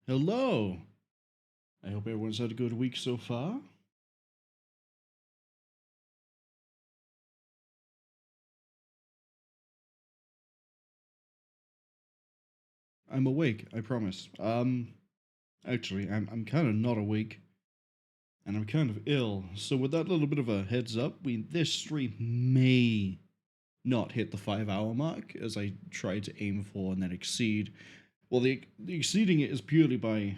Hello. I hope everyone's had a good week so far. I'm awake, I promise. Actually, I'm kind of not awake, and I'm kind of ill. So with that little bit of a heads up, this stream may not hit the 5 hour mark as I try to aim for and then exceed. Well, the exceeding it is purely by,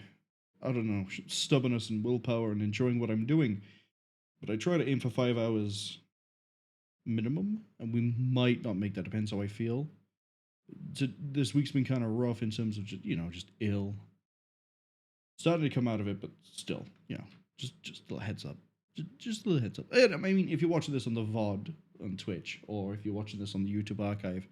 I don't know, stubbornness and willpower and enjoying what I'm doing. But I try to aim for 5 hours minimum, and we might not make that. Depends how I feel. This week's been kind of rough in terms of just ill. Starting to come out of it, but still, just a little heads up. Just a little heads up. And, I mean, if you're watching this on the VOD on Twitch, or if you're watching this on the YouTube archive,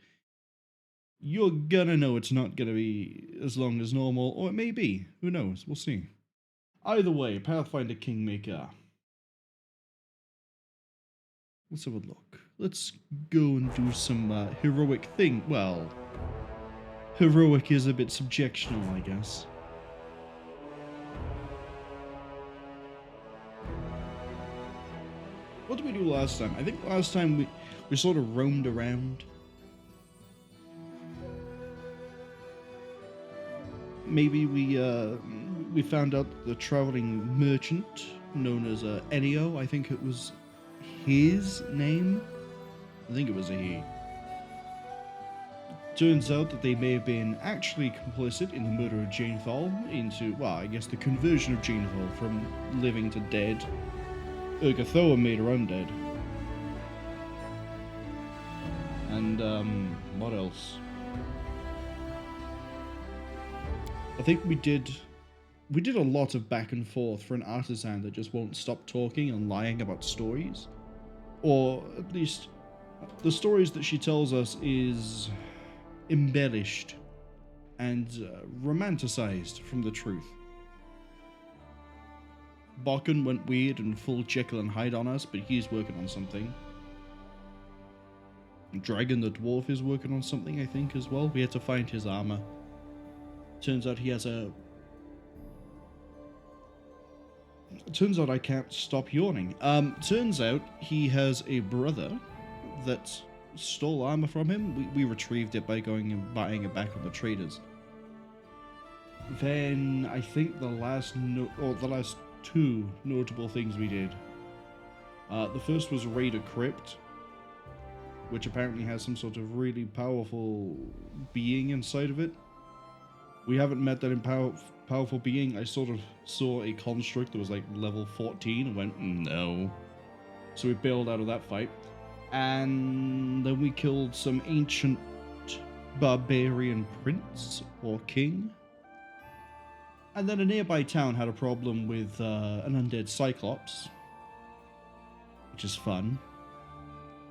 you're gonna know it's not gonna be as long as normal, or it may be. Who knows? We'll see. Either way, Pathfinder Kingmaker. Let's have a look. Let's go and do some heroic thing. Well, heroic is a bit subjectional, I guess. What did we do last time? I think last time we sort of roamed around. Maybe we found out the traveling merchant known as Enio. I think it was his name. I think it was a he. Turns out that they may have been actually complicit in the murder of Janethal into, well, I guess the conversion of Janethal from living to dead. Urgathoa made her undead. And, what else? I think we did a lot of back and forth for an artisan that just won't stop talking and lying about stories. Or at least the stories that she tells us is embellished and romanticized from the truth. Bakken went weird and full Jekyll and Hyde on us, but he's working on something. Dragon the Dwarf is working on something, I think, as well. We had to find his armor. Turns out he has a... Turns out I can't stop yawning. Turns out he has a brother that stole armor from him. We retrieved it by going and buying it back on the traders. Then I think the last two notable things we did. The first was raid a crypt, which apparently has some sort of really powerful being inside of it. We haven't met that powerful being. I sort of saw a construct that was like level 14 and went, no. So we bailed out of that fight. And then we killed some ancient barbarian prince or king. And then a nearby town had a problem with an undead cyclops, which is fun.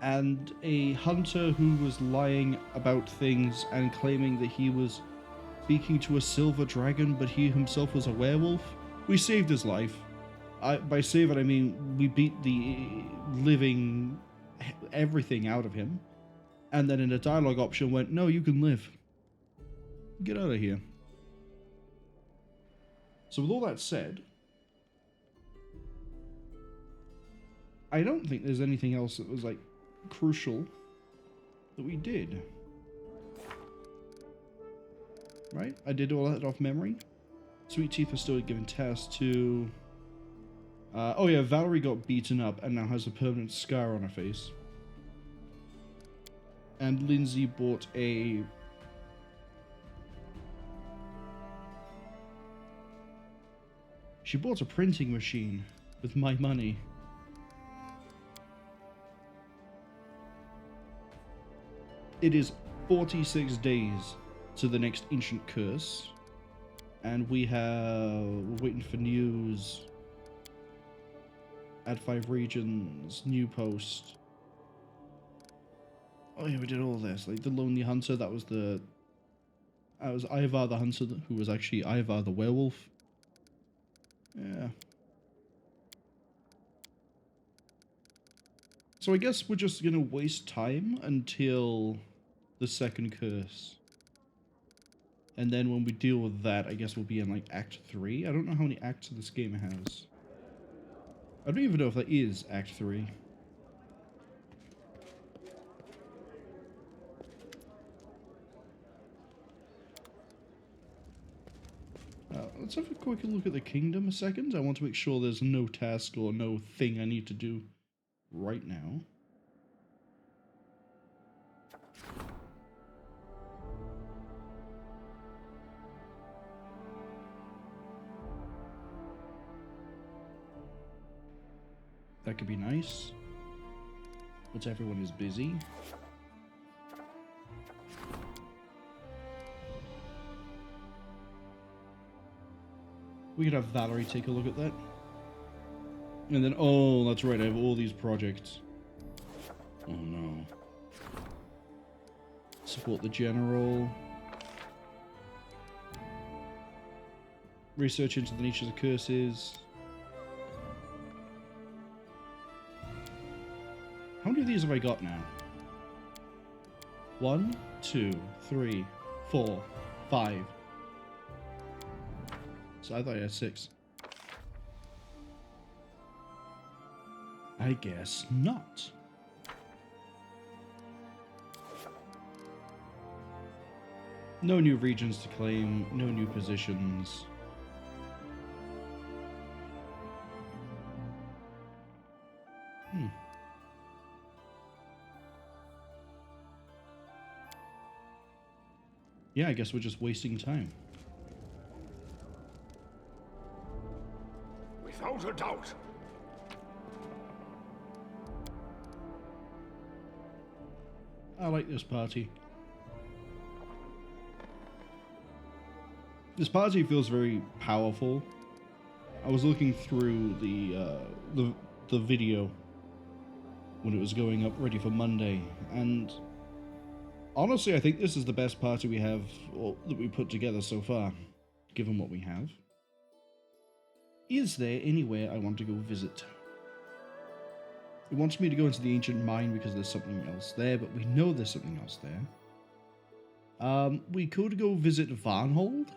And a hunter who was lying about things and claiming that he was speaking to a silver dragon, but he himself was a werewolf. We saved his life. By save it, I mean we beat the living everything out of him. And then in a dialogue option went, no, you can live. Get out of here. So with all that said, I don't think there's anything else that was like crucial that we did. Right? I did all that off memory. Sweet Teeth was still given tasks to... oh yeah, Valerie got beaten up and now has a permanent scar on her face. And Lindsay bought a... She bought a printing machine with my money. It is 46 days to the next ancient curse, and we're waiting for news. Add 5 regions, new post. Oh yeah, we did all this. Like the Lonely Hunter, that was Ivar the Hunter, who was actually Ivar the werewolf. Yeah. So I guess we're just gonna waste time until the second curse. And then when we deal with that, I guess we'll be in like Act 3. I don't know how many acts this game has. I don't even know if that is Act 3. Let's have a quick look at the kingdom a second. I want to make sure there's no task or no thing I need to do right now. That could be nice. But everyone is busy. We could have Valerie take a look at that. And then, oh, that's right, I have all these projects. Oh no. Support the general. Research into the niches of curses. How many of these have I got now? 1, 2, 3, 4, 5. So I thought I had 6. I guess not. No new regions to claim, no new positions. Yeah, I guess we're just wasting time. Without a doubt. I like this party. This party feels very powerful. I was looking through the video when it was going up ready for Monday, and honestly, I think this is the best party we have, or that we put together so far, given what we have. Is there anywhere I want to go visit? It wants me to go into the ancient mine because there's something else there, but we know there's something else there. We could go visit Varnhold.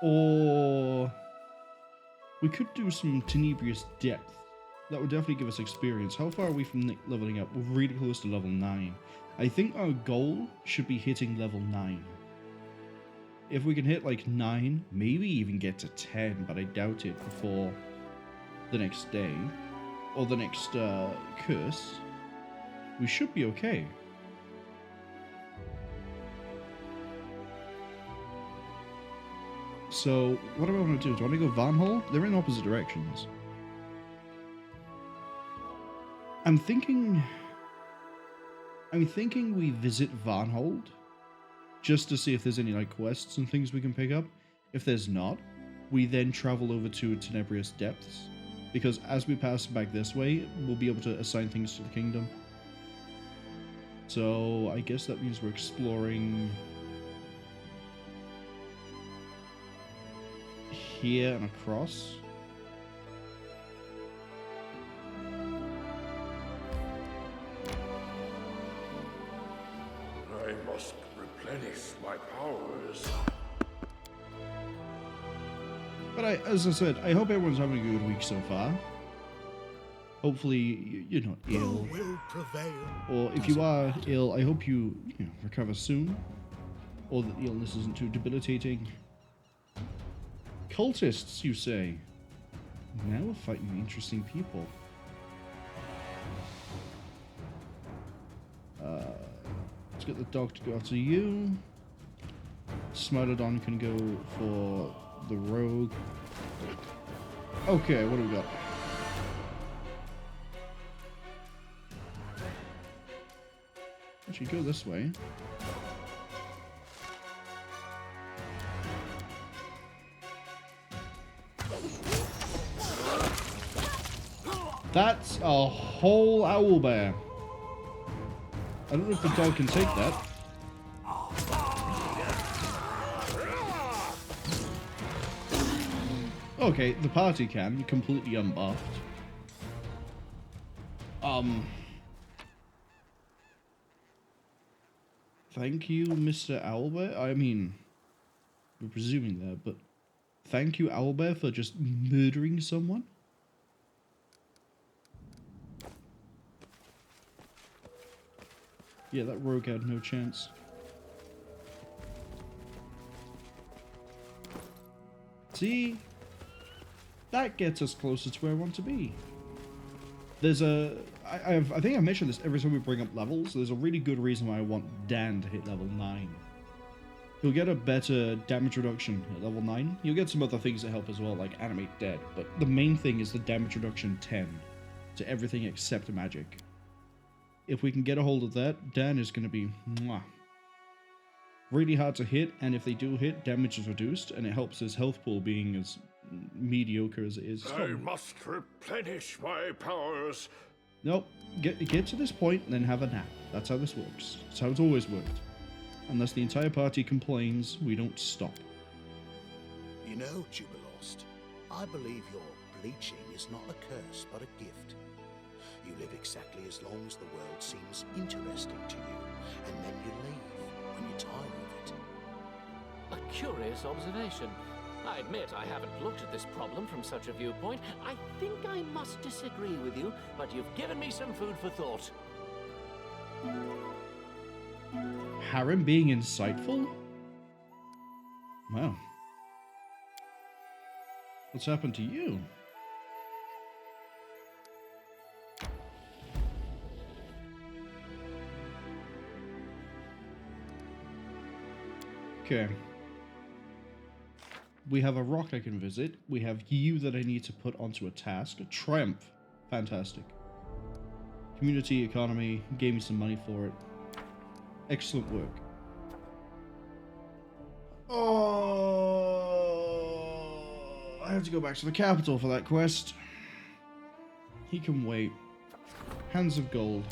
Or we could do some Tenebrous Depths. That would definitely give us experience. How far are we from leveling up? We're really close to level 9. I think our goal should be hitting level 9. If we can hit like 9, maybe even get to 10, but I doubt it before the next day, or the next curse, we should be okay. So, what do I want to do? Do I want to go Varnhold? They're in opposite directions. I'm thinking we visit Varnhold just to see if there's any like quests and things we can pick up. If there's not, we then travel over to Tenebrous Depths, because as we pass back this way, we'll be able to assign things to the kingdom. So I guess that means we're exploring here and across. I must replenish my powers. But as I said, I hope everyone's having a good week so far. Hopefully you're not ill. Will prevail. Or if you are ill, I hope you recover soon. Or that the illness isn't too debilitating. Cultists, you say? Now we're fighting interesting people. Let's get the dog to go after you. Smilodon can go for the rogue. Okay, what do we got? Actually, go this way. That's a whole owlbear. I don't know if the dog can take that. Okay, the party can, completely unbuffed. Thank you, Mr. Owlbear. I mean, we're presuming that, but thank you, Owlbear, for just murdering someone. Yeah, that rogue had no chance. See? That gets us closer to where I want to be. There's a... I think I mentioned this every time we bring up levels. There's a really good reason why I want Dan to hit level 9. He'll get a better damage reduction at level 9. You'll get some other things that help as well, like Animate Dead. But the main thing is the damage reduction 10 to everything except magic. If we can get a hold of that, Dan is going to be mwah. Really hard to hit, and if they do hit, damage is reduced, and it helps his health pool being as mediocre as it is. I must replenish my powers. Nope. Get to this point, and then have a nap. That's how this works. That's how it's always worked. Unless the entire party complains, we don't stop. You know, Jubilost, I believe your bleaching is not a curse, but a gift. You live exactly as long as the world seems interesting to you, and then you leave when you tire of it. A curious observation. I admit I haven't looked at this problem from such a viewpoint. I think I must disagree with you, but you've given me some food for thought. Harem being insightful? Wow. What's happened to you? Okay. We have a rock I can visit. We have you that I need to put onto a task. A triumph. Fantastic. Community, economy, gave me some money for it. Excellent work. Oh, I have to go back to the capital for that quest. He can wait. Hands of gold.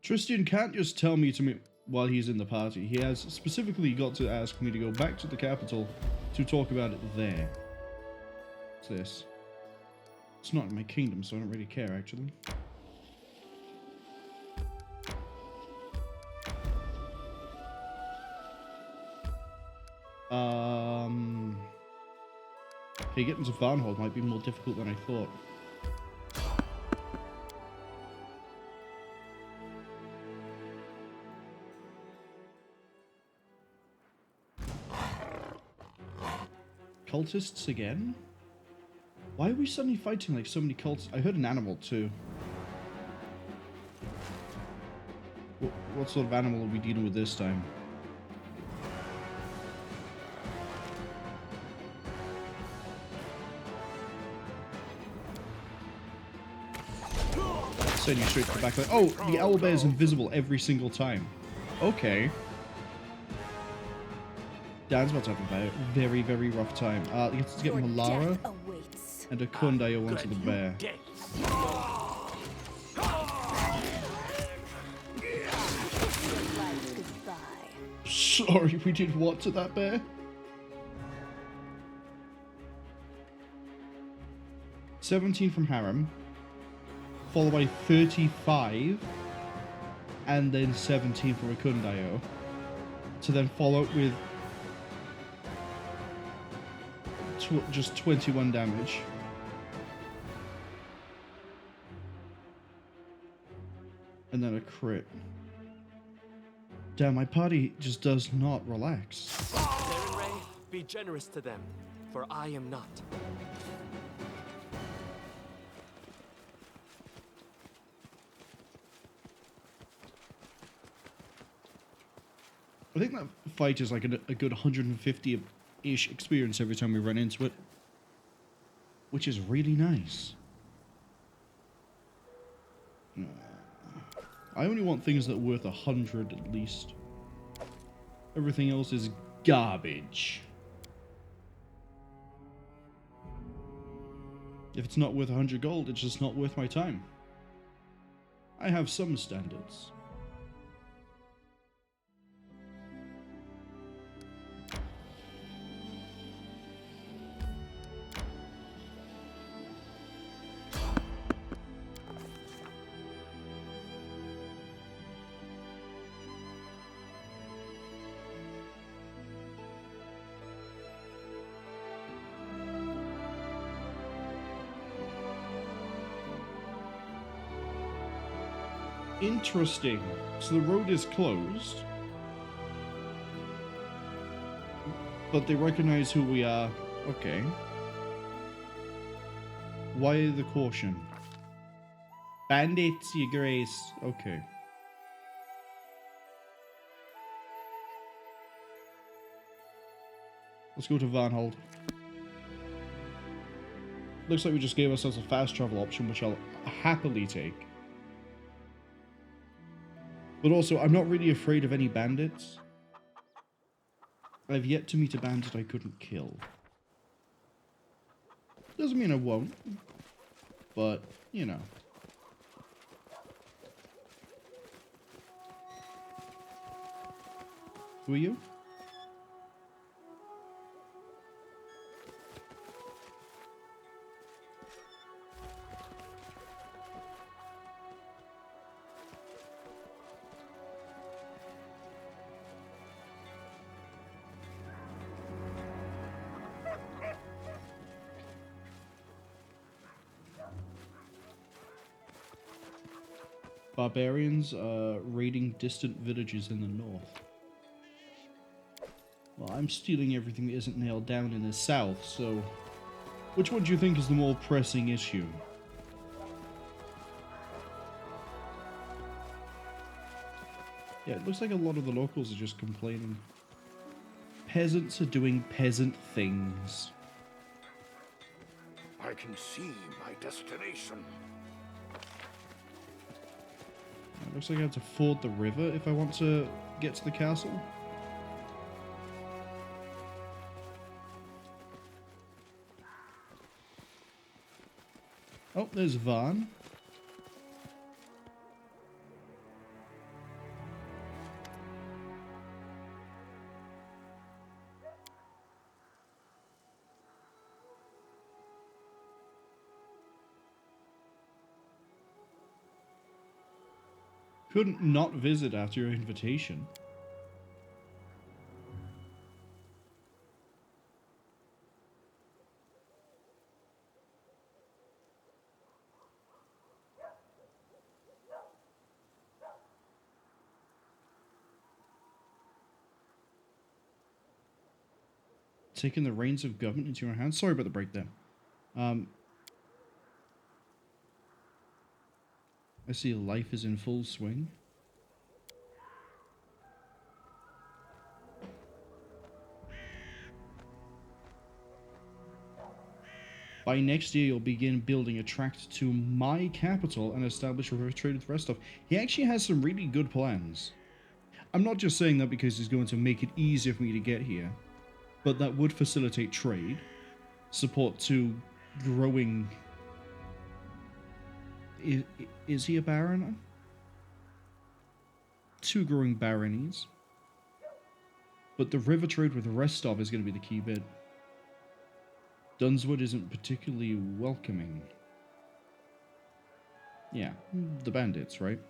Tristan can't just tell me to me while he's in the party. He has specifically got to ask me to go back to the capital to talk about it there. What's this? It's not in my kingdom, so I don't really care, actually. Okay, getting to Varnhold might be more difficult than I thought. Cultists again? Why are we suddenly fighting like so many cultists? I heard an animal too. What sort of animal are we dealing with this time? Send you straight to the back line. Oh, the owlbear is invisible every single time. Okay. Dan's about to have a very, very rough time. He gets to get Malara and a Kundayo onto the bear. Sorry, we did what to that bear? $17 from Harem, followed by 35, and then 17 from a Kundayo, to then follow up with just 21 damage. And then a crit. Damn, my party just does not relax. Darren Ray, be generous to them, for I am not. I think that fight is like a good 150-ish experience every time we run into it, which is really nice. I only want things that are worth 100 at least. Everything else is garbage. If it's not worth 100 gold, it's just not worth my time. I have some standards. Interesting. So the road is closed. But they recognize who we are. Okay. Why the caution? Bandits, your grace. Okay. Let's go to Varnhold. Looks like we just gave ourselves a fast travel option, which I'll happily take. But also, I'm not really afraid of any bandits. I've yet to meet a bandit I couldn't kill. Doesn't mean I won't. But, you know. Who are you? Barbarians are raiding distant villages in the north. Well, I'm stealing everything that isn't nailed down in the south, so... Which one do you think is the more pressing issue? Yeah, it looks like a lot of the locals are just complaining. Peasants are doing peasant things. I can see my destination. It looks like I have to ford the river if I want to get to the castle. Oh, there's Varn. Couldn't not visit after your invitation. Taking the reins of government into your hands. Sorry about the break there. I see life is in full swing. By next year, you'll begin building a tract to my capital and establish a river trade with Restov. He actually has some really good plans. I'm not just saying that because he's going to make it easier for me to get here, but that would facilitate trade, support to growing... Is he a baron? 2 growing baronies. But the river trade with Restov is going to be the key bit. Dunswood isn't particularly welcoming. Yeah, the bandits, right?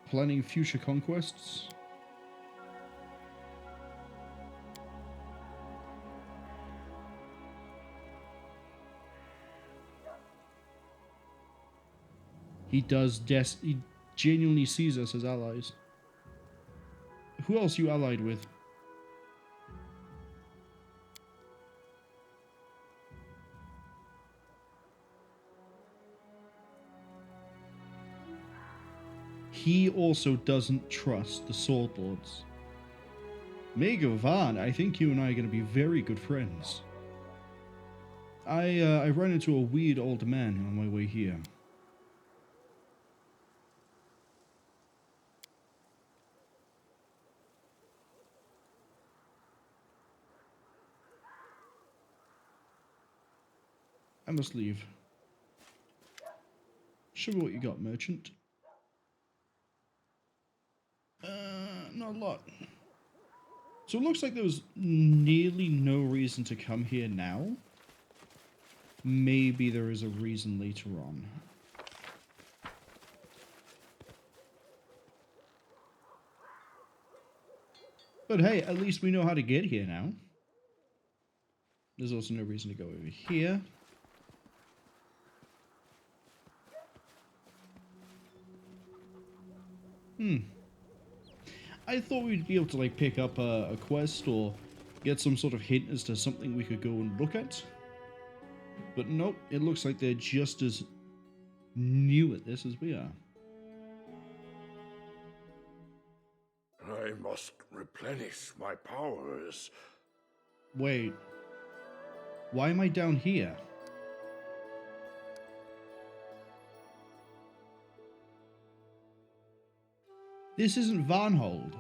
Planning future conquests? He he genuinely sees us as allies. Who else you allied with? He also doesn't trust the Sword Lords. Mago Van, I think you and I are going to be very good friends. I ran into a weird old man on my way here. I must leave. Show me what you got, merchant. Not a lot. So it looks like there was nearly no reason to come here now. Maybe there is a reason later on. But hey, at least we know how to get here now. There's also no reason to go over here. I thought we'd be able to like pick up a quest or get some sort of hint as to something we could go and look at. But nope, it looks like they're just as new at this as we are. I must replenish my powers. Wait, why am I down here? This isn't Varnhold.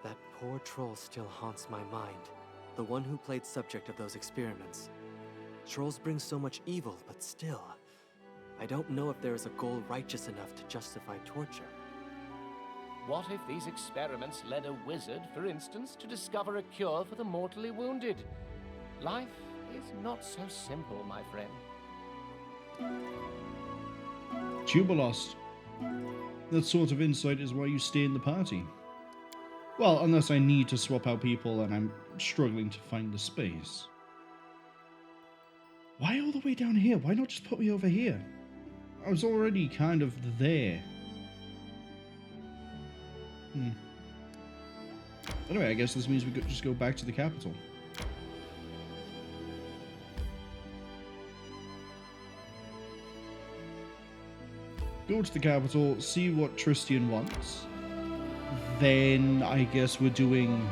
That poor troll still haunts my mind. The one who played subject of those experiments. Trolls bring so much evil, but still, I don't know if there is a goal righteous enough to justify torture. What if these experiments led a wizard, for instance, to discover a cure for the mortally wounded? Life is not so simple, my friend. Tubelost. That sort of insight is why you stay in the party. Well, unless I need to swap out people and I'm struggling to find the space. Why all the way down here? Why not just put me over here? I was already kind of there. Anyway, I guess this means we could just go back to the capital. Go to the capital, see what Tristian wants. Then I guess we're doing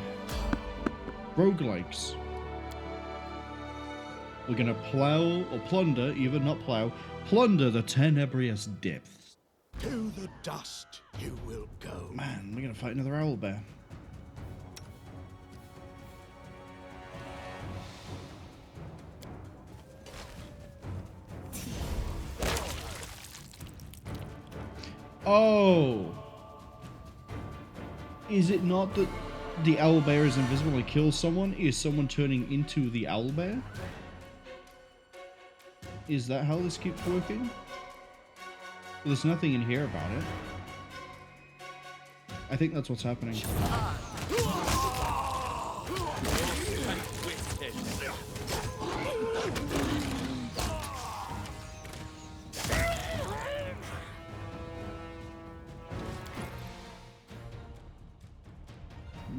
roguelikes. We're gonna plow, or plunder, even not plow, plunder the Tenebrous Depths. To the dust you will go. Man, we're gonna fight another owlbear. Oh! Is it not that the owlbear is invisible and kills someone? Is someone turning into the owlbear? Is that how this keeps working? Well, there's nothing in here about it. I think that's what's happening.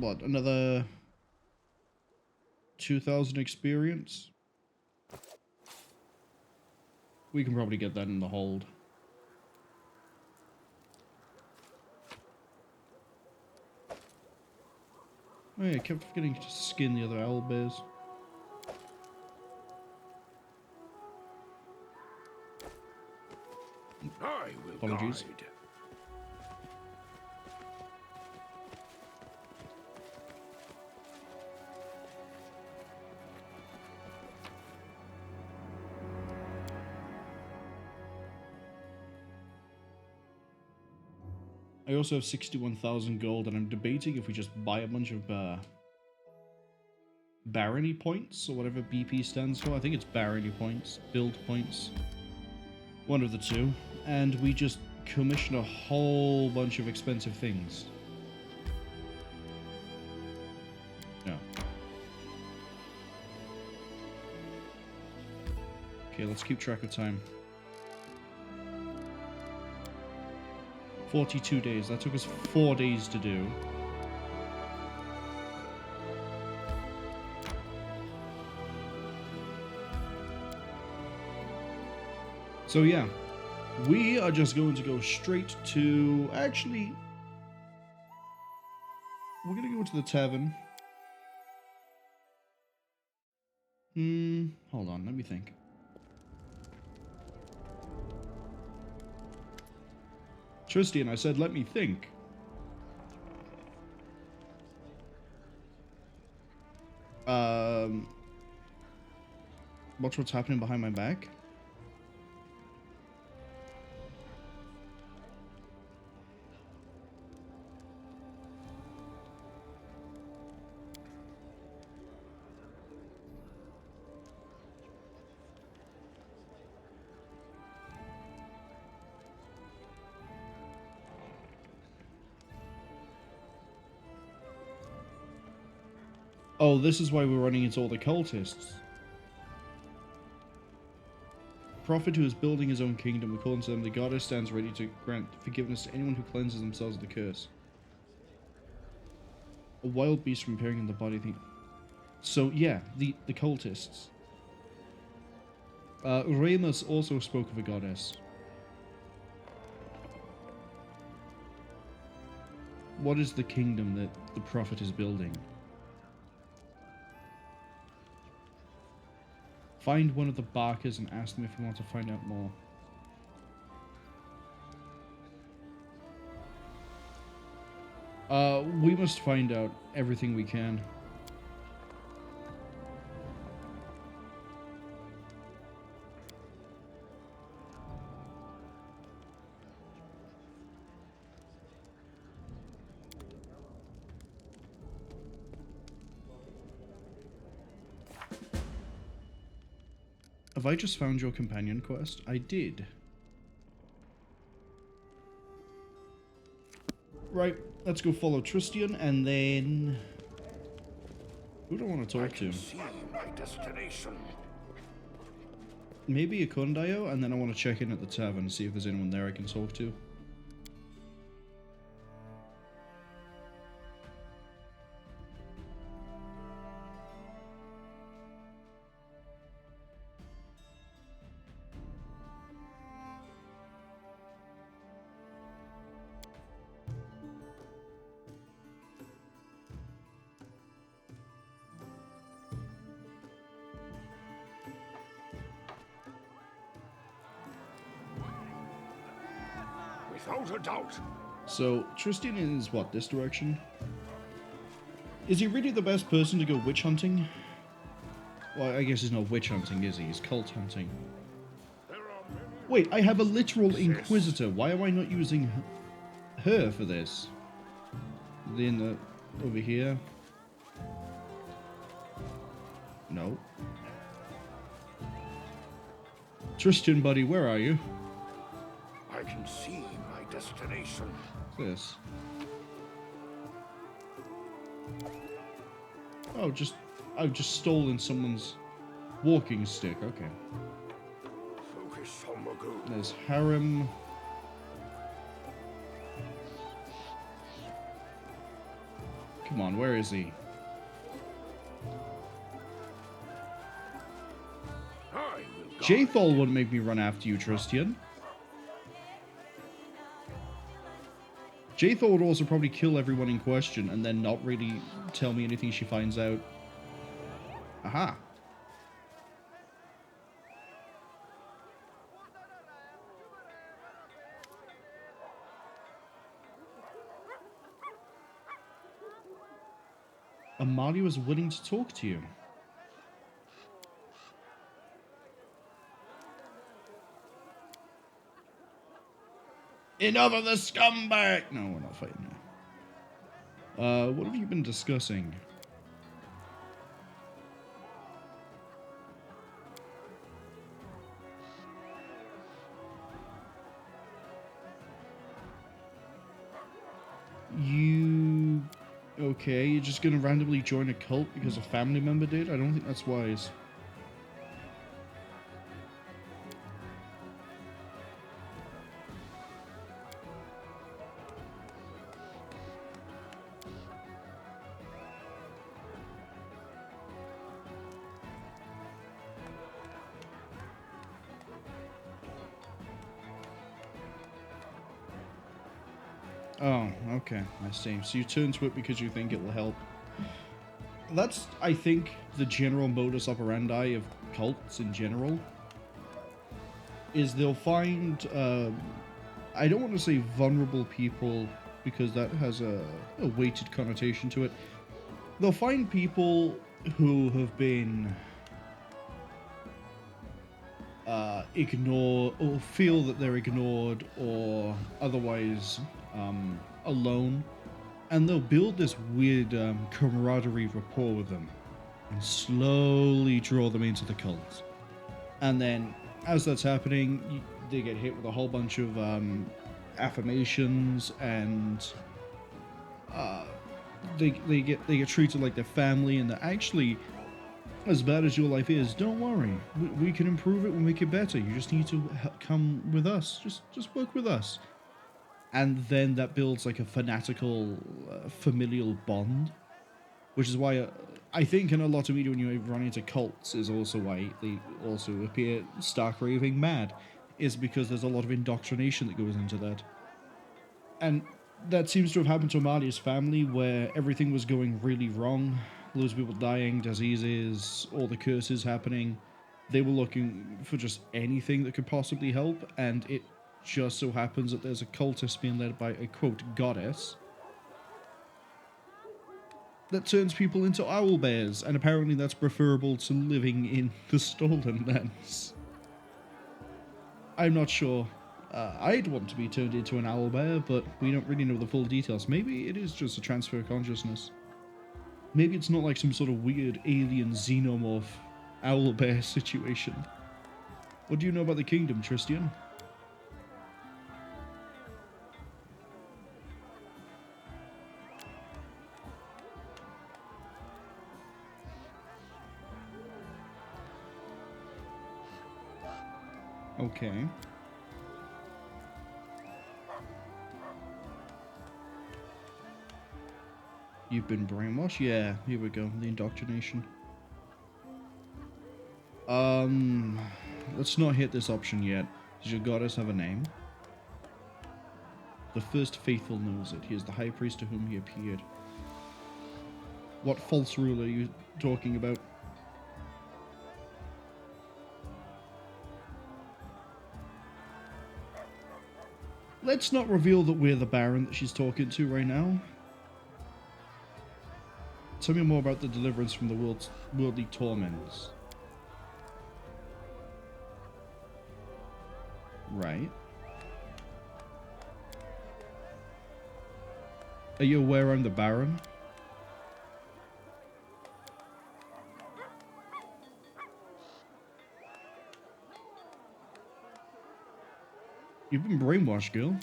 What, another 2,000 experience? We can probably get that in the hold. Oh yeah, I kept forgetting to skin the other owlbears. I will Apologies. guide. I also have 61,000 gold, and I'm debating if we just buy a bunch of barony points, or whatever BP stands for. I think it's barony points, build points. One of the two. And we just commission a whole bunch of expensive things. No. Okay, let's keep track of time. 42 days. That took us 4 days to do. So yeah, we are just going to go straight to... Actually, we're going to go to the tavern. Hold on, let me think. Tristian, I said, let me think. Watch what's happening behind my back. Oh, this is why we're running into all the cultists. Prophet who is building his own kingdom, according to them, the goddess stands ready to grant forgiveness to anyone who cleanses themselves of the curse. A wild beast from appearing in the body thing. So yeah, the cultists. Remus also spoke of a goddess. What is the kingdom that the prophet is building? Find one of the Barkers and ask them if we want to find out more. We must find out everything we can. Have I just found your companion quest? I did. Right, let's go follow Tristian, and then... Who do I want to talk to? See my destination. Maybe a Kondayo, and then I want to check in at the tavern, see if there's anyone there I can talk to. Without a doubt. So, Tristian is what, this direction? Is he really the best person to go witch hunting? Well, I guess he's not witch hunting, is he? He's cult hunting. Wait, I have a literal Inquisitor. Why am I not using her for this? Then, over here. No. Tristian, buddy, where are you? I can see my destination. What's this? Oh, I've just stolen someone's walking stick. Okay. Focus on the goal. There's Harem. Come on, where is he? I will guide. Jathol wouldn't make me run after you, Tristian. Jathol would also probably kill everyone in question and then not really tell me anything she finds out. Aha. Amalia was willing to talk to you. Enough of the scumbag! No, we're not fighting now. What have you been discussing? You... Okay, you're just gonna randomly join a cult because a family member did? I don't think that's wise. Oh, okay, I see. So you turn to it because you think it will help. That's, I think, the general modus operandi of cults in general. Is they'll find, I don't want to say vulnerable people, because that has a weighted connotation to it. They'll find people who have been ignored, or feel that they're ignored, or otherwise alone, and they'll build this weird camaraderie rapport with them and slowly draw them into the cult. And then as that's happening, they get hit with a whole bunch of affirmations and they get treated like their family, and they're actually, as bad as your life is, don't worry. We can improve it, we'll make it better. You just need to come with us. Just work with us. And then that builds like a fanatical, familial bond, which is why I think in a lot of media when you run into cults is also why they also appear stark raving mad, is because there's a lot of indoctrination that goes into that. And that seems to have happened to Amalia's family, where everything was going really wrong. Loads of people dying, diseases, all the curses happening. They were looking for just anything that could possibly help, and it just so happens that there's a cultist being led by a, quote, goddess that turns people into owl bears, and apparently that's preferable to living in the Stolen Lands. I'm not sure. I'd want to be turned into an owl bear, but we don't really know the full details. Maybe it is just a transfer of consciousness. Maybe it's not like some sort of weird alien xenomorph owl bear situation. What do you know about the kingdom, Tristian? Okay. You've been brainwashed? Yeah, here we go. The indoctrination. Let's not hit this option yet. Does your goddess have a name? The first faithful knows it. He is the high priest to whom he appeared. What false rule are you talking about? Let's not reveal that we're the Baron that she's talking to right now. Tell me more about the deliverance from the worldly torments. Right. Are you aware I'm the Baron? You've been brainwashed, girl.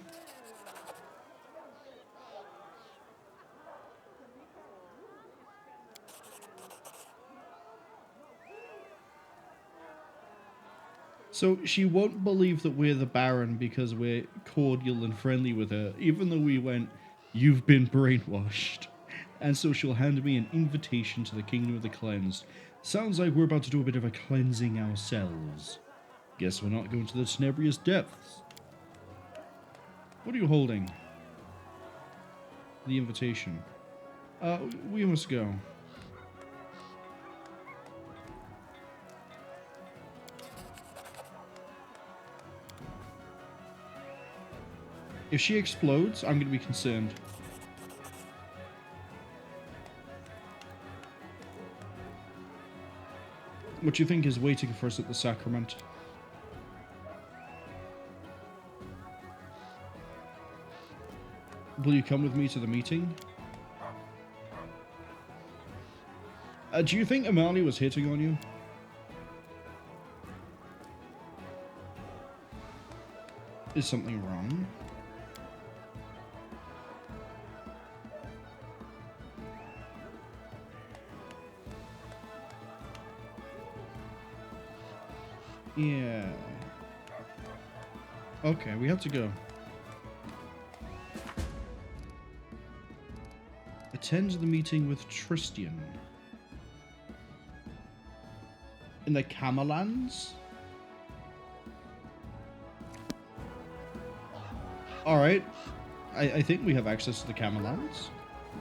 So she won't believe that we're the Baron because we're cordial and friendly with her, even though we went, "You've been brainwashed." And so she'll hand me an invitation to the Kingdom of the Cleansed. Sounds like we're about to do a bit of a cleansing ourselves. Guess we're not going to the Tenebrous Depths. What are you holding? The invitation. We must go. If she explodes, I'm going to be concerned. What do you think is waiting for us at the sacrament? Will you come with me to the meeting? Do you think Amalia was hitting on you? Is something wrong? Yeah. Okay, we have to go. Attend the meeting with Tristian. In the Camellands? Alright. I think we have access to the Camellands.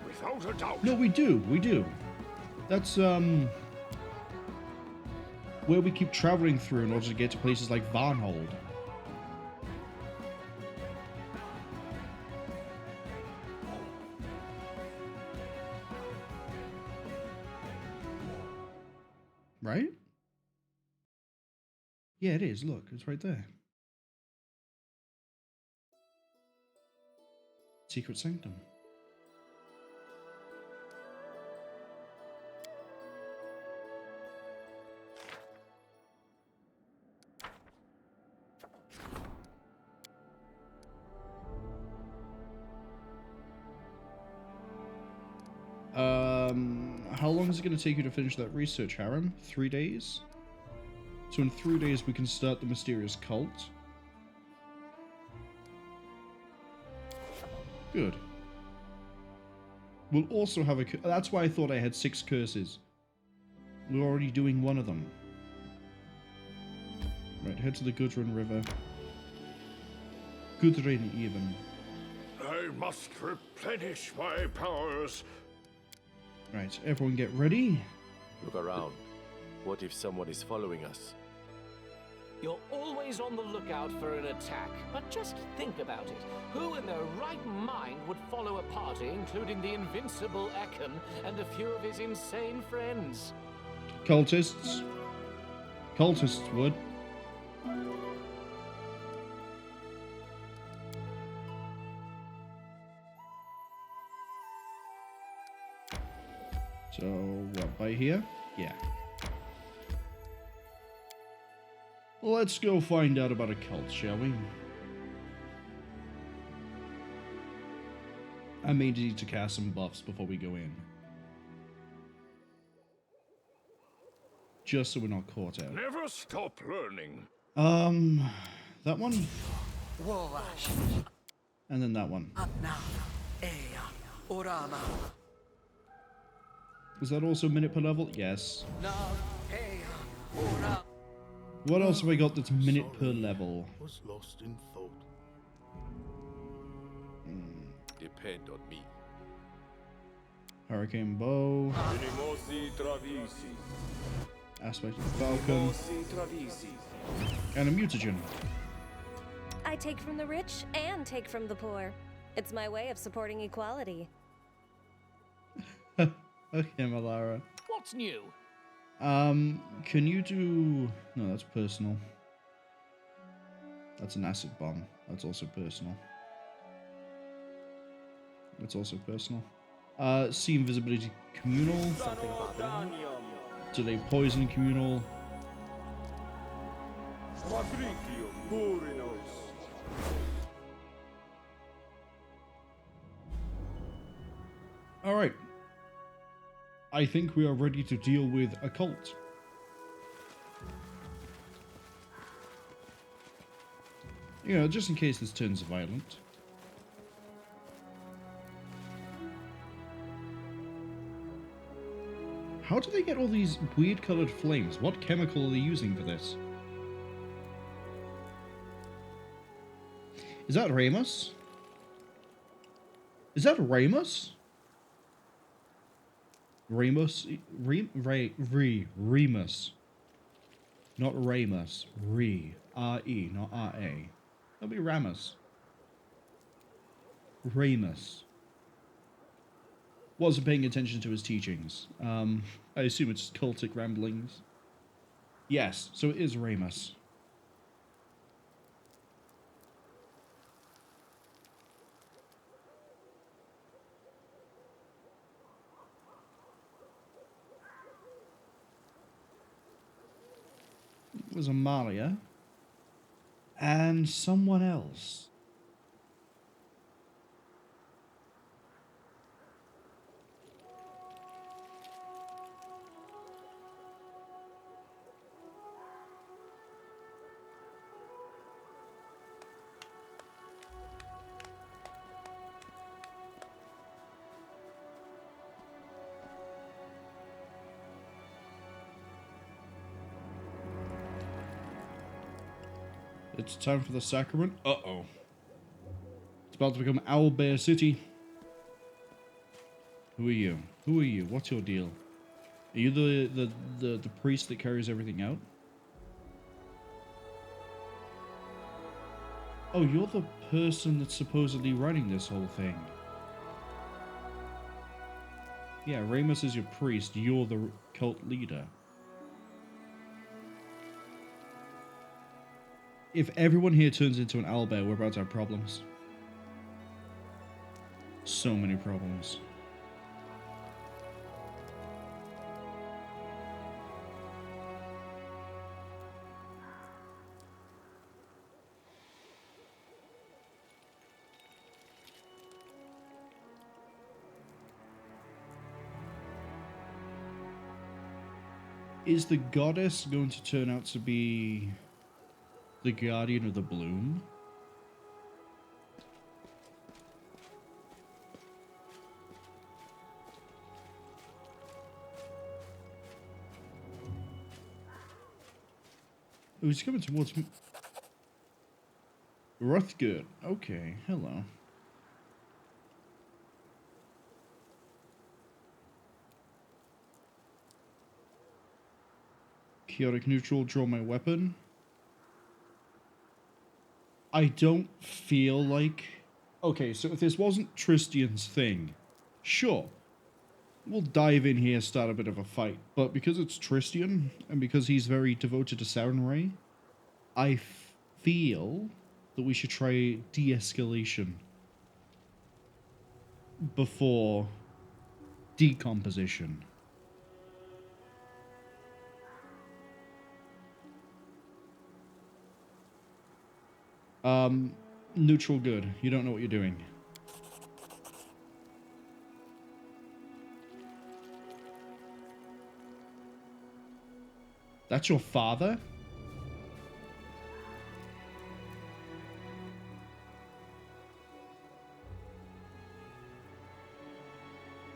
Without a doubt. No, we do. We do. That's, where we keep traveling through in order to get to places like Varnhold. Right? Yeah, it is. Look, it's right there. Secret Sanctum. How long is it going to take you to finish that research, Harem? 3 days? So in 3 days we can start the mysterious cult. Good. We'll also have a... That's why I thought I had 6 curses. We're already doing one of them. Right, head to the Gudrun River. Gudrun, even. I must replenish my powers. Right, everyone get ready. Look around. What if someone is following us? You're always on the lookout for an attack, but just think about it. Who in their right mind would follow a party, including the invincible Ekon and a few of his insane friends? Cultists. Cultists would. So, what, by here? Yeah. Let's go find out about a cult, shall we? I may need to cast some buffs before we go in. Just so we're not caught out. Never stop learning. That one? And then that one. Is that also minute per level? Yes. What else have I got that's minute per level? Was lost in thought. Depend on me. Hurricane Bow. Aspect of Falcon. And a mutagen. I take from the rich and take from the poor. It's my way of supporting equality. Okay, Malara. What's new? Can you do... No, that's personal. That's an acid bomb. That's also personal. That's also personal. See invisibility communal. Something bothering you? Delay poison communal. Alright. I think we are ready to deal with a cult. You know, just in case this turns violent. How do they get all these weird colored flames? What chemical are they using for this? Is that Ramus? Is that Ramus? Remus? Remus. Not Ramus. R-E, not R-A. That'll be Ramus. Ramus. Wasn't paying attention to his teachings. I assume it's cultic ramblings. Yes, so it is Ramus. It was Amalia. And someone else. It's time for the sacrament. Uh-oh. It's about to become Owlbear City. Who are you? Who are you? What's your deal? Are you the priest that carries everything out? Oh, you're the person that's supposedly running this whole thing. Yeah, Ramus is your priest. You're the cult leader. If everyone here turns into an owlbear, we're about to have problems. So many problems. Is the goddess going to turn out to be the guardian of the bloom? Oh, he's coming towards me. Ruthgurt. Okay, hello. Chaotic neutral, draw my weapon. I don't feel like... Okay, so if this wasn't Tristian's thing, sure. We'll dive in here, start a bit of a fight. But because it's Tristian, and because he's very devoted to Sarenrae, I feel that we should try de-escalation before decomposition. Neutral good. You don't know what you're doing. That's your father?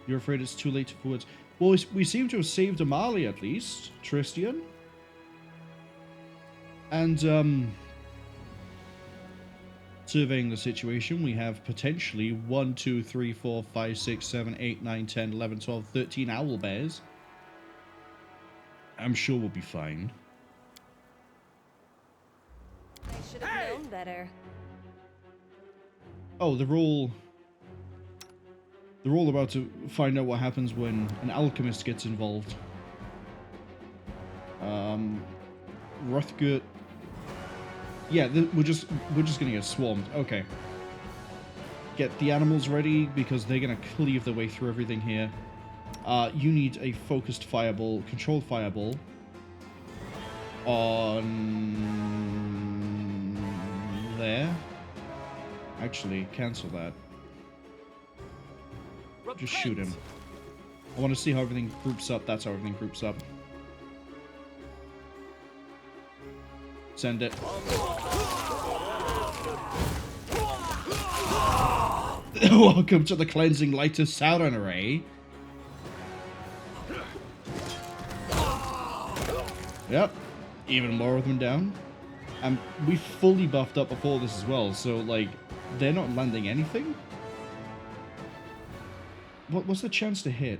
You're afraid it's too late for words. Well, we seem to have saved Amali at least, Tristian. And, surveying the situation, we have potentially 1, 2, 3, 4, 5, 6, 7, 8, 9, 10, 11, 12, 13 owl bears. I'm sure we'll be fine. I should have known better. Oh, they're all about to find out what happens when an alchemist gets involved. Ruthgurt. Yeah, we're just gonna get swarmed. Okay. Get the animals ready because they're gonna cleave their way through everything here. You need a focused fireball, controlled fireball on there. Actually, cancel that. Just shoot him. I want to see how everything groups up. That's how everything groups up. Send it. Welcome to the cleansing light of Sarenrae. Yep. Even more of them down. And we fully buffed up before this as well, so, like, they're not landing anything? What's the chance to hit?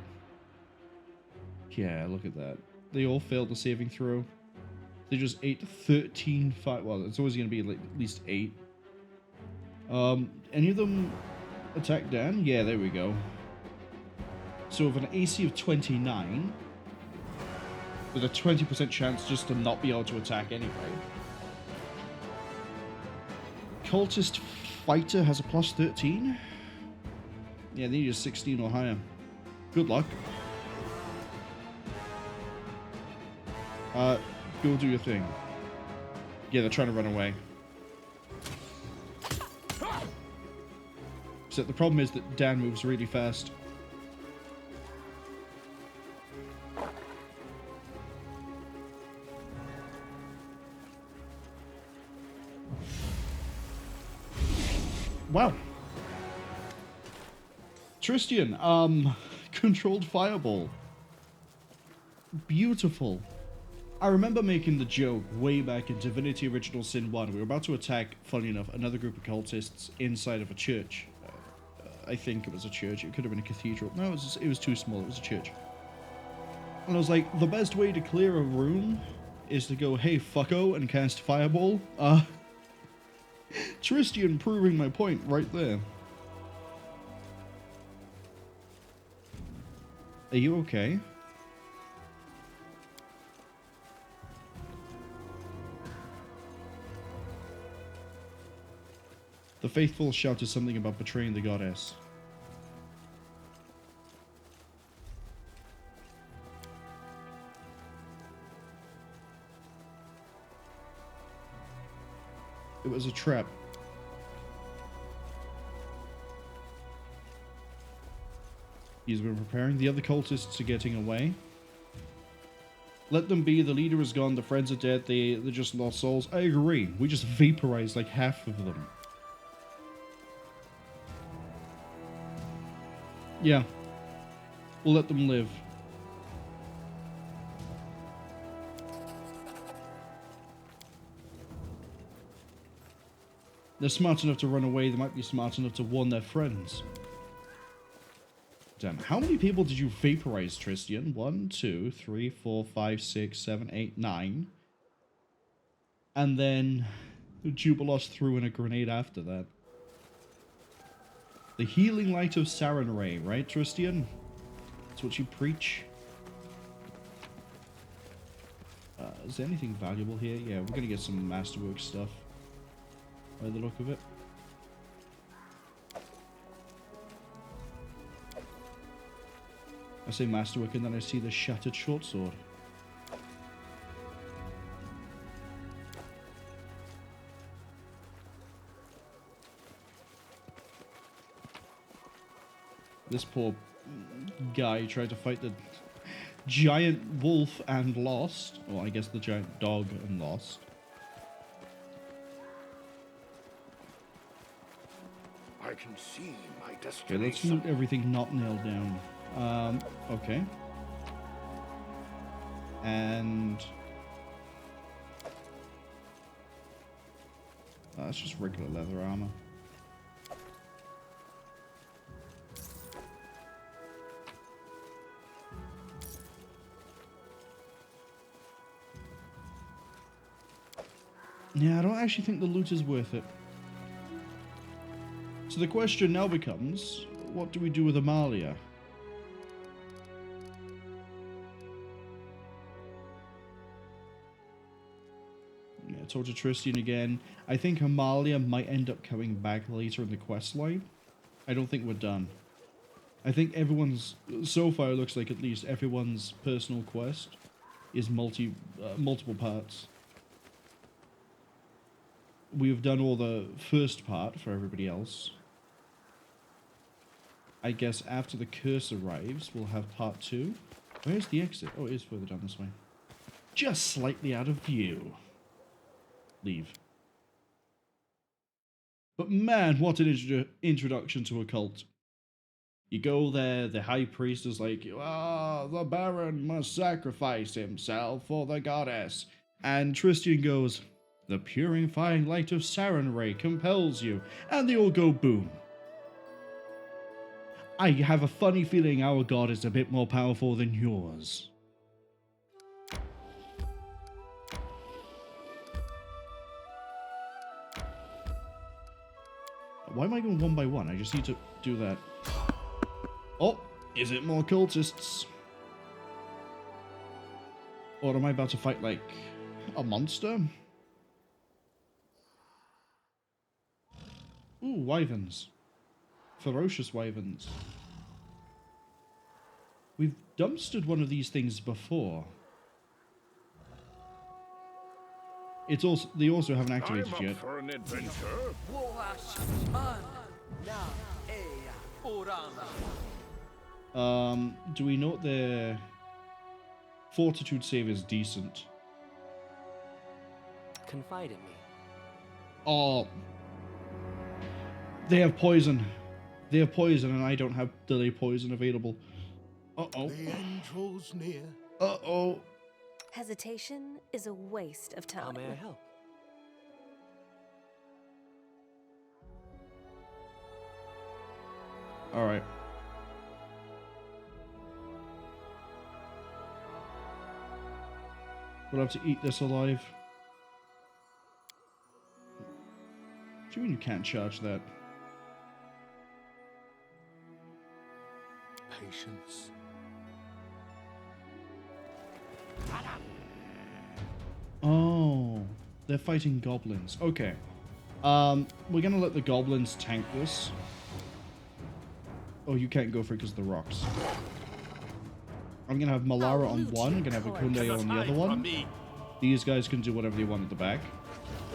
Yeah, look at that. They all failed the saving throw. They just ate 13 5. Well, it's always going to be like at least 8. Any of them attack Dan? Yeah, there we go. So with an AC of 29, with a 20% chance just to not be able to attack anyway. Cultist Fighter has a plus 13. Yeah, they need a 16 or higher. Good luck. Go do your thing. Yeah, they're trying to run away. So the problem is that Dan moves really fast. Wow. Tristian, controlled fireball. Beautiful. I remember making the joke way back in Divinity Original Sin 1. We were about to attack, funny enough, another group of cultists inside of a church. I think it was a church. It could have been a cathedral. No, it was too small. It was a church. And I was like, the best way to clear a room is to go, hey, fucko, and cast fireball. Tristian proving my point right there. Are you okay? The faithful shouted something about betraying the goddess. It was a trap. He's been preparing. The other cultists are getting away. Let them be. The leader is gone. The friends are dead. They're just lost souls. I agree. We just vaporized like half of them. Yeah. We'll let them live. They're smart enough to run away. They might be smart enough to warn their friends. Damn. How many people did you vaporize, Tristian? 1, 2, 3, 4, 5, 6, 7, 8, 9. And then Jubilos threw in a grenade after that. The healing light of Sarenrae, right, Tristian? That's what you preach. Is there anything valuable here? Yeah, we're gonna get some masterwork stuff. By the look of it. I say masterwork and then I see the shattered short sword. This poor guy tried to fight the giant wolf and lost. Well, I guess the giant dog and lost. I can see my Okay, destiny. let's loot everything not nailed down. Okay. And... that's just regular leather armor. Yeah, I don't actually think the loot is worth it. So the question now becomes, what do we do with Amalia? Yeah, talk to Tristian again. I think Amalia might end up coming back later in the quest line. I don't think we're done. I think everyone's, so far it looks like at least everyone's personal quest is multiple parts. We've done all the first part for everybody else. I guess after the curse arrives, we'll have part 2. Where's the exit? Oh, it is further down this way. Just slightly out of view. Leave. But man, what an introduction to a cult. You go there, the high priest is like, ah, the Baron must sacrifice himself for the goddess. And Tristian goes, the purifying light of Sarenrae compels you. And they all go boom. I have a funny feeling our god is a bit more powerful than yours. Why am I going one by one? I just need to do that. Oh, is it more cultists? Or am I about to fight like a monster? Ooh, wyverns. Ferocious wyverns. We've dumpstered one of these things before. It's also, they also haven't activated I'm yet. up for an adventure. Do we note their fortitude save is decent? Confide in me. Oh, they have poison. They have poison, and I don't have delay poison available. Uh-oh. The end draws near. Uh-oh. Hesitation is a waste of time. How may I help? All right. We'll have to eat this alive. What do you mean you can't charge that? Patience. Oh, they're fighting goblins. Okay. We're gonna let the goblins tank this. Oh, you can't go for it because of the rocks. I'm gonna have Malara on one. I'm gonna have Akunde on the other one. These guys can do whatever they want at the back.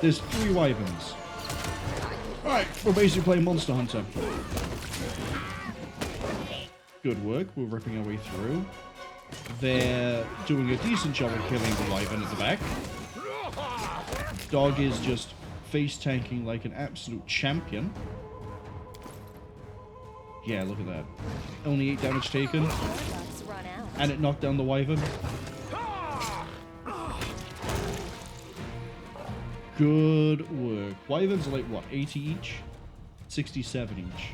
There's 3 wyverns. Alright, we're basically playing Monster Hunter. Good work. We're ripping our way through. they're doing a decent job of killing the wyvern at the back. Dog is just face tanking like an absolute champion. Yeah, look at that. Only 8 damage taken. And it knocked down the wyvern. Good work. Wyverns are like, what, 80 each? 67 each.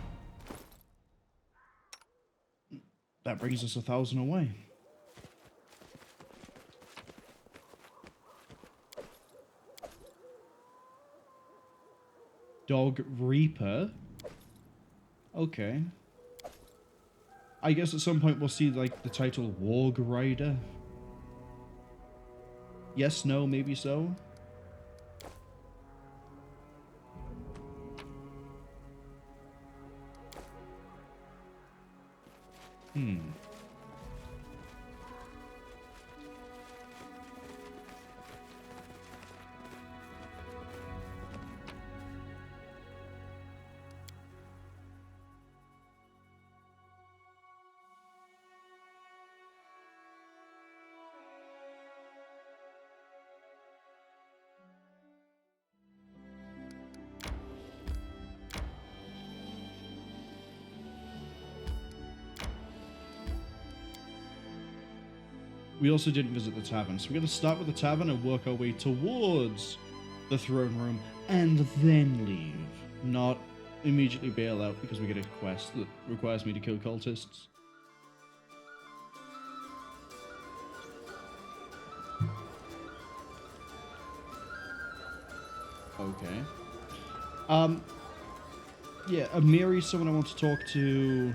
That brings us 1,000 away. Dog Reaper. Okay. I guess at some point we'll see, like, the title Warg Rider. Yes, no, maybe so. We also didn't visit the tavern, so we're going to start with the tavern and work our way towards the throne room and then leave. Not immediately bail out because we get a quest that requires me to kill cultists. Okay. Yeah, Amiri's someone I want to talk to.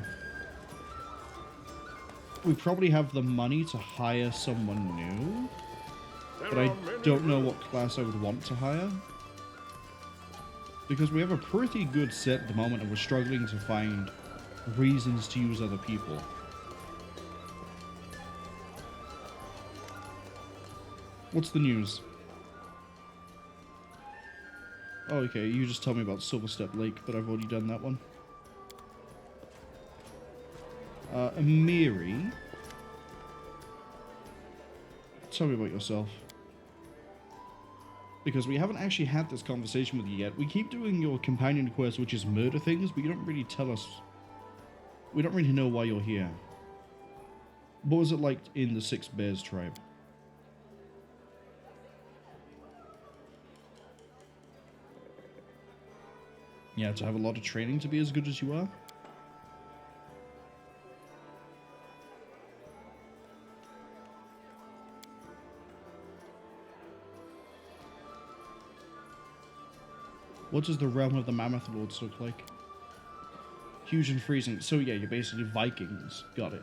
We probably have the money to hire someone new, but I don't know what class I would want to hire. Because we have a pretty good set at the moment and we're struggling to find reasons to use other people. What's the news? Oh, okay, you just told me about Silverstep Lake, but I've already done that one. Amiri. Tell me about yourself. Because we haven't actually had this conversation with you yet. We keep doing your companion quest, which is murder things, but you don't really tell us. We don't really know why you're here. What was it like in the Six Bears tribe? Yeah, to have a lot of training to be as good as you are? What does the realm of the Mammoth Lords look like? Huge and freezing. So yeah, you're basically Vikings. Got it.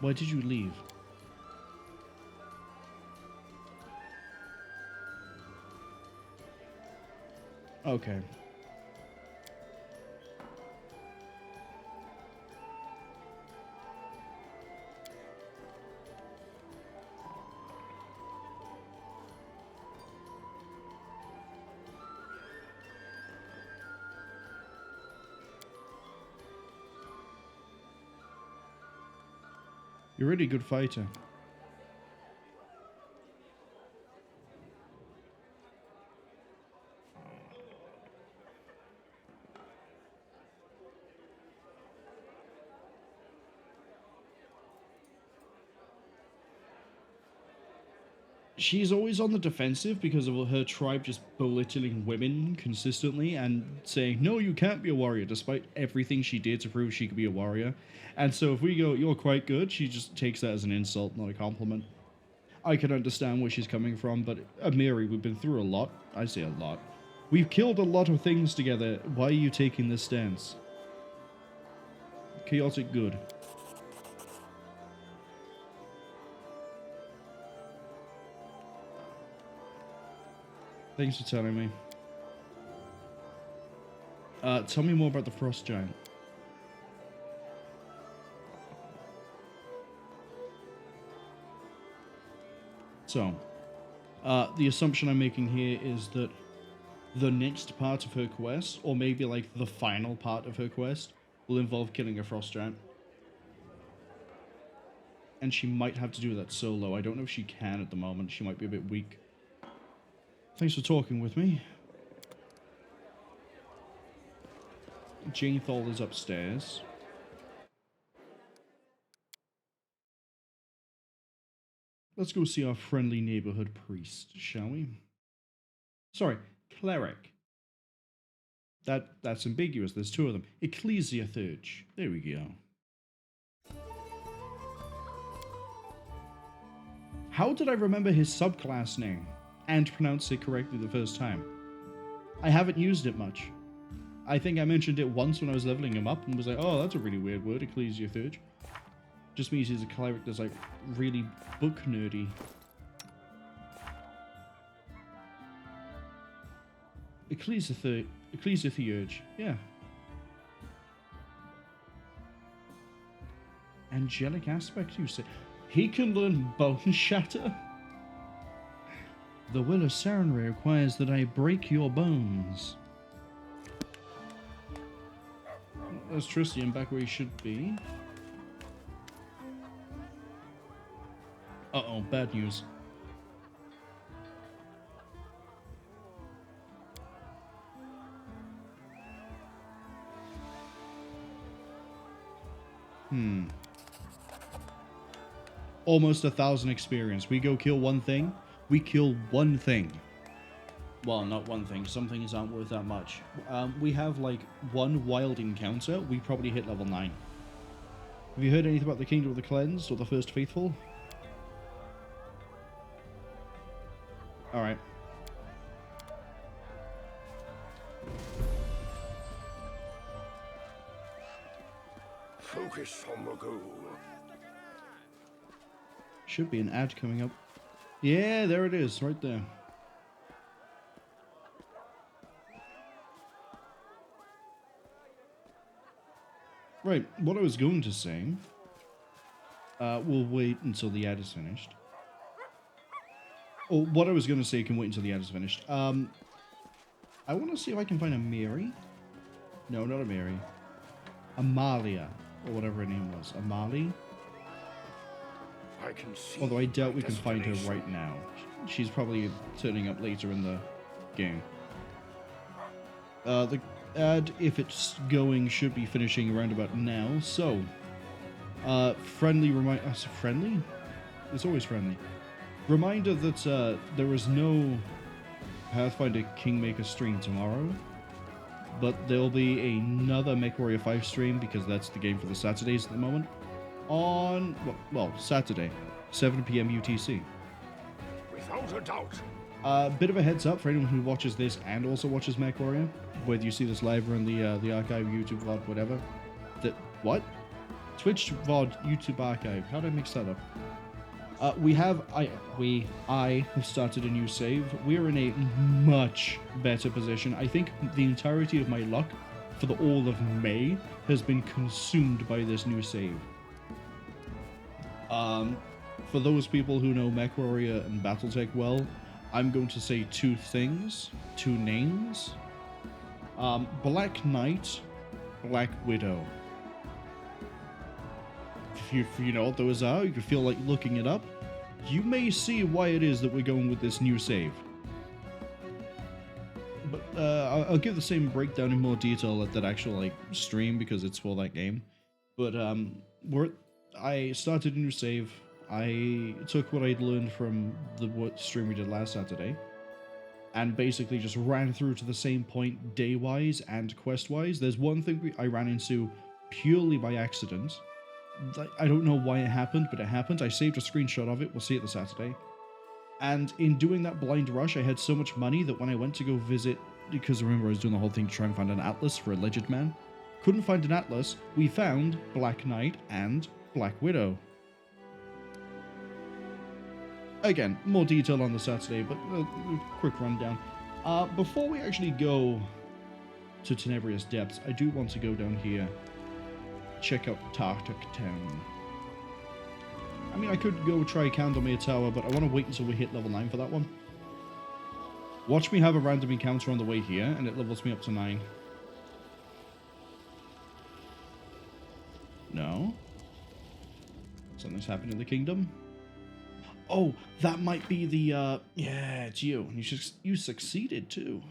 Why did you leave? Okay. You're a really good fighter. She's always on the defensive because of her tribe just belittling women consistently and saying, no, you can't be a warrior, despite everything she did to prove she could be a warrior. And so if we go, you're quite good, she just takes that as an insult, not a compliment. I can understand where she's coming from, but Amiri, we've been through a lot. I say a lot. We've killed a lot of things together. Why are you taking this stance? Chaotic good. Thanks for telling me. Tell me more about the Frost Giant. So, the assumption I'm making here is that the next part of her quest, or maybe like the final part of her quest, will involve killing a frost giant. And she might have to do that solo. I don't know if she can at the moment. She might be a bit weak. Thanks for talking with me. Janethal is upstairs. Let's go see our friendly neighborhood priest, shall we? Sorry, cleric. That's ambiguous. There's two of them. Ecclesiathurge. There we go. How did I remember his subclass name and pronounce it correctly the first time? I haven't used it much. I think I mentioned it once when I was leveling him up and was like, oh, that's a really weird word, Ecclesiathurge. Just means he's a cleric that's like really book nerdy. Ecclesiathurge, yeah. Angelic aspect, you say? He can learn Bone Shatter? The will of Sarenrae requires that I break your bones. There's Tristian back where he should be. Uh-oh, bad news. Almost 1,000 experience. We go kill one thing. We kill one thing. Well, not one thing. Some things aren't worth that much. We have like one wild encounter. We probably hit level 9. Have you heard anything about the Kingdom of the Cleansed or the First Faithful? Alright. Focus on the goal. Should be an ad coming up. Yeah, there it is, right there. Right, what I was going to say, we'll wait until the ad is finished. Oh, what I was going to say can wait until the ad is finished. I want to see if I can find a Mary. No, not a Mary. Amalia, or whatever her name was. Amali? I can see. Although I doubt we my can find her destination. right now. She's probably turning up later in the game. The ad, if it's going, should be finishing around about now. So, friendly reminder. Friendly? It's always friendly. Reminder that there is no Pathfinder Kingmaker stream tomorrow, but there'll be another MechWarrior 5 stream because that's the game for the Saturdays at the moment. On, well, Saturday, 7 p.m. UTC. Without a doubt. Bit of a heads up for anyone who watches this and also watches MechWarrior, whether you see this live or in the archive, YouTube VOD, whatever. What? Twitch VOD, YouTube archive. How did I mix that up? I have started a new save. We're in a much better position. I think the entirety of my luck for the all of May has been consumed by this new save. For those people who know MechWarrior and Battletech well, I'm going to say two things, two names. Black Knight, Black Widow. If you know what those are, you feel like looking it up, you may see why it is that we're going with this new save. But I'll give the same breakdown in more detail at that actual stream because it's for that game. But I started a new save. I took what I'd learned from the stream we did last Saturday and basically just ran through to the same point day-wise and quest-wise. There's one thing I ran into purely by accident. I don't know why it happened, but it happened. I saved a screenshot of it. We'll see it this Saturday. And in doing that blind rush, I had so much money that when I went to go visit, because remember I was doing the whole thing to try and find an atlas for a Alleged Man, couldn't find an atlas. We found Black Knight and Black Widow. Again, more detail on the Saturday, but a quick rundown. Before we actually go to Tenebrous Depths, I do want to go down here, check out Tartuk Town. I mean, I could go try Candlemere Tower, but I want to wait until we hit level 9 for that one. Watch me have a random encounter on the way here, and it levels me up to 9. No. Something's happened in the kingdom. Oh, that might be the, yeah, it's you. You succeeded, too.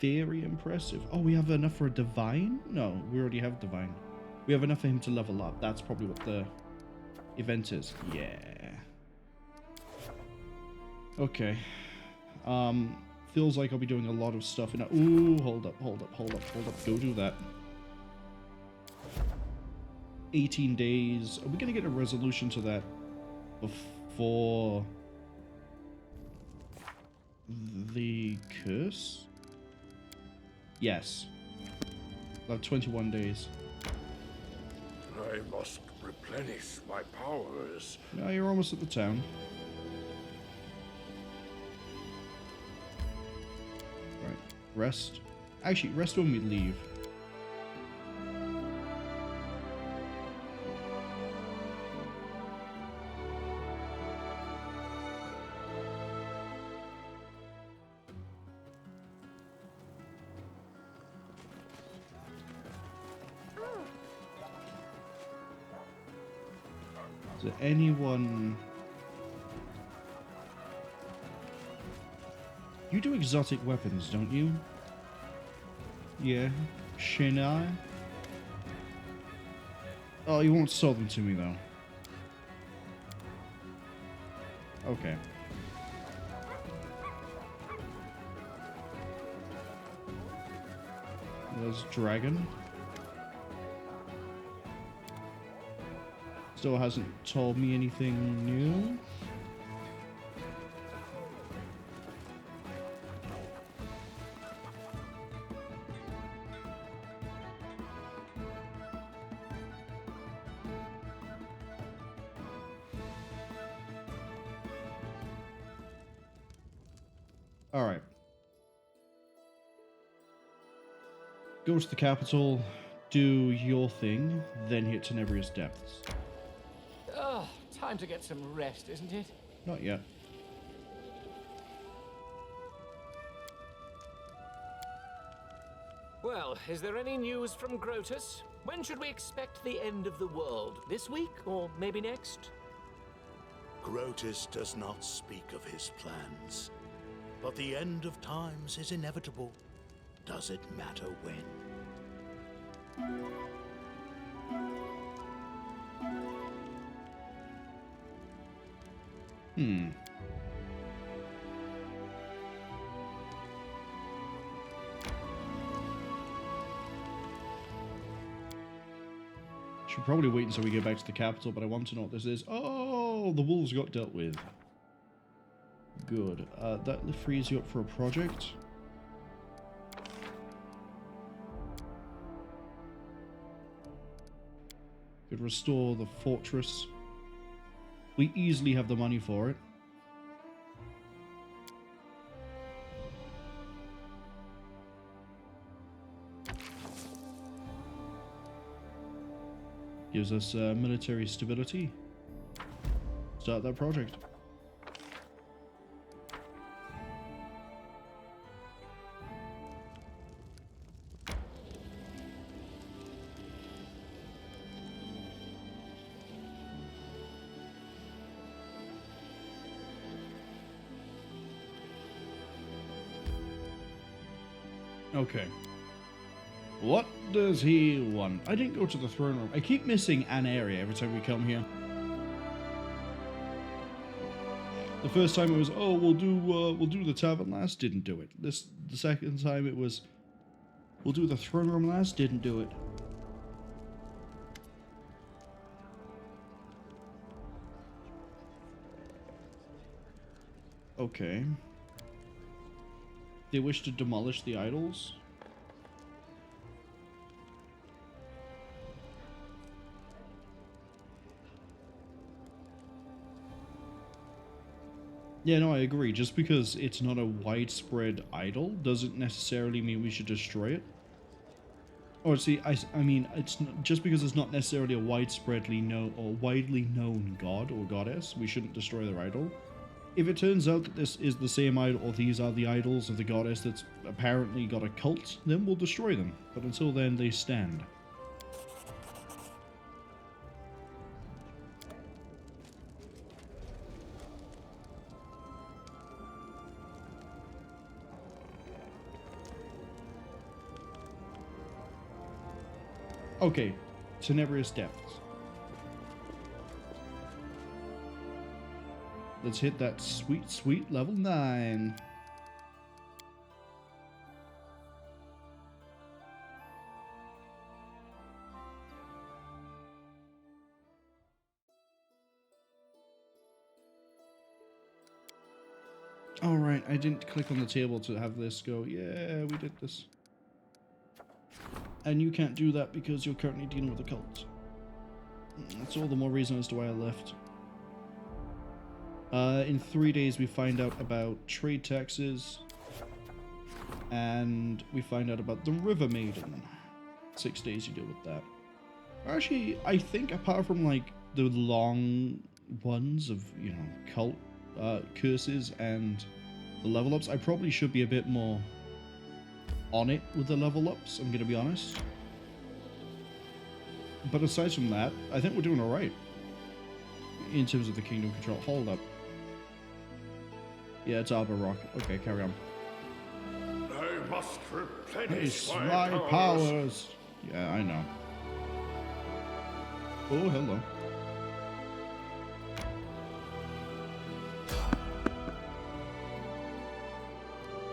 Very impressive. Oh, we have enough for a divine? No, we already have divine. We have enough for him to level up. That's probably what the event is. Yeah. Okay. Feels like I'll be doing a lot of stuff in a... Ooh, hold up. Go do that. 18 days. Are we going to get a resolution to that before the curse? Yes. About 21 days. I must replenish my powers. Yeah, you're almost at the town. Right. Rest. Actually, rest when we leave. Is there anyone... You do exotic weapons, don't you? Yeah. Shinai? Oh, you won't sell them to me, though. Okay. There's Dragon. Still hasn't told me anything new. All right. Go to the capital, do your thing, then hit Tenebrous Depths. Time to get some rest, isn't it? Not yet. Well, is there any news from Grotus? When should we expect the end of the world? This week, or maybe next? Grotus does not speak of his plans, but the end of times is inevitable. Does it matter when? Should probably wait until we get back to the capital, but I want to know what this is. Oh, the wolves got dealt with. Good. That frees you up for a project. Could restore the fortress. We easily have the money for it. Gives us military stability. Start that project. Okay. What does he want? I didn't go to the throne room. I keep missing an area every time we come here. The first time it was, oh, we'll do the tavern last. Didn't do it. The second time it was, we'll do the throne room last. Didn't do it. Okay. They wish to demolish the idols. Yeah, no, I agree. Just because it's not a widespread idol doesn't necessarily mean we should destroy it. Or see, I mean, it's not, just because it's not necessarily a widely known god or goddess, we shouldn't destroy their idol. If it turns out that this is the same idol, or these are the idols of the goddess that's apparently got a cult, then we'll destroy them. But until then, they stand. Okay, Tenebrous Depths. Let's hit that sweet, sweet level 9. Alright, I didn't click on the table to have this go. Yeah, we did this. And you can't do that because you're currently dealing with a cult. That's all the more reason as to why I left. In 3 days we find out about trade taxes. And we find out about the River Maiden. 6 days you deal with that. Actually, I think apart from like the long ones of, you know, cult curses and the level ups, I probably should be a bit more on it with the level ups, I'm gonna be honest. But aside from that, I think we're doing alright in terms of the kingdom control. Hold up. Yeah, it's Arbor Rock. Okay, carry on. I must replenish It's my powers. Yeah, I know. Oh, hello.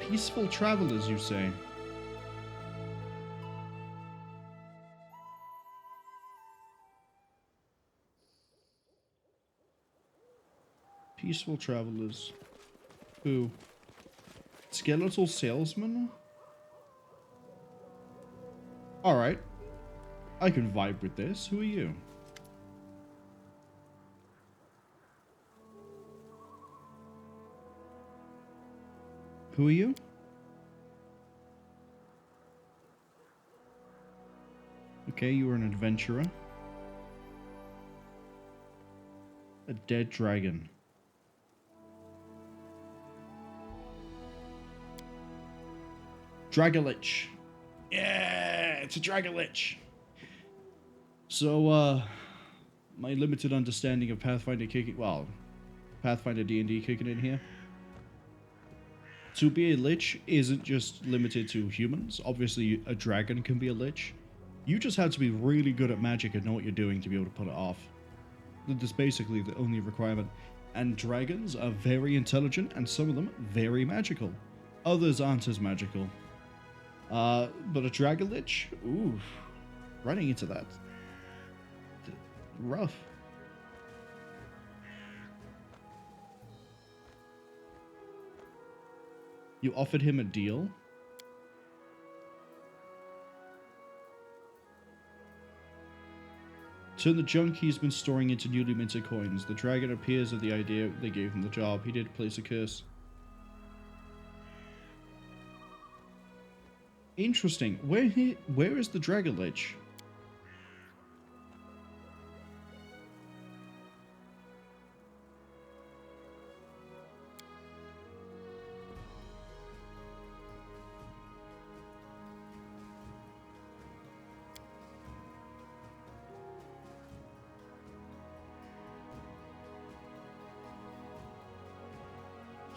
Peaceful travelers, you say? Peaceful travelers. Who? Skeletal Salesman? Alright. I can vibe with this. Who are you? Who are you? Okay, you are an adventurer. A dead dragon. Dragolich. Yeah, it's a Dragolich. So, my limited understanding of Pathfinder kicking... Well, Pathfinder D&D kicking in here. To be a lich isn't just limited to humans. Obviously, a dragon can be a lich. You just have to be really good at magic and know what you're doing to be able to put it off. That's basically the only requirement. And dragons are very intelligent, and some of them very magical. Others aren't as magical. But a dragon lich? Ooh. Running into that. Rough. You offered him a deal? Turn the junk he's been storing into newly minted coins. The dragon appears at the idea they gave him the job. He did place a curse. Interesting. Where is the Dragon Lich?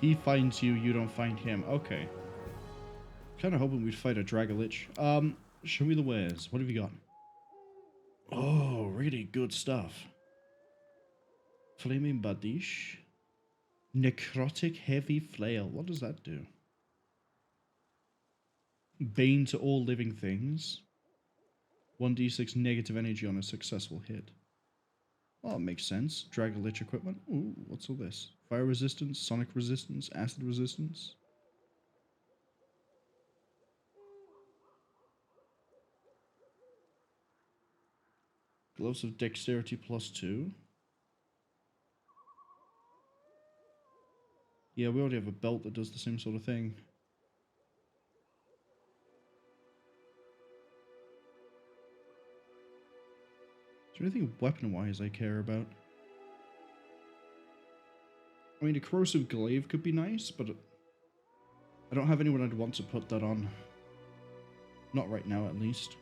He finds you, you don't find him. Okay. Kind of hoping we'd fight a Dragolich. Show me the wares. What have you got? Oh, really good stuff. Flaming Badish. Necrotic Heavy Flail. What does that do? Bane to all living things. 1d6 negative energy on a successful hit. Oh, it makes sense. Dragolich equipment. Ooh, what's all this? Fire resistance, sonic resistance, acid resistance. Gloves of dexterity +2. Yeah, we already have a belt that does the same sort of thing. Is there anything weapon-wise I care about? I mean, a corrosive glaive could be nice, but I don't have anyone I'd want to put that on. Not right now, at least.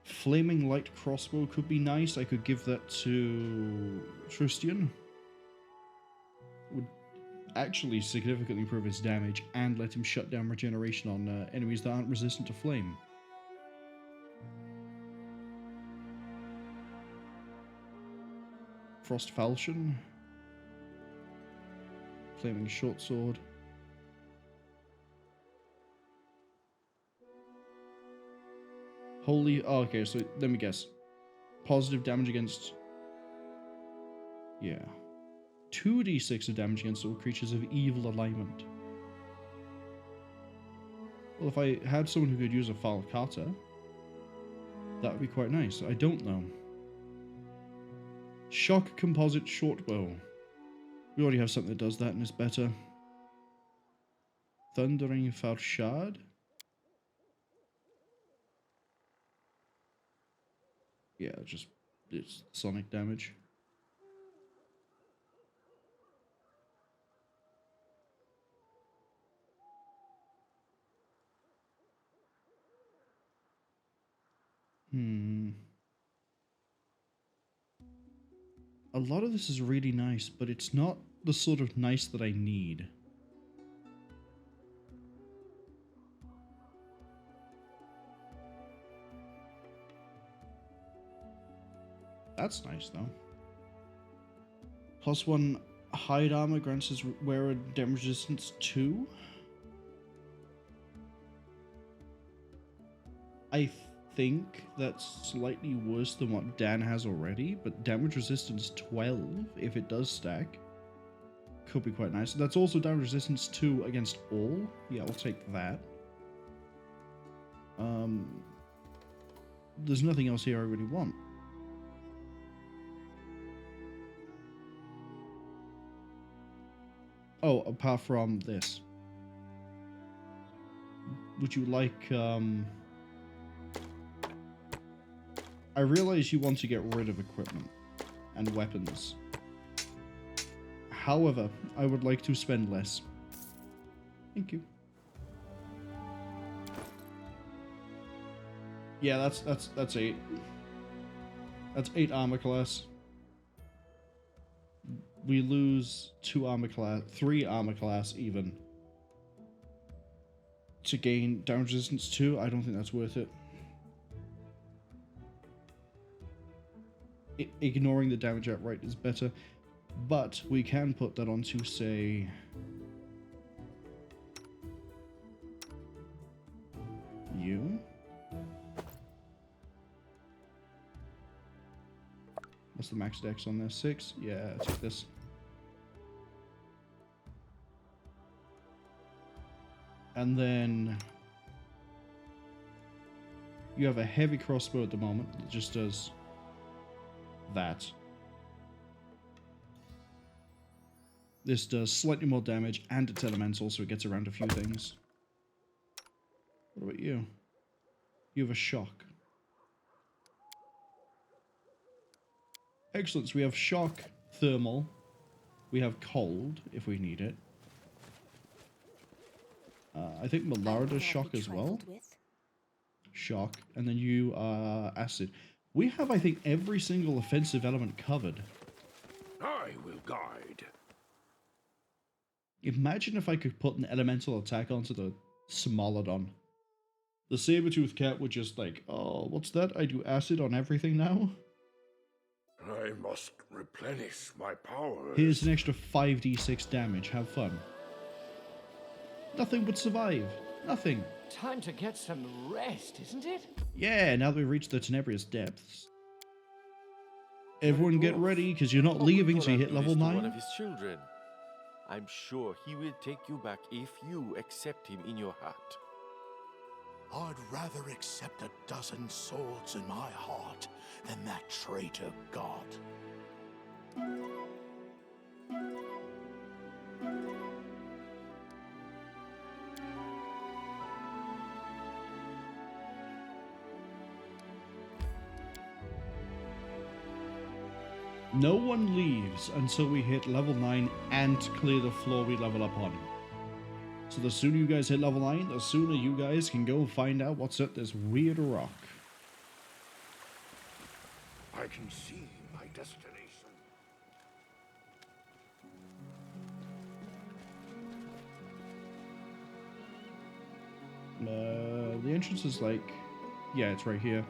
Flaming light crossbow could be nice. I could give that to Tristian. Would actually significantly improve his damage and let him shut down regeneration on enemies that aren't resistant to flame. Frost Falchion. Flaming Short Sword. Holy... Oh, okay, so let me guess. Positive damage against... Yeah. 2d6 of damage against all creatures of evil alignment. Well, if I had someone who could use a Falcata, that would be quite nice. I don't know. Shock Composite Shortbow. We already have something that does that and is better. Thundering Farshad. Yeah, just it's sonic damage. A lot of this is really nice, but it's not the sort of nice that I need. That's nice, though. +1 hide armor grants his wearer damage resistance 2. I think that's slightly worse than what Dan has already, but damage resistance 12, if it does stack, could be quite nice. That's also damage resistance 2 against all. Yeah, I'll take that. There's nothing else here I really want. Oh, apart from this. Would you like, I realize you want to get rid of equipment and weapons. However, I would like to spend less. Thank you. Yeah, that's 8. That's 8 armor class. We lose 2 armor class, 3 armor class even. To gain damage resistance 2, I don't think that's worth it. Ignoring the damage outright is better, but we can put that onto, say, you. What's the max dex on there? 6? Yeah, take this. And then you have a heavy crossbow at the moment that just does that. This does slightly more damage and it's elemental, so it gets around a few things. What about you? You have a shock. Excellent, so we have shock, thermal. We have cold, if we need it. I think Malara does shock as well. Shock, and then you are acid. We have, I think, every single offensive element covered. I will guide. Imagine if I could put an elemental attack onto the Smolodon. The saber-toothed cat would just like, oh, what's that? I do acid on everything now? I must replenish my powers. Here's an extra 5d6 damage. Have fun. Nothing would survive. Nothing. Time to get some rest, isn't it? Yeah, now that we've reached the Tenebrous Depths. Everyone get ready, because you're not leaving until you hit level 9. One of his children. I'm sure he will take you back if you accept him in your heart. I'd rather accept a dozen swords in my heart than that traitor god. No one leaves until we hit level 9 and clear the floor we level up on. So the sooner you guys hit level 9, the sooner you guys can go find out what's at this weird rock. I can see my destination. The entrance is like... Yeah, it's right here.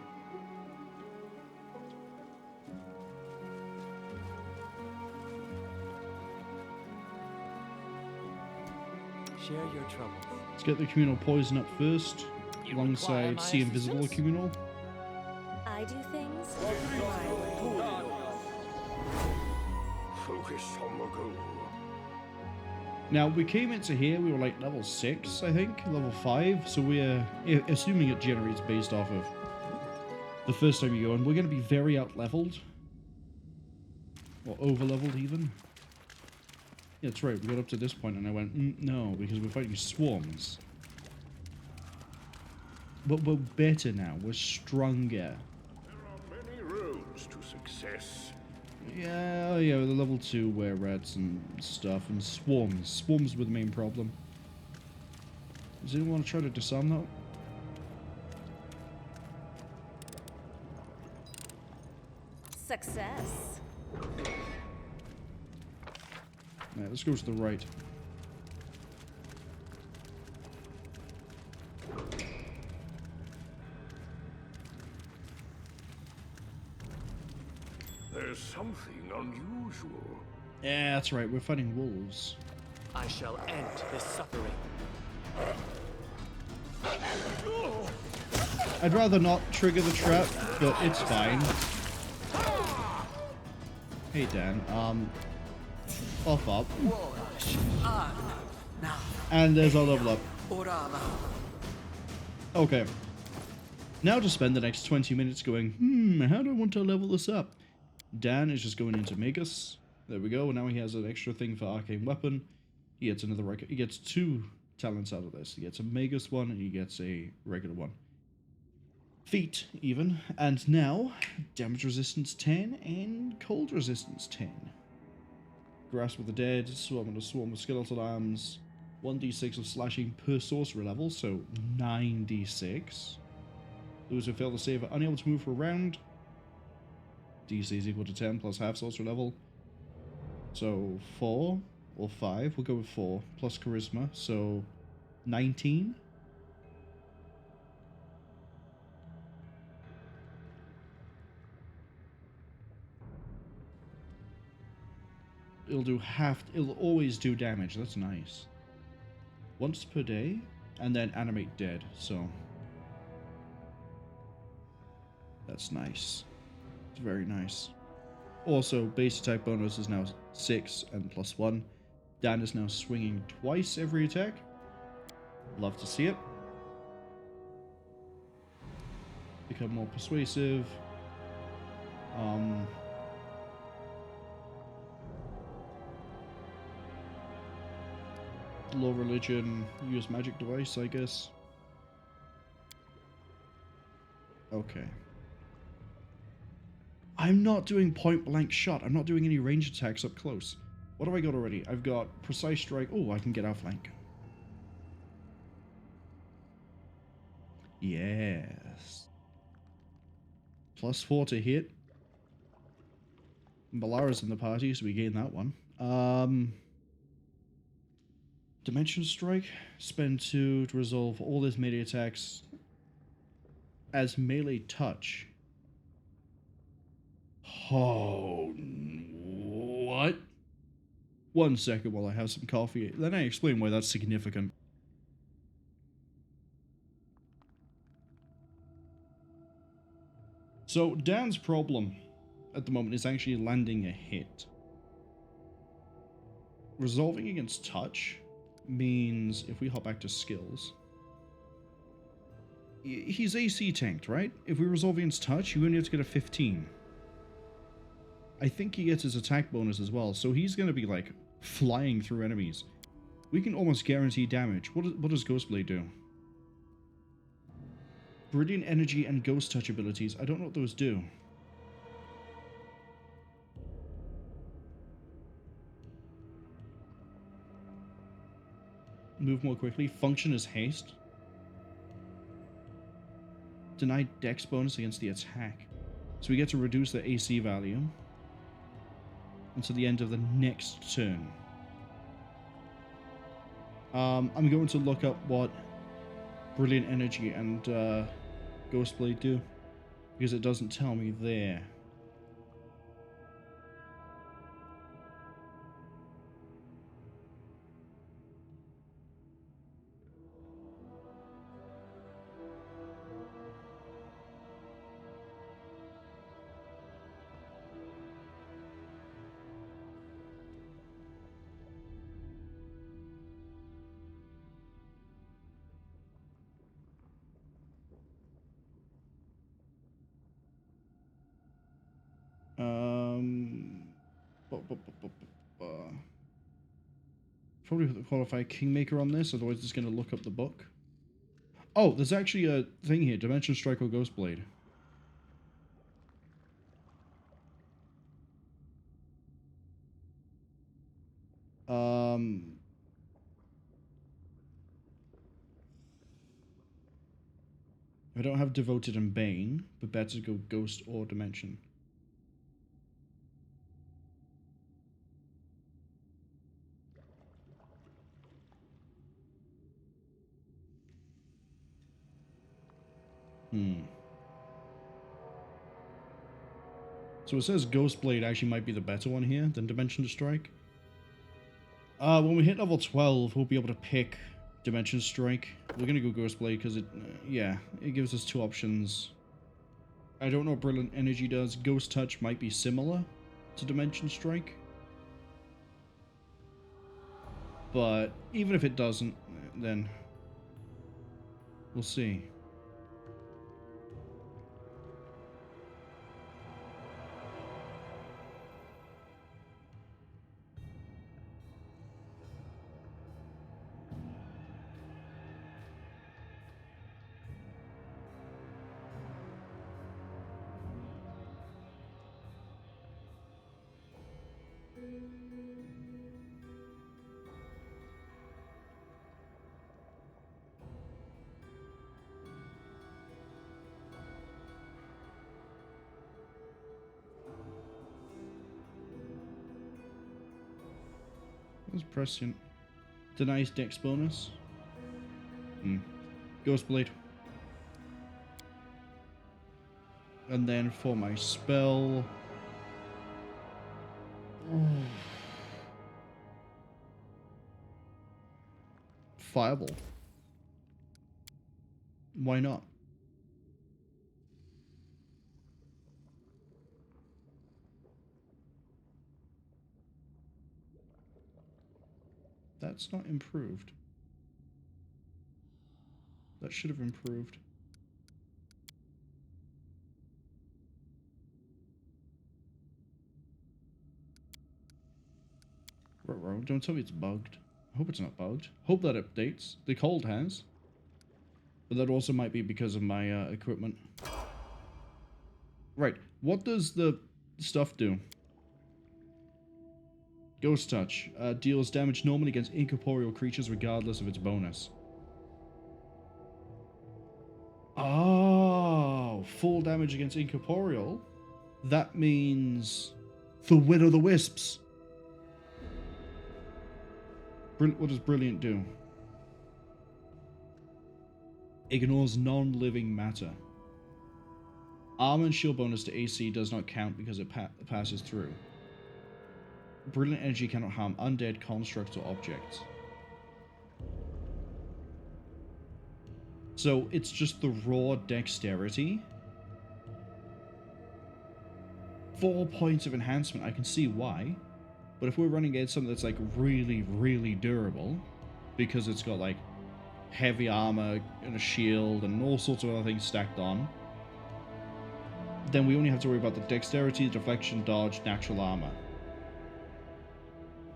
share your troubles. Let's get the communal poison up first, You require alongside my Sea Invisible assistance? communal. I do things my way. Focus on the goal. Now, we came into here, we were like level 6, I think, level 5, so we're, assuming it generates based off of the first time you go in, we're going to be very out-leveled. Or over-leveled, even. Yeah, that's right, we got up to this point and I went, no, because we're fighting swarms. But we're better now, we're stronger. There are many roads to success. Yeah, the level 2 were rats and stuff, and swarms. Swarms were the main problem. Does anyone want to try to disarm that? Success. Yeah, let's go to the right. There's something unusual. Yeah, that's right, we're fighting wolves. I shall end this suffering. I'd rather not trigger the trap, but it's fine. Hey Dan, off up. And there's our level up. Okay. Now to spend the next 20 minutes going, how do I want to level this up? Dan is just going into Magus. There we go. Now he has an extra thing for Arcane Weapon. He gets another record. He gets 2 talents out of this. He gets a Magus one and he gets a regular one. Feet, even. And now, damage resistance 10 and cold resistance 10. Grasp of the Dead, Swarm and a Swarm of Skeletal Arms, 1d6 of slashing per sorcerer level, so 9d6. Those who fail to save are unable to move for a round. DC is equal to 10 plus half sorcerer level. So 4 or 5, we'll go with 4, plus charisma, so 19. It'll always do damage, that's nice. Once per day, and then animate dead, so. That's nice. It's very nice. Also, base attack bonus is now 6 and +1. Dan is now swinging twice every attack. Love to see it. Become more persuasive. Low religion, use magic device, I guess. Okay. I'm not doing point blank shot. I'm not doing any range attacks up close. What have I got already? I've got precise strike. Oh, I can get outflank. Yes. +4 to hit. Balara's in the party, so we gain that one. Dimension Strike. Spend 2 to resolve all his melee attacks as melee touch. Oh, what? 1 second while I have some coffee. Then I explain why that's significant. So, Dan's problem at the moment is actually landing a hit. Resolving against touch means, if we hop back to skills, he's AC tanked, right? If we resolve against touch, you only have to get a 15. I think he gets his attack bonus as well, so he's going to be like flying through enemies. We can almost guarantee damage. What does Ghostblade do? Brilliant Energy and Ghost Touch abilities. I don't know what those do. Move more quickly. Function as haste. Denied dex bonus against the attack. So we get to reduce the AC value until the end of the next turn. I'm going to look up what Brilliant Energy and Ghostblade do, because it doesn't tell me there. Probably have to qualify Kingmaker on this, otherwise it's going to look up the book. Oh, there's actually a thing here. Dimension Strike or Ghostblade. I don't have Devoted and Bane, but better to go Ghost or Dimension. So it says Ghostblade actually might be the better one here than Dimension Strike. When we hit level 12, we'll be able to pick Dimension Strike. We're gonna go Ghostblade because it, yeah, it gives us two options. I don't know what Brilliant Energy does. Ghost Touch might be similar to Dimension Strike. But even if it doesn't, then we'll see. What's Prescient? Denies Dex bonus. Ghostblade. And then for my spell... Fireball. Why not? That's not improved. That should have improved. Ruh-roh, don't tell me it's bugged. I hope it's not bugged. Hope that updates. The cold has. But that also might be because of my equipment. Right. What does the stuff do? Ghost Touch. Deals damage normally against incorporeal creatures regardless of its bonus. Oh, full damage against incorporeal? That means the Will-o'-the-Wisps. What does Brilliant do? Ignores non-living matter. Armor and shield bonus to AC does not count because it passes through. Brilliant Energy cannot harm undead constructs or objects. So it's just the raw dexterity. 4 points of enhancement, I can see why. But if we're running against something that's like really, really durable, because it's got like heavy armor and a shield and all sorts of other things stacked on, then we only have to worry about the dexterity, deflection, dodge, natural armor.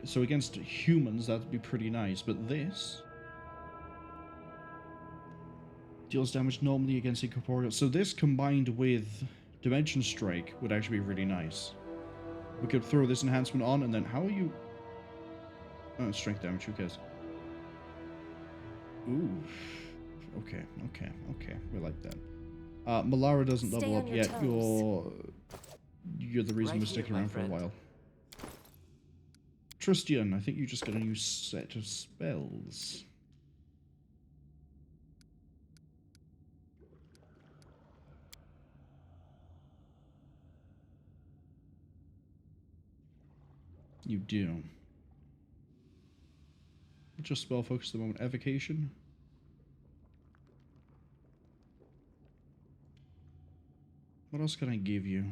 So against humans, that'd be pretty nice, but this deals damage normally against incorporeal. So this combined with Dimension Strike would actually be really nice. We could throw this enhancement on, and then how are you... Oh, strength damage, who cares? Ooh. Okay. We like that. Malara doesn't level up yet. You're the reason we're sticking around for a while. Tristian, I think you just got a new set of spells. You do. Just spell focus at the moment. Evocation. What else can I give you?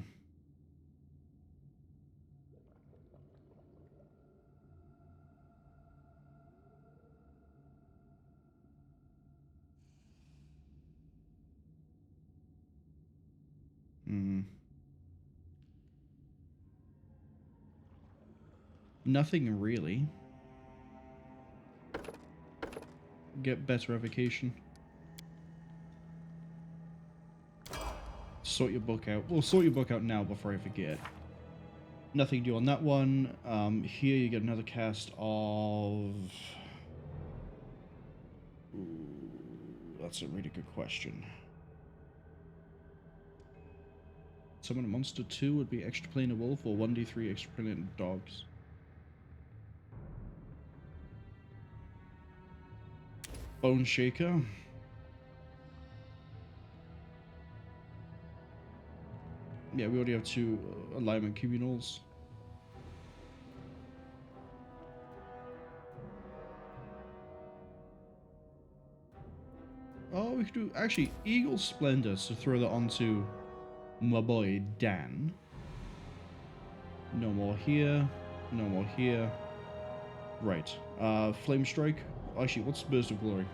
Nothing really. Get better evocation. Sort your book out. Well, sort your book out now before I forget. Nothing due on that one. Here you get another cast of... Ooh, that's a really good question. Summon a monster 2 would be extra planar wolf or 1d3 extra planar dogs. Bone Shaker. Yeah, we already have 2 alignment communals. Oh, we could do actually Eagle Splendor, so throw that onto my boy Dan. No more here. No more here. Right. Flame Strike. Actually, what's Burst of Glory?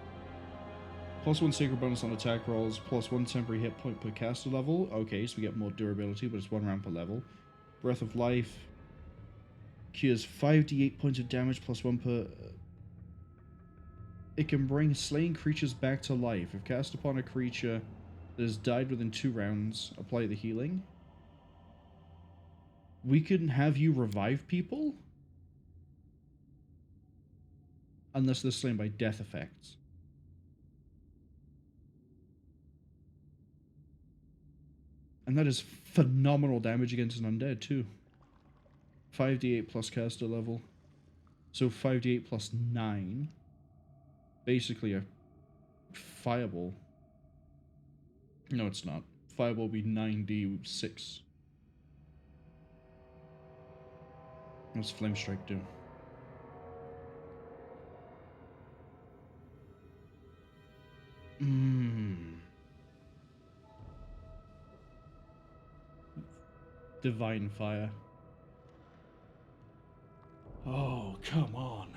+1 sacred bonus on attack rolls, +1 temporary hit point per caster level. Okay, so we get more durability, but it's 1 round per level. Breath of Life. Cures 5d8 points of damage, +1 per... It can bring slain creatures back to life. If cast upon a creature that has died within 2 rounds, apply the healing. We can have you revive people? Unless they're slain by death effects. And that is phenomenal damage against an undead, too. 5d8 plus caster level. So 5d8 plus 9. Basically a fireball. No, it's not. Fireball will be 9d6. What's Flame Strike do? Divine Fire. Oh, come on.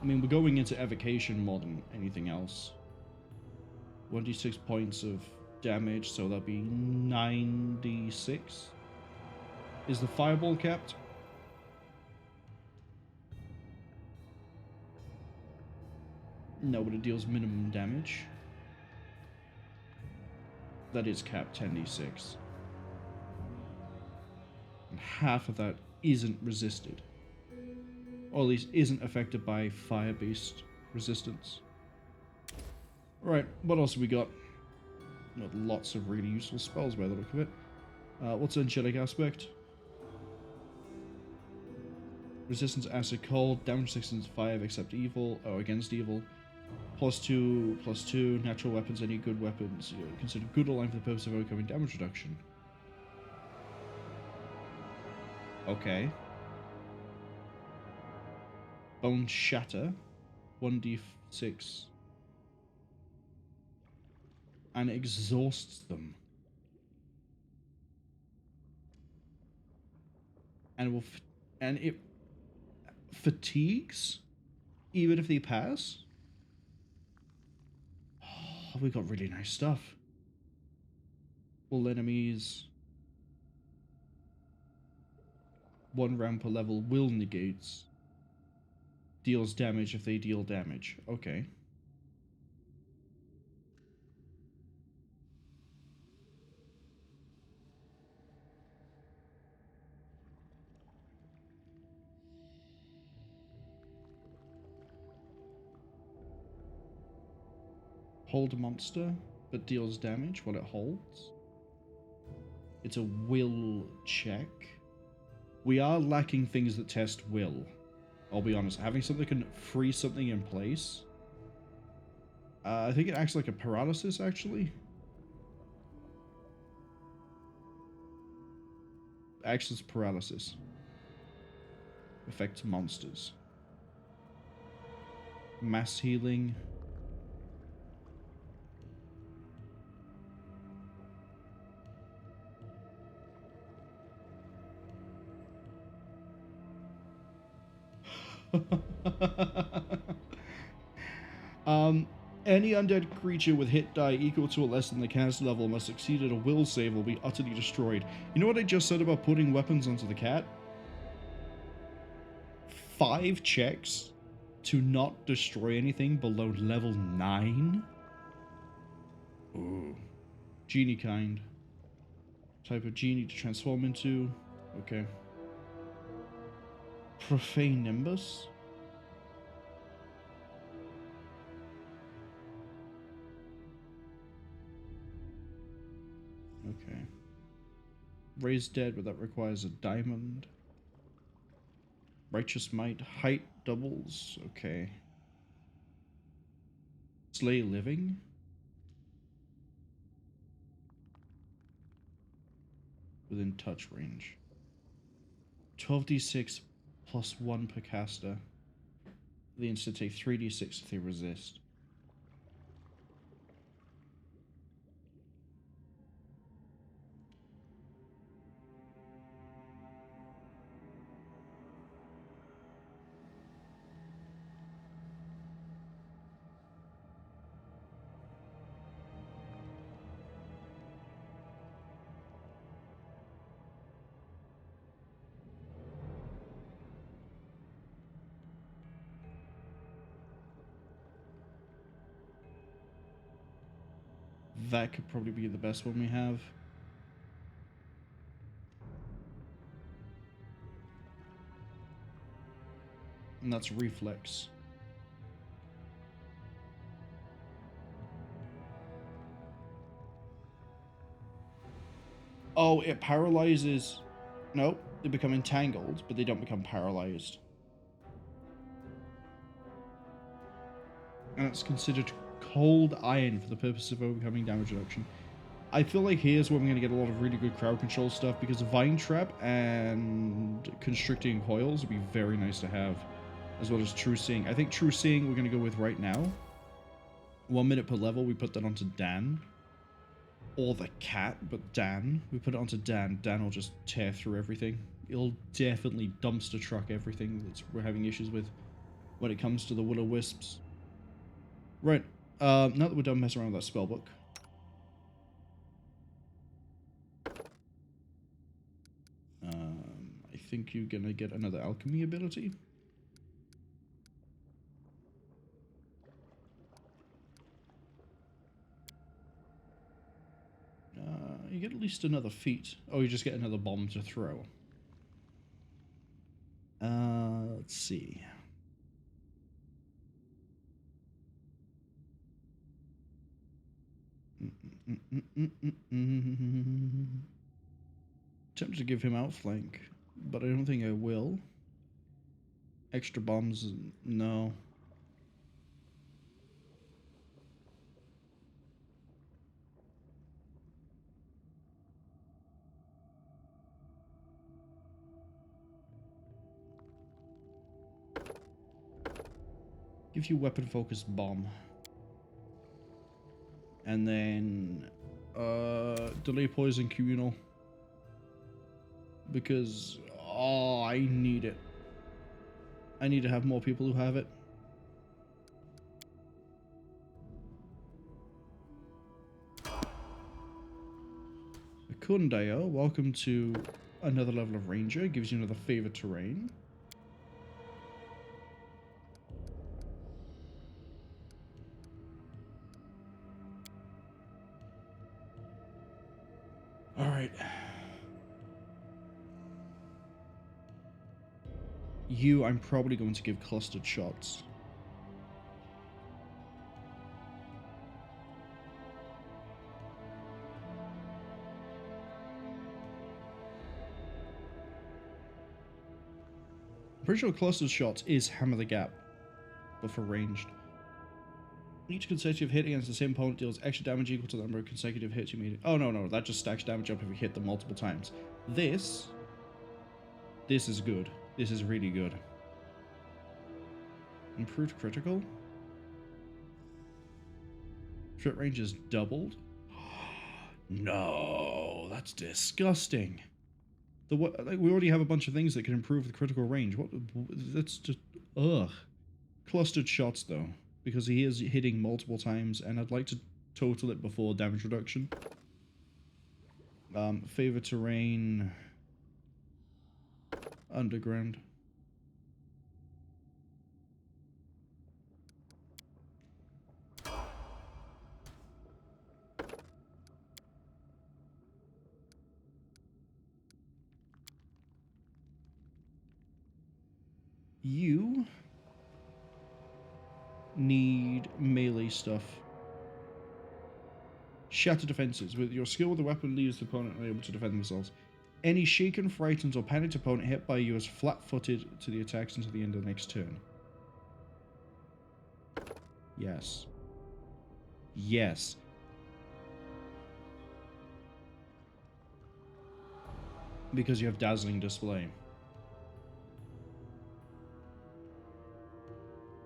I mean, we're going into evocation more than anything else. 1d6 points of damage, so that'd be 9d6. Is the fireball capped? No, but it deals minimum damage. That is capped 10d6. And half of that isn't resisted. Or at least isn't affected by fire-based resistance. Right, what else have we got? Got lots of really useful spells by the look of it. What's Angelic Aspect? Resistance acid cold, damage resistance 5 except evil, or against evil. +2/+2, natural weapons, any good weapons. Considered good aligned for the purpose of overcoming damage reduction. Okay. Bone Shatter, 1d6. And exhausts them. And it fatigues even if they pass. Oh, we got really nice stuff. All enemies. 1 round per level will negates. Deals damage if they deal damage. Okay. Hold a monster, but deals damage while it holds. It's a will check. We are lacking things that test will. I'll be honest. Having something that can freeze something in place. I think it acts like a paralysis, actually. Acts as paralysis. Affects monsters. Mass healing. Any undead creature with hit die equal to or less than the caster level must succeed at a will save or be utterly destroyed. You know what I just said about putting weapons onto the cat? 5 checks to not destroy anything below level 9? Ooh. Genie kind. Type of genie to transform into. Okay. Profane Nimbus. Okay. Raise dead, but that requires a diamond. Righteous might. Height doubles. Okay. Slay living. Within touch range. 12d6 plus 1 per caster. The instant take 3d6 if they resist. That could probably be the best one we have. And that's reflex. Oh, it paralyzes. No, they become entangled, but they don't become paralyzed. And it's considered cold iron for the purpose of overcoming damage reduction. I feel like here's where we're going to get a lot of really good crowd control stuff, because Vine Trap and Constricting Coils would be very nice to have, as well as True Seeing. I think True Seeing we're going to go with right now. 1 minute per level, we put that onto Dan. Or the cat, but Dan. We put it onto Dan. Dan will just tear through everything. It'll definitely dumpster truck everything that we're having issues with when it comes to the Will-O-Wisps. Right. Now that we're done messing around with that spellbook. I think you're gonna get another alchemy ability. You get at least another feat. Oh, you just get another bomb to throw. Let's see. Tempted to give him outflank, but I don't think I will. Extra bombs, no. Give you weapon focused bomb. And then delay poison communal. Because I need it. I need to have more people who have it. Kundayo, welcome to another level of Ranger. Gives you another favorite terrain. Alright. You, I'm probably going to give clustered shots. I'm pretty sure clustered shots is Hammer the Gap, but for ranged. Each consecutive hit against the same opponent deals extra damage equal to the number of consecutive hits you made. Oh, no, that just stacks damage up if you hit them multiple times. This is good. This is really good. Improved critical? Crit range is doubled? No, that's disgusting. Like, we already have a bunch of things that can improve the critical range. What? That's just... Ugh. Clustered shots, though. because he is hitting multiple times, and I'd like to total it before damage reduction. Favor terrain, underground. You need melee stuff. Shatter defenses. With your skill with the weapon leaves the opponent unable to defend themselves. Any shaken, frightened, or panicked opponent hit by you is flat-footed to the attacks until the end of the next turn. Yes. Yes. Because you have Dazzling Display.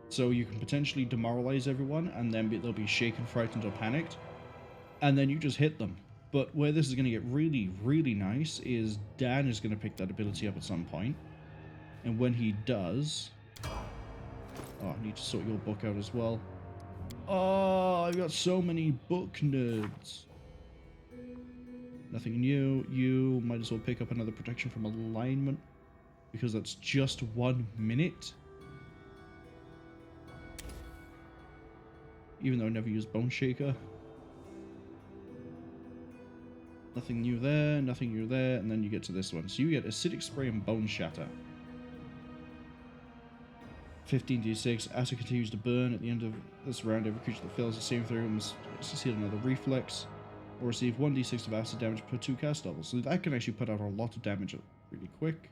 So you can potentially demoralize everyone, and then they'll be shaken, frightened, or panicked. And then you just hit them. But where this is going to get really, really nice is Dan is going to pick that ability up at some point. And when he does... Oh, I need to sort your book out as well. Oh, I've got so many book nerds. Nothing new. You might as well pick up another protection from alignment, because that's just 1 minute. Even though I never use Bone Shaker. Nothing new there, nothing new there, and then you get to this one. So you get Acidic Spray and Bone Shatter. 15d6. As it continues to burn at the end of this round, every creature that fails the saving throw must succeed another reflex, or receive 1d6 of acid damage per 2 cast levels. So that can actually put out a lot of damage really quick.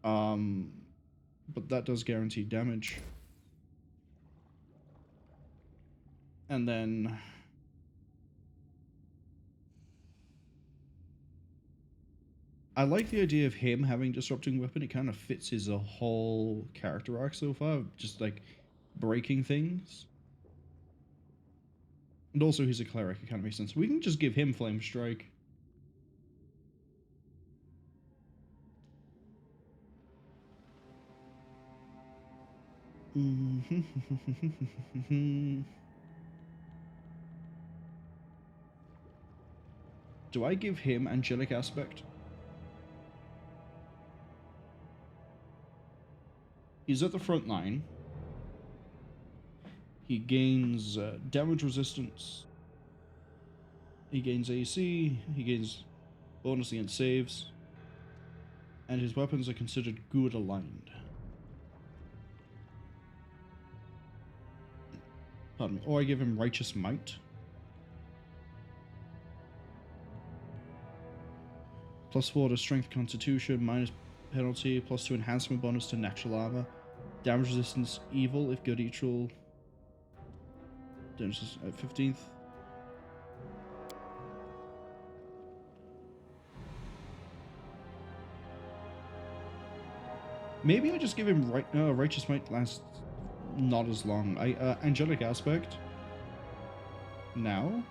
But that does guarantee damage. And then... I like the idea of him having Disrupting Weapon. It kind of fits his whole character arc so far, just like breaking things. And also he's a cleric, it kind of makes sense. We can just give him Flame Strike. Do I give him Angelic Aspect? He's at the front line. He gains damage resistance. He gains AC. He gains bonus against saves. And his weapons are considered good aligned. Pardon me. Or I give him Righteous Might. +4 to Strength Constitution, minus penalty, +2 enhancement bonus to natural armor. Damage resistance, evil, if good, neutral. Damage at 15th. Maybe I just give him Righteous Might lasts not as long. Angelic Aspect. Now?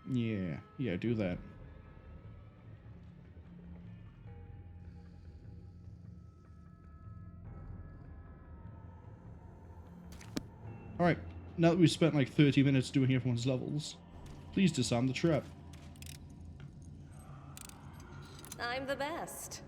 Yeah, do that. Alright, now that we've spent like 30 minutes doing everyone's levels, please disarm the trap. I'm the best.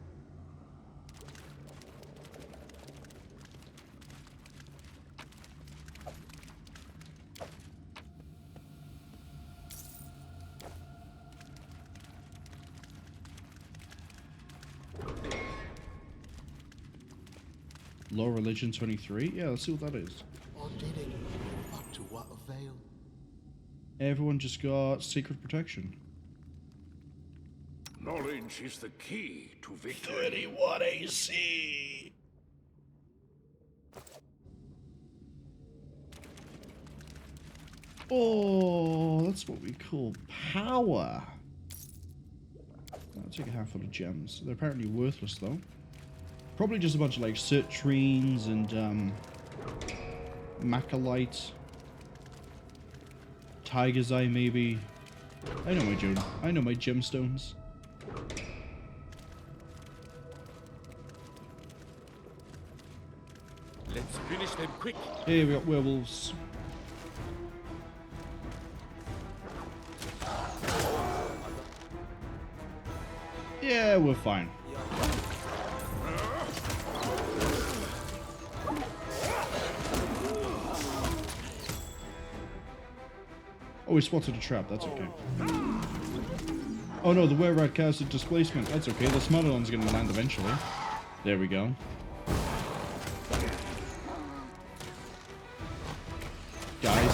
Low Religion 23? Yeah, let's see what that is. Or did it? But to what avail? Everyone just got Secret Protection. Knowledge is the key to victory. 31 AC! Oh, that's what we call power. I'll take a handful of gems. They're apparently worthless, though. Probably just a bunch of, like, citrines and, Macalite. Tiger's Eye, maybe. I know my gemstones. Finish them quick. Here we got werewolves. Yeah, we're fine. Oh, we spotted a trap. That's okay. Oh no, the were-rat casted displacement. That's okay. The Smotherland's gonna land eventually. There we go. Guys.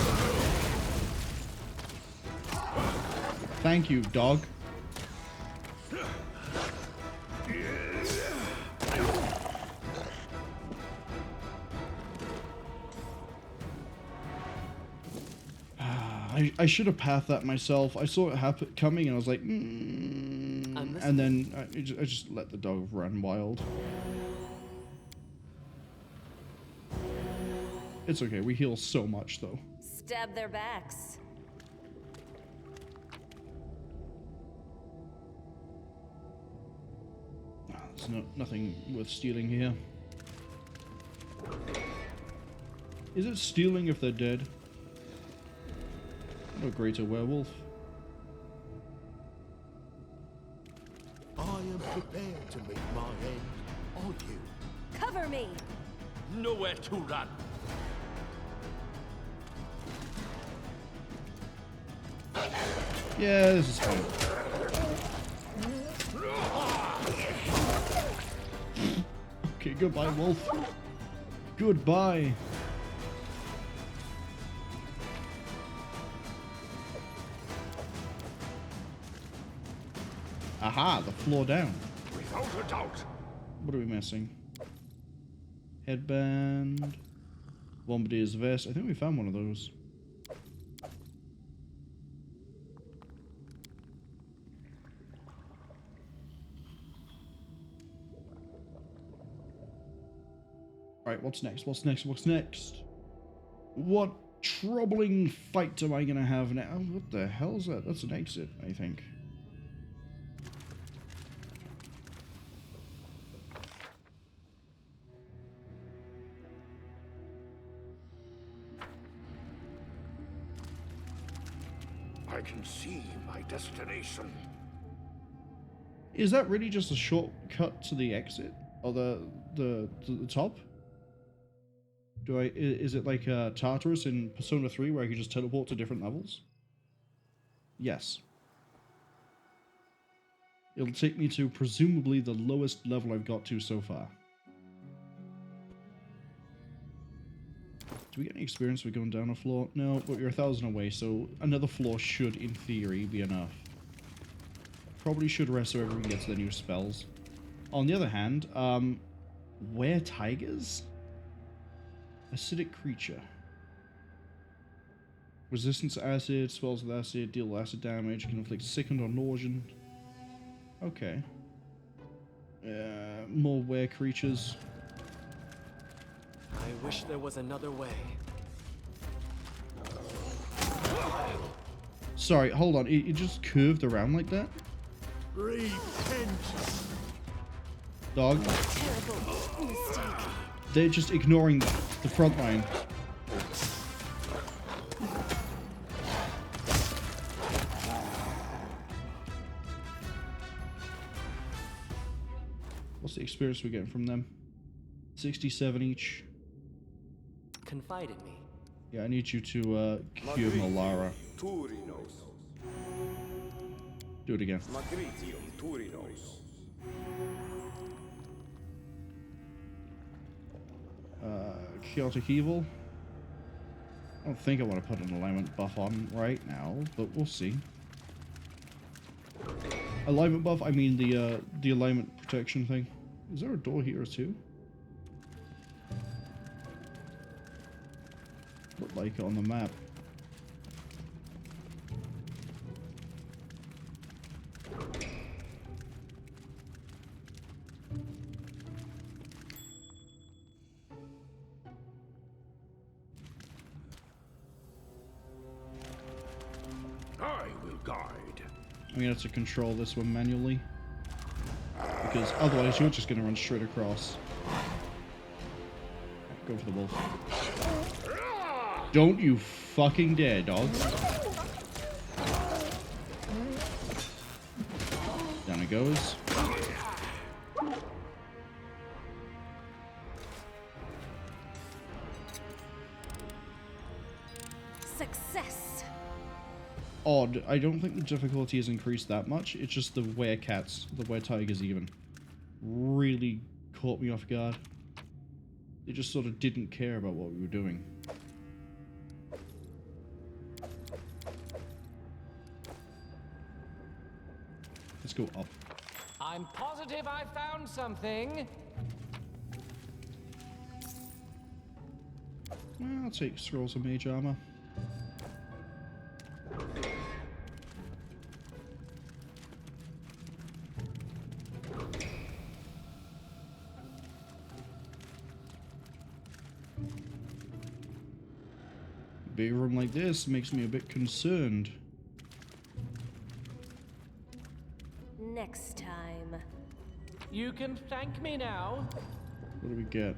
Thank you, dog. I should have pathed that myself. I saw it coming and I was like, and then I just let the dog run wild. It's okay, we heal so much though. Stab their backs. There's nothing worth stealing here. Is it stealing if they're dead? No greater werewolf. I am prepared to meet my end. Are you? Cover me! Nowhere to run. Yeah, this is fine. Okay, goodbye, wolf. Goodbye. Aha, the floor down. Without a doubt. What are we missing? Headband. Bombardier's vest. I think we found one of those. Alright, what's next? What's next? What's next? What troubling fight am I gonna have now? What the hell is that? That's an exit, I think. I can see my destination. Is that really just a shortcut to the exit? Or the top? Is it like Tartarus in Persona 3 where I can just teleport to different levels? Yes. It'll take me to presumably the lowest level I've got to so far. Do we get any experience for going down a floor? No, but you're 1,000 away, so another floor should, in theory, be enough. Probably should rest so everyone gets their new spells. On the other hand, were tigers? Acidic creature. Resistance to acid, spells with acid, deal acid damage, can inflict sickened or nausea. Okay. More were creatures. I wish there was another way. Sorry, hold on. It just curved around like that? Repent! Dog. Terrible mistake. They're just ignoring the front line. What's the experience we're getting from them? 67 each. Confide in me. Yeah, I need you to cure Malara. Turinos. Do it again. Magritium Turinos. Chaotic Evil. I don't think I want to put an alignment buff on right now, but we'll see. Alignment buff, I mean the alignment protection thing. Is there a door here too? Looked like it on the map. I will guide. I'm gonna have to control this one manually. Because otherwise you're just gonna run straight across. Go for the wolf. Don't you fucking dare, dog. Down it goes. Success. Odd. I don't think the difficulty has increased that much. It's just the werecats, the were-tigers even, really caught me off guard. They just sort of didn't care about what we were doing. Let's go up. I'm positive I found something. I'll take scrolls of mage armor. Big room like this makes me a bit concerned. Next time. You can thank me now. What do we get?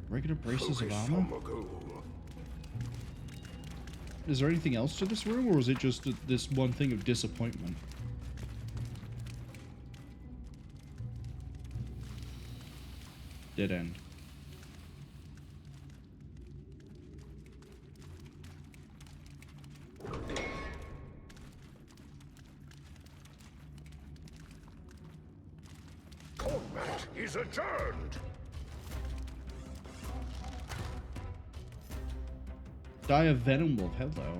Regular braces of armor? Is there anything else to this room, or is it just this one thing of disappointment? Dead end. Combat is adjourned. Dire Venom Wolf, hello.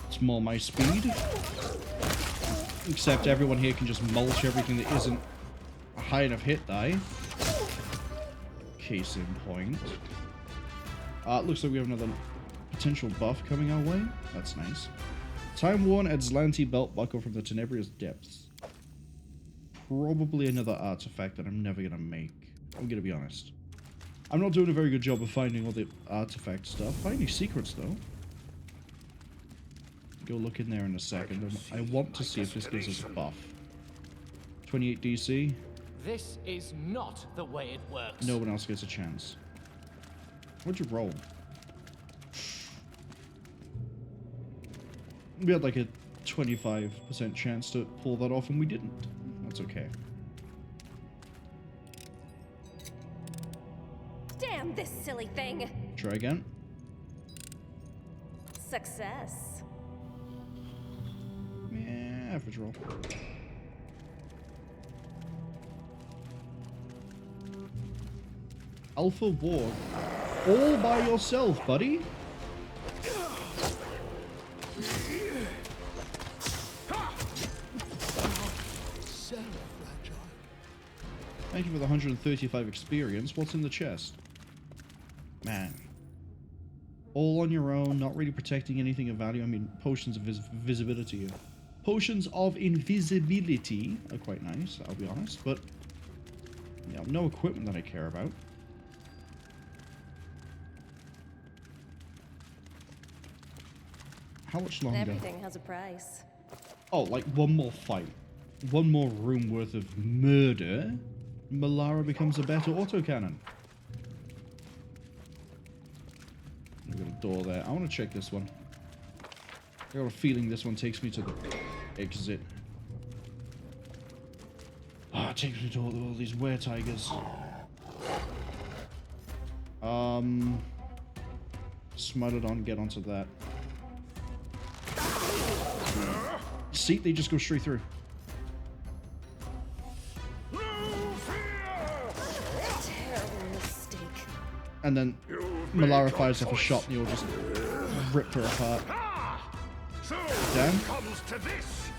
It's more my speed. Except everyone here can just mulch everything that isn't a high enough hit die. Case in point. Looks like we have another potential buff coming our way. That's nice. Time Worn Adzlanti Belt Buckle from the Tenebrous Depths. Probably another artifact that I'm never going to make. I'm going to be honest. I'm not doing a very good job of finding all the artifact stuff. Finding secrets, though. Go look in there in a second. I want to see if this gives us a buff. 28 DC. This is not the way it works. No one else gets a chance. What'd you roll? We had like a 25% chance to pull that off, and we didn't. That's okay. Damn this silly thing. Try again. Success. Yeah, average roll. Alpha Warg. All by yourself, buddy. Thank you for the 135 experience. What's in the chest? Man. All on your own, not really protecting anything of value. I mean, potions of visibility. Potions of invisibility are quite nice, I'll be honest, but yeah, no equipment that I care about. How much longer? Everything has a price. Oh, like one more fight. One more room worth of murder. Melara becomes a better autocannon. We've got a door there. I want to check this one. I got a feeling this one takes me to the exit. Ah, it takes me to all these were-tigers. Smite it on, get onto that. See, they just go straight through. Terrible mistake. And then Melara fires off a shot and you'll just rip her apart. So Damn. comes to this.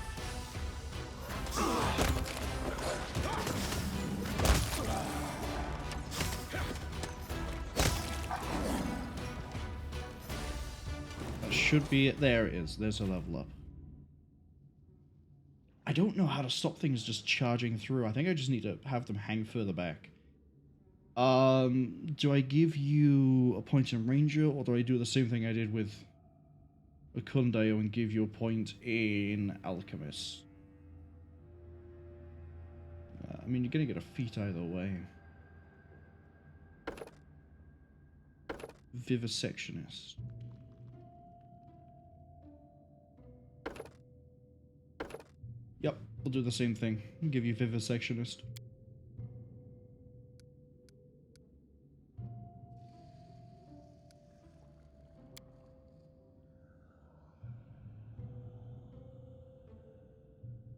That should be it. There it is. There's a level up. I don't know how to stop things just charging through. I think I just need to have them hang further back. Do I give you a point in Ranger, or do I do the same thing I did with Akundeo and give you a point in Alchemist? I mean, you're going to get a feat either way. Vivisectionist. Yep, we'll do the same thing. I'll give you Vivisectionist.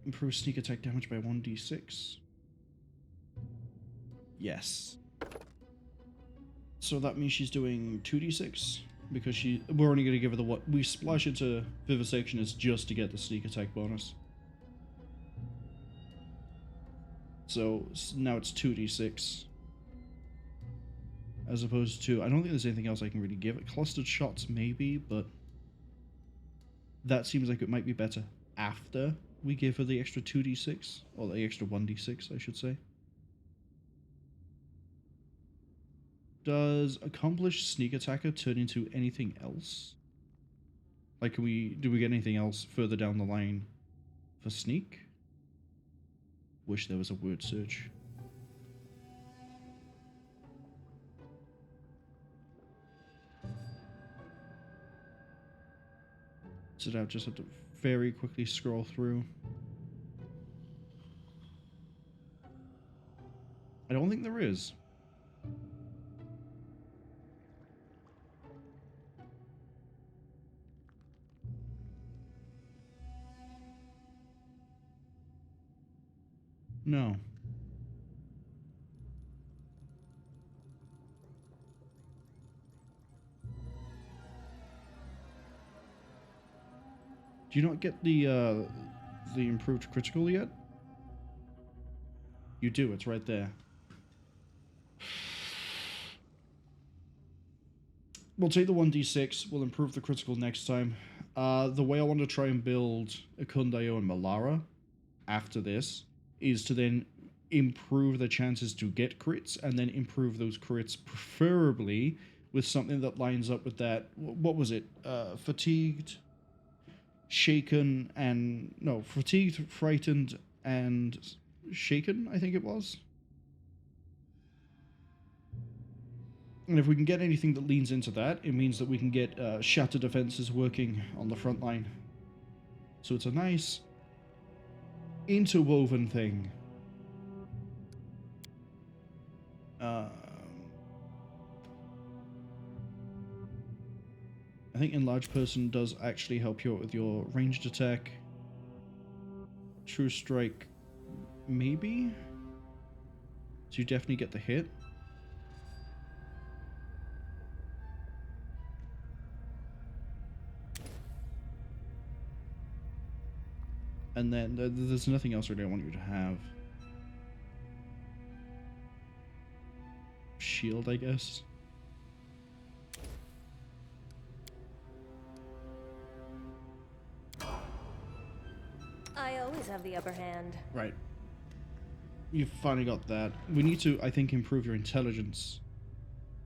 Improve sneak attack damage by 1d6. Yes. So that means she's doing 2d6 because we're only going to give her the what we splash into Vivisectionist just to get the sneak attack bonus. So now it's 2d6 as opposed to, I don't think there's anything else I can really give it. Clustered shots maybe, but that seems like it might be better after we give her the extra 2d6 or the extra 1d6 I should say. Does accomplished sneak attacker turn into anything else? Like, do we get anything else further down the line for sneak? Wish there was a word search. So now just have to very quickly scroll through. I don't think there is. No. Do you not get the improved critical yet? You do, it's right there. We'll take the 1d6, we'll improve the critical next time. The way I want to try and build Akundayo and Malara after this is to then improve the chances to get crits and then improve those crits preferably with something that lines up with that. What was it? Fatigued, shaken, and... No, fatigued, frightened, and shaken, I think it was. And if we can get anything that leans into that, it means that we can get shatter defenses working on the front line. So it's a nice interwoven thing. I think Enlarged Person does actually help you out with your ranged attack. True Strike, maybe? So you definitely get the hit. And then there's nothing else really I want you to have. Shield, I guess. I always have the upper hand. Right. You've finally got that. We need to, I think, improve your intelligence.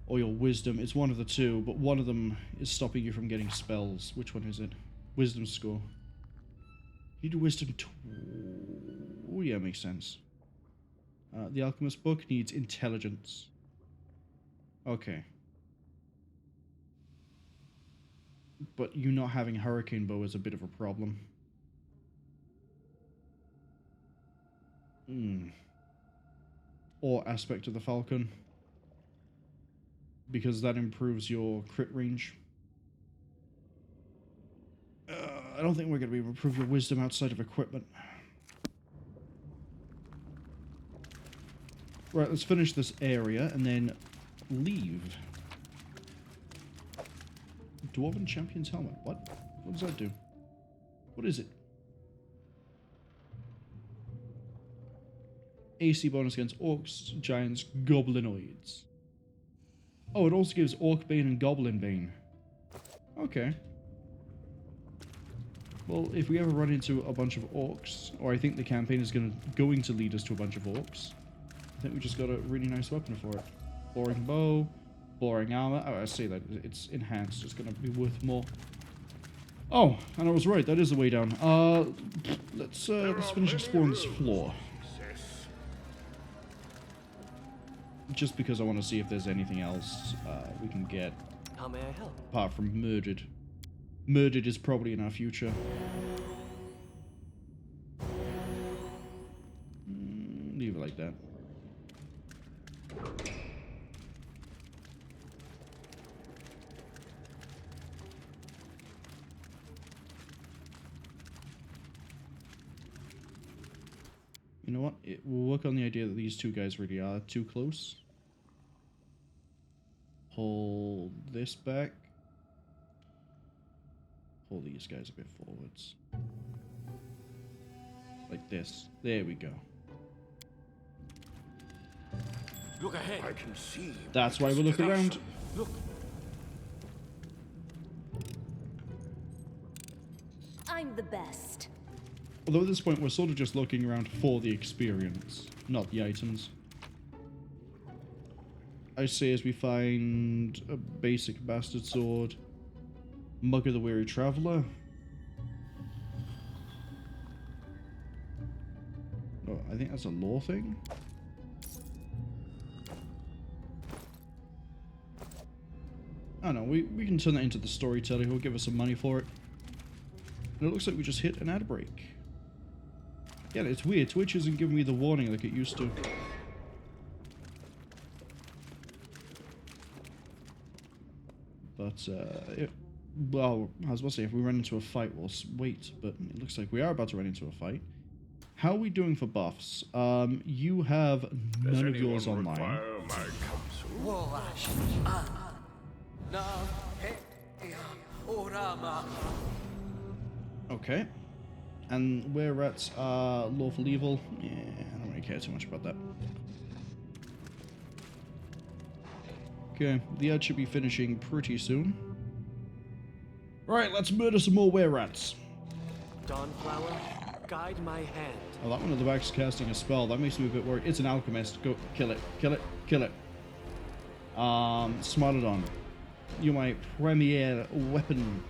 Or your wisdom. It's one of the two, but one of them is stopping you from getting spells. Which one is it? Wisdom score. You do wisdom Oh yeah, makes sense. The Alchemist book needs intelligence. Okay. But you not having Hurricane Bow is a bit of a problem. Or Aspect of the Falcon. Because that improves your crit range. I don't think we're going to be able to improve your wisdom outside of equipment. Right, let's finish this area and then leave. Dwarven Champion's Helmet. What? What does that do? What is it? AC bonus against orcs, giants, goblinoids. Oh, it also gives Orc Bane and Goblin Bane. Okay. Well, if we ever run into a bunch of orcs, or I think the campaign is going to lead us to a bunch of orcs, I think we just got a really nice weapon for it. Boring bow, boring armor. Oh, I say that it's enhanced. It's going to be worth more. Oh, and I was right. That is the way down. Let's finish exploring this floor. Just because I want to see if there's anything else we can get. How may I help? Apart from murdered. Murdered is probably in our future. Leave it like that. You know what? We'll work on the idea that these two guys really are too close. Pull this back. Pull these guys a bit forwards. Like this. There we go. Look ahead. I can see. That's why we look around. Look. I'm the best. Although at this point we're sort of just looking around for the experience, not the items. I say as we find a basic bastard sword, Mug of the Weary Traveler. Oh, I think that's a lore thing. I don't know, we can turn that into the storyteller who'll give us some money for it. And it looks like we just hit an ad break. Yeah, it's weird. Twitch isn't giving me the warning like it used to. But, well, I was about to say, if we run into a fight, we'll wait. But it looks like we are about to run into a fight. How are we doing for buffs? You have none of yours online. My counsel? Okay. And we're at Lawful Evil. Yeah, I don't really care too much about that. Okay, the ad should be finishing pretty soon. Right, let's murder some more were-rats. Dawnflower, guide my hand. Oh, that one at the back is casting a spell. That makes me a bit worried. It's an alchemist. Go, kill it, kill it, kill it. Smilodon. You're my premier weapon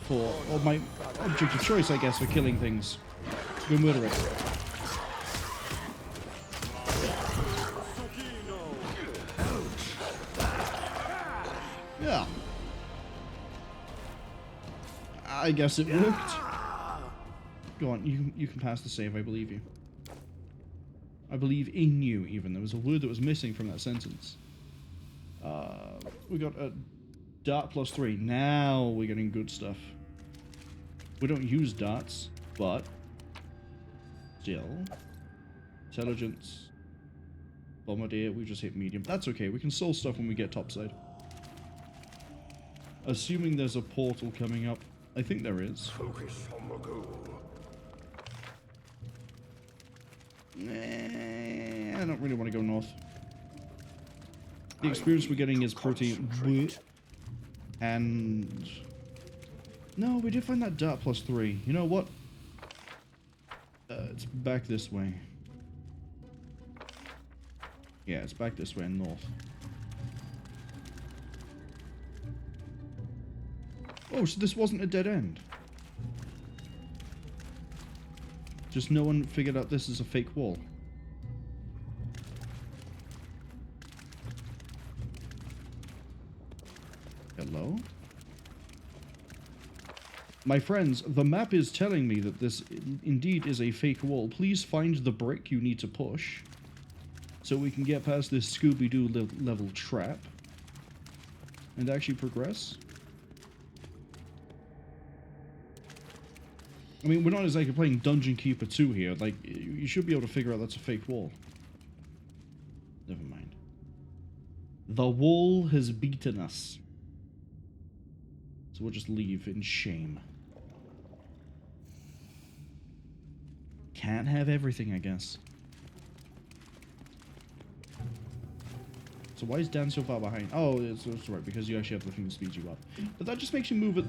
for, or my object of choice, I guess, for killing things. Go murder it. Yeah. I guess it worked. Go on, you can pass the save, I believe you. I believe in you, even. There was a word that was missing from that sentence. We got a dart +3. Now we're getting good stuff. We don't use darts, but still. Intelligence. Bombardier, we just hit medium. That's okay, we can solve stuff when we get topside. Assuming there's a portal coming up. I think there is. Focus on the goal. I don't really want to go north. The experience we're getting is pretty bleh. And no, we did find that dart +3. You know what? It's back this way. Yeah, it's back this way and north. Oh, so this wasn't a dead end. Just no one figured out this is a fake wall. Hello? My friends, the map is telling me that this indeed is a fake wall. Please find the brick you need to push so we can get past this Scooby-Doo level trap and actually progress. I mean, we're not exactly playing Dungeon Keeper 2 here. Like, you should be able to figure out that's a fake wall. Never mind. The wall has beaten us. So we'll just leave in shame. Can't have everything, I guess. So why is Dan so far behind? Oh, it's right, because you actually have the thing that speeds you up. But that just makes you move at...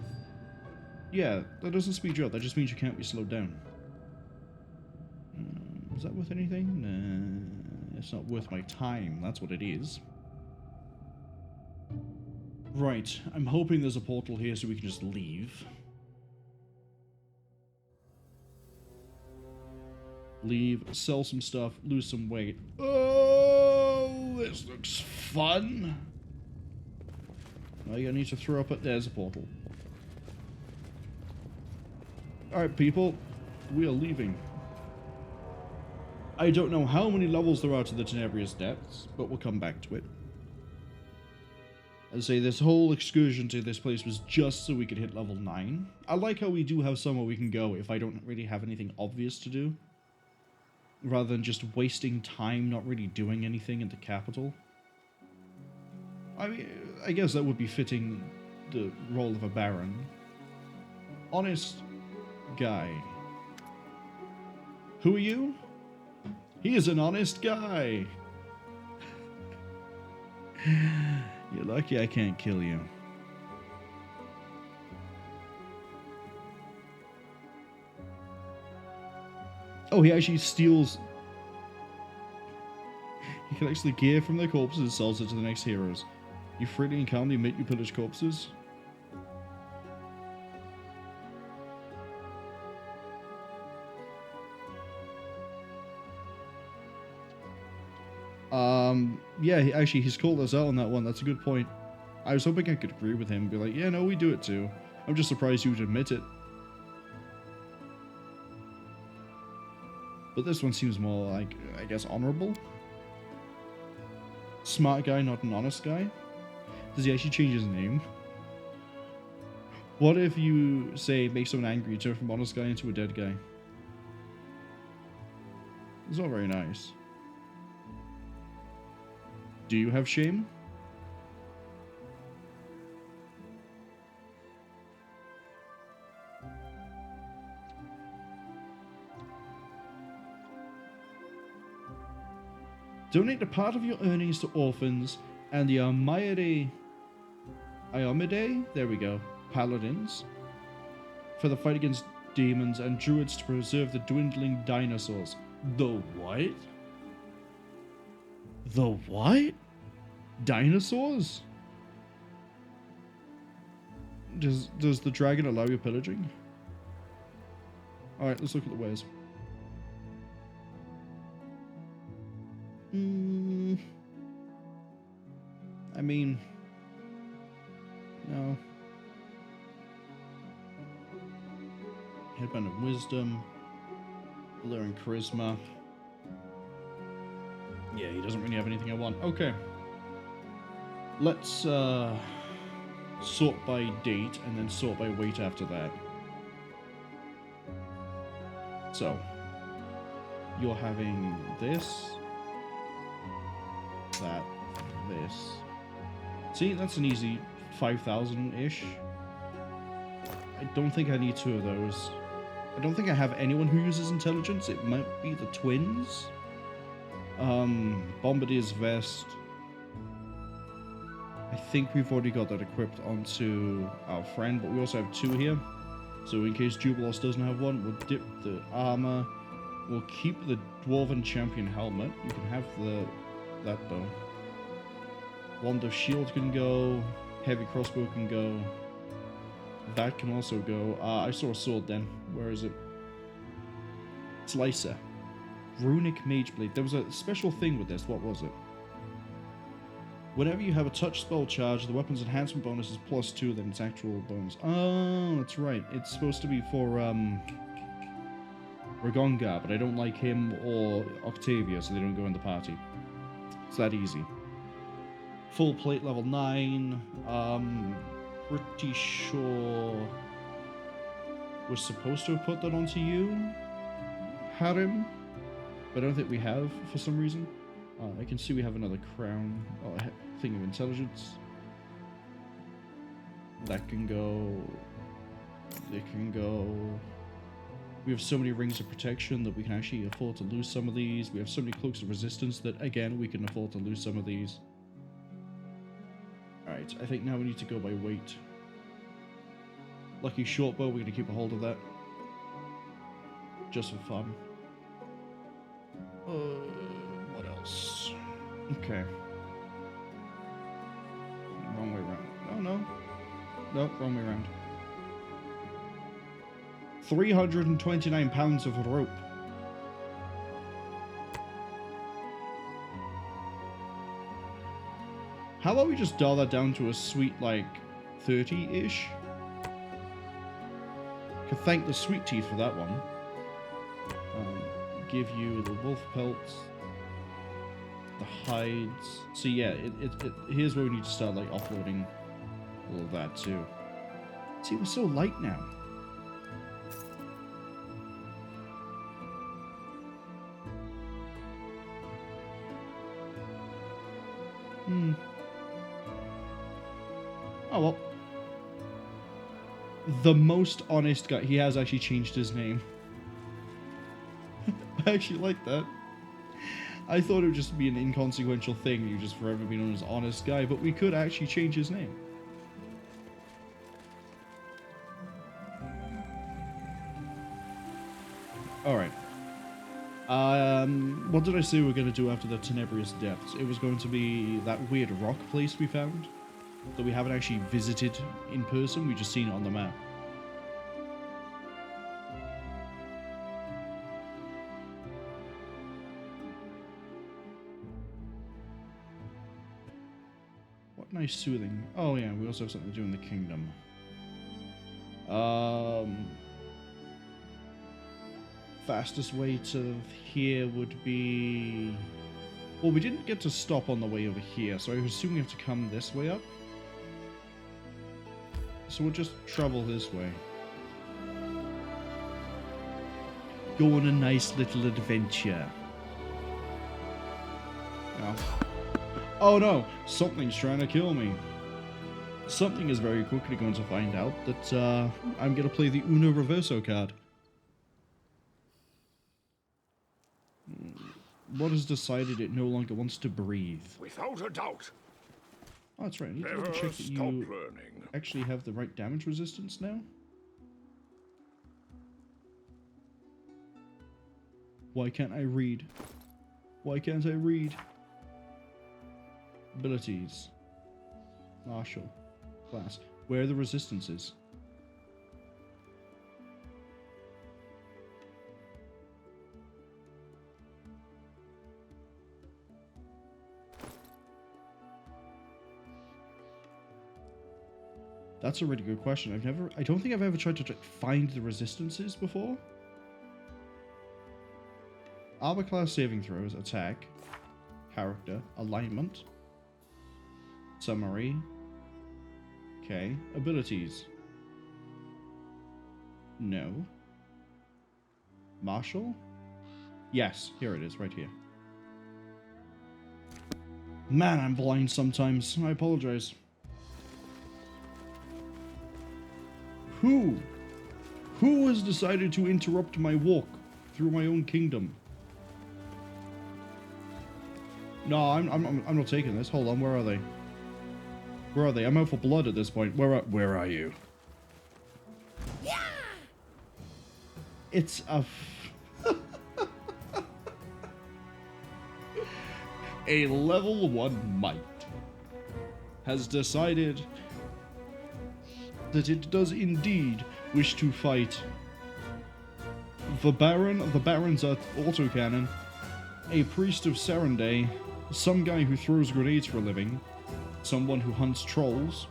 Yeah, that doesn't speed you up. That just means you can't be slowed down. Is that worth anything? Nah, it's not worth my time. That's what it is. Right, I'm hoping there's a portal here so we can just leave. Leave, sell some stuff, lose some weight. Oh, this looks fun. Oh, you need to throw up. There's a portal. Alright, people. We are leaving. I don't know how many levels there are to the Tenebrous Depths, but we'll come back to it. As I say, this whole excursion to this place was just so we could hit level 9. I like how we do have somewhere we can go if I don't really have anything obvious to do. Rather than just wasting time not really doing anything in the capital. I mean, I guess that would be fitting the role of a baron. Honest guy. Who are you? He is an honest guy. You're lucky I can't kill you. Oh, he actually steals... He collects the gear from their corpses and sells it to the next heroes. You freely and calmly admit you pillage corpses? Yeah, he's called us out on that one. That's a good point. I was hoping I could agree with him and be like, yeah, no, we do it too. I'm just surprised you would admit it. But this one seems more like, I guess, honorable. Smart guy, not an honest guy. Does he actually change his name? What if you, say, make someone angry, turn from honest guy into a dead guy? It's not very nice. Do you have shame? Donate a part of your earnings to orphans and the Iomide, there we go, paladins, for the fight against demons and druids to preserve the dwindling dinosaurs. The what? The what? Dinosaurs? Does the dragon allow you pillaging? Alright, let's look at the wares. I mean... No. Headband of Wisdom. Allure and Charisma. Yeah, he doesn't really have anything I want. Okay. Let's sort by date and then sort by weight after that. So, you're having this, that, this. See, that's an easy 5,000-ish. I don't think I need 2 of those. I don't think I have anyone who uses intelligence. It might be the twins. Bombardier's Vest. I think we've already got that equipped onto our friend, but we also have 2 here. So in case Jubilos doesn't have one, we'll dip the armor. We'll keep the Dwarven Champion helmet. You can have that though. Wand of Shield can go. Heavy Crossbow can go. That can also go. I saw a sword then. Where is it? Slicer. Runic Mage Blade. There was a special thing with this. What was it? Whenever you have a touch spell charge, the weapon's enhancement bonus is +2 than its actual bonus. Oh, that's right. It's supposed to be for Ragongar, but I don't like him or Octavia, so they don't go in the party. It's that easy. Full plate level 9. Pretty sure we're supposed to have put that onto you, Harim, but I don't think we have for some reason. I can see we have another crown, a thing of intelligence. That can go. They can go. We have so many rings of protection that we can actually afford to lose some of these. We have so many cloaks of resistance that, again, we can afford to lose some of these. Alright, I think now we need to go by weight. Lucky shortbow, we're going to keep a hold of that. Just for fun. What else? Okay. Wrong way around. Oh, no. No, wrong way around. 329 pounds of rope. How about we just dial that down to a sweet, like, 30-ish? Could thank the sweet teeth for that one. Give you the wolf pelts, the hides. So yeah, here's where we need to start, like, offloading all of that too. See, we're so light now. Oh well. The most honest guy. He has actually changed his name. I actually like that. I thought it would just be an inconsequential thing. You just forever be known as honest guy, but we could actually change his name. Alright. What did I say we were going to do after the Tenebrous Depths? It was going to be that weird rock place we found that we haven't actually visited in person. We just seen it on the map. What nice soothing. Oh yeah, we also have something to do in the kingdom. Fastest way to here would be... Well, we didn't get to stop on the way over here, so I assume we have to come this way up. So we'll just travel this way. Go on a nice little adventure. Oh no! Something's trying to kill me. Something is very quickly going to find out that I'm going to play the Uno Reverso card. What has decided it no longer wants to breathe? Without a doubt. Oh, that's right. I need to double check that you actually have the right damage resistance now. Why can't I read? Why can't I read? Abilities. Martial. Class. Where are the resistances? That's a really good question. I don't think I've ever tried to find the resistances before. Arbor class saving throws, attack, character, alignment, summary. Okay, abilities. No. Martial? Yes, here it is, right here. Man, I'm blind sometimes. I apologize. Who has decided to interrupt my walk through my own kingdom? No, I'm not taking this. Hold on, where are they? Where are they? I'm out for blood at this point. Where are you? Yeah. It's a a level 1 might has decided that it does indeed wish to fight the Baron of the Baron's autocannon, a priest of Saturday, some guy who throws grenades for a living, someone who hunts trolls,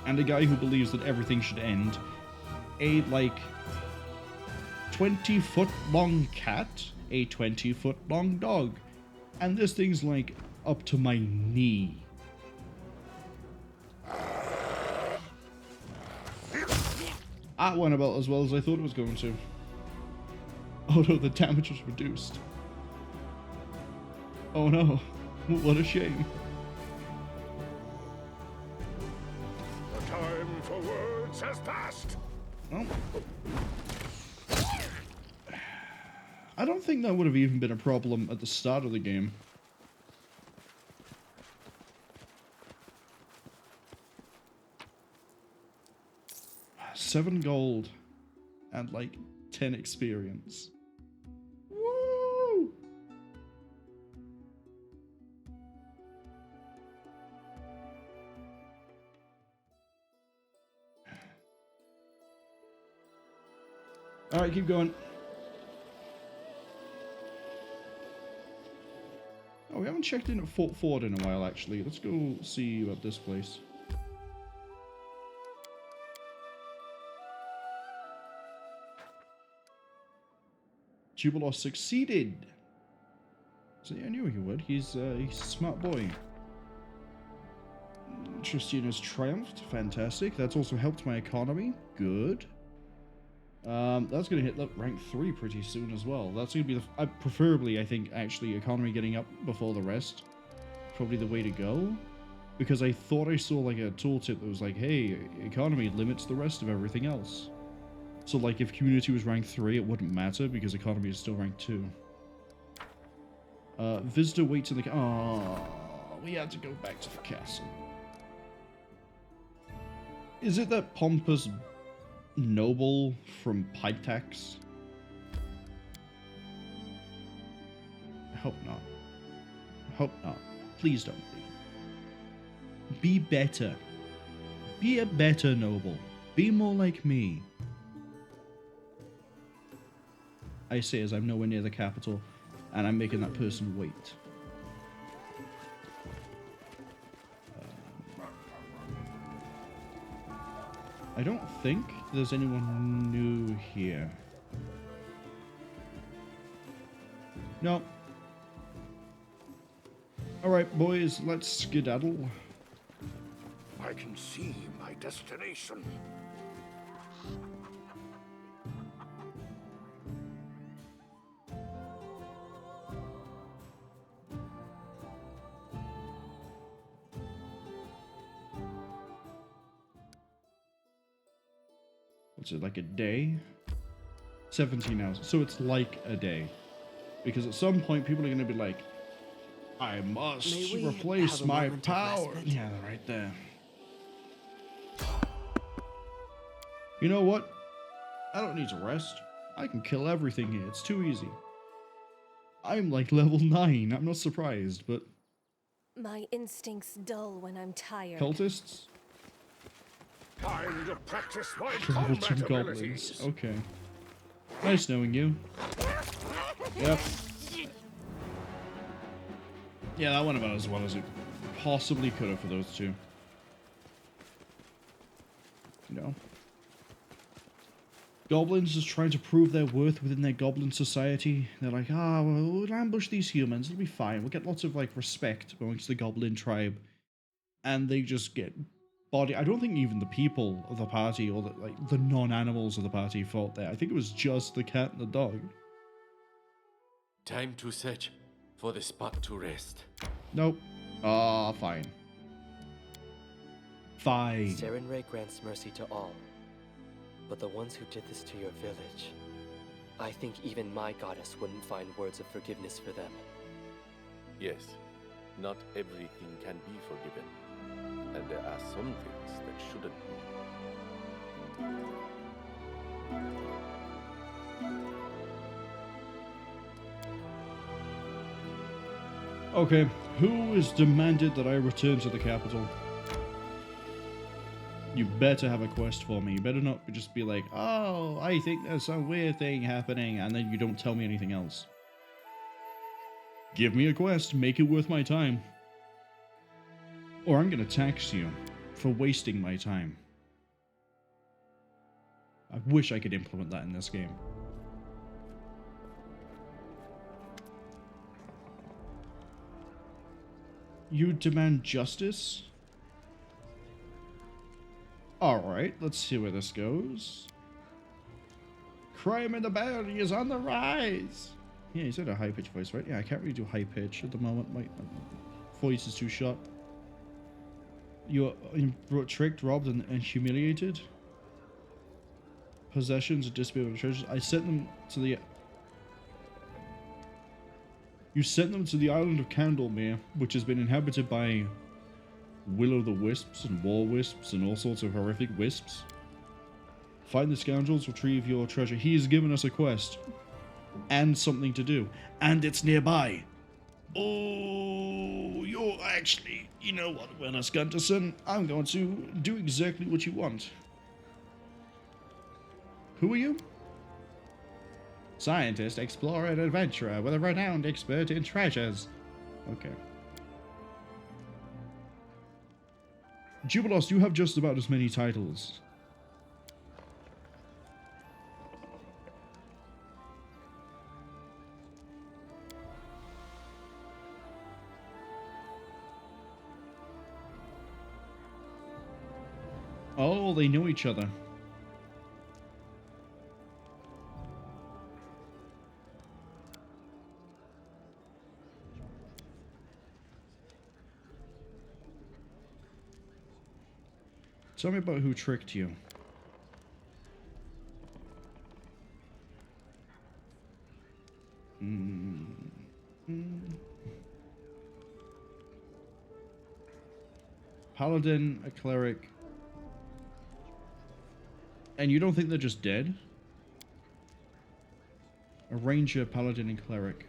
and a guy who believes that everything should end, a, like, 20-foot long cat, a 20-foot long dog, and this thing's, like, up to my knee. That went about as well as I thought it was going to. Oh no, the damage was reduced. Oh no, what a shame. The time for words has passed. Well, I don't think that would have even been a problem at the start of the game. $7 gold and like 10 experience. Woo! All right, keep going. Oh, we haven't checked in at Fort Ford in a while, actually. Let's go see about this place. Jubilos succeeded. So yeah, I knew he would. He's a smart boy. Tristine has triumphed. Fantastic. That's also helped my economy. Good. That's going to hit rank 3 pretty soon as well. That's going to be the... preferably, I think, actually, economy getting up before the rest. Probably the way to go. Because I thought I saw, like, a tooltip that was like, hey, economy limits the rest of everything else. So, like, if community was rank 3, it wouldn't matter because economy is still rank 2. Visitor waits in the... Oh, we had to go back to the castle. Is it that pompous noble from Pipe Tax? I hope not. I hope not. Please don't be. Be better. Be a better noble. Be more like me. I say as I'm nowhere near the capital, and I'm making that person wait. I don't think there's anyone new here. No. Alright, boys, let's skedaddle. I can see my destination. What's it, like a day? 17 hours. So it's like a day. Because at some point, people are going to be like, I must replace my power. Yeah, they're right there. You know what? I don't need to rest. I can kill everything here. It's too easy. I'm like level 9. I'm not surprised, but... My instincts dull when I'm tired. Cultists? Time to practice my Level 2 combat goblins. abilities. Okay. Nice knowing you. Yep. Yeah, that went about as well as it possibly could have for those two. You know. Goblins just trying to prove their worth within their goblin society. They're like, well, we'll ambush these humans. It'll be fine. We'll get lots of, like, respect amongst the goblin tribe. And they just get body. I don't think even the people of the party or the non-animals of the party fought there. I think it was just the cat and the dog. Time to search for the spot to rest. Nope. Fine. Fine. Serenray grants mercy to all, but the ones who did this to your village, I think even my goddess wouldn't find words of forgiveness for them. Yes, not everything can be forgiven, and there are some things that shouldn't be. Okay, who has demanded that I return to the capital? You better have a quest for me. You better not just be like, oh, I think there's some weird thing happening, and then you don't tell me anything else. Give me a quest. Make it worth my time. Or I'm going to tax you for wasting my time. I wish I could implement that in this game. You demand justice? Alright, let's see where this goes. Crime in the bounty is on the rise! Yeah, you said a high-pitched voice, right? Yeah, I can't really do high-pitch at the moment. My voice is too short. You were tricked, robbed, and humiliated? Possessions of dissipated treasures. I sent them to the... You sent them to the island of Candlemere, which has been inhabited by will-o'-the-wisps and war-wisps and all sorts of horrific wisps. Find the scoundrels, retrieve your treasure. He has given us a quest. And something to do. And it's nearby. Oh, you're actually... You know what, Willis Gunterson? I'm going to do exactly what you want. Who are you? Scientist, explorer, and adventurer with a renowned expert in treasures. Okay. Jubilos, you have just about as many titles. Oh, they know each other. Tell me about who tricked you. Paladin, a cleric. And you don't think they're just dead? A ranger, paladin, and cleric.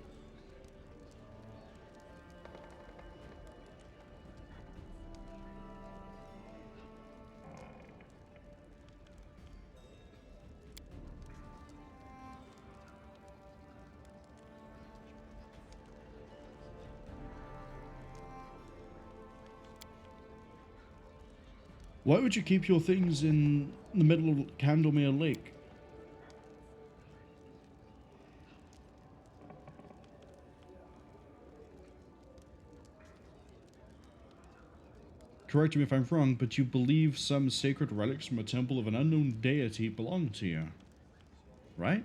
Why would you keep your things in the middle of Candlemere Lake? Correct me if I'm wrong, but you believe some sacred relics from a temple of an unknown deity belong to you, right?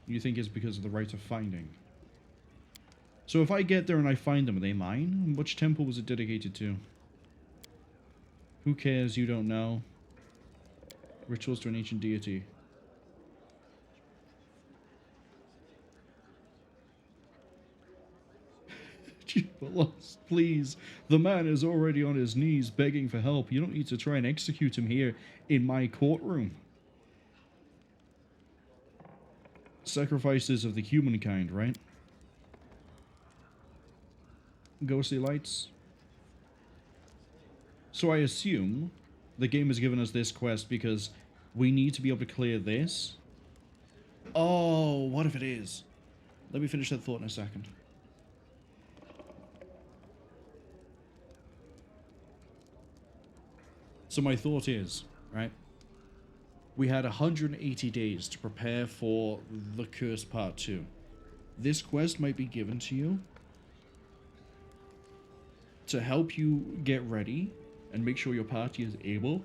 You think it's because of the right of finding. So if I get there and I find them, are they mine? Which temple was it dedicated to? Who cares? You don't know. Rituals to an ancient deity. Please. The man is already on his knees begging for help. You don't need to try and execute him here in my courtroom. Sacrifices of the humankind, right? Ghostly lights. So I assume the game has given us this quest because we need to be able to clear this. Oh, what if it is? Let me finish that thought in a second. So my thought is, right? We had 180 days to prepare for the Curse Part 2. This quest might be given to you to help you get ready and make sure your party is able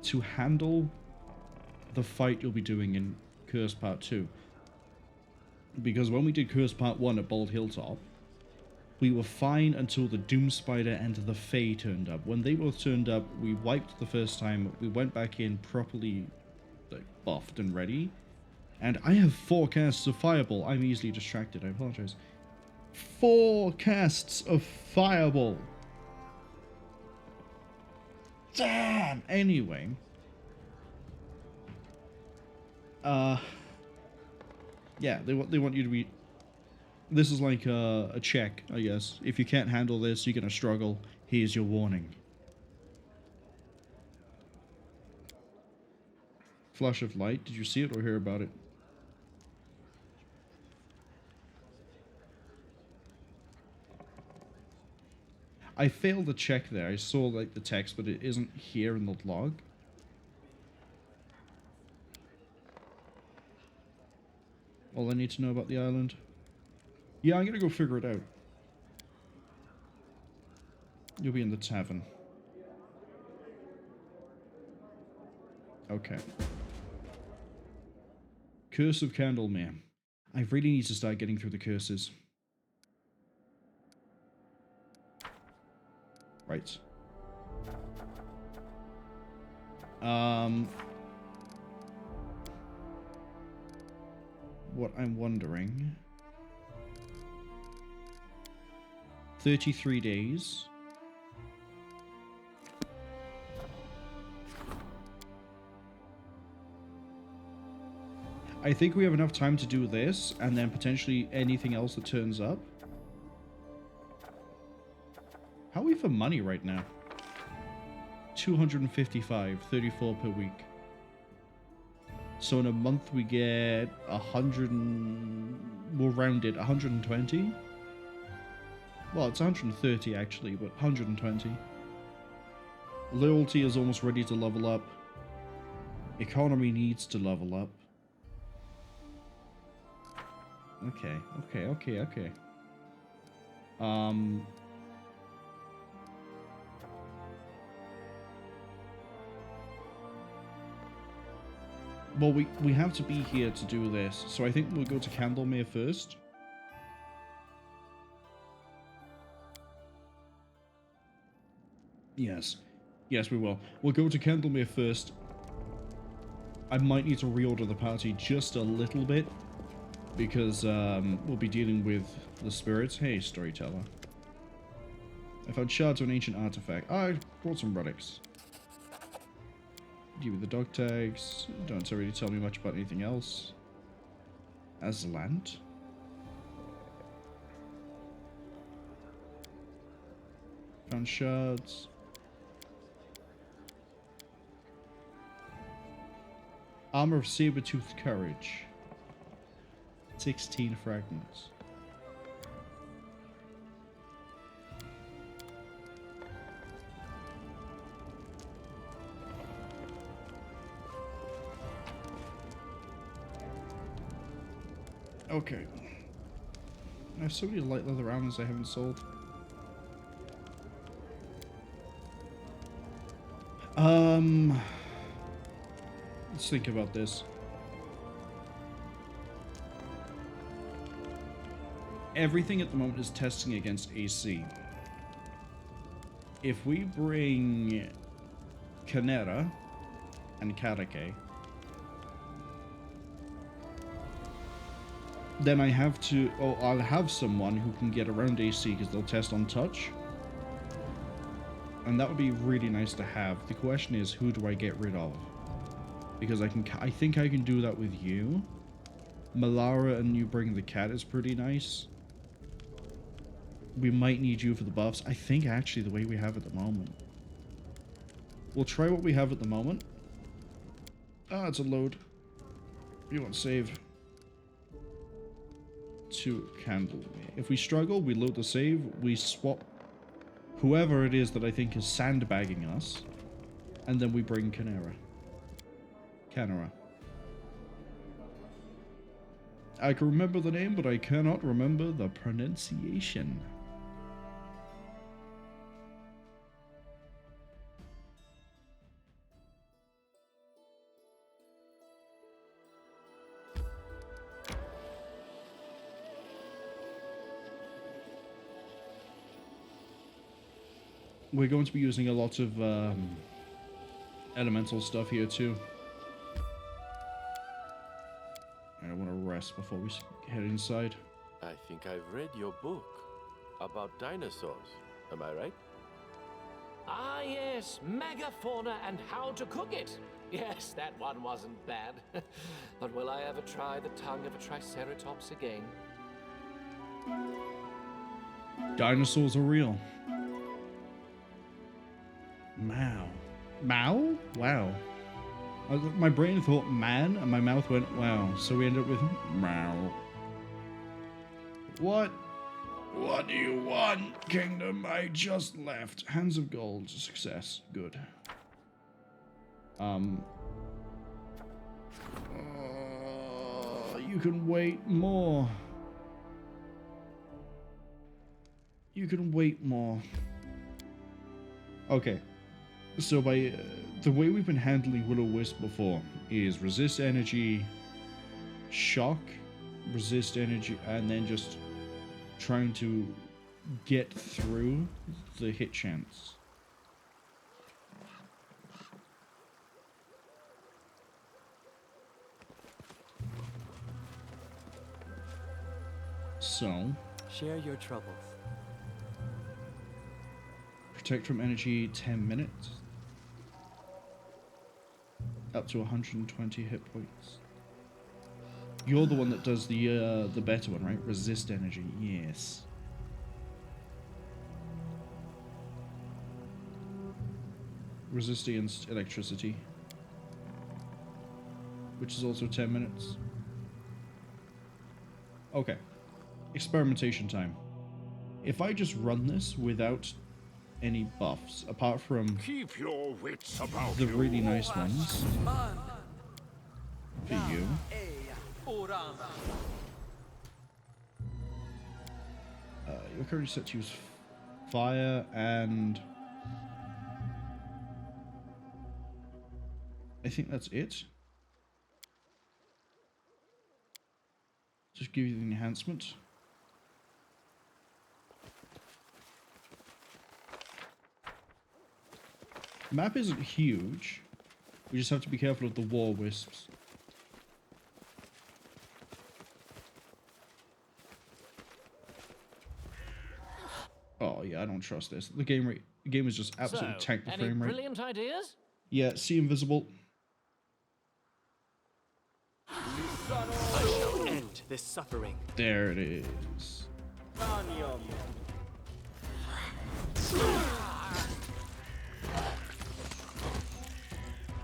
to handle the fight you'll be doing in Curse Part 2. Because when we did Curse Part 1 at Bald Hilltop, we were fine until the Doom Spider and the Fae turned up. When they both turned up, we wiped the first time, we went back in properly buffed and ready. And I have 4 casts of Fireball. I'm easily distracted, I apologize. 4 casts of Fireball. Damn! Anyway. Yeah, they want you to be... This is like a check, I guess. If you can't handle this, you're gonna struggle. Here's your warning. Flash of light. Did you see it or hear about it? I failed the check there. I saw like the text, but it isn't here in the log. All I need to know about the island. Yeah, I'm gonna go figure it out. You'll be in the tavern. Okay. Curse of Candlemere. I really need to start getting through the curses. Right. What I'm wondering... 33 days. I think we have enough time to do this, and then potentially anything else that turns up. How are we for money right now? 255, 34 per week. So in a month we get 100 we'll round it 120. Well, it's 130 actually, but 120. Loyalty is almost ready to level up. Economy needs to level up. Okay. Well, we have to be here to do this, so I think we'll go to Candlemere first. Yes, we will. We'll go to Candlemere first. I might need to reorder the party just a little bit, because we'll be dealing with the spirits. Hey, storyteller. I found shards of an ancient artifact. Oh, I brought some relics. Give me the dog tags. Don't really tell me much about anything else. Aslant. Found shards. Armor of Saber-Toothed Courage. 16 fragments. Okay. I have so many light leather armors I haven't sold. Let's think about this. Everything at the moment is testing against AC. If we bring Canera and Karake, then I have to, I'll have someone who can get around AC because they'll test on touch. And that would be really nice to have. The question is, who do I get rid of? Because I think I can do that with you. Malara and you bring the cat is pretty nice. We might need you for the buffs. I think actually the way we have at the moment. We'll try what we have at the moment. Ah, it's a load. You want save. To Candlemere. If we struggle, we load the save. We swap whoever it is that I think is sandbagging us. And then we bring Canera. I can remember the name, but I cannot remember the pronunciation. We're going to be using a lot of elemental stuff here too. I want to rest before we head inside. I think I've read your book about dinosaurs. Am I right? Ah, yes, megafauna and how to cook it. Yes, that one wasn't bad. But will I ever try the tongue of a triceratops again? Dinosaurs are real. Mao. Mao? Wow. My brain thought man, and my mouth went, wow. So we ended up with Mao. What? What do you want, Kingdom? I just left. Hands of Gold. Success. Good. You can wait more. You can wait more. Okay. So by the way we've been handling Will-O-Wisp before is resist energy, shock, resist energy, and then just trying to get through the hit chance. So share your troubles. Protect from energy 10 minutes. Up to 120 hit points. You're the one that does the better one, right? Resist energy, yes. Resist against electricity. which is also 10 minutes. Okay. Experimentation time. If I just run this without any buffs, apart from Keep your wits about the you. really nice ones, for you. You're currently set to use fire and I think that's it. Just give you the enhancement. The map isn't huge. We just have to be careful of the war wisps. Oh yeah, I don't trust this. The game is just absolutely tanked the any frame rate. brilliant ideas? Yeah, see invisible. I shall end this suffering. There it is.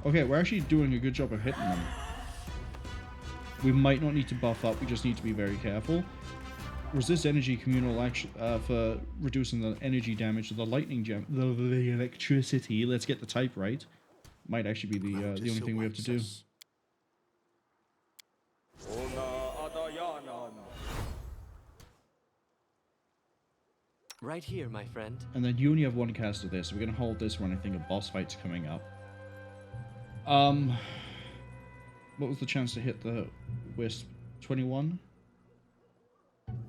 Okay, we're actually doing a good job of hitting them. We might not need to buff up, we just need to be very careful. Resist energy communal action for reducing the energy damage of the lightning gem, the electricity. Let's get the type right. Might actually be the only thing we have to do. Right here, my friend. And then you only have one cast of this, so we're gonna hold this when I think a boss fight's coming up. What was the chance to hit the wisp? 21?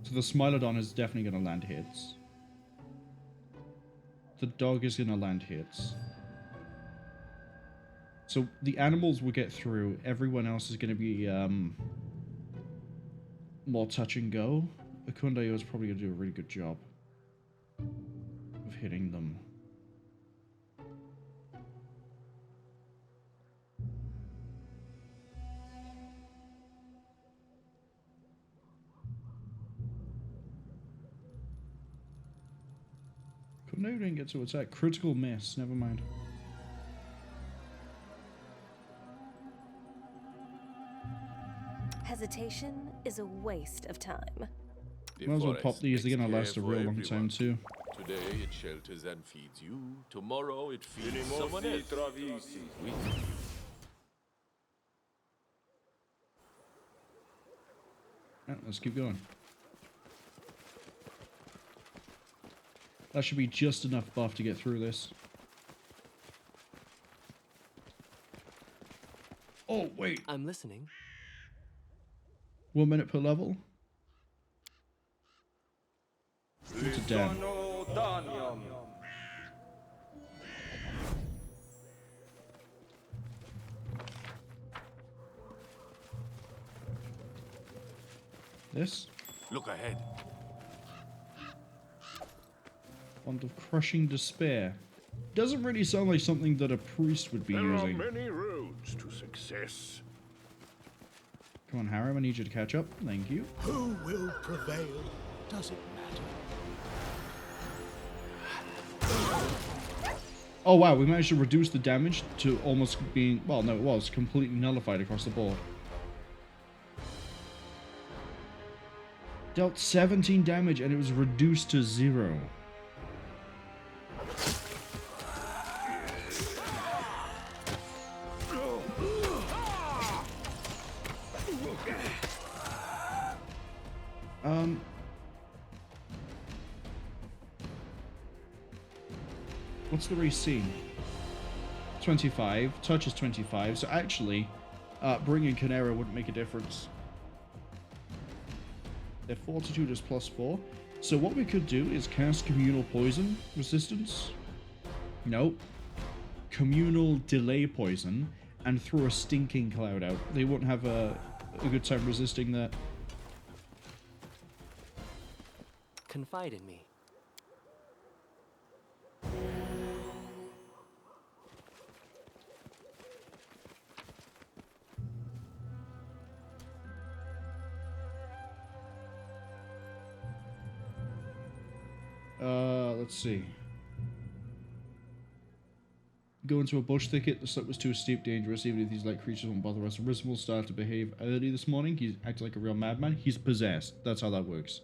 So the Smilodon is definitely gonna land hits. The dog is gonna land hits. So the animals will get through, everyone else is gonna be more touch and go. Akundayo is probably gonna do a really good job of hitting them. Akundayo didn't get to attack. Critical miss, never mind. Hesitation is a waste of time. The Might as well pop forest these, they're gonna takes last a care real for long time everyone. too. Today it shelters and feeds you. Tomorrow it feeds someone else. With you. Yeah, let's keep going. That should be just enough buff to get through this. Oh, wait. I'm listening. 1 minute per level? It's a damn. This? Look ahead. Wand of Crushing Despair. Doesn't really sound like something that a priest would be There are using. many roads to success. Come on, Harem, I need you to catch up. Thank you. Who will prevail? Does it matter? Oh wow, we managed to reduce the damage to almost being, well no, it was completely nullified across the board. Dealt 17 damage and it was reduced to 0. What's the AC? 25. Touch is 25. So actually, bringing Canera wouldn't make a difference. Their fortitude is +4. So what we could do is cast Communal Poison Resistance. Nope. Communal Delay Poison and throw a Stinking Cloud out. They won't have a good time resisting that. Confide in me. Let's see. Go into a bush thicket. The slope was too steep, dangerous. Even if these light creatures won't bother us. Rismal started to behave early this morning. He's acting like a real madman. He's possessed. That's how that works.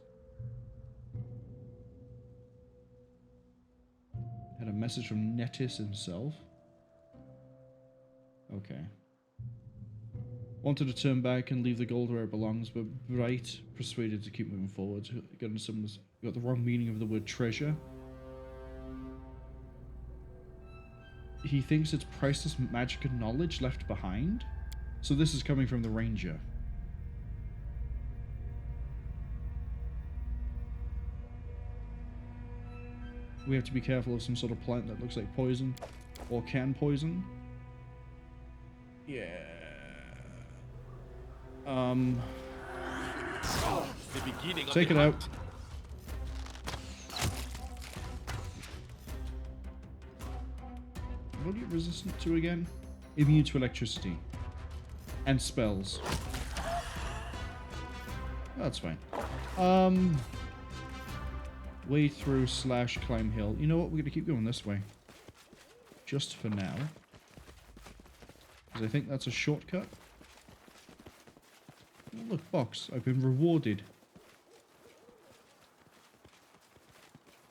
Had a message from Nettis himself. Okay. Wanted to turn back and leave the gold where it belongs, but Bright persuaded to keep moving forward. Got the wrong meaning of the word treasure. He thinks it's priceless magic and knowledge left behind. So this is coming from the ranger. We have to be careful of some sort of plant that looks like poison or can poison. Yeah. Take it out. What are you resistant to again? Immune to electricity. And spells. That's fine. Way through / climb hill. You know what? We're going to keep going this way. Just for now. Because I think that's a shortcut. Oh, look, box. I've been rewarded.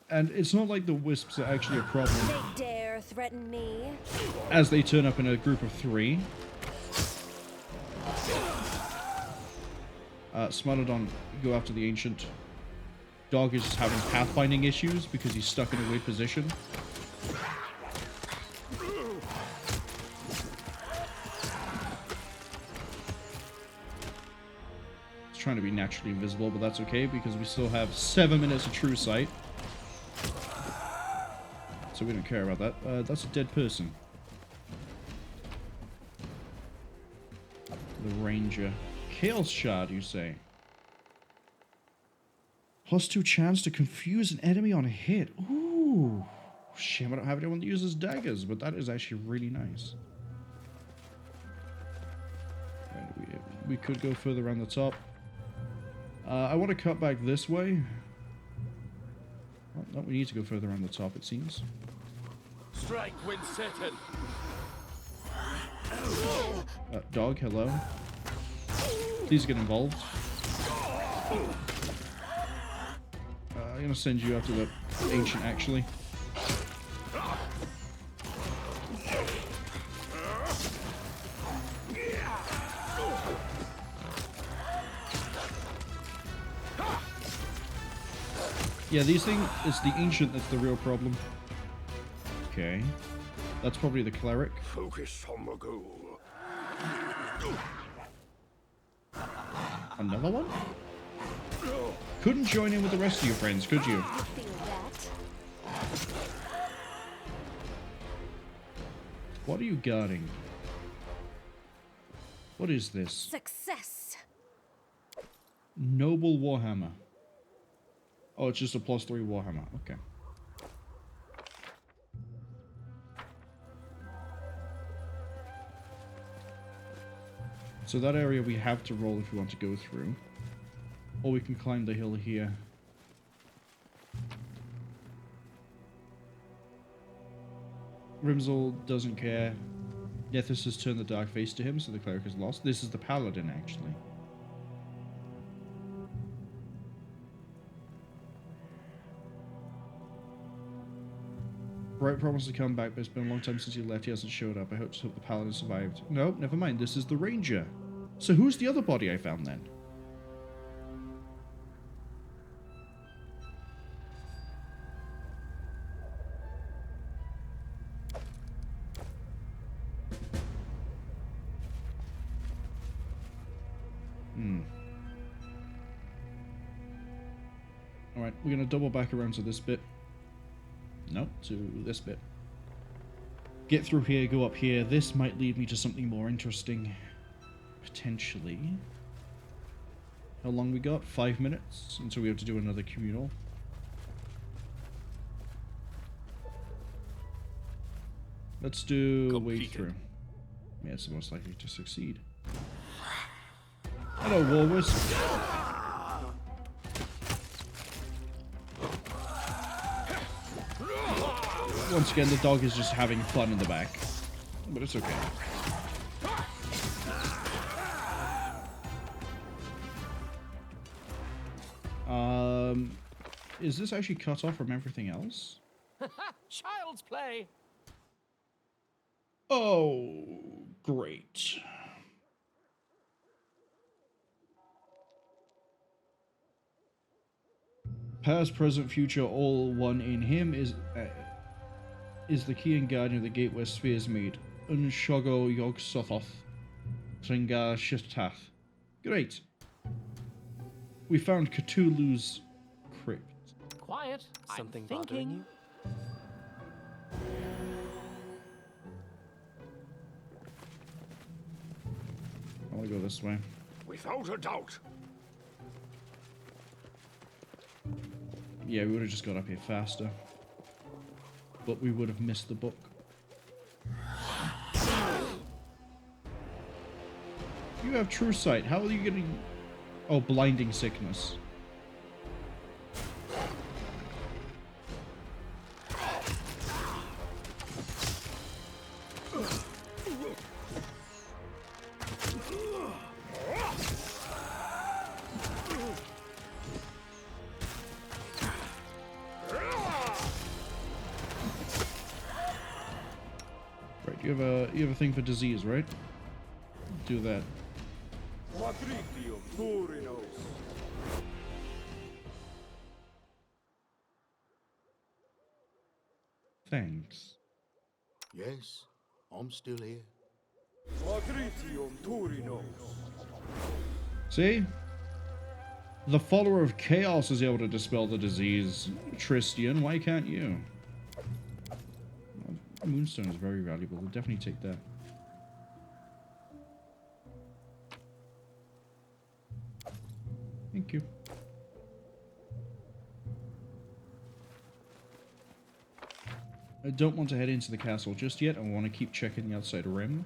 And it's not like the wisps are actually a problem. They dare threaten me. As they turn up in a group of 3. Smilodon, go after the ancient. Dog is just having pathfinding issues because he's stuck in a weird position. He's trying to be naturally invisible, but that's okay because we still have 7 minutes of true sight. So we don't care about that. That's a dead person. The ranger. Chaos shard, you say? +2 chance to confuse an enemy on a hit. Ooh. Shame I don't have anyone that uses daggers, but that is actually really nice. Right, we could go further around the top. I want to cut back this way. Well, no, we need to go further around the top, it seems. Strike when certain. Dog, hello. Please get involved. I'm gonna send you after the ancient, actually. Yeah, these things, it's the ancient that's the real problem. Okay. That's probably the cleric. Focus on the goal. Another one? Couldn't join in with the rest of your friends, could you? What are you guarding? What is this? Success. Noble Warhammer. Oh, it's just a +3 Warhammer. Okay. So that area we have to roll if we want to go through. Or we can climb the hill here. Rimsel doesn't care. Nethys has turned the dark face to him, so the cleric is lost. This is the paladin, actually. Bright promised to come back, but it's been a long time since he left. He hasn't showed up. I hope the paladin survived. No, never mind. This is the ranger. So who's the other body I found then? Alright, we're going to double back around to this bit. No, to this bit. Get through here, go up here. This might lead me to something more interesting. Potentially. How long we got? 5 minutes until we have to do another communal. Let's do a way through. Yeah, it's the most likely to succeed. Hello, Warwisp. Once again, the dog is just having fun in the back. But it's okay. Is this actually cut off from everything else? Child's play. Oh, great. Past, present, future, all one in him is the key and guardian of the gate where spheres meet. Unshogo Yog Sothoth. Tringa Shitath. Great. We found Cthulhu's crypt. Quiet. Something I'm bothering thinking. you? I want to go this way. Without a doubt. Yeah, we would have just got up here faster. But we would have missed the book. You have true sight. How are you getting... Oh, blinding sickness. Right, you have a thing for disease, right? Do that. Thanks. Yes, I'm still here. See? The follower of chaos is able to dispel the disease. Tristian, why can't you? Well, Moonstone is very valuable. We'll definitely take that. Thank you. I don't want to head into the castle just yet. I want to keep checking the outside rim.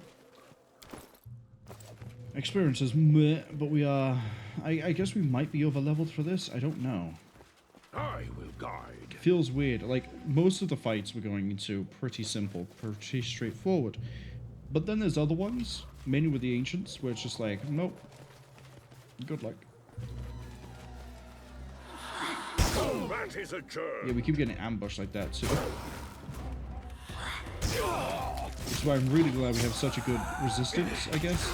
Experience is meh, but we are... I guess we might be over-leveled for this. I don't know. I will guide. Feels weird. Like, most of the fights we're going into pretty simple, pretty straightforward. But then there's other ones, mainly with the Ancients, where it's just like, nope. Good luck. That is a germ. Yeah, we keep getting ambushed like that, too. That's why I'm really glad we have such a good resistance, I guess.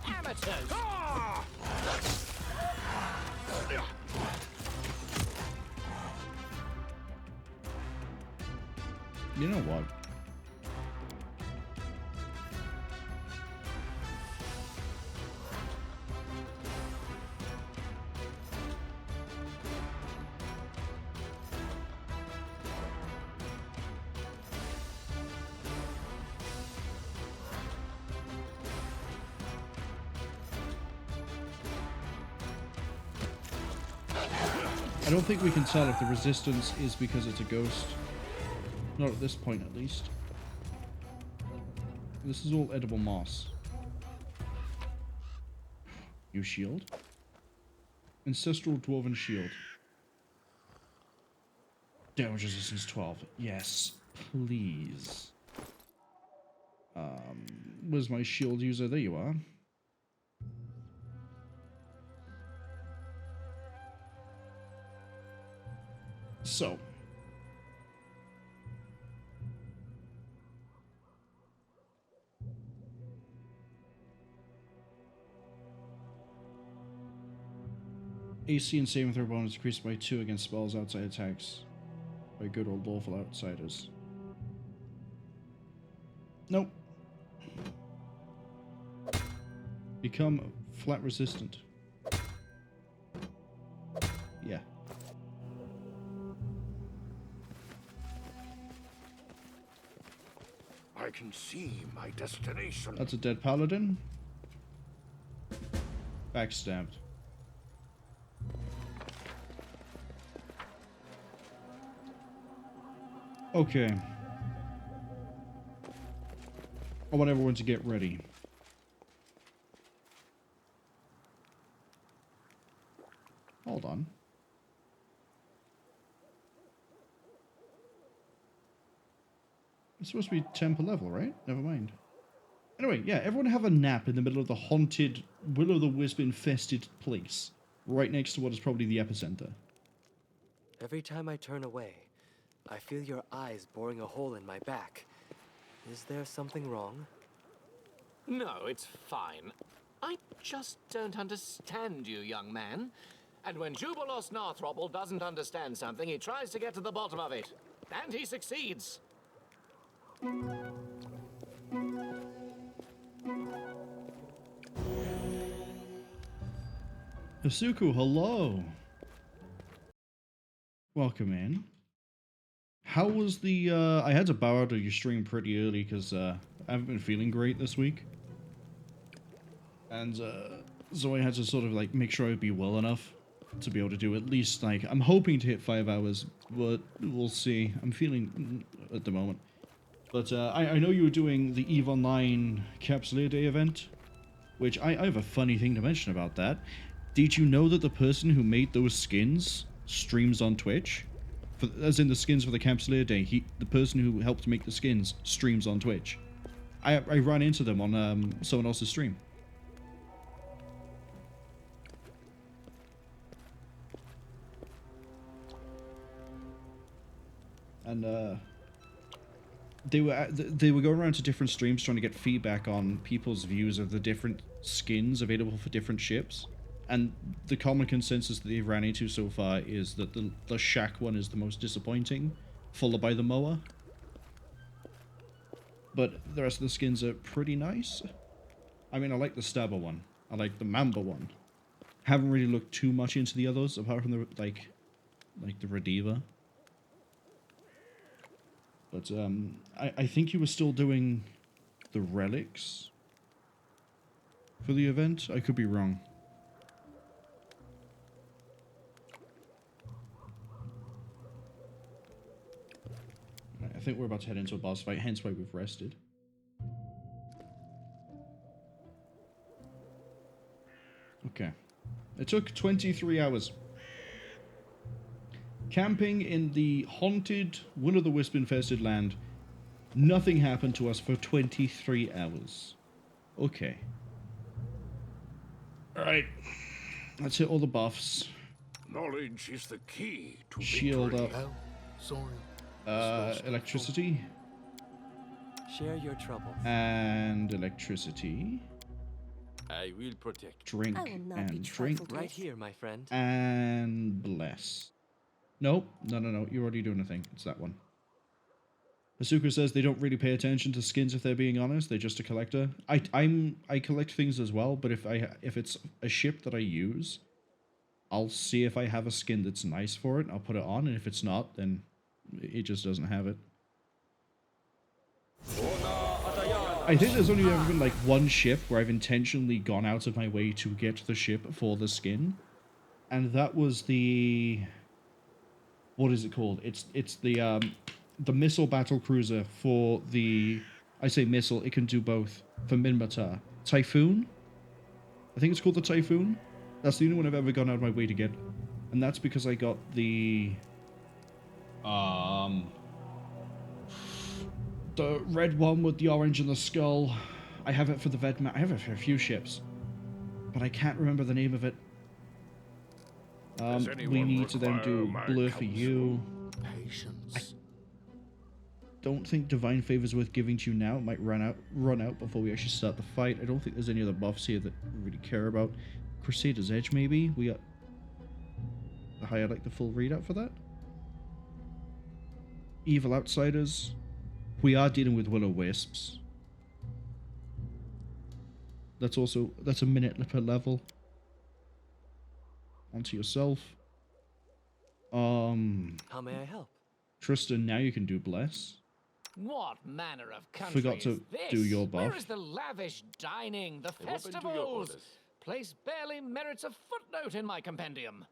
Amateurs. You know what? I don't think we can tell if the resistance is because it's a ghost. Not at this point, at least. This is all edible moss. New shield. Ancestral Dwarven Shield. Damage resistance 12. Yes, please. Where's my shield user? There you are. So. AC and saving throw bonus increased by 2 against spells outside attacks by good or lawful outsiders. Nope. Become flat resistant. Yeah. I can see my destination. That's a dead paladin. Backstabbed. Okay. I want everyone to get ready. Hold on. It's supposed to be 10 per level, right? Never mind. Anyway, yeah, everyone have a nap in the middle of the haunted, will-o'-the-wisp infested place, right next to what is probably the epicenter. Every time I turn away, I feel your eyes boring a hole in my back. Is there something wrong? No, it's fine. I just don't understand you, young man. And when Jubilos Narthrople doesn't understand something, he tries to get to the bottom of it. And he succeeds. Asuku, hello. Welcome in. How was the, I had to bow out of your stream pretty early because I haven't been feeling great this week. And so I had to sort of like make sure I'd be well enough to be able to do at least like, I'm hoping to hit 5 hours, but we'll see. I'm feeling at the moment. But I know you were doing the EVE Online Candlemere Day event, which I have a funny thing to mention about that. Did you know that the person who made those skins streams on Twitch? As in the skins for the Candlemere Day, the person who helped make the skins streams on Twitch. I ran into them on someone else's stream. And they were going around to different streams trying to get feedback on people's views of the different skins available for different ships. And the common consensus that they've ran into so far is that the Shack one is the most disappointing, followed by the Moa. But the rest of the skins are pretty nice. I mean, I like the Stabber one. I like the Mamba one. Haven't really looked too much into the others, apart from the, like the Rediva. But, I think you were still doing the relics for the event. I could be wrong. I think we're about to head into a boss fight, hence why we've rested. Okay. It took 23 hours. Camping in the haunted, will-o'-the-wisp infested land. Nothing happened to us for 23 hours. Okay. Alright. Let's hit all the buffs. Knowledge is the key to Shield victory. up. Oh, sorry. Electricity. Share your troubles. And electricity. I will protect. Drink I will not be and trifled drink. Right here, my friend. And bless. Nope. No. You're already doing a thing. It's that one. Asuka says they don't really pay attention to skins if they're being honest. They're just a collector. I collect things as well, but if it's a ship that I use, I'll see if I have a skin that's nice for it. I'll put it on, and if it's not, then it just doesn't have it. I think there's only ever been like one ship where I've intentionally gone out of my way to get the ship for the skin, and that was the, what is it called? It's the missile battle cruiser for the, I say missile, it can do both, for Minmatar. Typhoon? I think it's called the Typhoon. That's the only one I've ever gone out of my way to get, and that's because I got the red one with the orange and the skull. I have it for the Vedma. I have it for a few ships, but I can't remember the name of it. Does We anyone need to then do require my Blur for you. Patience. Don't think Divine Favor's worth giving to you now. It might run out before we actually start the fight. I don't think there's any other buffs here that we really care about. Crusader's Edge, maybe? We got the higher, like the full readout for that. Evil Outsiders. We are dealing with will-o'-wisps. That's a minute per level. Onto yourself. How may I help? Tristan, now you can do Bless. What manner of country Forgot to is this? do your buff. Where is the lavish dining, the I'm open to your festivals? orders. Place barely merits a footnote in my compendium.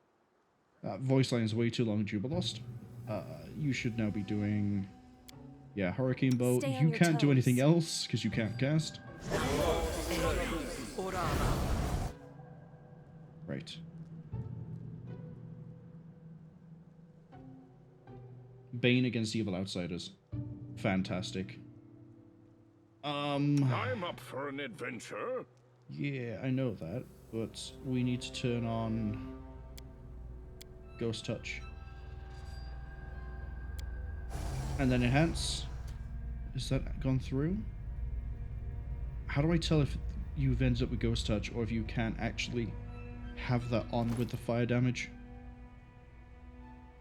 Voice line is way too long, Jubilost. You should now be doing... Yeah, Hurricane Bow. Stay on You your can't do anything toes. else, because you can't cast. Right. Bane against Evil Outsiders. Fantastic. I'm up for an adventure. Yeah, I know that, but we need to turn on Ghost Touch. And then Enhance. Is that gone through? How do I tell if you've ended up with Ghost Touch or if you can't actually have that on with the fire damage?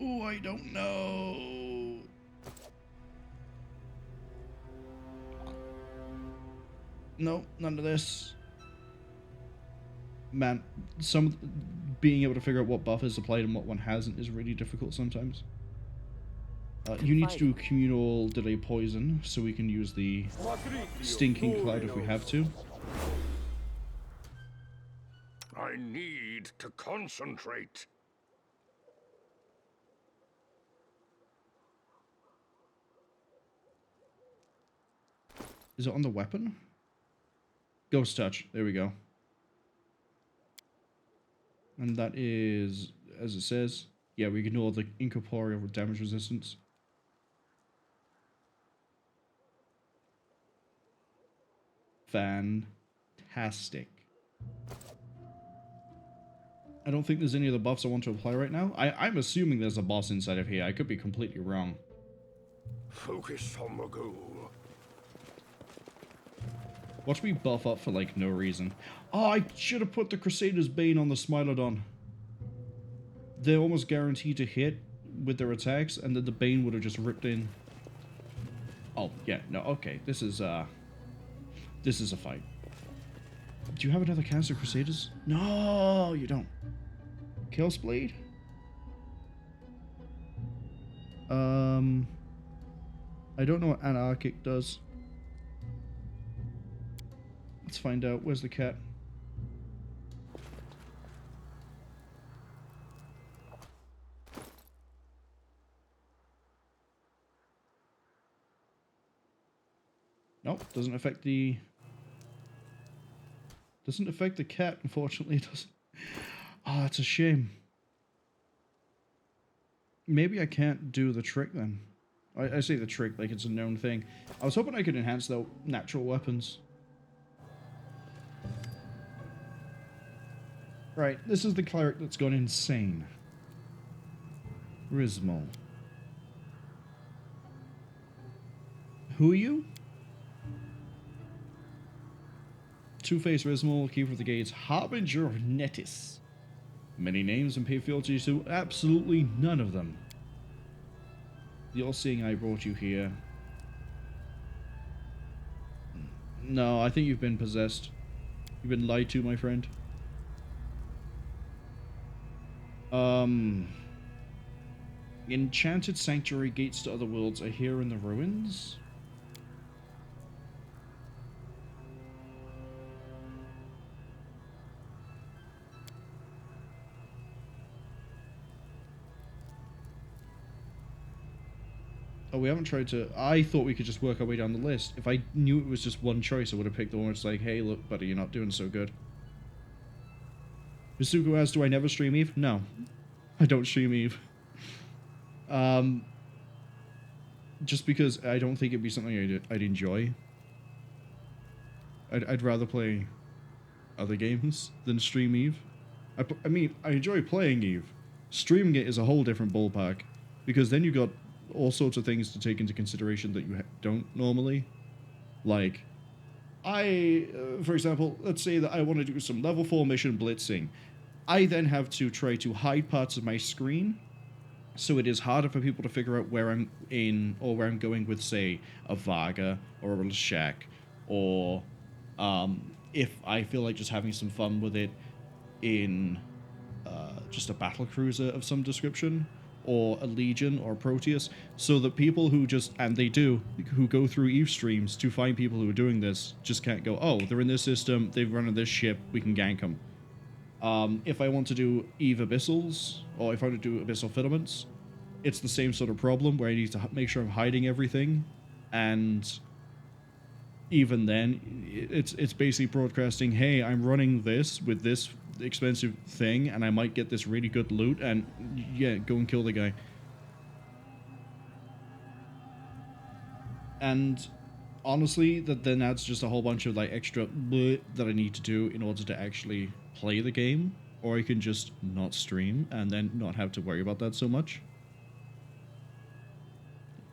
Oh, I don't know. No, none of this. Man, being able to figure out what buff is applied and what one hasn't is really difficult sometimes. You need to do communal delay poison, so we can use the stinking cloud if we have to. I need to concentrate. Is it on the weapon? Ghost Touch. There we go. And that is, as it says, yeah, we ignore the incorporeal damage resistance. Fantastic. I don't think there's any other buffs I want to apply right now. I'm assuming there's a boss inside of here. I could be completely wrong. Focus on the goal. Watch me buff up for, like, no reason. Oh, I should have put the Crusader's Bane on the Smilodon. They're almost guaranteed to hit with their attacks, and then the Bane would have just ripped in. Oh, yeah, no, okay. This is a fight. Do you have another cast of Crusaders? No, you don't. Chaos Blade? I don't know what Anarchic does. Let's find out. Where's the cat? Nope, doesn't affect the... Doesn't affect the cat, unfortunately. It doesn't. Oh, that's a shame. Maybe I can't do the trick then. I say the trick like it's a known thing. I was hoping I could enhance the natural weapons. Right, this is the cleric that's gone insane. Rismal. Who are you? Two-Face Rismal, Keeper of the Gates, Harbinger of Netis. Many names and pay fealty to absolutely none of them. The all-seeing eye brought you here. No, I think you've been possessed. You've been lied to, my friend. Enchanted Sanctuary gates to other worlds are here in the ruins. Oh, we haven't tried to... I thought we could just work our way down the list. If I knew it was just one choice, I would have picked the one where it's like, hey, look, buddy, you're not doing so good. Misuko asks, do I never stream Eve? No. I don't stream Eve. Just because I don't think it'd be something I'd enjoy. I'd rather play other games than stream Eve. I mean, I enjoy playing Eve. Streaming it is a whole different ballpark. Because then you got all sorts of things to take into consideration that you don't normally. Like, for example, let's say that I want to do some level 4 mission blitzing. I then have to try to hide parts of my screen, so it is harder for people to figure out where I'm in, or where I'm going with, say, a Vaga, or a Leshek, or if I feel like just having some fun with it in just a battle cruiser of some description, or a Legion, or a Proteus, so that people who just, and they do, who go through Eve streams to find people who are doing this, just can't go, oh, they're in this system, they've run on this ship, we can gank them. If I want to do Eve Abyssals, or if I want to do Abyssal Filaments, it's the same sort of problem, where I need to make sure I'm hiding everything, and even then, it's basically broadcasting, hey, I'm running this with this expensive thing, and I might get this really good loot, and yeah, go and kill the guy. And honestly, that then adds just a whole bunch of like extra bleh that I need to do in order to actually play the game, or I can just not stream and then not have to worry about that so much.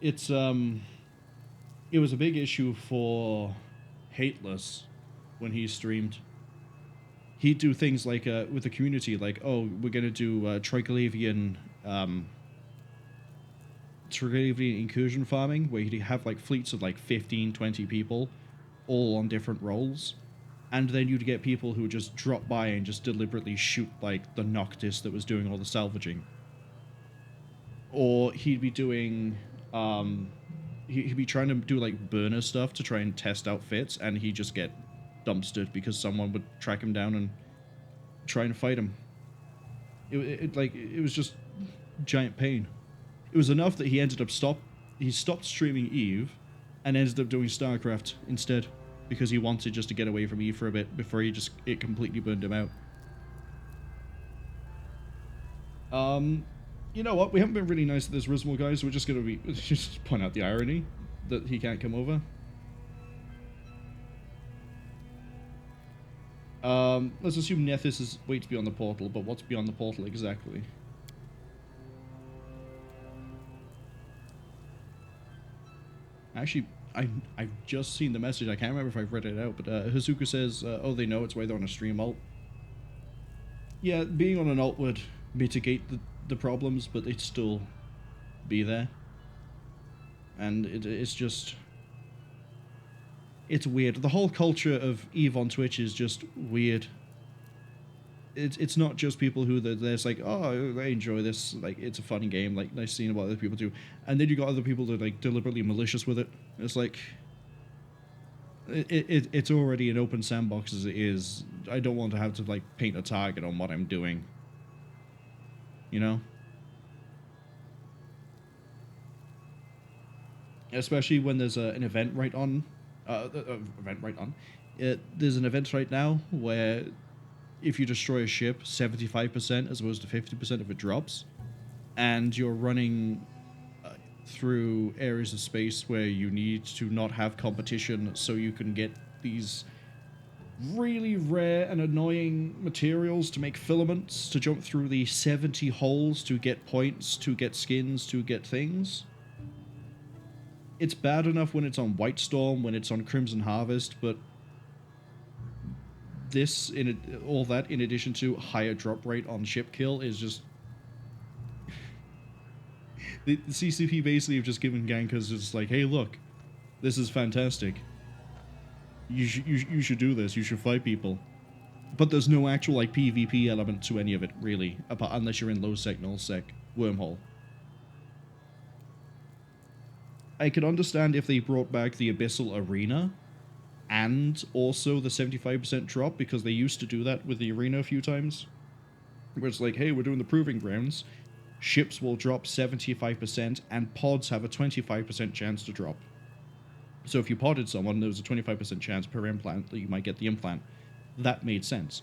It's it was a big issue for Hateless when he streamed. He'd do things like with the community, like, oh, we're gonna do Triglavian incursion farming, where you'd have like fleets of like 15, 20 people, all on different roles, and then you'd get people who would just drop by and just deliberately shoot like the Noctis that was doing all the salvaging. Or he'd be doing, he'd be trying to do like burner stuff to try and test outfits, and he'd just get dumpstered because someone would track him down and try and fight him. It was just giant pain. It was enough that he ended up stopped streaming Eve and ended up doing StarCraft instead, because he wanted just to get away from Eve for a bit before it completely burned him out. You know what? We haven't been really nice to this Rismal guy, so we're just gonna just point out the irony that he can't come over. Let's assume Nethys is waits beyond the portal, but what's beyond the portal exactly? Actually, I've just seen the message. I can't remember if I've read it out, but Hazuka says, oh, they know it's why they're on a stream alt. Yeah, being on an alt would mitigate the problems, but they'd still be there. And it's just... It's weird. The whole culture of Eve on Twitch is just weird. It's not just people who there's like, oh, I enjoy this, like, it's a fun game, like, nice seeing what other people do. And then you got other people that are like deliberately malicious with it. It's like, it's already an open sandbox as it is. I don't want to have to like paint a target on what I'm doing. You know? Especially when there's an event right on. There's an event right now where if you destroy a ship, 75% as opposed to 50% of it drops, and you're running through areas of space where you need to not have competition so you can get these really rare and annoying materials to make filaments, to jump through the 70 holes to get points, to get skins, to get things. It's bad enough when it's on White Storm, when it's on Crimson Harvest, but this, all that in addition to higher drop rate on ship kill is just... the CCP basically have just given gankers just like, hey, look, this is fantastic. You should do this. You should fight people. But there's no actual like PvP element to any of it, really, unless you're in low sec, null sec, wormhole. I could understand if they brought back the Abyssal Arena and also the 75% drop, because they used to do that with the arena a few times. Where it's like, hey, we're doing the Proving Grounds. Ships will drop 75% and pods have a 25% chance to drop. So if you podded someone, there was a 25% chance per implant that you might get the implant. That made sense.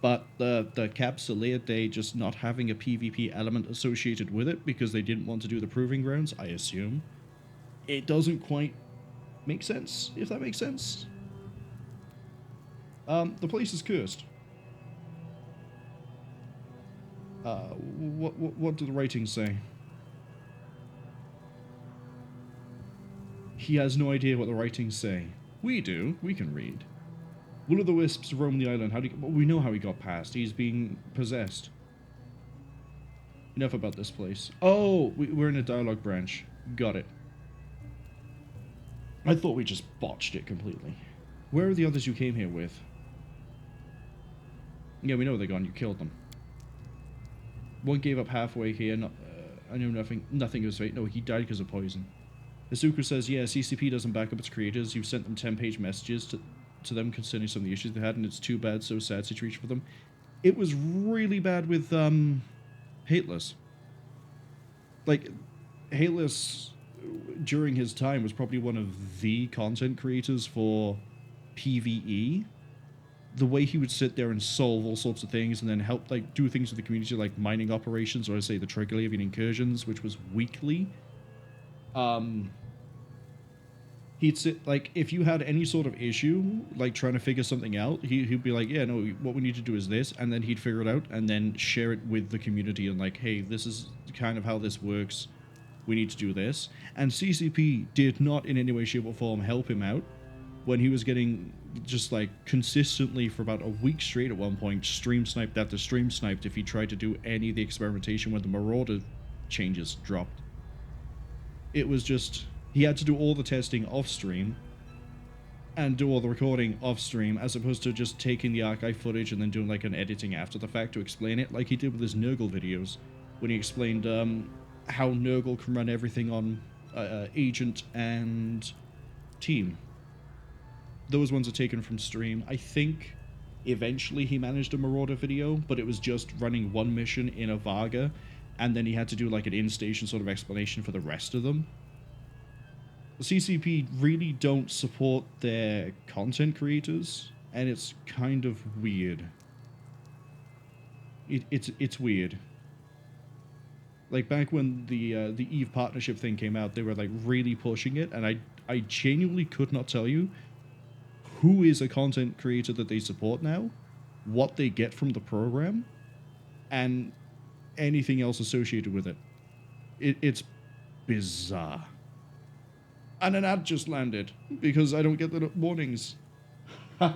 But the Capsuleer Day just not having a PvP element associated with it because they didn't want to do the Proving Grounds, I assume, it doesn't quite make sense, if that makes sense. The place is cursed. What do the ratings say? He has no idea what the ratings say. We do. We can read. Will of the Wisps roam the island. Well, we know how he got past. He's being possessed. Enough about this place. Oh, we're in a dialogue branch. Got it. I thought we just botched it completely. Where are the others you came here with? Yeah, we know they're gone. You killed them. One gave up halfway here. I know nothing of his fate. No, he died because of poison. Asuka says, yeah, CCP doesn't back up its creators. You've sent them 10-page messages to them concerning some of the issues they had, and it's too bad, so sad situation for them. It was really bad with Hateless. Like, Hateless, during his time, was probably one of the content creators for PvE. The way he would sit there and solve all sorts of things and then help, like, do things with the community, like mining operations, or I say the Triglavian incursions, which was weekly. he'd sit, like, if you had any sort of issue, like, trying to figure something out, he'd be like, yeah, no, what we need to do is this, and then he'd figure it out, and then share it with the community, and like, hey, this is kind of how this works, we need to do this. And CCP did not in any way, shape, or form help him out when he was getting just, like, consistently for about a week straight at one point, stream sniped after stream sniped if he tried to do any of the experimentation when the Marauder changes dropped. It was just... he had to do all the testing off-stream and do all the recording off-stream, as opposed to just taking the archive footage and then doing, like, an editing after the fact to explain it, like he did with his Nurgle videos, when he explained how Nurgle can run everything on Agent and Team. Those ones are taken from stream. I think eventually he managed a Marauder video, but it was just running one mission in a Varga, and then he had to do, like, an in-station sort of explanation for the rest of them. CCP really don't support their content creators, and it's kind of weird. It's weird. Like, back when the EVE partnership thing came out, they were, like, really pushing it, and I genuinely could not tell you who is a content creator that they support now, what they get from the program, and anything else associated with it. It's bizarre. And an ad just landed, because I don't get the warnings. We're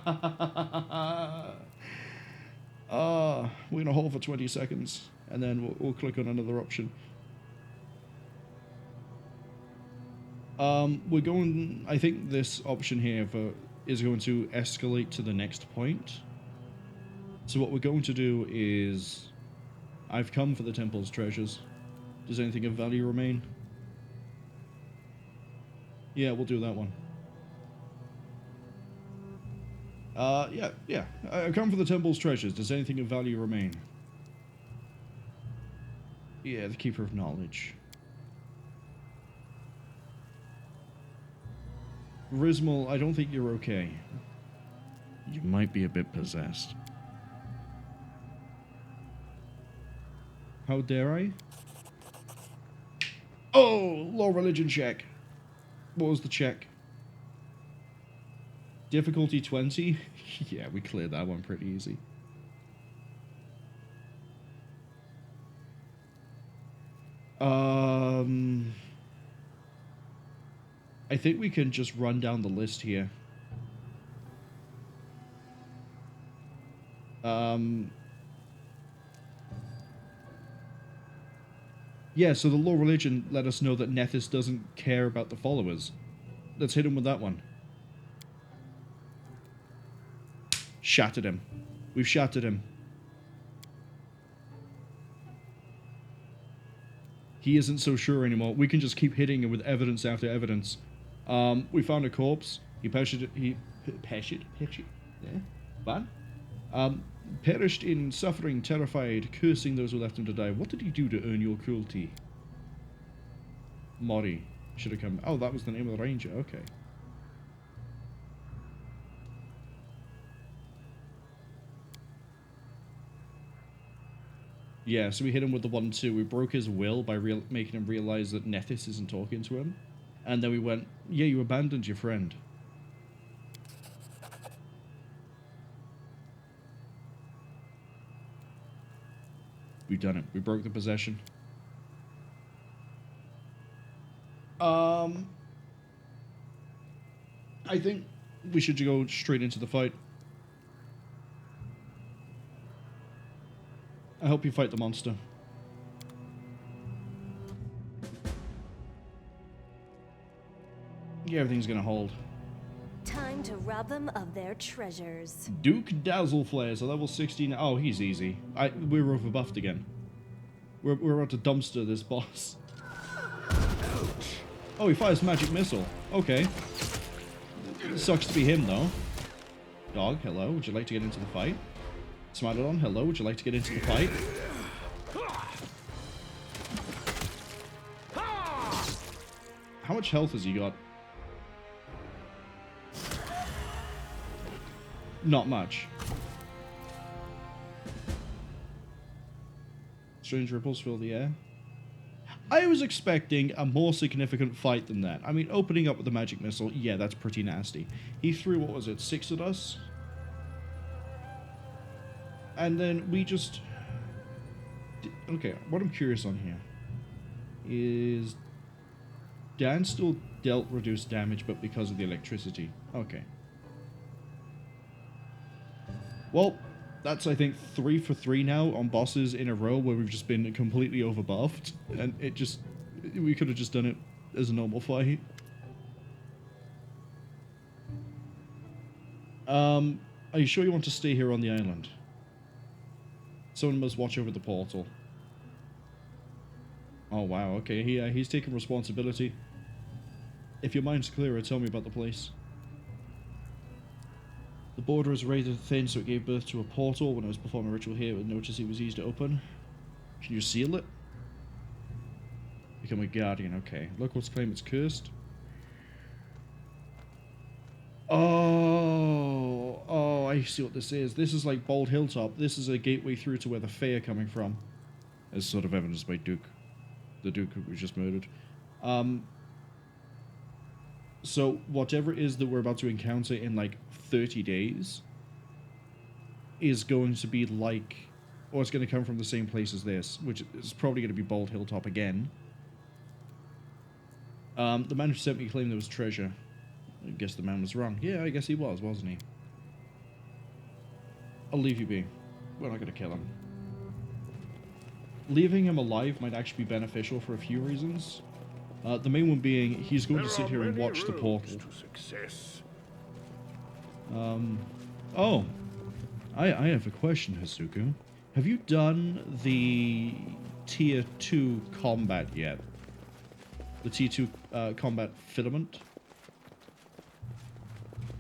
gonna hold for 20 seconds, and then we'll click on another option. We're going... I think this option here is going to escalate to the next point. So what we're going to do is... I've come for the temple's treasures. Does anything of value remain? Yeah, we'll do that one. Yeah. I've come for the temple's treasures. Does anything of value remain? Yeah, the Keeper of Knowledge. Rismal, I don't think you're okay. You might be a bit possessed. How dare I? Oh, low religion check. What was the check? Difficulty 20? Yeah, we cleared that one pretty easy. I think we can just run down the list here. Yeah, so the Law Religion let us know that Nethys doesn't care about the followers. Let's hit him with that one. Shattered him. We've shattered him. He isn't so sure anymore. We can just keep hitting him with evidence after evidence. We found a corpse. He perished. Yeah, bad. Perished in suffering, terrified, cursing those who left him to die. What did he do to earn your cruelty? Mori should have come. Oh, that was the name of the ranger. Okay. Yeah, so we hit him with the 1-2. We broke his will by making him realize that Nethys isn't talking to him. And then we went, yeah, you abandoned your friend. We've done it. We broke the possession. I think we should go straight into the fight. I hope you fight the monster. Yeah, everything's gonna hold. Time to rob them of their treasures. Duke Dazzleflare, so level 16. Oh, he's easy. We're overbuffed again. We're about to dumpster this boss. Oh, he fires magic missile. Okay. Sucks to be him, though. Dog, hello. Would you like to get into the fight? Smilodon, hello. Would you like to get into the fight? How much health has he got? Not much. Strange ripples fill the air. I was expecting a more significant fight than that. I mean, opening up with the magic missile, yeah, that's pretty nasty. He threw, what was it, 6 at us? And then we just... Okay, what I'm curious on here is... Dan still dealt reduced damage, but because of the electricity. Okay. Well, that's, I think, 3 for 3 now on bosses in a row where we've just been completely overbuffed. And it just... We could have just done it as a normal fight. Are you sure you want to stay here on the island? Someone must watch over the portal. Oh, wow, okay. He's taking responsibility. If your mind's clearer, tell me about the place. The border is razor thin, so it gave birth to a portal. When I was performing a ritual here, I noticed it was easy to open. Can you seal it? Become a guardian, okay. Locals claim it's cursed. Oh, I see what this is. This is like Bold Hilltop. This is a gateway through to where the Fae are coming from. As sort of evidenced by Duke. The Duke who was just murdered. So, whatever it is that we're about to encounter in, like, 30 days is going to be like... Or it's going to come from the same place as this, which is probably going to be Bold Hilltop again. The man who sent me claimed there was treasure. I guess the man was wrong. Yeah, I guess he was, wasn't he? I'll leave you be. We're not going to kill him. Leaving him alive might actually be beneficial for a few reasons. The main one being, he's going to sit here and watch the portal. Oh. I have a question, Hazuku. Have you done the Tier 2 combat yet? The Tier 2 combat filament?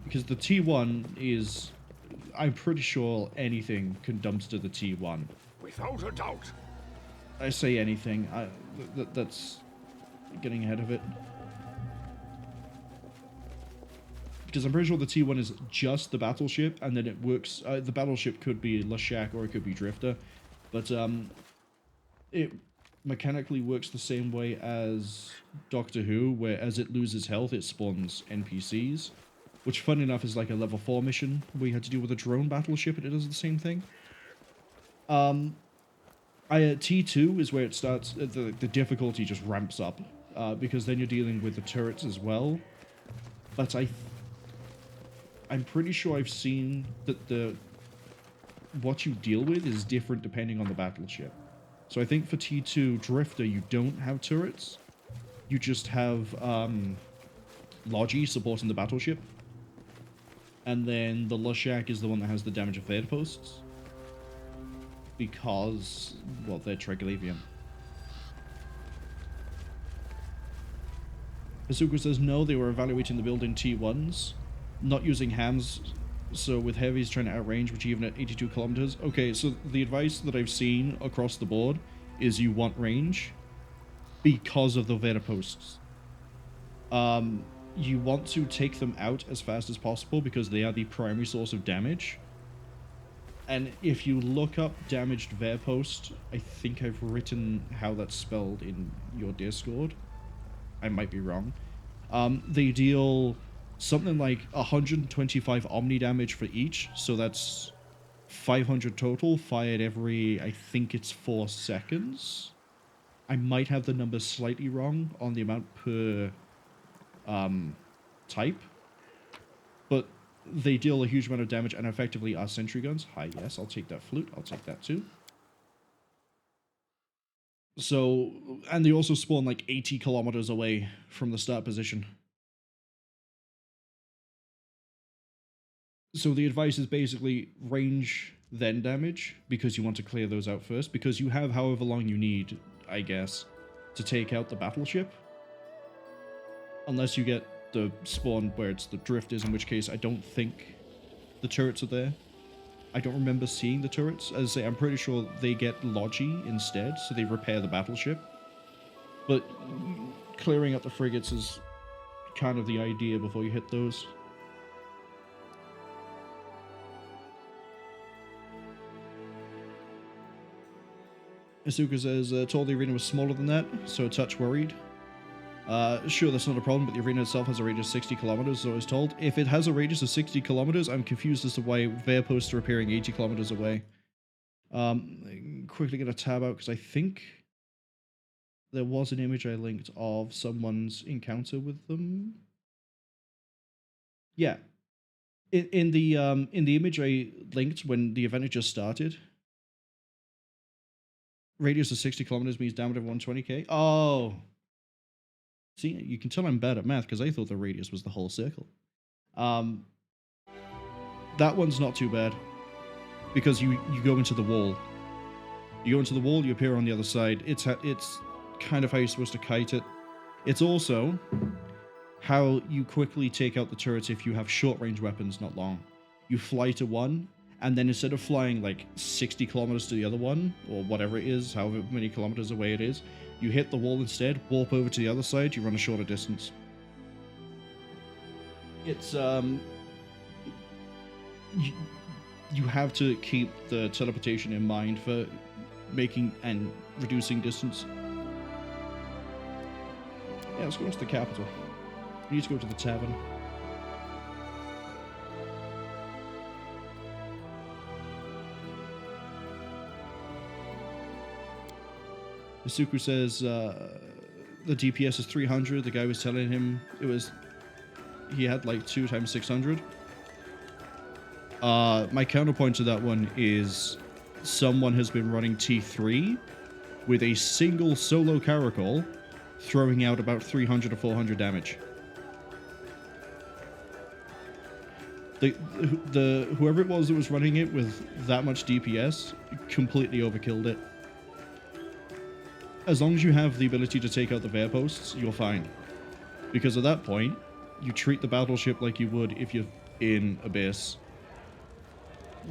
Because the T1 is... I'm pretty sure anything can dumpster the T1. Without a doubt. I say anything. That's getting ahead of it. Because I'm pretty sure the T1 is just the battleship, and then it works... the battleship could be Lashak or it could be Drifter, but it mechanically works the same way as Doctor Who, where as it loses health, it spawns NPCs, which, fun enough, is like a level 4 mission where you had to deal with a drone battleship, and it does the same thing. T2 is where it starts... the difficulty just ramps up, because then you're dealing with the turrets as well. But I'm pretty sure I've seen that what you deal with is different depending on the battleship. So I think for T2 Drifter, you don't have turrets. You just have Logi supporting the battleship. And then the Lashak is the one that has the damage of third posts. Because, well, they're Treglavian. Asuka says no, they were evaluating the building T1s. Not using hands, so with heavies trying to outrange, which even at 82 kilometers. Okay, so the advice that I've seen across the board is you want range because of the Veda posts. You want to take them out as fast as possible because they are the primary source of damage. And if you look up damaged Verpost, I think I've written how that's spelled in your Discord. I might be wrong. They deal something like 125 Omni damage for each, so that's 500 total, fired every, I think it's 4 seconds. I might have the numbers slightly wrong on the amount per type, but they deal a huge amount of damage and effectively are sentry guns. Hi, yes, I'll take that flute. I'll take that too. So, and they also spawn like 80 kilometers away from the start position. So the advice is basically range, then damage, because you want to clear those out first, because you have however long you need, I guess, to take out the battleship. Unless you get the spawn where it's the drifters, in which case I don't think the turrets are there. I don't remember seeing the turrets. As I say, I'm pretty sure they get Logi instead, so they repair the battleship. But clearing out the frigates is kind of the idea before you hit those. Asuka says, told the arena was smaller than that, so a touch worried. Sure, that's not a problem, but the arena itself has a radius of 60 kilometers, so I was told. If it has a radius of 60 kilometers, I'm confused as to why Vairposts are appearing 80 kilometers away. Quickly gonna tab out, because I think there was an image I linked of someone's encounter with them. Yeah. In the image I linked when the event had just started, radius of 60 kilometers means damage of 120k. Oh. See, you can tell I'm bad at math because I thought the radius was the whole circle. That one's not too bad because you go into the wall. You go into the wall, you appear on the other side. It's kind of how you're supposed to kite it. It's also how you quickly take out the turrets if you have short-range weapons, not long. You fly to one, and then instead of flying like 60 kilometers to the other one, or whatever it is, however many kilometers away it is, you hit the wall instead, warp over to the other side, you run a shorter distance. It's, you have to keep the teleportation in mind for making and reducing distance. Yeah, let's go into the capital. We need to go to the tavern. Isuku says the DPS is 300. The guy was telling him he had like 2 times 600. My counterpoint to that one is someone has been running T3 with a single solo caracol throwing out about 300 or 400 damage. Whoever it was that was running it with that much DPS completely overkilled it. As long as you have the ability to take out the Vairposts, you're fine. Because at that point, you treat the battleship like you would if you're in a base.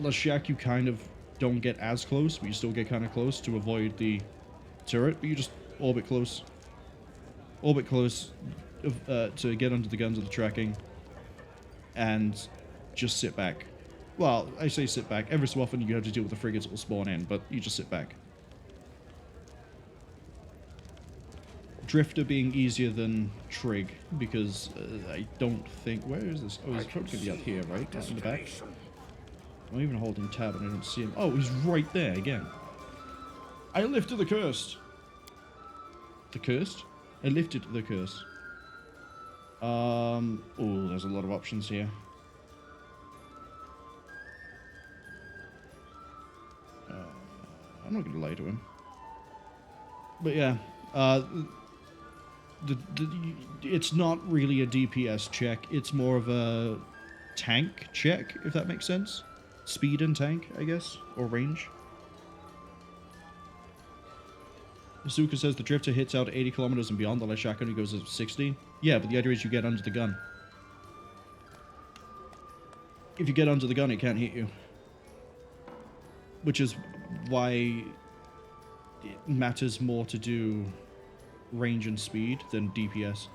Lashak, you kind of don't get as close, but you still get kind of close to avoid the turret, but you just orbit close. Orbit close to get under the guns of the tracking. And just sit back. Well, I say sit back. Every so often you have to deal with the frigates that will spawn in, but you just sit back. Drifter being easier than Trig, because I don't think... Where is this? Oh, he's probably going to be up here, right? Up in the back. I'm even holding tab and I don't see him. Oh, he's right there again. I lifted the cursed. The cursed? I lifted the curse. Oh, there's a lot of options here. I'm not going to lie to him. But yeah, it's not really a DPS check. It's more of a tank check, if that makes sense. Speed and tank, I guess, or range. Azuka says the Drifter hits out 80 kilometers and beyond. The Lashak only goes at 60. Yeah, but the idea is you get under the gun. If you get under the gun, it can't hit you. Which is why it matters more to do range and speed than DPS.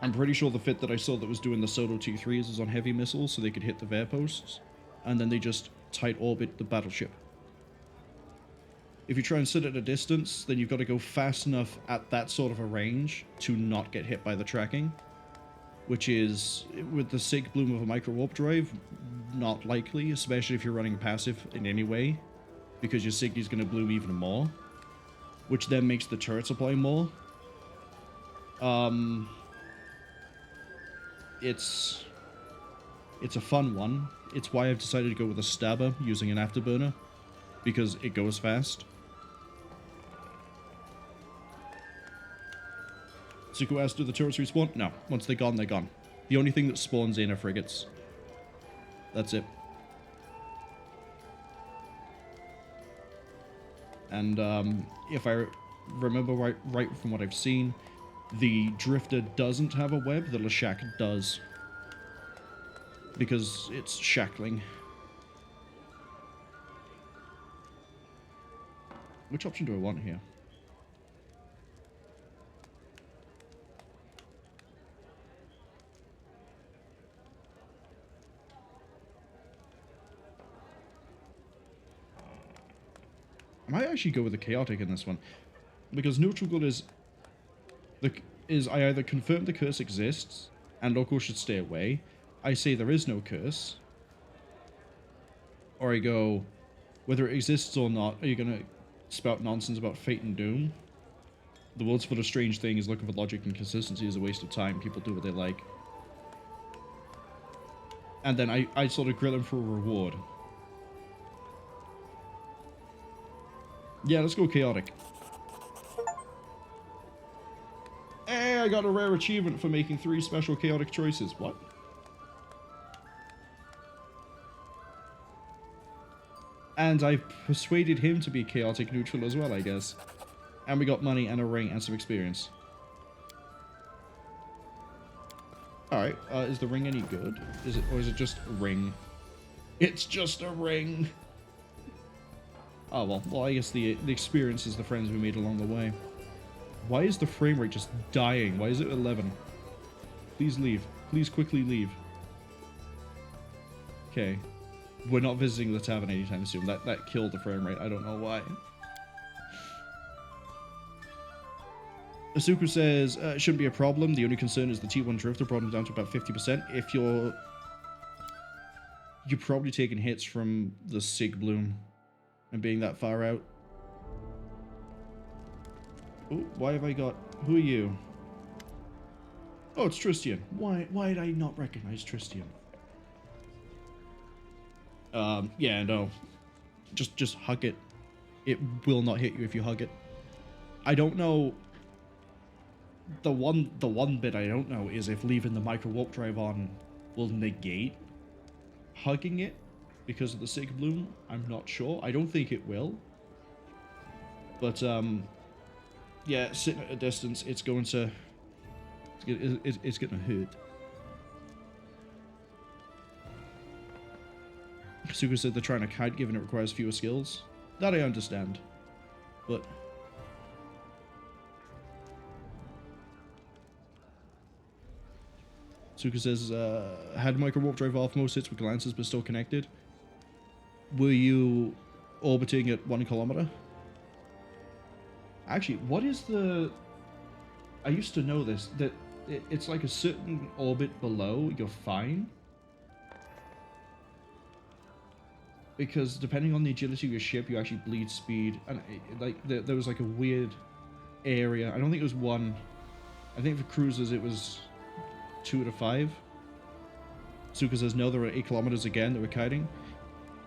I'm pretty sure the fit that I saw that was doing the solo T3s is on heavy missiles, so they could hit the Vairposts, and then they just tight orbit the battleship. If you try and sit at a distance, then you've got to go fast enough at that sort of a range to not get hit by the tracking, which is, with the sick bloom of a micro warp drive, not likely, especially if you're running passive in any way, because your SIG is going to bloom even more, which then makes the turret supply more. It's a fun one. It's why I've decided to go with a stabber using an afterburner, because it goes fast. Zuko asked, do the turrets respawn? No. Once they're gone, they're gone. The only thing that spawns in are frigates. That's it. And if I remember right from what I've seen, the Drifter doesn't have a web, the Lashak does. Because it's shackling. Which option do I want here? I might actually go with the chaotic in this one, because neutral good is I either confirm the curse exists and locals should stay away, I say there is no curse, or I go, whether it exists or not, are you gonna spout nonsense about fate and doom? The world's full of strange things, looking for logic and consistency is a waste of time. People do what they like. And then I sort of grill them for a reward. Yeah, let's go chaotic. Hey, I got a rare achievement for making 3 special chaotic choices. What? And I persuaded him to be chaotic neutral as well, I guess. And we got money and a ring and some experience. Alright, is the ring any good? Is it, or is it just a ring? It's just a ring! Oh, well, I guess the experience is the friends we made along the way. Why is the frame rate just dying? Why is it 11? Please leave. Please quickly leave. Okay. We're not visiting the tavern anytime soon. That killed the frame rate. I don't know why. Asuku says, it shouldn't be a problem. The only concern is the T1 Drifter brought him down to about 50%. If you're probably taking hits from the Sig Bloom and being that far out. Oh, why have I got... Who are you? Oh, it's Tristian. Why did I not recognize Tristian? Yeah, no. Just hug it. It will not hit you if you hug it. I don't know... The one bit I don't know is if leaving the micro warp drive on will negate hugging it because of the Sig Bloom. I'm not sure. I don't think it will. But yeah, sitting at a distance, it's going to it's going to hurt. Suka said they're trying to kite given it requires fewer skills. That I understand. But Suka says, had micro warp drive off, most hits with glances but still connected. Were you orbiting at 1 kilometer? Actually, what is the... I used to know this, that it's like a certain orbit below, you're fine. Because depending on the agility of your ship, you actually bleed speed. And there was like a weird area. I don't think it was 1. I think for cruisers it was 2 to 5. Suka says no, there are 8 kilometers again that we're kiting.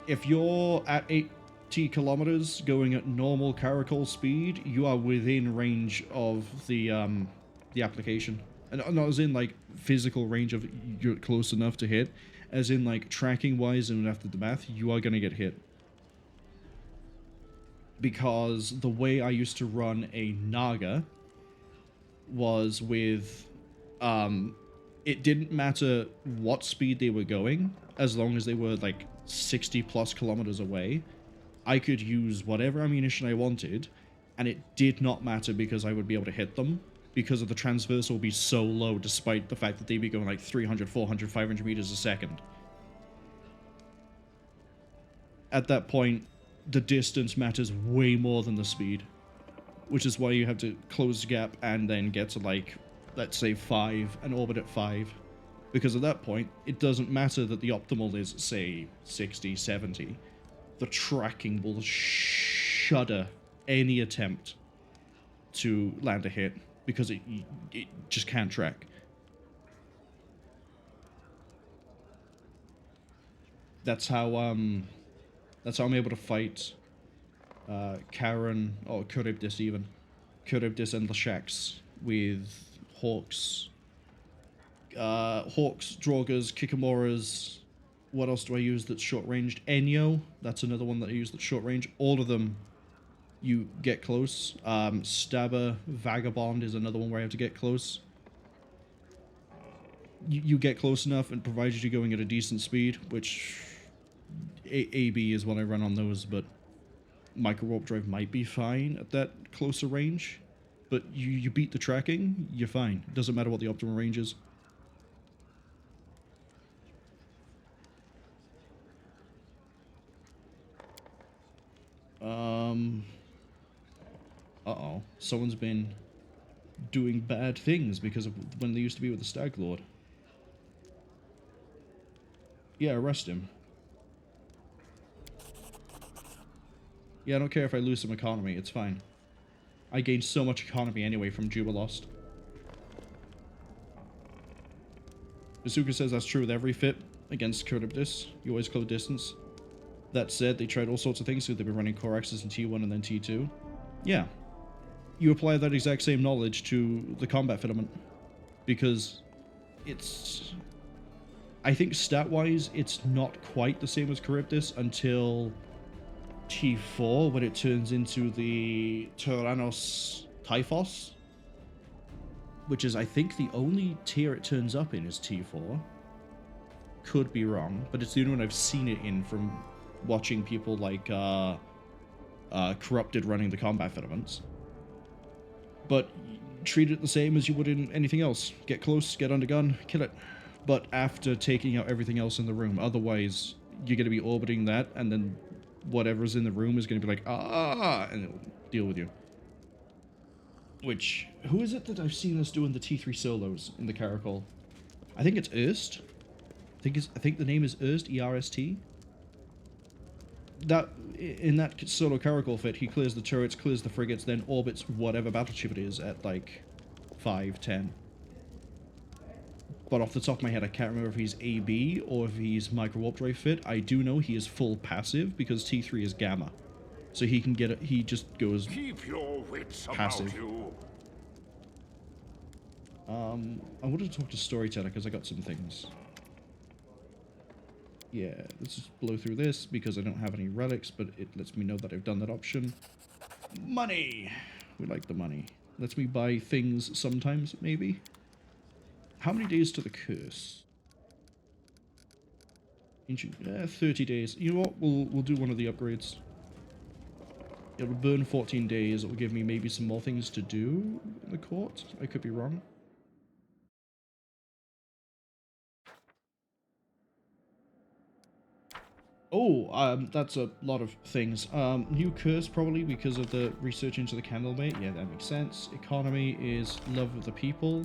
If you're at 80 kilometers going at normal caracol speed, you are within range of the application. And not as in like physical range of you're close enough to hit, as in like tracking wise and after the math, you are gonna get hit. Because the way I used to run a Naga was with it didn't matter what speed they were going, as long as they were like 60 plus kilometers away. I could use whatever ammunition I wanted, and it did not matter because I would be able to hit them, because of the transversal will be so low despite the fact that they'd be going like 300, 400, 500 meters a second. At that point, the distance matters way more than the speed, which is why you have to close the gap and then get to like, let's say 5 and orbit at 5. Because at that point, it doesn't matter that the optimal is, say, 60, 70. The tracking will shudder any attempt to land a hit, because it just can't track. That's how I'm able to fight Karen, or Charybdis even. Charybdis and Lashax with Hawks. Hawks, Draugrs, Kikamoras. What else do I use that's short-ranged? Enyo, that's another one that I use that's short-range. All of them, you get close. Stabber, Vagabond is another one where I have to get close. You get close enough, and provided you're going at a decent speed, which AB is what I run on those, but Micro Warp Drive might be fine at that closer range. But you beat the tracking, you're fine. It doesn't matter what the optimal range is. Uh-oh. Someone's been doing bad things because of when they used to be with the Stag Lord. Yeah, arrest him. Yeah, I don't care if I lose some economy, it's fine. I gained so much economy anyway from Jubilost. Asuka says that's true with every fit against Charybdis. You always cover distance. That said, they tried all sorts of things, so they've been running core axes in T1 and then T2. Yeah. You apply that exact same knowledge to the combat filament. Because it's... I think stat-wise, it's not quite the same as Charybdis until T4, when it turns into the Tyrannos Typhos. Which is, I think, the only tier it turns up in is T4. Could be wrong, but it's the only one I've seen it in from watching people like Corrupted running the combat filaments. But treat it the same as you would in anything else. Get close, get under gun, kill it. But after taking out everything else in the room. Otherwise, you're going to be orbiting that, and then whatever's in the room is going to be like, ah, and it'll deal with you. Which, who is it that I've seen us doing the T3 solos in the Caracol? I think it's Erst. I think the name is Erst, E-R-S-T. That, in that solo Caracol fit, he clears the turrets, clears the frigates, then orbits whatever battleship it is at like 5, 10. But off the top of my head, I can't remember if he's AB or if he's micro warp drive fit. I do know he is full passive because T3 is gamma. So he can get it, he just goes Keep your wits passive. about you. I wanted to talk to Storyteller because I got some things. Yeah, let's just blow through this because I don't have any relics, but it lets me know that I've done that option. Money! We like the money. Lets me buy things sometimes, maybe. How many days to the curse? Ancient, 30 days. You know what? We'll do one of the upgrades. It'll burn 14 days. It will give me maybe some more things to do in the court. I could be wrong. Oh, that's a lot of things. New curse probably because of the research into the Candlemere. Yeah, that makes sense. Economy is love of the people.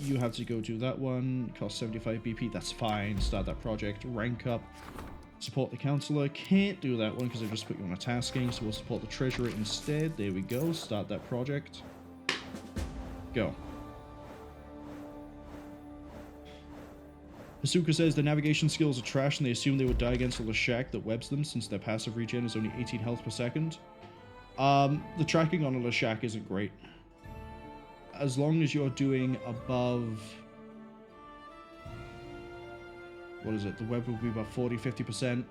You have to go do that one. Cost 75 BP. That's fine. Start that project. Rank up. Support the counselor. Can't do that one because I just put you on a tasking. So we'll support the treasurer instead. There we go. Start that project. Go. Asuka says the navigation skills are trash and they assume they would die against a Leshak that webs them since their passive regen is only 18 health per second. The tracking on a Leshak isn't great. As long as you're doing above... What is it? The web will be about 40-50%.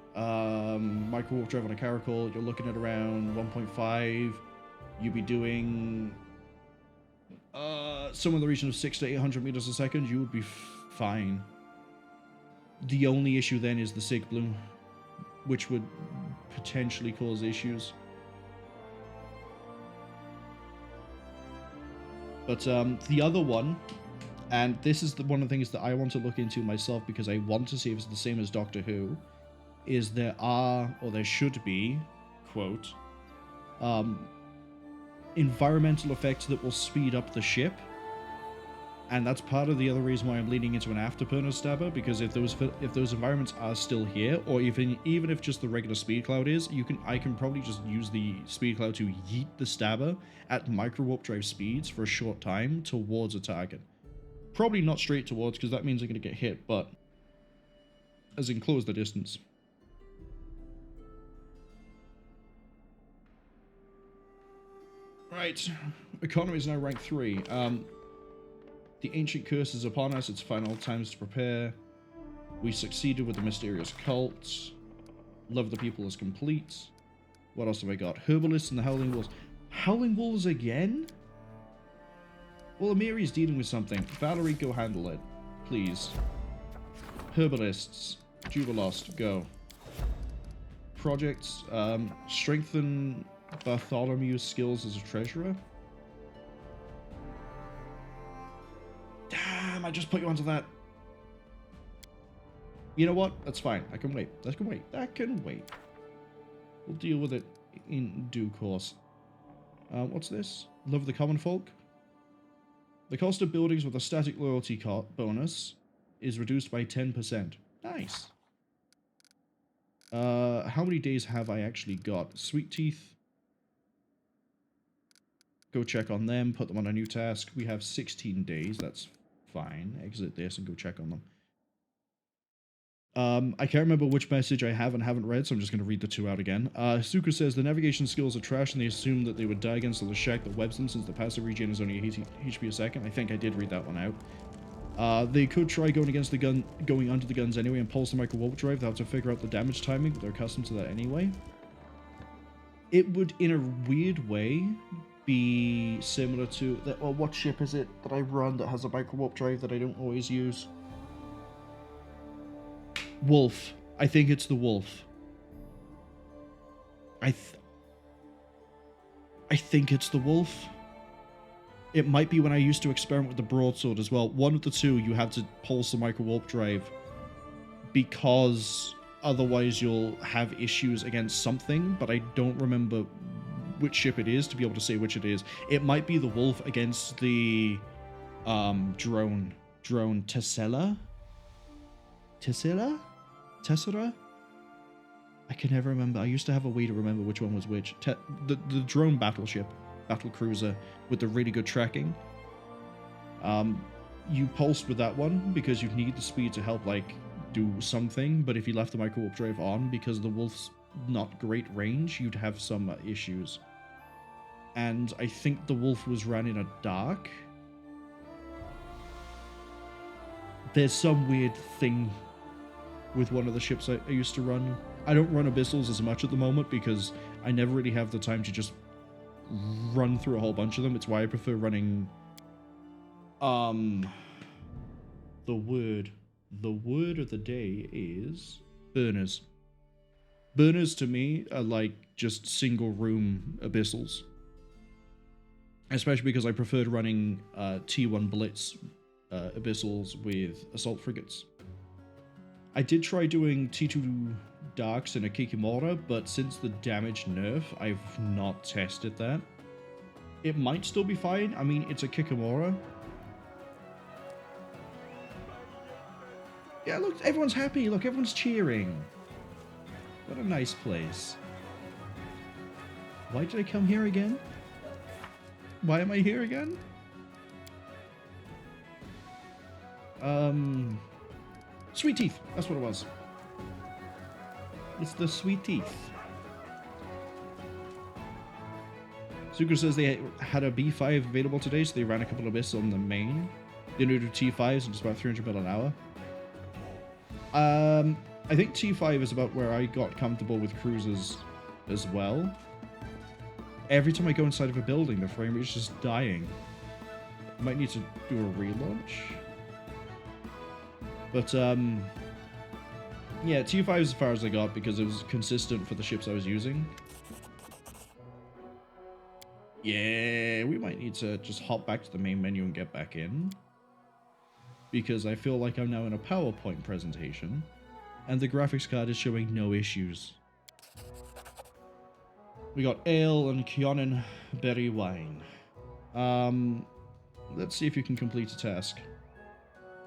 Micro warp drive on a Caracol, you're looking at around 1.5. You'll be doing... somewhere in the region of 600 to 800 meters a second. You would be fine. The only issue then is the Sig Blue, which would potentially cause issues. But the other one, and this is one of the things that I want to look into myself because I want to see if it's the same as Doctor Who, is there are, or there should be, quote, environmental effects that will speed up the ship. And that's part of the other reason why I'm leaning into an Afterburner Stabber, because if those environments are still here, or even if just the regular Speed Cloud is, I can probably just use the Speed Cloud to yeet the Stabber at micro warp drive speeds for a short time towards a target. Probably not straight towards, because that means I'm going to get hit, but as in close the distance. Right, economy is now rank 3. The ancient curse is upon us, it's final times to prepare. We succeeded with the mysterious cult. Love the people is complete. What else have I got? Herbalists and the Howling Wolves. Howling Wolves again? Well, Amiri's dealing with something. Valerie, go handle it. Please. Herbalists. Jubilost, go. Projects. Strengthen Bartholomew's skills as a treasurer. Damn, I just put you onto that. You know what? That's fine. I can wait. That can wait. That can wait. We'll deal with it in due course. What's this? Love the common folk. The cost of buildings with a static loyalty bonus is reduced by 10%. Nice. How many days have I actually got? Sweet Teeth. Go check on them, put them on a new task. We have 16 days, that's fine. Exit this and go check on them. I can't remember which message I have and haven't read, so I'm just going to read the two out again. Suka says, the navigation skills are trash and they assume that they would die against the shack that webs them since the passive regen is only 80 HP a second. I think I did read that one out. They could try going against the gun, going under the guns anyway and pulse the micro warp drive. They'll have to figure out the damage timing, but they're accustomed to that anyway. It would, in a weird way, be similar to... Well, what ship is it that I run that has a micro warp drive that I don't always use? Wolf. I think it's the Wolf. I think it's the Wolf. It might be when I used to experiment with the broadsword as well. One of the two, you have to pulse the micro warp drive because otherwise you'll have issues against something, but I don't remember which ship it is to be able to say which it is. It might be the Wolf against the drone Tessera? I can never remember. I used to have a way to remember which one was which. The drone battleship, battle cruiser with the really good tracking. You pulsed with that one because you need the speed to help like do something, but if you left the micro warp drive on because the Wolf's not great range, you'd have some issues. And I think the Wolf was ran in a dark. There's some weird thing with one of the ships I used to run. I don't run Abyssals as much at the moment because I never really have the time to just run through a whole bunch of them. It's why I prefer running the word of the day is burners. Burners to me are like just single room Abyssals. Especially because I preferred running T1 Blitz Abyssals with assault frigates. I did try doing T2 Darks in a Kikimora, but since the damage nerf, I've not tested that. It might still be fine. I mean, it's a Kikimora. Yeah, look, everyone's happy. Look, everyone's cheering. What a nice place. Why did I come here again? Why am I here again? Sweet Teeth. That's what it was. It's the Sweet Teeth. Zuko says they had a B5 available today, so they ran a couple of bits on the main. They do T5s and just about 300 mil an hour. I think T5 is about where I got comfortable with cruisers as well. Every time I go inside of a building, the frame rate is just dying. I might need to do a relaunch. But, yeah, T5 is as far as I got because it was consistent for the ships I was using. Yeah, we might need to just hop back to the main menu and get back in. Because I feel like I'm now in a PowerPoint presentation, and the graphics card is showing no issues. We got ale and Cwningen berry wine. Let's see if you can complete a task.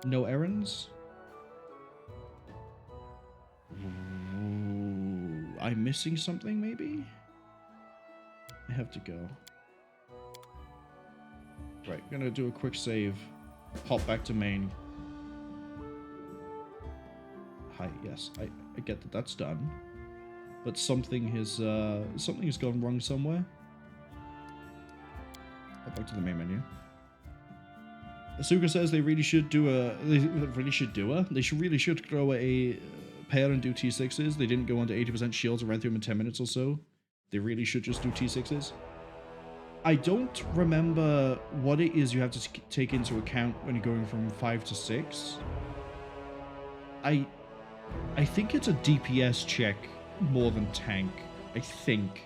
No errands? Ooh, I'm missing something, maybe? I have to go. Right, gonna do a quick save. Hop back to main. Hi, yes, I get that that's done. But something has gone wrong somewhere. Hop back to the main menu. Asuka says they really should do they should grow a pair and do T6s. They didn't go under 80% shields and ran through them in 10 minutes or so. They really should just do T6s. I don't remember what it is you have to take into account when you're going from 5 to 6. I think it's a DPS check more than tank. I think.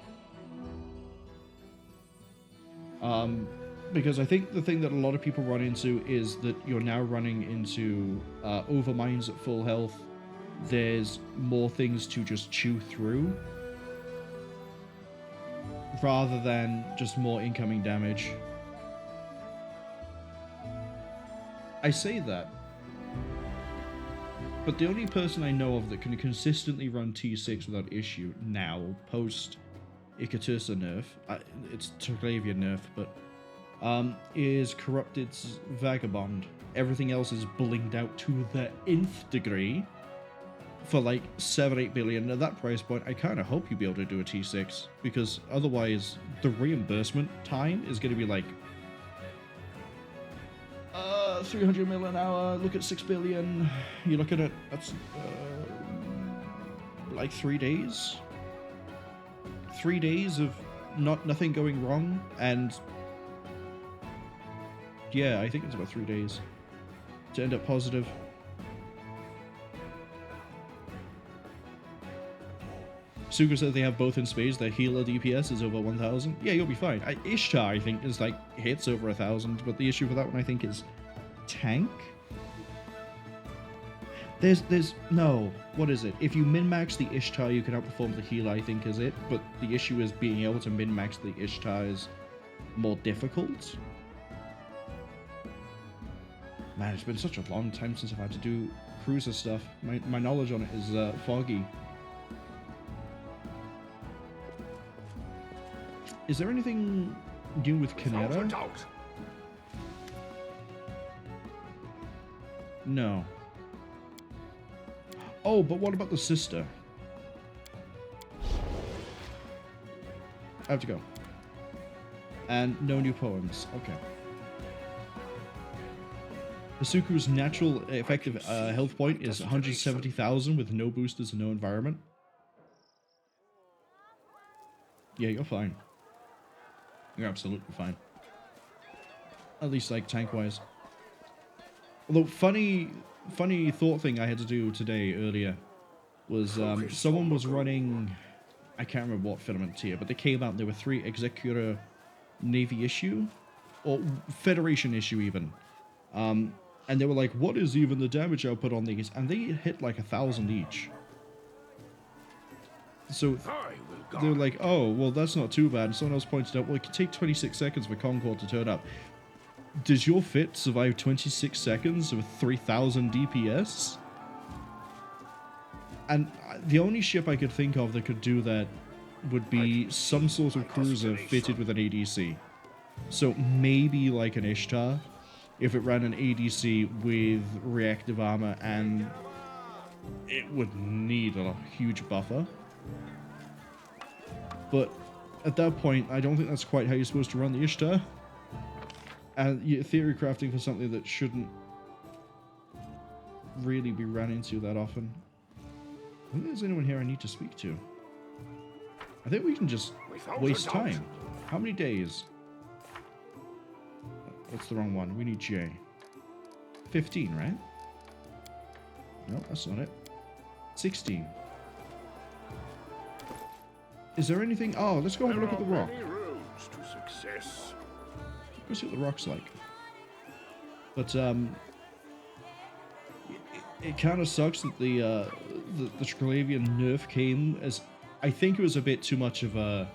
Because I think the thing that a lot of people run into is that you're now running into overmines at full health. There's more things to just chew through. rather than just more incoming damage. I say that, but the only person I know of that can consistently run T6 without issue now, post Ikatursa nerf, it's Terglavian nerf, but is Corrupted's Vagabond. Everything else is blinged out to the nth degree for like 7-8 billion. At that price point, I kind of hope you'll be able to do a T6, because otherwise the reimbursement time is going to be like 300 mil an hour. Look at 6 billion. You're looking at that's like 3 days. 3 days of nothing going wrong, and yeah, I think it's about 3 days to end up positive. Suga said they have both in spades. Their healer DPS is over 1,000. Yeah, you'll be fine. Ishtar, I think, is like hits over 1,000, but the issue for that one, I think, is tank. There's no, what is it? If you min-max the Ishtar, you can outperform the healer, I think, is it. But the issue is being able to min-max the Ishtar is more difficult. Man, it's been such a long time since I've had to do cruiser stuff. My knowledge on it is foggy. Is there anything new with Canera? No. Oh, but what about the sister? I have to go. And no new poems. Okay. Asuku's natural effective health point is 170,000 with no boosters and no environment. Yeah, you're fine. You're absolutely fine. At least, like, tank-wise. Although, funny thought thing I had to do today, earlier, was, someone was running, I can't remember what filament tier, but they came out and there were 3 Executor Navy issue, or Federation issue even. And they were like, what is even the damage output on these? And they hit like 1,000 each. So they were like, oh, well, that's not too bad. And someone else pointed out, well, it could take 26 seconds for Concord to turn up. Does your fit survive 26 seconds with 3,000 DPS? And the only ship I could think of that could do that would be some sort of cruiser fitted with an ADC. So maybe like an Ishtar, if it ran an ADC with reactive armor, and it would need a huge buffer. But at that point, I don't think that's quite how you're supposed to run the Ishtar. And you're theory crafting for something that shouldn't really be ran into that often. I think there's anyone here I need to speak to. I think we can just waste time. How many days? That's the wrong one. We need J. 15, right? No, that's not it. 16. Is there anything? Oh, let's go have a look at the rock. Let's see what the rock's like. But it kind of sucks that the Triglavian nerf came as, I think it was a bit too much of a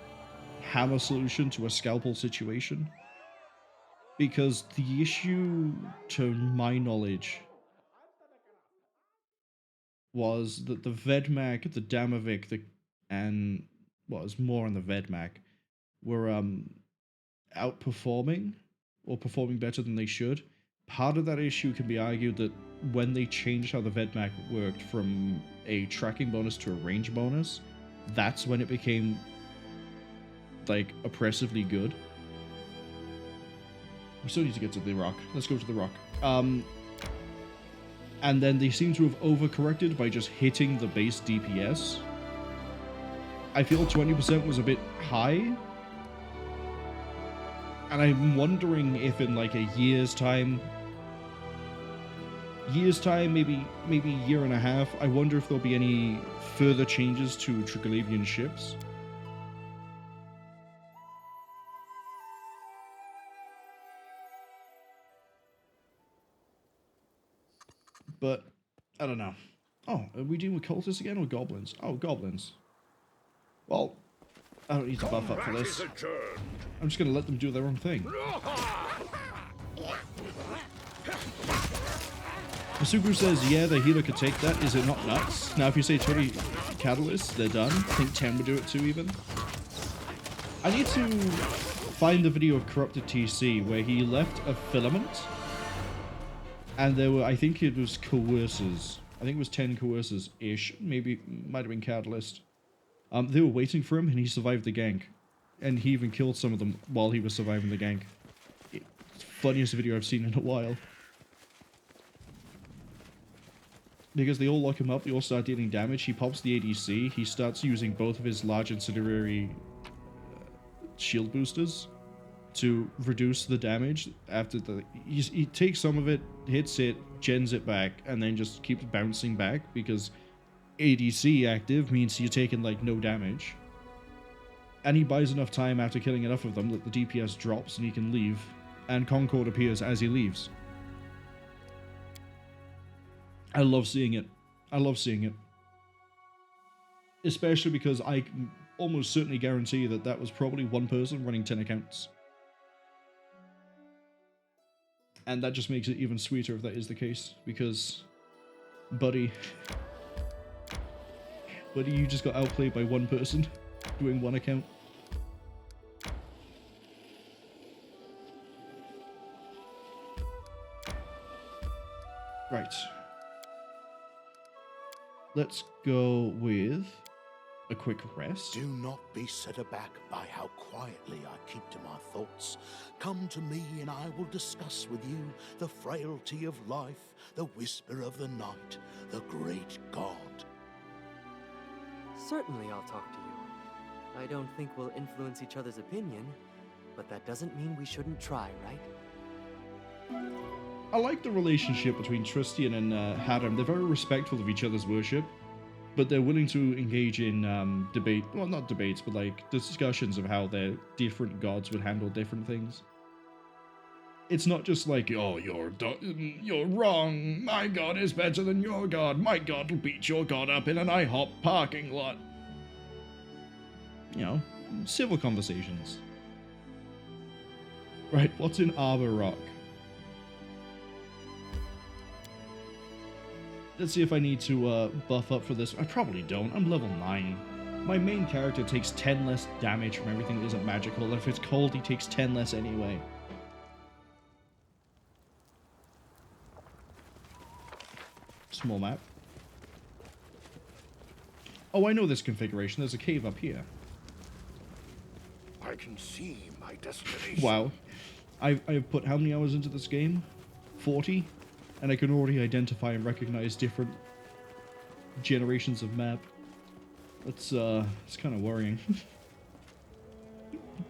hammer solution to a scalpel situation. Because the issue, to my knowledge, was that the Vedmak, the Damavik, and what was more on the Vedmak, were outperforming, or performing better than they should. Part of that issue can be argued that when they changed how the Vedmak worked from a tracking bonus to a range bonus, that's when it became, like, oppressively good. We still need to get to the rock. Let's go to the rock. And then they seem to have overcorrected by just hitting the base DPS. I feel 20% was a bit high. And I'm wondering if in like a year's time, maybe a year and a half, I wonder if there'll be any further changes to Triglavian ships. But, I don't know. Oh, are we dealing with cultists again or goblins? Oh, goblins. Well, I don't need to buff up for this. I'm just going to let them do their own thing. Masuku says, yeah, the healer could take that. Is it not nuts? Now, if you say 20 catalysts, they're done. I think 10 would do it too, even. I need to find the video of Corrupted TC where he left a filament. And there were, I think it was coercers. I think it was 10 coercers-ish. Maybe, might have been catalyst. They were waiting for him, and he survived the gank. And he even killed some of them while he was surviving the gank. It's the funniest video I've seen in a while. Because they all lock him up, they all start dealing damage. He pops the ADC, he starts using both of his large ancillary shield boosters to reduce the damage after the... He takes some of it, hits it, gens it back, and then just keeps bouncing back because ADC active means you're taking like no damage. And he buys enough time after killing enough of them that the DPS drops and he can leave, and Concord appears as he leaves. I love seeing it. I love seeing it. Especially because I can almost certainly guarantee that that was probably one person running 10 accounts. And that just makes it even sweeter if that is the case, because, buddy, you just got outplayed by one person doing one account. Right. Let's go with a quick rest. Do not be set aback by how quietly I keep to my thoughts. Come to me and I will discuss with you the frailty of life, the whisper of the night, the great God. Certainly I'll talk to you. I don't think we'll influence each other's opinion, but that doesn't mean we shouldn't try, right? I like the relationship between Tristian and Hadam. They're very respectful of each other's worship, but they're willing to engage in debate. Well, not debates, but like discussions of how their different gods would handle different things. It's not just like, oh, you're wrong. My god is better than your god. My god will beat your god up in an IHOP parking lot. You know, civil conversations. Right, what's in Arbor Rock? Let's see if I need to buff up for this. I probably don't. I'm level 9. My main character takes 10 less damage from everything that isn't magical. If it's cold, he takes 10 less anyway. Small map. Oh, I know this configuration. There's a cave up here. I can see my destination. Wow. I've put how many hours into this game? 40? And I can already identify and recognize different generations of map. That's, it's kind of worrying.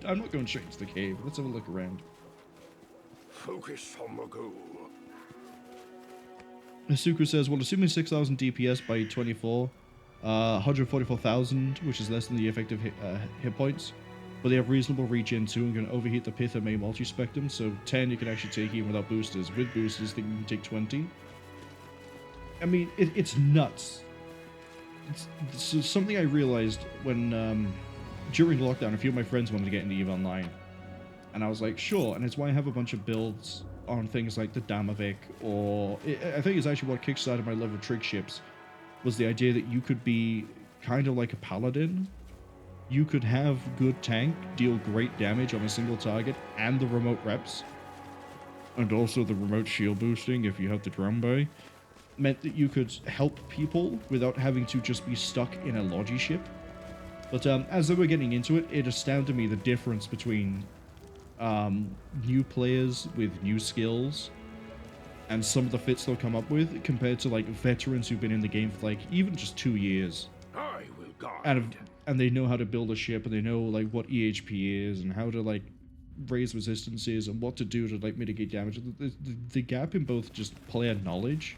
I'm not going straight into the cave. Let's have a look around. Focus on the goal. Asuku says, well, assuming 6,000 DPS by 24, 144,000, which is less than the effective hit points, but they have reasonable regen too and can overheat the Pith and May multi-spectrum, so 10 you can actually take even without boosters. With boosters, I think you can take 20. I mean, it's nuts. It's something I realized when, during lockdown, a few of my friends wanted to get into EVE Online. And I was like, sure, and it's why I have a bunch of builds on things like the Damavik, or I think it's actually what kickstarted my love of trig ships, was the idea that you could be kind of like a paladin. You could have good tank, deal great damage on a single target, and the remote reps, and also the remote shield boosting if you have the drum bay, meant that you could help people without having to just be stuck in a logi ship. But as they were getting into it, it astounded me the difference between new players with new skills and some of the fits they'll come up with compared to like veterans who've been in the game for like even just 2 years. I will guide. And they know how to build a ship, and they know like what EHP is and how to like raise resistances and what to do to like mitigate damage. The gap in both just player knowledge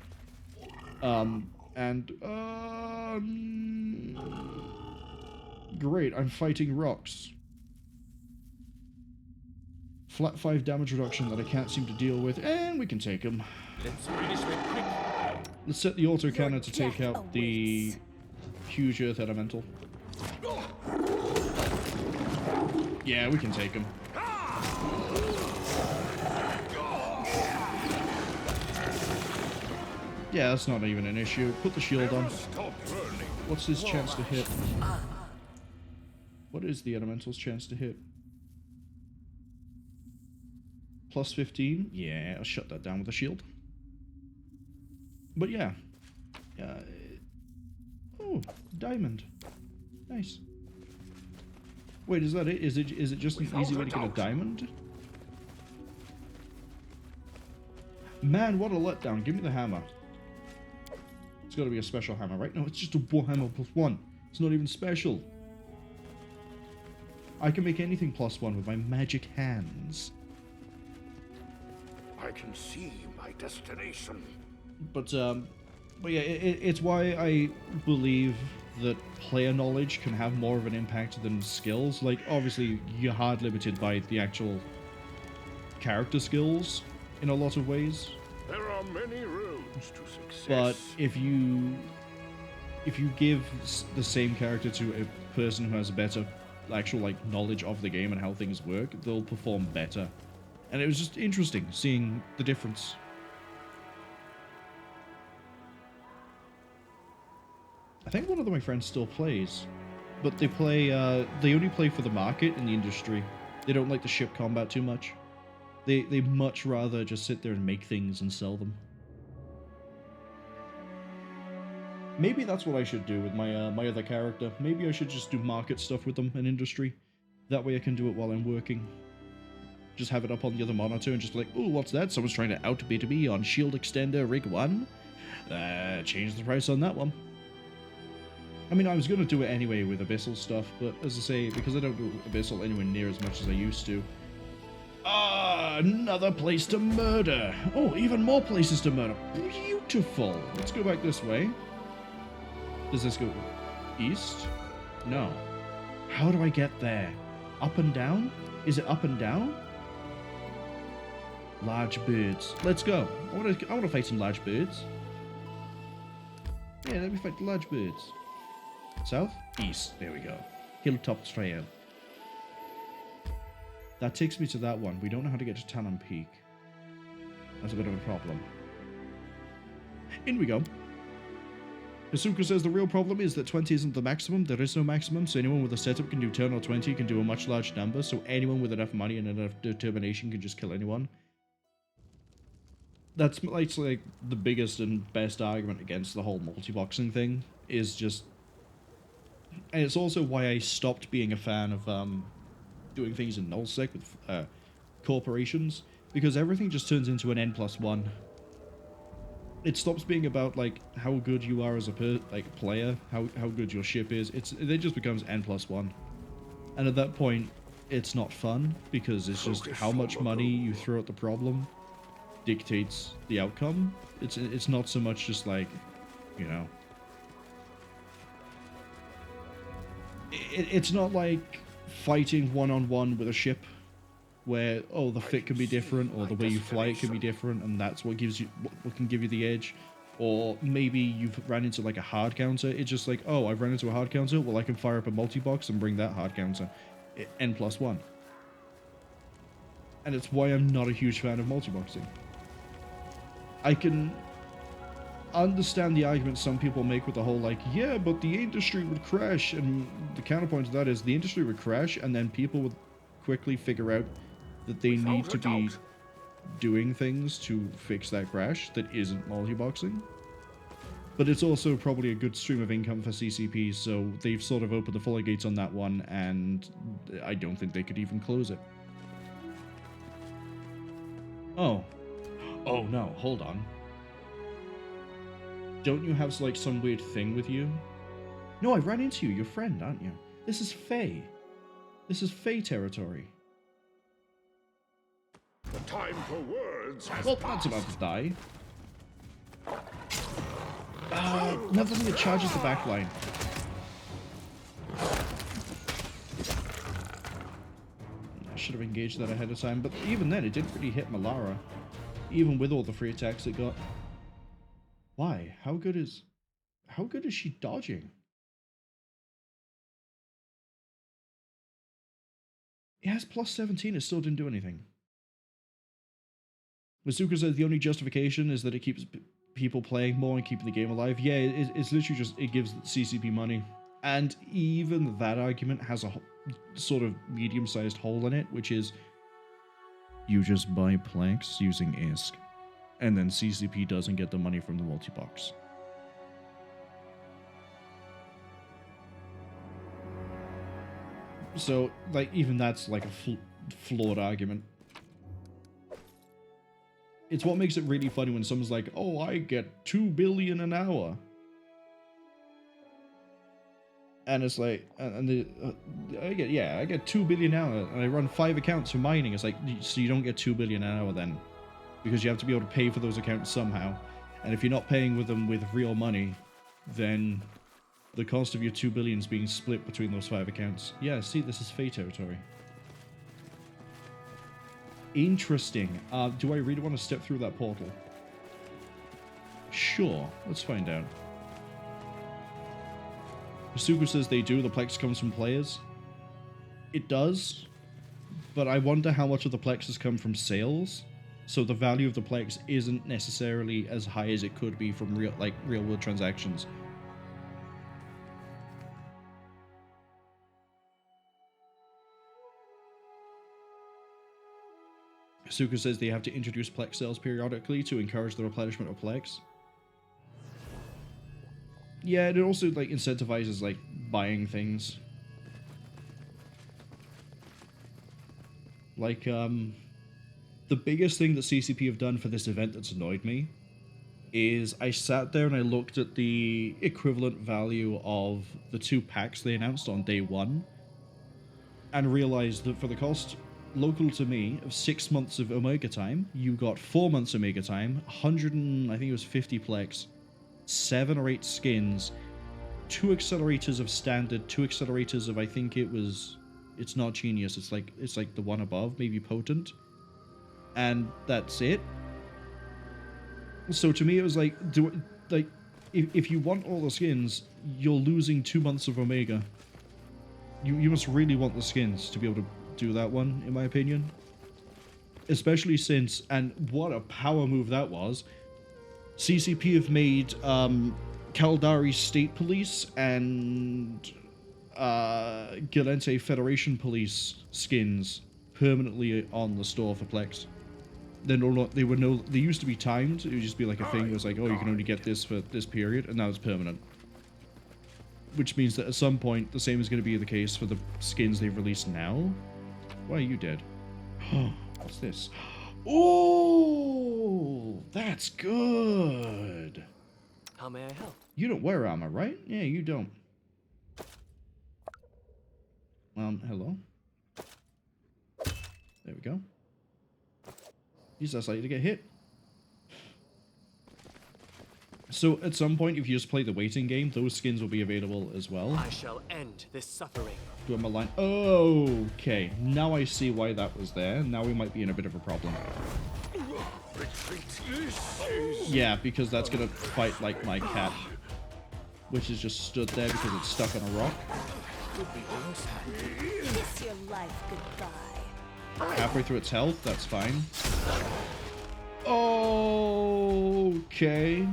great, I'm fighting rocks. Flat 5 damage reduction that I can't seem to deal with, and we can take them. Let's finish it quick. Let's set the autocannon to take out the huge earth elemental. Yeah, we can take him. Yeah, that's not even an issue. Put the shield on. What's his chance to hit? What is the elemental's chance to hit? Plus 15? Yeah, I'll shut that down with a shield. But yeah. Oh, diamond. Nice. Wait, is that it? Is it just an easy way to get a diamond? Man, what a letdown. Give me the hammer. It's got to be a special hammer, right? No, it's just a hammer plus 1. It's not even special. I can make anything plus 1 with my magic hands. I can see my destination. But yeah, it's why I believe that player knowledge can have more of an impact than skills. Like, obviously, you're hard limited by the actual character skills in a lot of ways. There are many roads to success. But if you give the same character to a person who has a better actual like knowledge of the game and how things work, they'll perform better. And it was just interesting seeing the difference. I think one of my friends still plays, but they play. They only play for the market in the industry. They don't like the ship combat too much. They much rather just sit there and make things and sell them. Maybe that's what I should do with my my other character. Maybe I should just do market stuff with them in industry. That way I can do it while I'm working. Just have it up on the other monitor and just be like, oh, what's that? Someone's trying to outbid me on shield extender rig 1. Change the price on that one. I mean, I was going to do it anyway with Abyssal stuff, but as I say, because I don't do Abyssal anywhere near as much as I used to. Another place to murder. Oh, even more places to murder. Beautiful. Let's go back this way. Does this go east? No. How do I get there? Up and down? Is it up and down? Large birds. Let's go. I want to fight some large birds. Yeah, let me fight the large birds. South? East. There we go. Hilltop Trail. That takes me to that one. We don't know how to get to Talon Peak. That's a bit of a problem. In we go. Asuka says the real problem is that 20 isn't the maximum. There is no maximum, so anyone with a setup can do 10 or 20, can do a much large number, so anyone with enough money and enough determination can just kill anyone. That's like the biggest and best argument against the whole multi-boxing thing, is just... And it's also why I stopped being a fan of doing things in nullsec with corporations, because everything just turns into an N+1. It stops being about like how good you are as a player, how good your ship is. It just becomes N+1, and at that point, it's not fun, because it's just how much money you throw at the problem dictates the outcome. It's not so much just like, you know. It's not like fighting one-on-one with a ship where, oh, the fit can be different, or the way you fly it can be different, and that's what gives you what can give you the edge. Or maybe you've ran into like a hard counter. It's just like, oh, I've run into a hard counter, well, I can fire up a multi-box and bring that hard counter. N+1. And it's why I'm not a huge fan of multi-boxing. I can understand the argument some people make with the whole like, yeah, but the industry would crash, and the counterpoint to that is the industry would crash, and then people would quickly figure out that they need to be doing things to fix that crash that isn't multi-boxing. But it's also probably a good stream of income for CCPs, so they've sort of opened the floodgates on that one, and I don't think they could even close it. Oh. Oh no, hold on. Don't you have like some weird thing with you? No, I ran into you, your friend, aren't you? This is Fae. This is Fae territory. The time for words has Well, passed. that's about to die. Nothing that charges the backline. I should have engaged that ahead of time, but even then, it didn't really hit Malara. Even with all the free attacks it got. Why? How good is she dodging? It has plus 17, it still didn't do anything. Masuka says the only justification is that it keeps people playing more and keeping the game alive. Yeah, it's literally just, it gives CCP money. And even that argument has a sort of medium-sized hole in it, which is you just buy Plex using ISK, and then CCP doesn't get the money from the multi-box. So, like, even that's like a flawed argument. It's what makes it really funny when someone's like, oh, I get 2 billion an hour. And it's like, I get 2 billion an hour, and I run 5 accounts for mining. It's like, so you don't get 2 billion an hour then, because you have to be able to pay for those accounts somehow. And if you're not paying with them with real money, then the cost of your 2 billion is being split between those 5 accounts. Yeah, see, this is Fey territory. Interesting. Do I really want to step through that portal? Sure, let's find out. Asuka says they do. The Plex comes from players. It does, but I wonder how much of the Plex has come from sales. So the value of the Plex isn't necessarily as high as it could be from real world transactions. Asuka says they have to introduce Plex sales periodically to encourage the replenishment of Plex. Yeah, and it also like incentivizes like buying things. Like the biggest thing that CCP have done for this event that's annoyed me is I sat there and I looked at the equivalent value of the 2 packs they announced on day 1 and realized that for the cost local to me of 6 months of Omega time, you got 4 months Omega time, 100 and I think it was 50 Plex, 7 or 8 skins, 2 accelerators of standard, 2 accelerators of I think it's not Genius, it's like the one above, maybe Potent, and that's it. So to me it was like, if you want all the skins, you're losing 2 months of Omega. You must really want the skins to be able to do that one, in my opinion. Especially since, and what a power move that was, CCP have made Caldari State Police and Galente Federation Police skins permanently on the store for Plex. They used to be timed. It would just be like a thing where it's like, oh, you can only get this for this period, and now it's permanent. Which means that at some point, the same is going to be the case for the skins they've released now. Why are you dead? What's this? Oh, that's good. How may I help? You don't wear armor, right? Yeah, you don't. Hello. There we go. He's less likely to get hit. So at some point, if you just play the waiting game, those skins will be available as well. I shall end this suffering. Do I have my line? Okay, now I see why that was there. Now we might be in a bit of a problem. Yeah, because that's gonna fight like my cat, which is just stood there because it's stuck on a rock. Kiss your life goodbye. Halfway through its health, that's fine. Okay.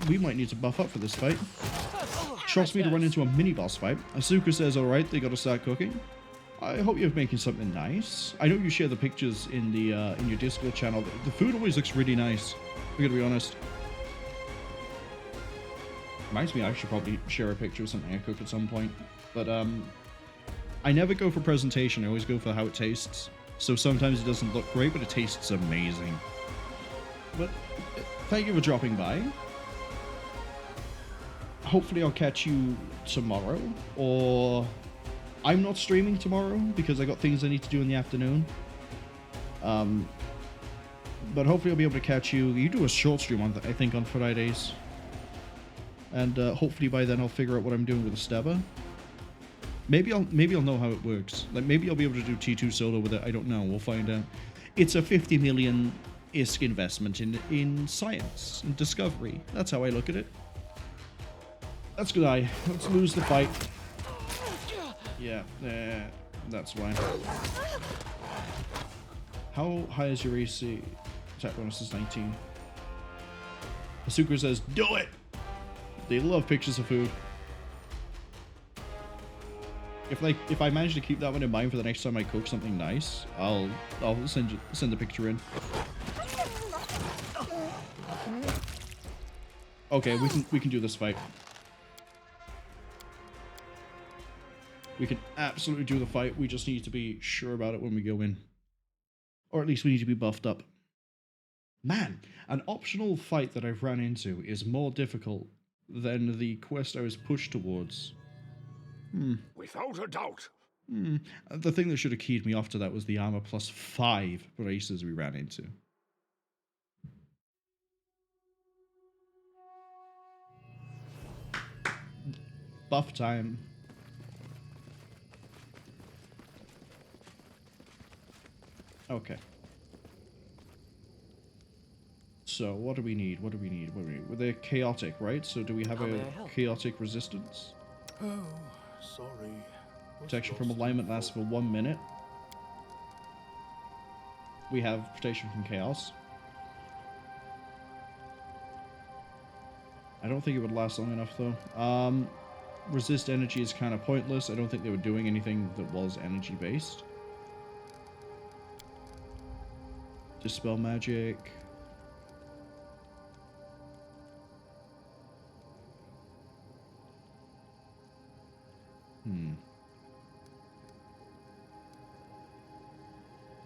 We might need to buff up for this fight. Trust me to run into a mini-boss fight. Asuka says, alright, they gotta start cooking. I hope you're making something nice. I know you share the pictures in the in your Discord channel. The food always looks really nice. I gotta be honest. Reminds me I should probably share a picture of something I cook at some point. But I never go for presentation, I always go for how it tastes. So sometimes it doesn't look great, but it tastes amazing. But thank you for dropping by. Hopefully I'll catch you tomorrow, or I'm not streaming tomorrow because I got things I need to do in the afternoon. But hopefully I'll be able to catch you. You do a short stream on, I think, on Fridays. And hopefully by then I'll figure out what I'm doing with the stabber. Maybe I'll know how it works. Like maybe I'll be able to do T2 solo with it. I don't know. We'll find out. It's a 50 million ISK investment in science and discovery. That's how I look at it. Let's go die. Let's lose the fight. Yeah, that's why. How high is your AC? Attack bonus is 19. Asuka says, do it! They love pictures of food. If I manage to keep that one in mind for the next time I cook something nice, I'll send the picture in. Okay, we can do this fight. We can absolutely do the fight. We just need to be sure about it when we go in. Or at least we need to be buffed up. Man, an optional fight that I've ran into is more difficult than the quest I was pushed towards. Without a doubt. The thing that should have keyed me off to that was the armor plus 5 braces we ran into. Buff time. Okay. So, what do we need? What do we need? Well, they're chaotic, right? So do we have a chaotic resistance? Oh, sorry. Protection from alignment lasts for 1 minute. We have protection from chaos. I don't think it would last long enough, though. Resist energy is kind of pointless. I don't think they were doing anything that was energy-based. Dispel magic.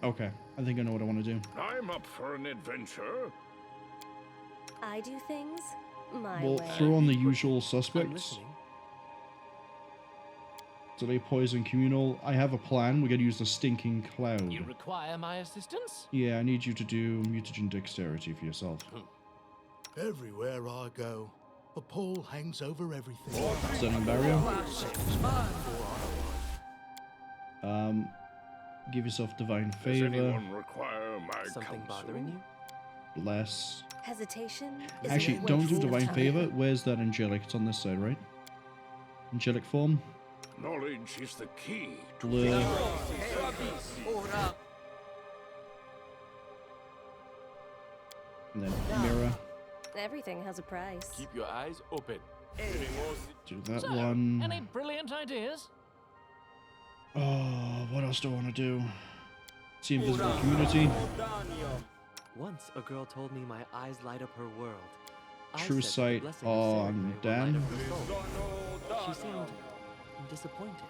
Okay, I think I know what I want to do. I'm up for an adventure. I do things my We'll way. throw on the usual I'm suspects. listening. Delay poison communal. I have a plan. We're going to use the stinking cloud. You require my assistance? Yeah, I need you to do mutagen dexterity for yourself. Everywhere I go, a pall hangs over everything. Stunning barrier. Give yourself divine Does favor. anyone require my Something counsel? bothering you? Bless. Hesitation is Actually, a don't waste do of divine time. favor. Where's that angelic? It's on this side, right? Angelic form. Knowledge is the key. Blur. And then mirror. Everything has a price. Keep your eyes open. Do that So, one. any brilliant ideas? Oh, what else do I want to do? See invisible community. Once a girl told me my eyes light up her world. I True said the sight blessing of on Saturday will light Dan. up her soul. She seemed disappointed.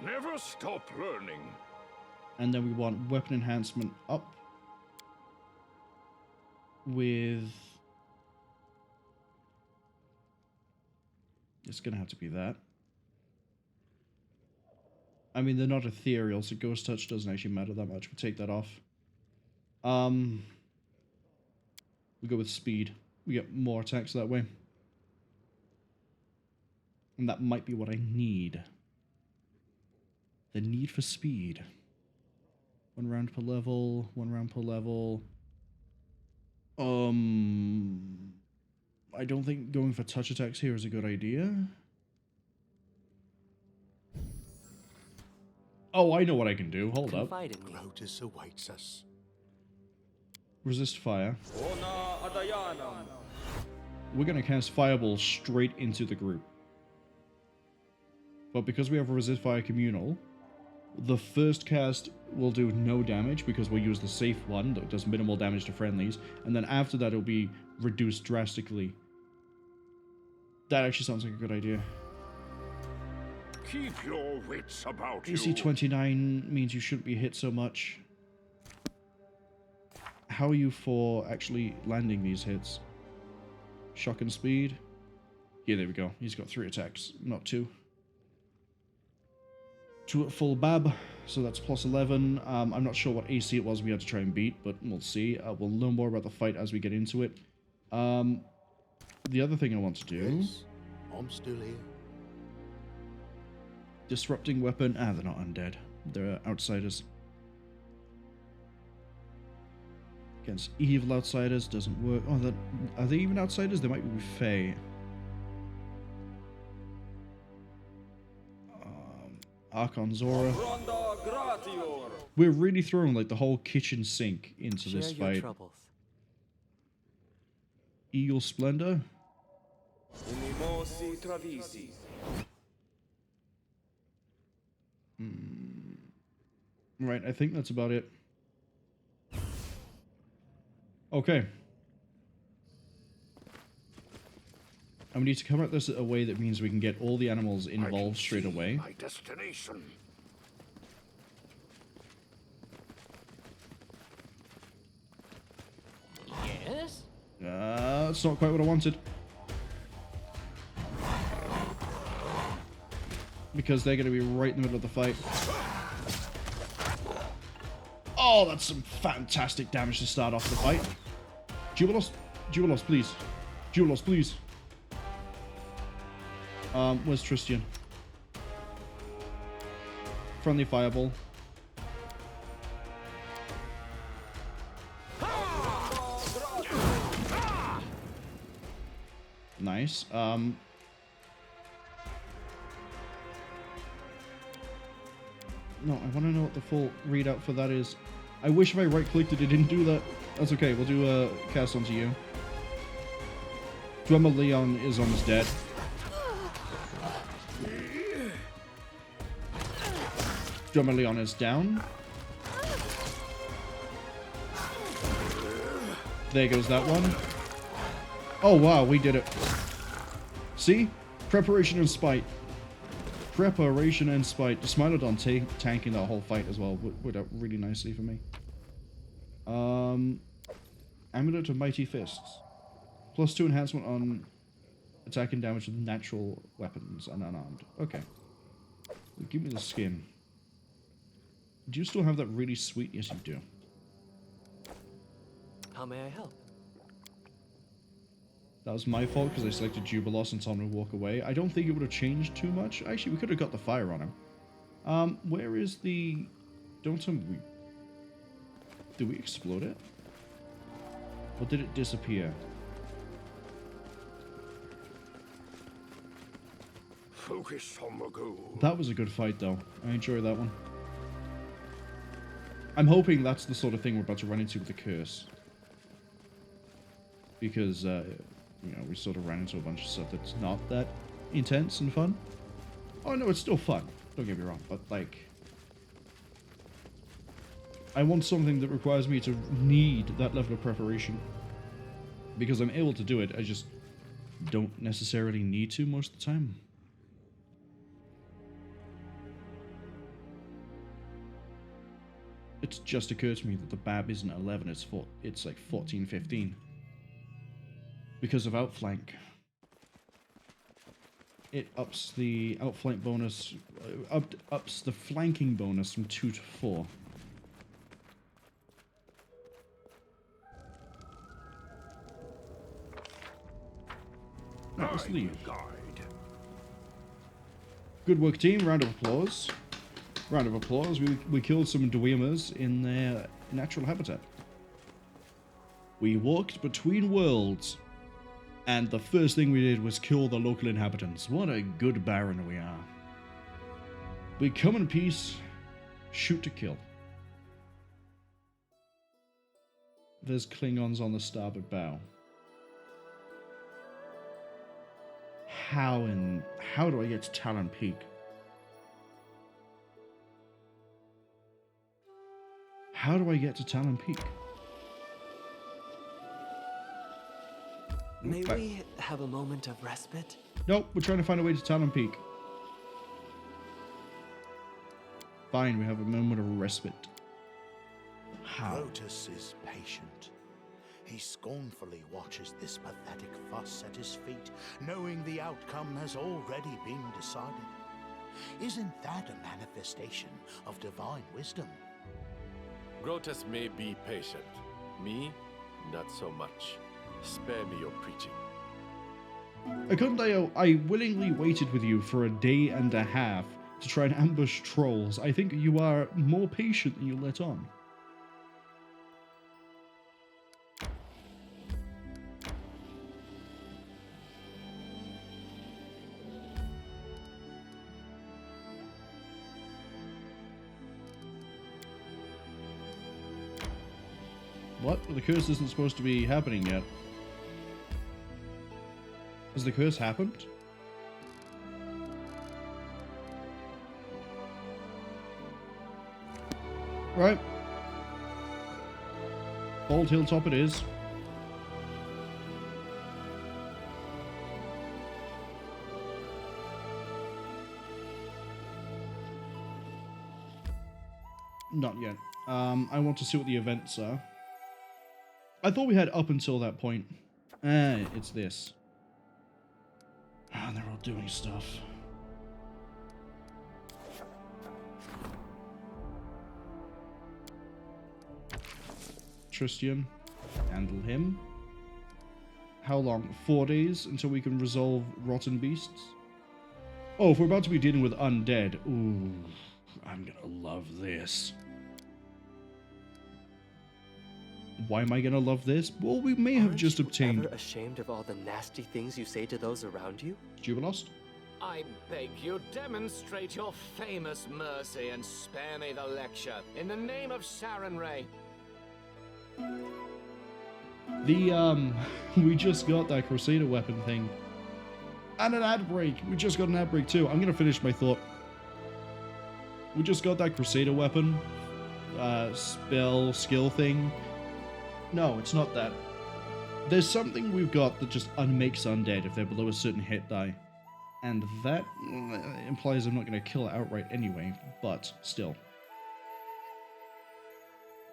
Never stop learning. And then we want weapon enhancement up with... It's going to have to be that. I mean, they're not ethereal, so Ghost Touch doesn't actually matter that much. We'll take that off. We go with speed. We get more attacks that way. And that might be what I need. The need for speed. 1 round per level, 1 round per level. I don't think going for touch attacks here is a good idea. Oh, I know what I can do. Hold up. Confide in me. Grotus awaits us. Resist fire. We're going to cast Fireball straight into the group. But because we have a resist fire communal, the first cast will do no damage because we'll use the safe one that does minimal damage to friendlies. And then after that, it'll be reduced drastically. That actually sounds like a good idea. Keep your wits about you. AC 29 means you shouldn't be hit so much. How are you for actually landing these hits? Shock and speed? Yeah, there we go. He's got 3 attacks, not 2. 2 at full bab, so that's plus 11. I'm not sure what AC it was we had to try and beat, but we'll see. We'll learn more about the fight as we get into it. The other thing I want to do... Yes, I'm still here. Disrupting weapon. They're not undead. They're outsiders. Against evil outsiders doesn't work. Oh, are they even outsiders? They might be Fae. Archon Zora. We're really throwing like the whole kitchen sink into this Share your fight. troubles. Eagle Splendor. Right, I think that's about it. Okay. And we need to come at this in a way that means we can get all the animals involved straight away. My destination. Yes? That's not quite what I wanted. Because they're going to be right in the middle of the fight. Oh, that's some fantastic damage to start off the fight. Jubilos, please. Jubilos, please. Where's Tristian? Friendly fireball. Nice. No, I want to know what the full readout for that is. I wish if I right-clicked it didn't do that. That's okay, we'll do a cast onto you. Drummer Leon is almost dead. Drummer Leon is down. There goes that one. Oh wow, we did it. See? Preparation and spite. Preparation and spite. The Smilodon tanking that whole fight as well worked out really nicely for me. Amulet of Mighty Fists. +2 enhancement on attack and damage with natural weapons and unarmed. Okay. Give me the skin. Do you still have that really sweet? Yes, you do. How may I help? That was my fault because I selected Jubilos and told him to walk away. I don't think it would have changed too much. Actually, we could have got the fire on him. Where is the... Don't tell me we... Did we explode it? Or did it disappear? Focus on the goal. That was a good fight, though. I enjoyed that one. I'm hoping that's the sort of thing we're about to run into with the curse. Because, you know, we sort of ran into a bunch of stuff that's not that intense and fun. Oh, no, it's still fun. Don't get me wrong. But, like... I want something that requires me to need that level of preparation. Because I'm able to do it, I just don't necessarily need to most of the time. It's just occurred to me that the BAB isn't 11, it's like 14, 15. Because of outflank. It ups the outflank bonus, ups the flanking bonus from 2 to 4. Right, let's leave. Good work, team. Round of applause. Round of applause. We killed some Dweemers in their natural habitat. We walked between worlds, and the first thing we did was kill the local inhabitants. What a good Baron we are. We come in peace, shoot to kill. There's Klingons on the starboard bow. How do I get to Talon Peak? How do I get to Talon Peak? May we have a moment of respite? Nope, we're trying to find a way to Talon Peak. Fine, we have a moment of respite. How? Protus is patient. He scornfully watches this pathetic fuss at his feet, knowing the outcome has already been decided. Isn't that a manifestation of divine wisdom? Grotus may be patient. Me, not so much. Spare me your preaching. Akundeo, I willingly waited with you for a day and a half to try and ambush trolls. I think you are more patient than you let on. What? The curse isn't supposed to be happening yet. Has the curse happened? Right. Bold Hilltop it is. Not yet. I want to see what the events are. I thought we had up until that point. It's this. Ah, they're all doing stuff. Tristian, handle him. How long? 4 days until we can resolve rotten beasts? Oh, if we're about to be dealing with undead. Ooh, I'm gonna love this. Why am I gonna love this? Well, we may have just obtained... Aren't you ever ashamed of all the nasty things you say to those around you? Jubilost? I beg you, demonstrate your famous mercy and spare me the lecture. In the name of Sarenrae. We just got that Crusader weapon thing. And an ad break. We just got an ad break too. I'm gonna finish my thought. We just got that Crusader weapon. Skill thing. No, it's not that. There's something we've got that just unmakes undead if they're below a certain hit die. And that implies I'm not going to kill it outright anyway, but still.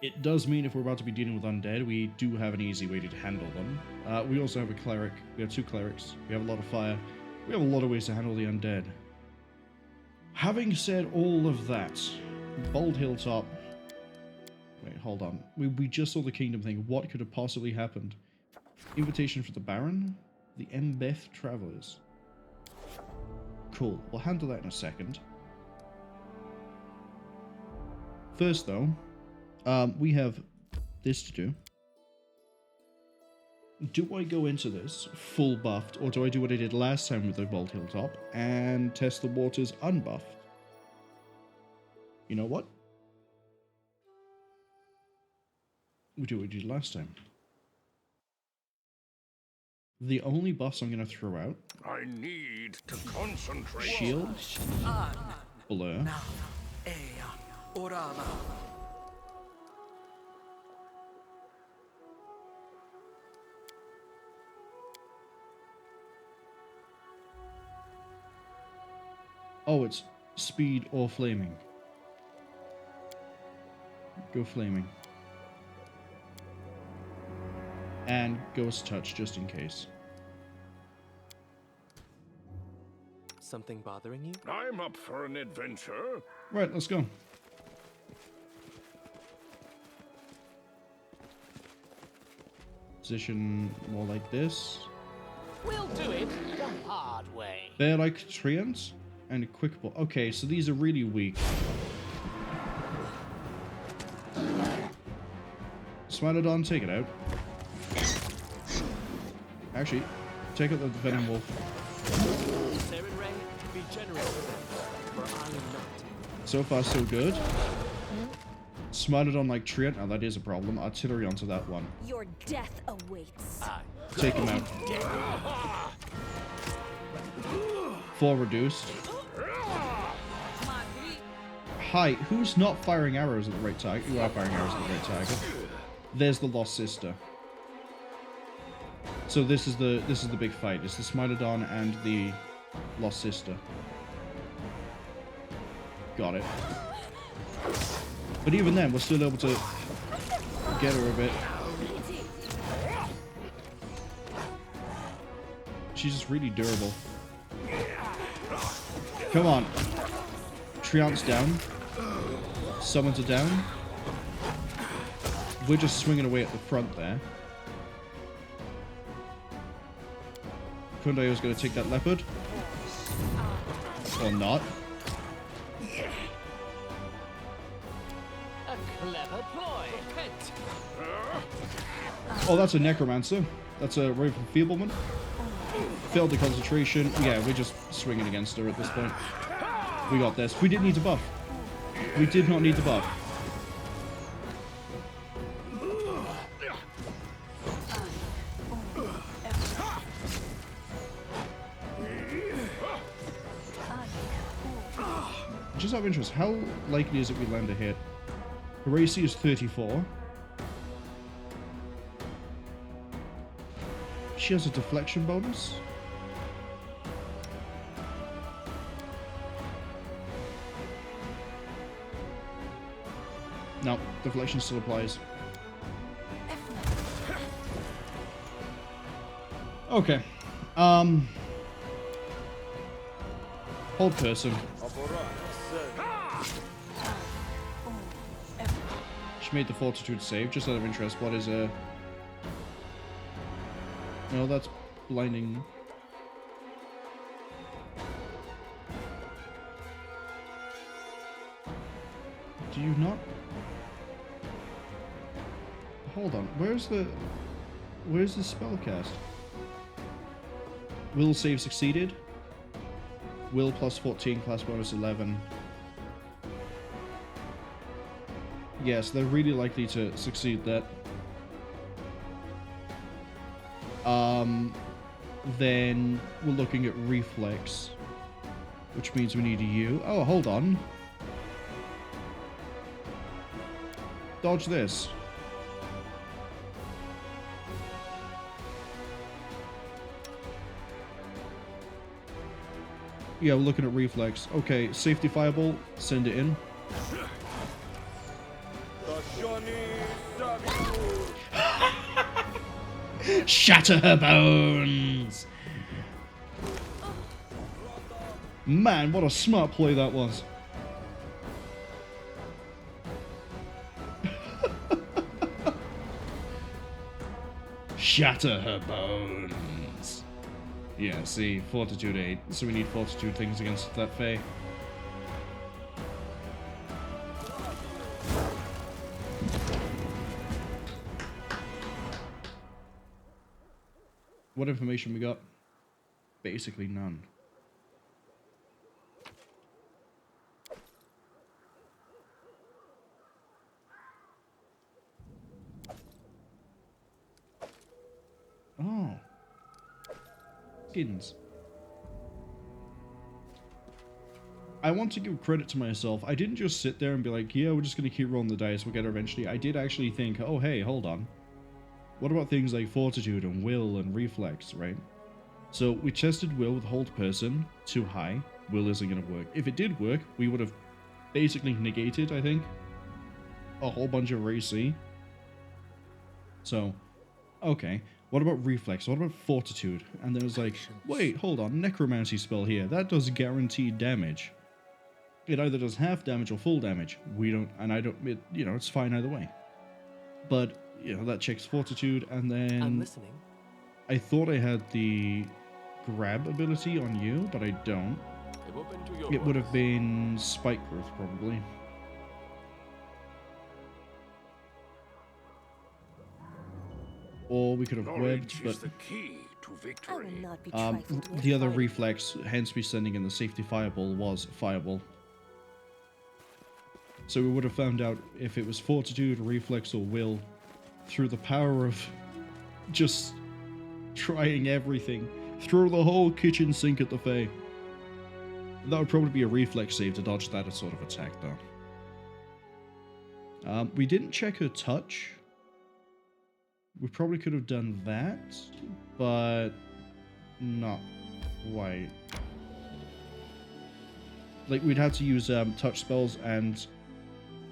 It does mean if we're about to be dealing with undead, we do have an easy way to handle them. We also have a cleric. We have 2 clerics. We have a lot of fire. We have a lot of ways to handle the undead. Having said all of that, Bold Hilltop... Wait, hold on. We just saw the kingdom thing. What could have possibly happened? Invitation for the Baron? The Embeth Travelers. Cool. We'll handle that in a second. First, though, we have this to do. Do I go into this full buffed, or do I do what I did last time with the Bold Hilltop and test the waters unbuffed? You know what? We do what we did last time. The only buffs I'm going to throw out... I need to concentrate. Shield. Blur. Oh, it's speed or flaming. Go flaming. And Ghost Touch, just in case. Something bothering you? I'm up for an adventure. Right, let's go. Position more like this. We'll do it the hard way. Bear like Treant and a quick ball. Okay, so these are really weak. Smilodon, take it out. Actually, take out the defending wolf. Sarenrae, be generous with them, for I am not. So far, so good. Smilodon like Treant. Now that is a problem. Artillery onto that one. Your death awaits. Take him out. 4 reduced. Hi, who's not firing arrows at the right target? You are firing arrows at the right target. There's the Lost Sister. So this is the big fight. It's the Smilodon and the Lost Sister. Got it. But even then, we're still able to get her a bit. She's just really durable. Come on. Treant's down. Summons are down. We're just swinging away at the front there. Kundayo's going to take that leopard. Or not. A clever ploy. Oh, that's a Necromancer. That's a Ray from Feeblement. Failed the concentration. Yeah, we're just swinging against her at this point. We got this. We didn't need to buff. We did not need to buff. just out of interest, how likely is it we land a hit? Her AC is 34. She has a deflection bonus. No, deflection still applies. Okay. Hold person. She made the fortitude save, just out of interest. What is a... No, that's blinding. Do you not... Hold on, where's the spell cast? Will save succeeded. Will plus 14, class bonus 11. Yes, they're really likely to succeed that. Then we're looking at reflex, which means we need a U. Oh, hold on. Dodge this. Yeah, we're looking at reflex. Okay, safety fireball, send it in. Shatter her bones! Man, what a smart play that was. Shatter her bones. Yeah, see, Fortitude 8. So we need Fortitude things against that Fae. What information we got? Basically none. Oh. Skins. I want to give credit to myself. I didn't just sit there and be like, yeah, we're just going to keep rolling the dice, we'll get her eventually. I did actually think, oh, hey, hold on. What about things like Fortitude and Will and Reflex, right? So we tested Will with Hold Person, too high. Will isn't going to work. If it did work, we would have basically negated, I think, a whole bunch of Race C. So, okay. What about Reflex? What about Fortitude? And then it was like, wait, hold on, Necromancy spell here. That does guaranteed damage. It either does half damage or full damage. We don't, and I don't, you know, it's fine either way. But, you know, that checks Fortitude, and then... I'm listening. I thought I had the grab ability on you, but I don't. It would have been Spike Growth, probably. Or we could have webbed, but the key to I victory. will not be trifled with. the other reflex, hence me sending in the safety fireball, was fireball. So we would have found out if it was Fortitude, Reflex, or Will through the power of just trying everything. Throw the whole kitchen sink at the Fae. That would probably be a reflex save to dodge that sort of attack, though. We didn't check her touch. We probably could have done that, but not quite. Like, we'd have to use touch spells, and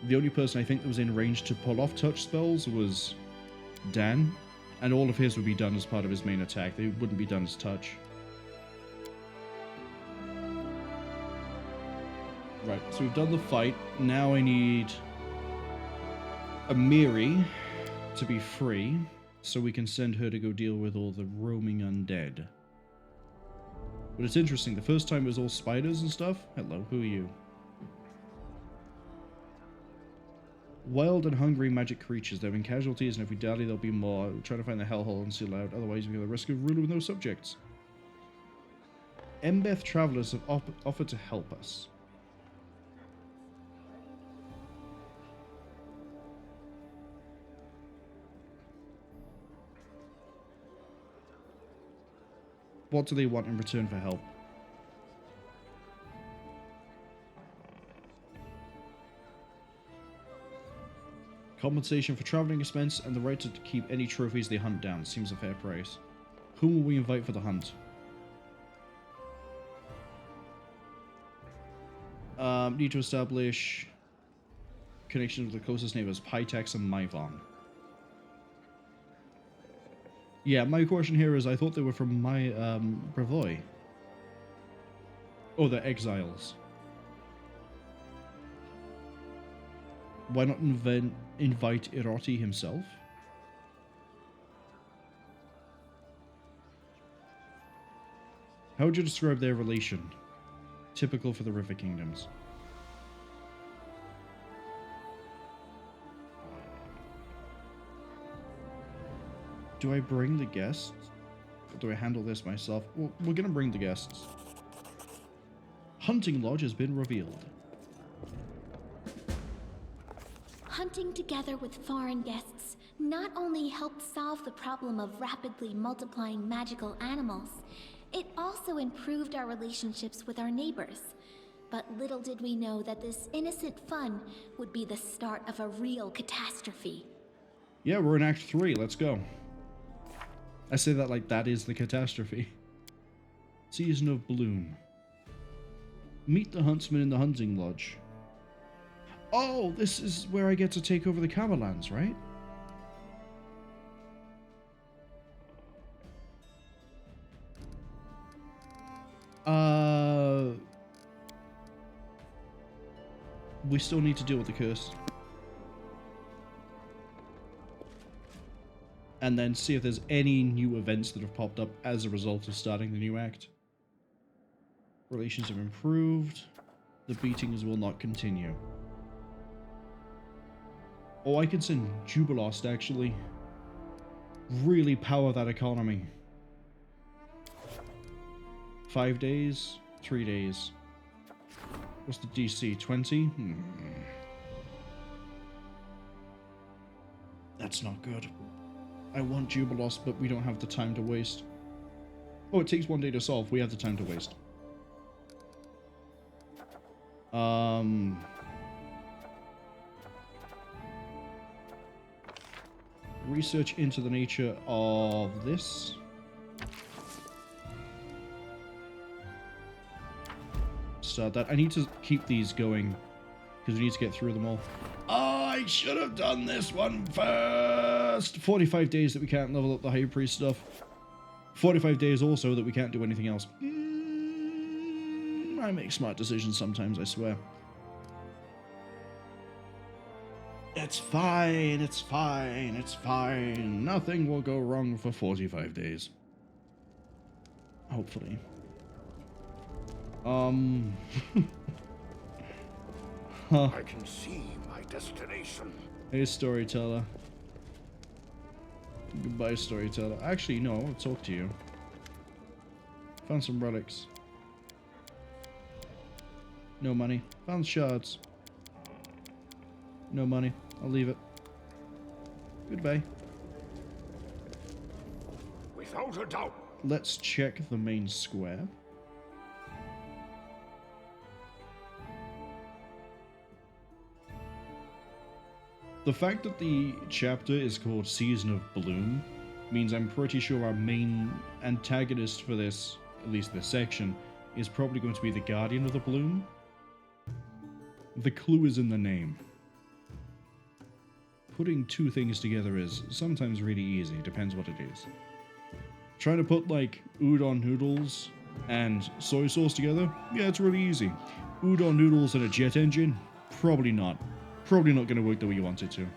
the only person I think that was in range to pull off touch spells was Dan, and all of his would be done as part of his main attack. They wouldn't be done as touch. Right, so we've done the fight. Now I need a Miri to be free, so we can send her to go deal with all the roaming undead. But it's interesting, the first time it was all spiders and stuff. Hello, who are you? Wild and hungry magic creatures. There have been casualties, and if we dally, there'll be more. We'll try to find the hellhole and seal out, otherwise we have the risk of ruler with no subjects. Embeth travelers have offered to help us. What do they want in return for help? Compensation for traveling expense and the right to keep any trophies they hunt down. Seems a fair price. Whom will we invite for the hunt? Need to establish connection with the closest neighbors, Pytex and Myvon. Yeah, my question here is, I thought they were from my Brevoy. Oh, they're exiles. Why not invite Iroti himself? How would you describe their relation? Typical for the River Kingdoms. Do I bring the guests? Or do I handle this myself? Well, we're gonna bring the guests. Hunting Lodge has been revealed. Hunting together with foreign guests not only helped solve the problem of rapidly multiplying magical animals, it also improved our relationships with our neighbors. But little did we know that this innocent fun would be the start of a real catastrophe. Yeah, we're in Act 3. Let's go. I say that like that is the catastrophe. Season of Bloom. Meet the huntsman in the hunting lodge. Oh, this is where I get to take over the Camerlands, right? We still need to deal with the curse. And then see if there's any new events that have popped up as a result of starting the new act. Relations have improved. The beatings will not continue. Oh, I can send Jubilost, actually. Really power that economy. 5 days, 3 days. What's the DC? 20? That's not good. I want Jubilost, but we don't have the time to waste. Oh, it takes 1 day to solve. We have the time to waste. Research into the nature of this. Start that. I need to keep these going because we need to get through them all. Oh, I should have done this one first. 45 days that we can't level up the High Priest stuff. 45 days also that we can't do anything else. I make smart decisions sometimes, I swear. It's fine, it's fine, it's fine. Nothing will go wrong for 45 days. Hopefully. I can see my destination. Hey, storyteller. Goodbye, storyteller. Actually, no, I want to talk to you. Found some relics. No money. Found shards. No money. I'll leave it. Goodbye. Without a doubt. Let's check the main square. The fact that the chapter is called Season of Bloom means I'm pretty sure our main antagonist for this, at least this section, is probably going to be the Guardian of the Bloom. The clue is in the name. Putting two things together is sometimes really easy, depends what it is. Trying to put like udon noodles and soy sauce together, yeah, it's really easy. Udon noodles and a jet engine, probably not. Probably not going to work the way you want it to.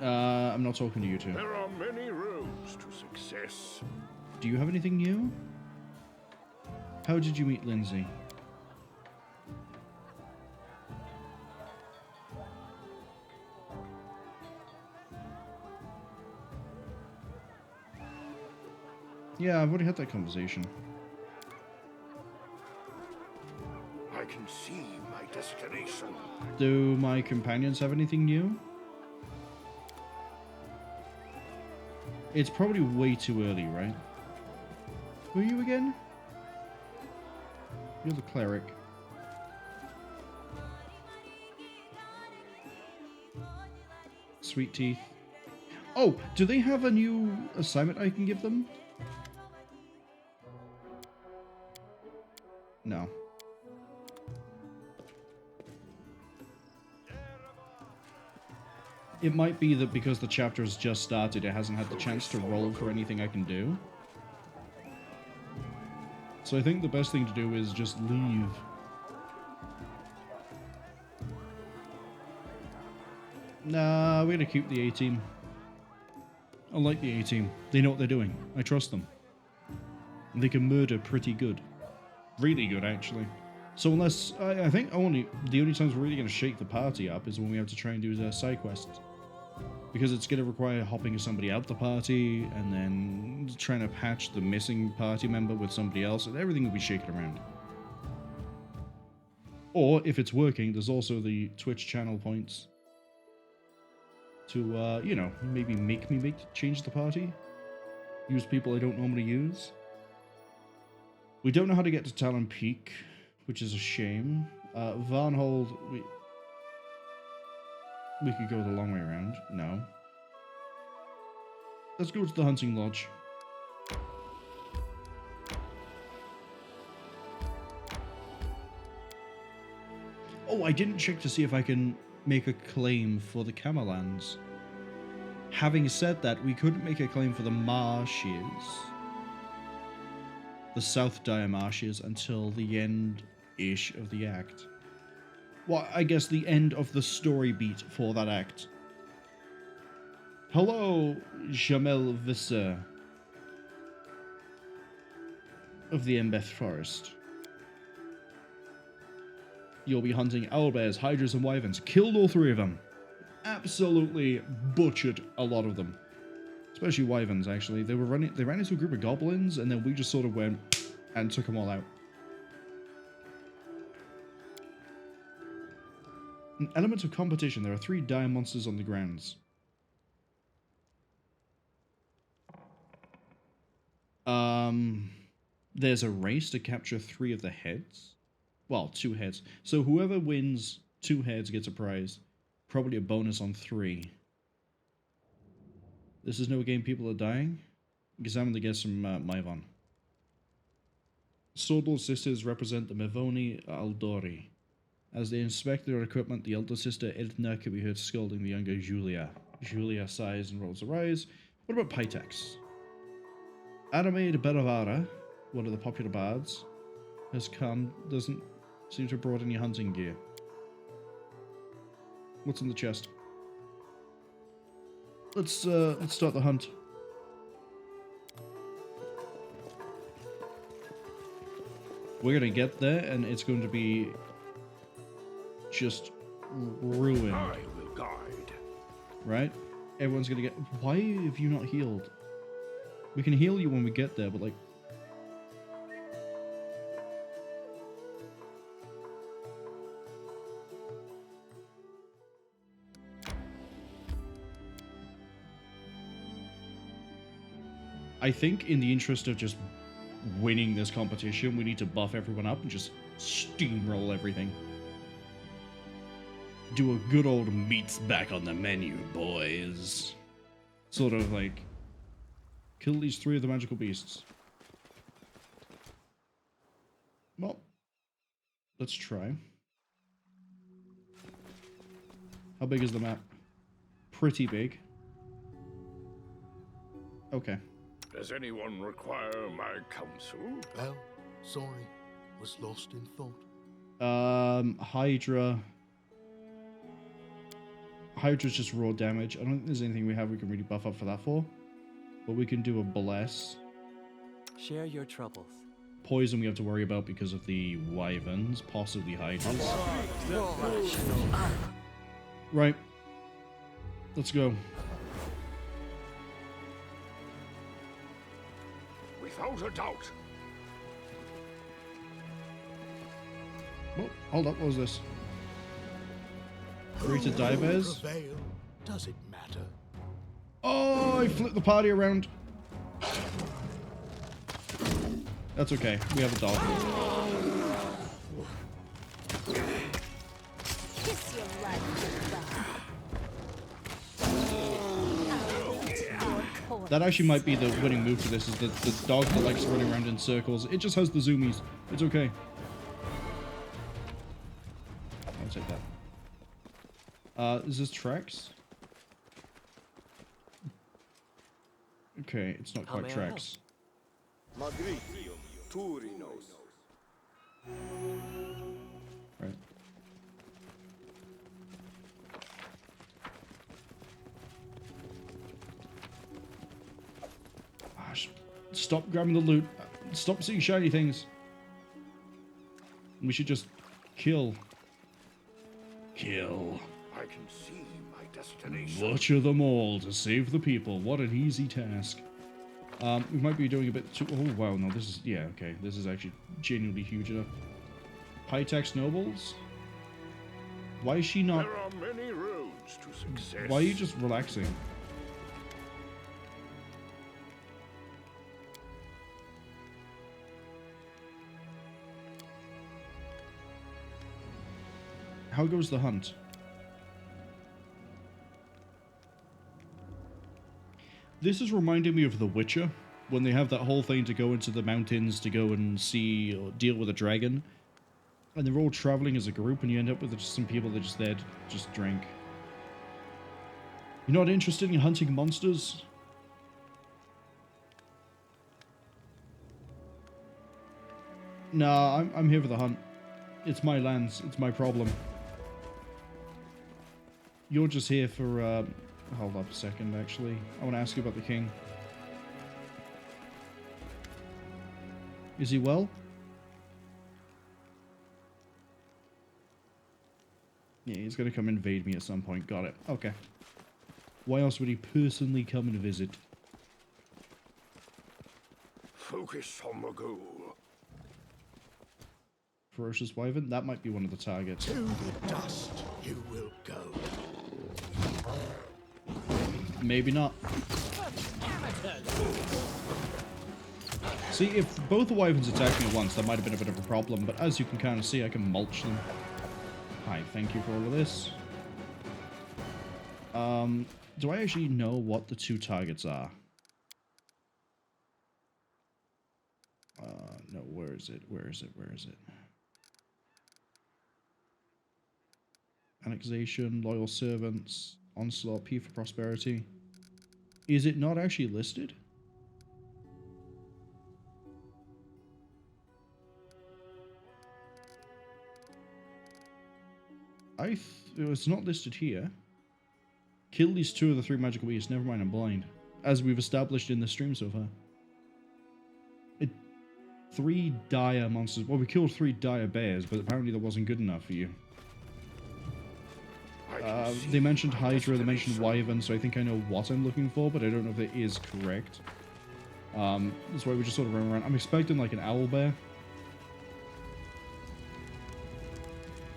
I'm not talking to you two. There are many roads to success. Do you have anything new? How did you meet Lindsay? Yeah, I've already had that conversation. I can see my destination. Do my companions have anything new? It's probably way too early, right? Who are you again? You're the cleric. Sweet teeth. Oh, do they have a new assignment I can give them? No. It might be that because the chapter has just started, it hasn't had the chance to roll for anything I can do. So I think the best thing to do is just leave. Nah, we're gonna keep the A-team. I like the A-team. They know what they're doing. I trust them. And they can murder pretty good. Really good, actually. So unless... I think the only times we're really going to shake the party up is when we have to try and do the side quests. Because it's going to require hopping somebody out the party, and then trying to patch the missing party member with somebody else, and everything will be shaken around. Or, if it's working, there's also the Twitch channel points to, you know, maybe make me change the party. Use people I don't normally use. We don't know how to get to Talon Peak, which is a shame. Varnhold, we could go the long way around. No. Let's go to the hunting lodge. Oh, I didn't check to see if I can make a claim for the Camerlands. Having said that, we couldn't make a claim for the marshes. The South Dire Marshes until the end-ish of the act. Well, I guess the end of the story beat for that act. Hello, Jamel Visser of the Embeth Forest. You'll be hunting owlbears, hydras, and wyverns. Killed all three of them. Absolutely butchered a lot of them. Especially wyverns, actually. They ran into a group of goblins, and then we just sort of went and took them all out. An element of competition. There are 3 dire monsters on the grounds. There's a race to capture 3 of the heads. Well, 2 heads. So whoever wins 2 heads gets a prize. Probably a bonus on 3. This is no game people are dying. Examine the guests from Maivon. Swordlord sisters represent the Mevoni Aldori. As they inspect their equipment, the elder sister Edna can be heard scolding the younger Julia. Julia sighs and rolls her eyes. What about Pitax? Anime de Beravara, one of the popular bards, has come, doesn't seem to have brought any hunting gear. What's in the chest? Let's start the hunt. We're gonna get there, and it's going to be just ruined. I will guide. Right? Everyone's gonna get... Why have you not healed? We can heal you when we get there, but like... I think in the interest of just winning this competition, we need to buff everyone up and just steamroll everything. Do a good old meats back on the menu, boys. Sort of like, kill these 3 of the magical beasts. Well, let's try. How big is the map? Pretty big. Okay. Does anyone require my counsel? Well, sorry. Was lost in thought. Hydra. Hydra's just raw damage. I don't think there's anything we have we can really buff up for that for. But we can do a bless. Share your troubles. Poison we have to worry about because of the wyverns, possibly hydras. Right. Let's go. Without a doubt. Oh, hold up, what was this? Greater divers. Prevail. Does it matter? Oh, I flipped the party around. That's okay. We have a dog. Kiss your life goodbye. That actually might be the winning move for this, is the dog that likes running around in circles. It just has the zoomies. It's okay. I'll take that. Is this tracks? Okay, it's not quite tracks. Right. Stop grabbing the loot. Stop seeing shiny things. We should just kill. Kill. I can see my destination. Butcher them all to save the people. What an easy task. We might be doing a bit too... Oh, wow. No, this is... Yeah, okay. This is actually genuinely huge enough. High-tax nobles? Why is she not... There are many roads to success. Why are you just relaxing? How goes the hunt? This is reminding me of The Witcher, when they have that whole thing to go into the mountains to go and see or deal with a dragon. And they're all traveling as a group, and you end up with just some people that are just there to just drink. You're not interested in hunting monsters? Nah, I'm here for the hunt. It's my lands. It's my problem. You're just here for, hold up a second, actually. I want to ask you about the king. Is he well? Yeah, he's going to come invade me at some point. Got it. Okay. Why else would he personally come and visit? Focus on the goal. Ferocious Wyvern? That might be one of the targets. To the dust you will go. Maybe not. See, if both the Wyverns attacked me at once, that might have been a bit of a problem, but as you can kind of see, I can mulch them. Hi, thank you for all of this. Do I actually know what the two targets are? No, where is it? Where is it? Where is it? Annexation, Loyal Servants, Onslaught, P for Prosperity. Is it not actually listed? It's not listed here. Kill these 2 of the 3 magical beasts. Never mind, I'm blind. As we've established in the stream so far. 3 dire monsters. Well, we killed 3 dire bears, but apparently that wasn't good enough for you. They mentioned Hydra, they mentioned Wyvern, so I think I know what I'm looking for, but I don't know if it is correct. That's why we just sort of run around. I'm expecting like an owl bear.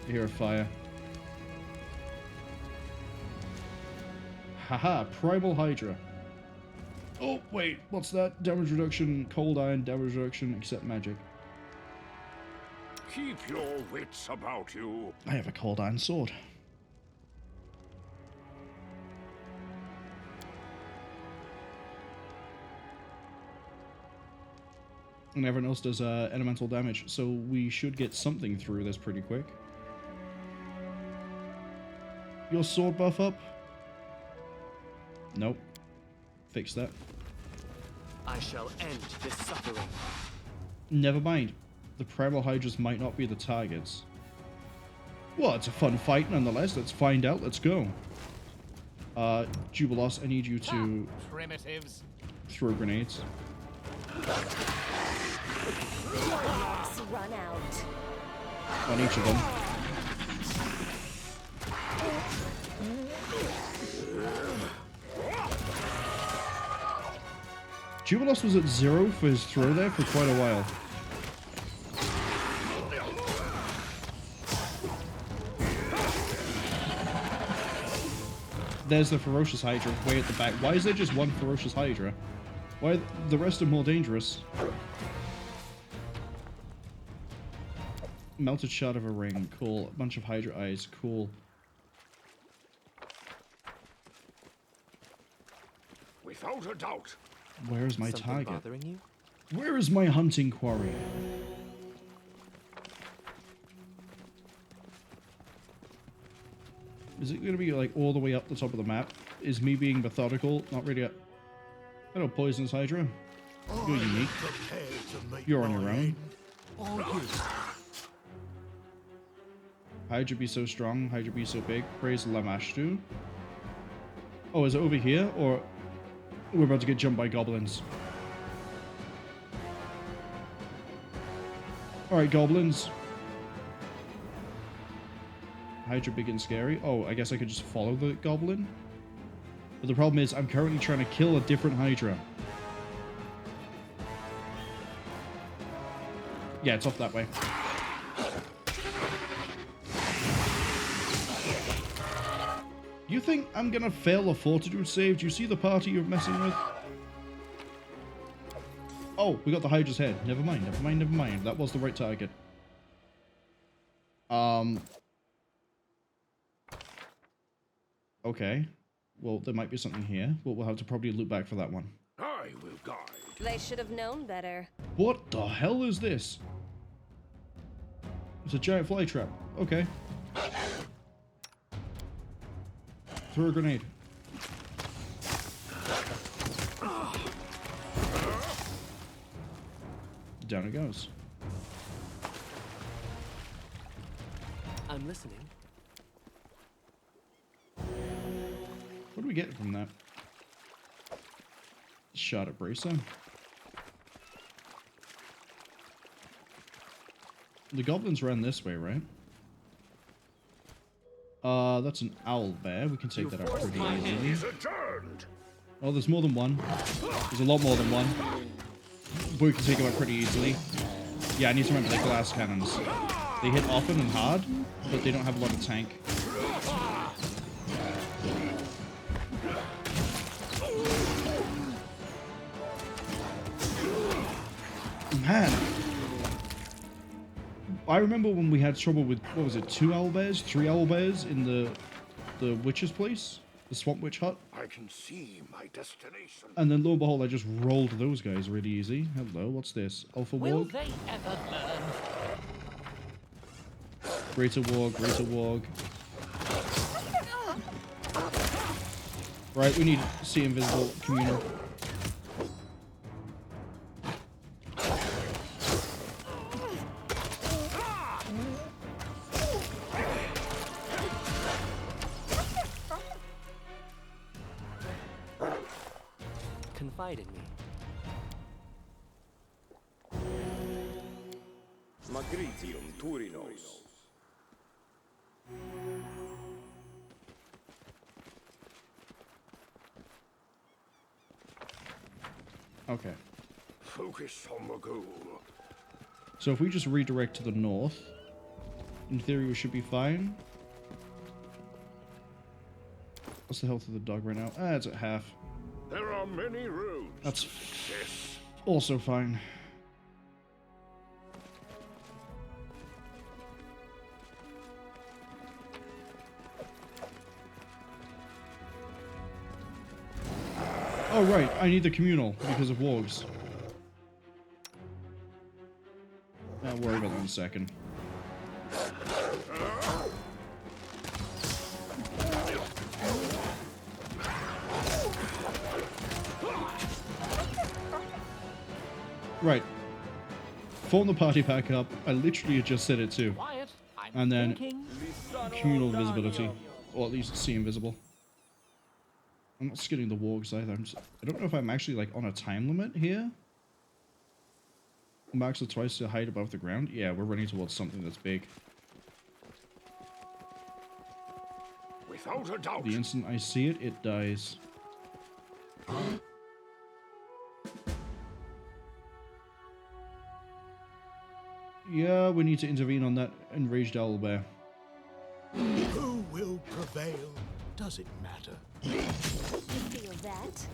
I hear a fire. Haha, Primal Hydra. Oh, wait, what's that? Damage reduction, cold iron, damage reduction, except magic. Keep your wits about you. I have a cold iron sword. And everyone else does elemental damage, so we should get something through this pretty quick. Your sword buff up? Nope. Fix that. I shall end this suffering. Never mind. The Primal Hydras might not be the targets. Well, it's a fun fight nonetheless. Let's find out. Let's go. Jubilos, I need you to primitives. Throw grenades. Run out. On each of them. Jubilos was at 0 for his throw there for quite a while. There's the Ferocious Hydra way at the back. Why is there just one Ferocious Hydra? Why are the rest are more dangerous? Melted shard of a ring. Cool. A bunch of Hydra eyes. Cool. Without a doubt. Where is my Something target? bothering you? Where is my hunting quarry? Is it going to be like all the way up the top of the map? Is me being methodical not really a... Hello, Poisonous Hydra. You're unique. You're on your own. Hydra be so strong, Hydra be so big. Praise Lamashtu. Oh, is it over here? Or we're about to get jumped by goblins? Alright, goblins. Hydra big and scary. Oh, I guess I could just follow the goblin. But the problem is I'm currently trying to kill a different Hydra. Yeah, it's off that way. You think I'm gonna fail a fortitude save? Do you see the party you're messing with? Oh, we got the Hydra's head. Never mind, never mind, never mind. That was the right target. Okay. Well, there might be something here. But we'll have to probably loop back for that one. I will guide. They should have known better. What the hell is this? It's a giant fly trap. Okay. Throw a grenade. Down it goes. I'm listening. What do we get from that? Shot at Bracer. The goblins ran this way, right? That's an owl bear. We can take that out pretty easily. Is adjourned. Oh, there's more than one. There's a lot more than one. But we can take them out pretty easily. Yeah, I need to remember the glass cannons. They hit often and hard, but they don't have a lot of tank. Man. I remember when we had trouble with, what was it, 2 owlbears? 3 owlbears in the witch's place? The swamp witch hut? I can see my destination. And then lo and behold, I just rolled those guys really easy. Hello, what's this? Alpha Will Warg? they ever learn? Greater Warg, Greater Warg. Right, we need See Invisible Communal. Confide in me. Magritium Turinos. Okay. Focus on the goal. So if we just redirect to the north, in theory we should be fine. What's the health of the dog right now? Ah, it's at half. There are many roads. That's Success. also fine. Oh right, I need the communal because of wargs. I'll worry about that in a second. Right. Form the party pack up. I literally just said it too. Quiet. I'm And then thinking. communal visibility. Or at least see invisible. I'm not skidding the wargs either. I don't know if I'm actually like on a time limit here. Max or twice to hide above the ground. Yeah, we're running towards something that's big. Without a doubt. The instant I see it, it dies. Yeah, we need to intervene on that enraged owlbear. Who will prevail? Does it matter? You feel that?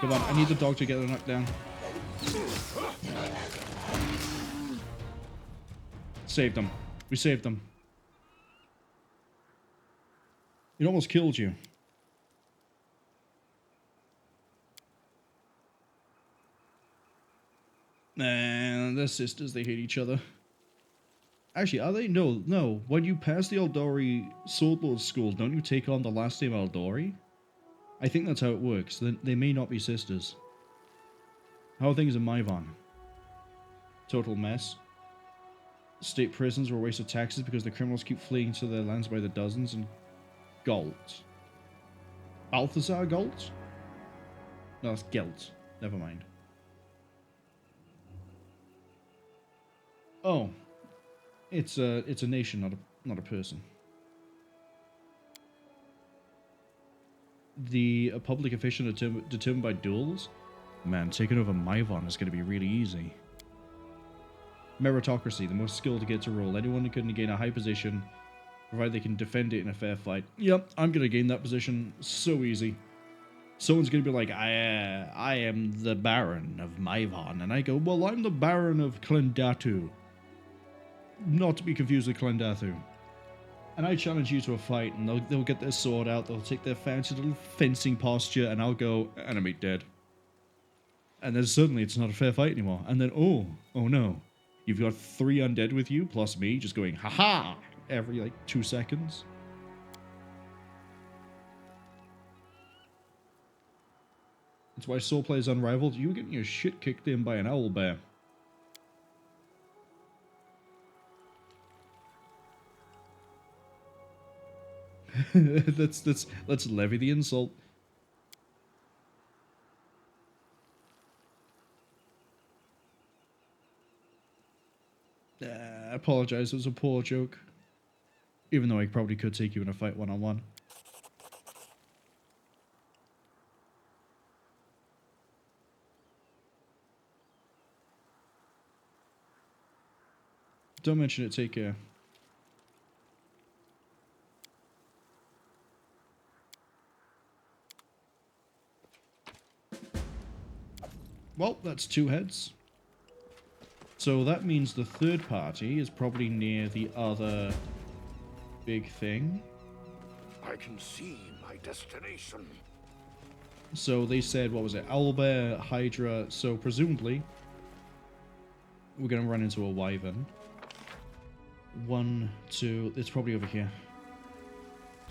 Come on, I need the dog to get the knockdown. Saved them. We saved them. It almost killed you. And they're sisters, they hate each other. Actually, are they? No, no. When you pass the Eldori Swordlord School, don't you take on the last name Eldori? I think that's how it works. They may not be sisters. How are things in Maivan? Total mess. State prisons were a waste of taxes because the criminals keep fleeing to their lands by the dozens, and Galt. Balthazar Galt? No, it's Gelt. Never mind. Oh. It's a nation, not a person. A public official determined by duels? Man, taking over Maivan is going to be really easy. Meritocracy, the most skilled to get to roll. Anyone who can gain a high position, provided they can defend it in a fair fight. Yep, I'm going to gain that position so easy. Someone's going to be like, I am the Baron of Maivan. And I go, well, I'm the Baron of Klendatu. Not to be confused with Klendathu. And I challenge you to a fight, and they'll get their sword out, they'll take their fancy little fencing posture, and I'll go, enemy dead. And then suddenly it's not a fair fight anymore. And then, oh no. You've got 3 undead with you, plus me, just going, haha, every, like, 2 seconds. That's why Soul Play is unrivaled. You were getting your shit kicked in by an owlbear. Let's levy the insult. I apologize, it was a poor joke. Even though I probably could take you in a fight one-on-one. Don't mention it, take care. Well, that's 2 heads. So that means the third party is probably near the other big thing. I can see my destination. So they said, what was it? Owlbear, Hydra. So presumably, we're going to run into a wyvern. 1, 2. It's probably over here.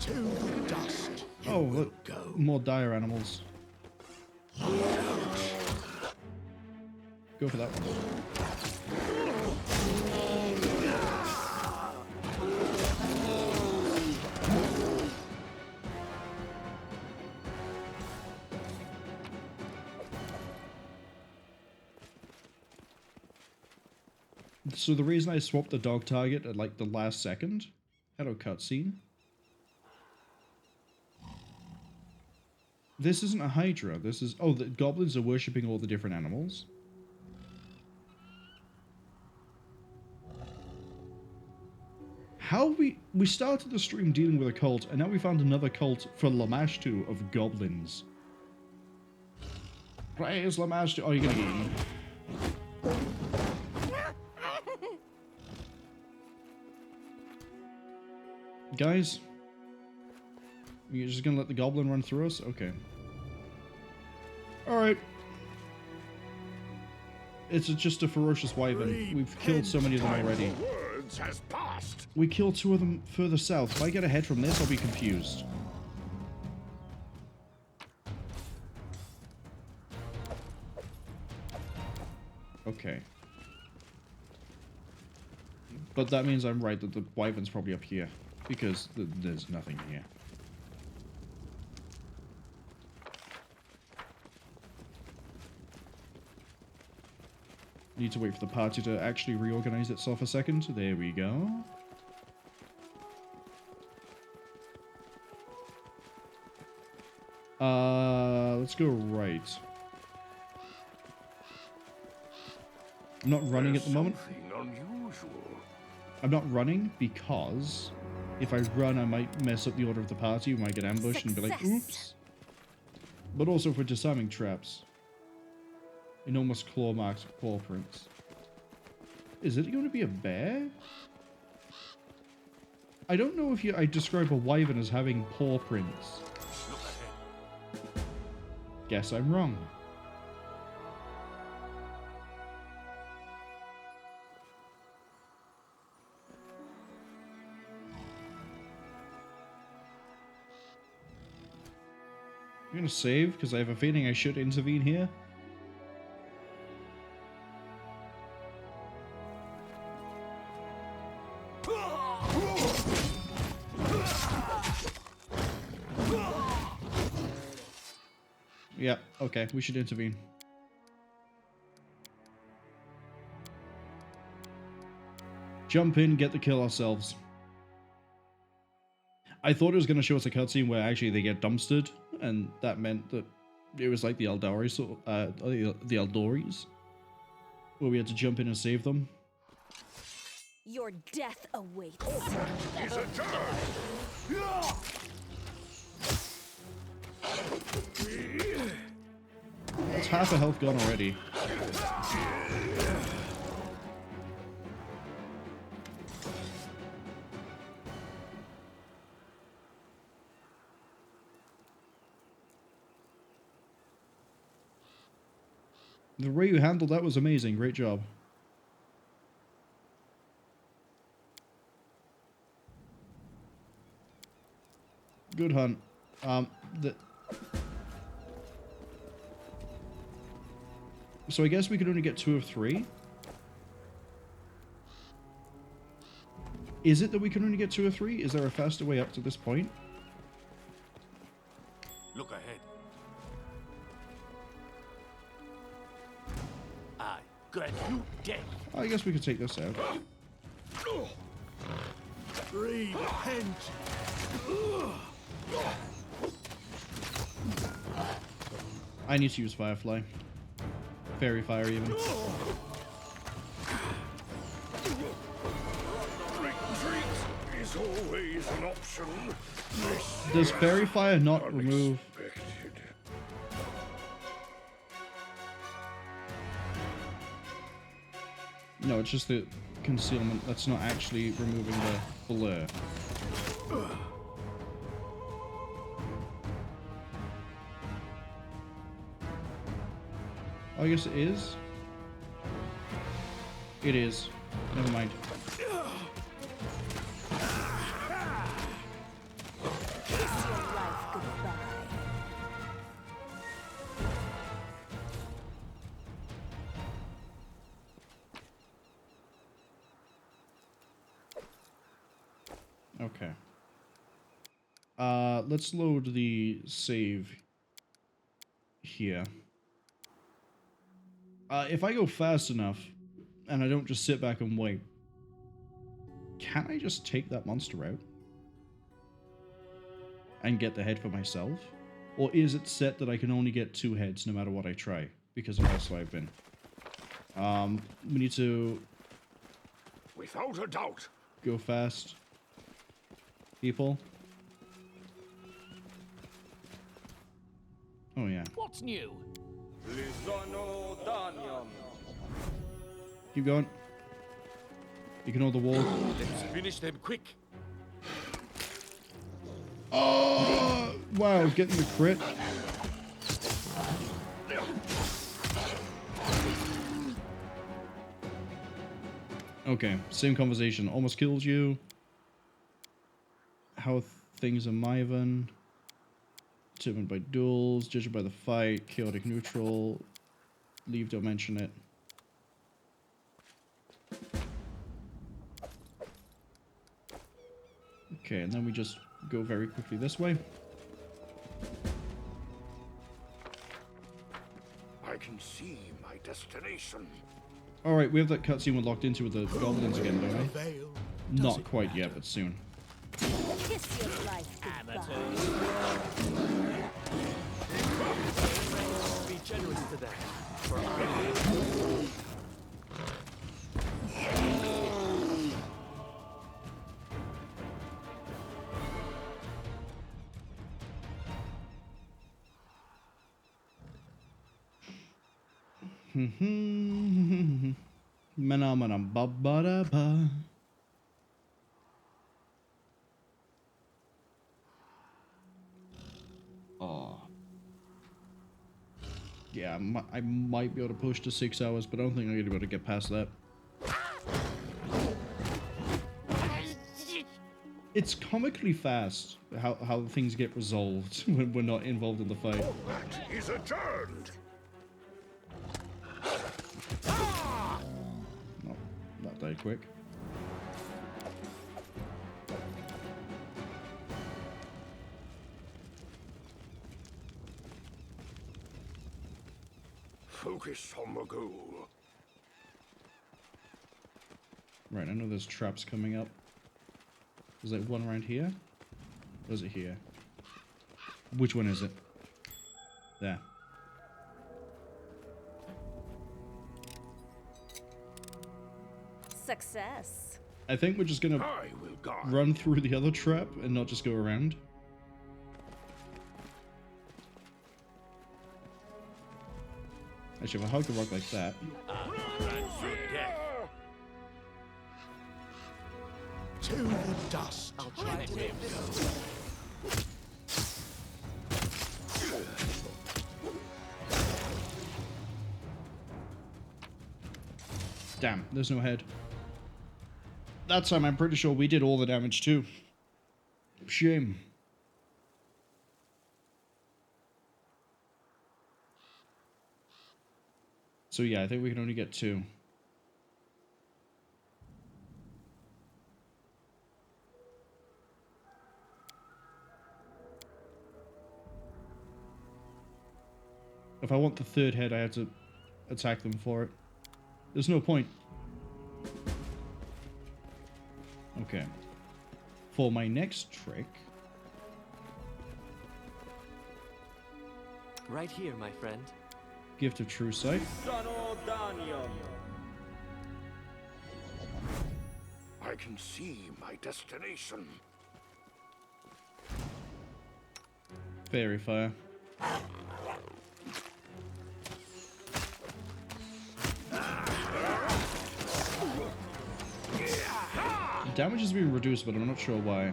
To the dust. Oh, look. Go. More dire animals. Go for that one. So the reason I swapped the dog target at like the last second, hello cutscene. This isn't a Hydra, this is, oh, the goblins are worshipping all the different animals. How we started the stream dealing with a cult, and now we found another cult for Lamashtu of goblins. Praise Lamashtu. Oh, you're gonna get eaten. Guys, you're just gonna let the goblin run through us? Okay. Alright. It's just a ferocious wyvern. We've killed so many of them already. Has passed. We killed 2 of them further south. If I get ahead from this, I'll be confused. Okay. But that means I'm right that the wyvern's probably up here. Because there's nothing here. Need to wait for the party to actually reorganize itself a second. There we go. Let's go right. I'm not running at the moment. Something unusual. I'm not running because if I run, I might mess up the order of the party. We might get ambushed and be like, oops. But also for disarming traps. Enormous claw marks, paw prints. Is it going to be a bear? I don't know if I describe a wyvern as having paw prints. Guess I'm wrong. I'm gonna save, because I have a feeling I should intervene here. Yeah, okay, we should intervene. Jump in, get the kill ourselves. I thought it was going to show us a cutscene where actually they get dumpstered, and that meant that it was like the Eldaris, the Eldoris, where we had to jump in and save them. Your death awaits. He's a turd! That's half a health gone already. The way you handled that was amazing. Great job. Good hunt. So I guess we could only get 2 of 3. Is it that we can only get 2 of 3? Is there a faster way up to this point? Look ahead. I grant you death. I guess we could take this out. Repent. I need to use Firefly. Fairy Fire even. Retreat is always an option. Does Fairy Fire not remove... Unexpected. No, it's just the concealment. That's not actually removing the blur. Oh, I guess it is. It is. Never mind. Kiss your life goodbye. Okay. Let's load the save here. If I go fast enough, and I don't just sit back and wait, can I just take that monster out? And get the head for myself? Or is it set that I can only get 2 heads no matter what I try? Because of how slow I've been. We need to Without a doubt. go fast. People. Oh yeah. What's new? Keep going. Ignore the wall. Let's finish them quick. Oh! Wow, getting the crit. Okay, same conversation. Almost killed you. How are things in Myvan? Determined by duels, judged by the fight, chaotic neutral. Leave, don't mention it. Okay, and then we just go very quickly this way. I can see my destination. Alright, we have that cutscene we're locked into with the goblins again, don't we? Veil. Not quite yet, but soon. Kiss your life goodbye. Be generous to them, for I... Manam ba ba da ba. Yeah, I might be able to push to 6 hours, but I don't think I'm going to be able to get past that. It's comically fast how things get resolved when we're not involved in the fight. That is adjourned. Not that quick. Focus on the goal. Right, I know there's traps coming up. Is there one around here? Or is it here? Which one is it? There. Success. I think we're just gonna I will guide. run through the other trap and not just go around. Actually, if I hug the rock like that. To the dust. I'll try to live. Damn, there's no head. That time I'm pretty sure we did all the damage too. Shame. So yeah, I think we can only get 2. If I want the 3rd head, I have to attack them for it. There's no point. Okay. For my next trick... Right here, my friend. Gift of True Sight. I can see my destination. Fairy Fire. Damage is being reduced, but I'm not sure why.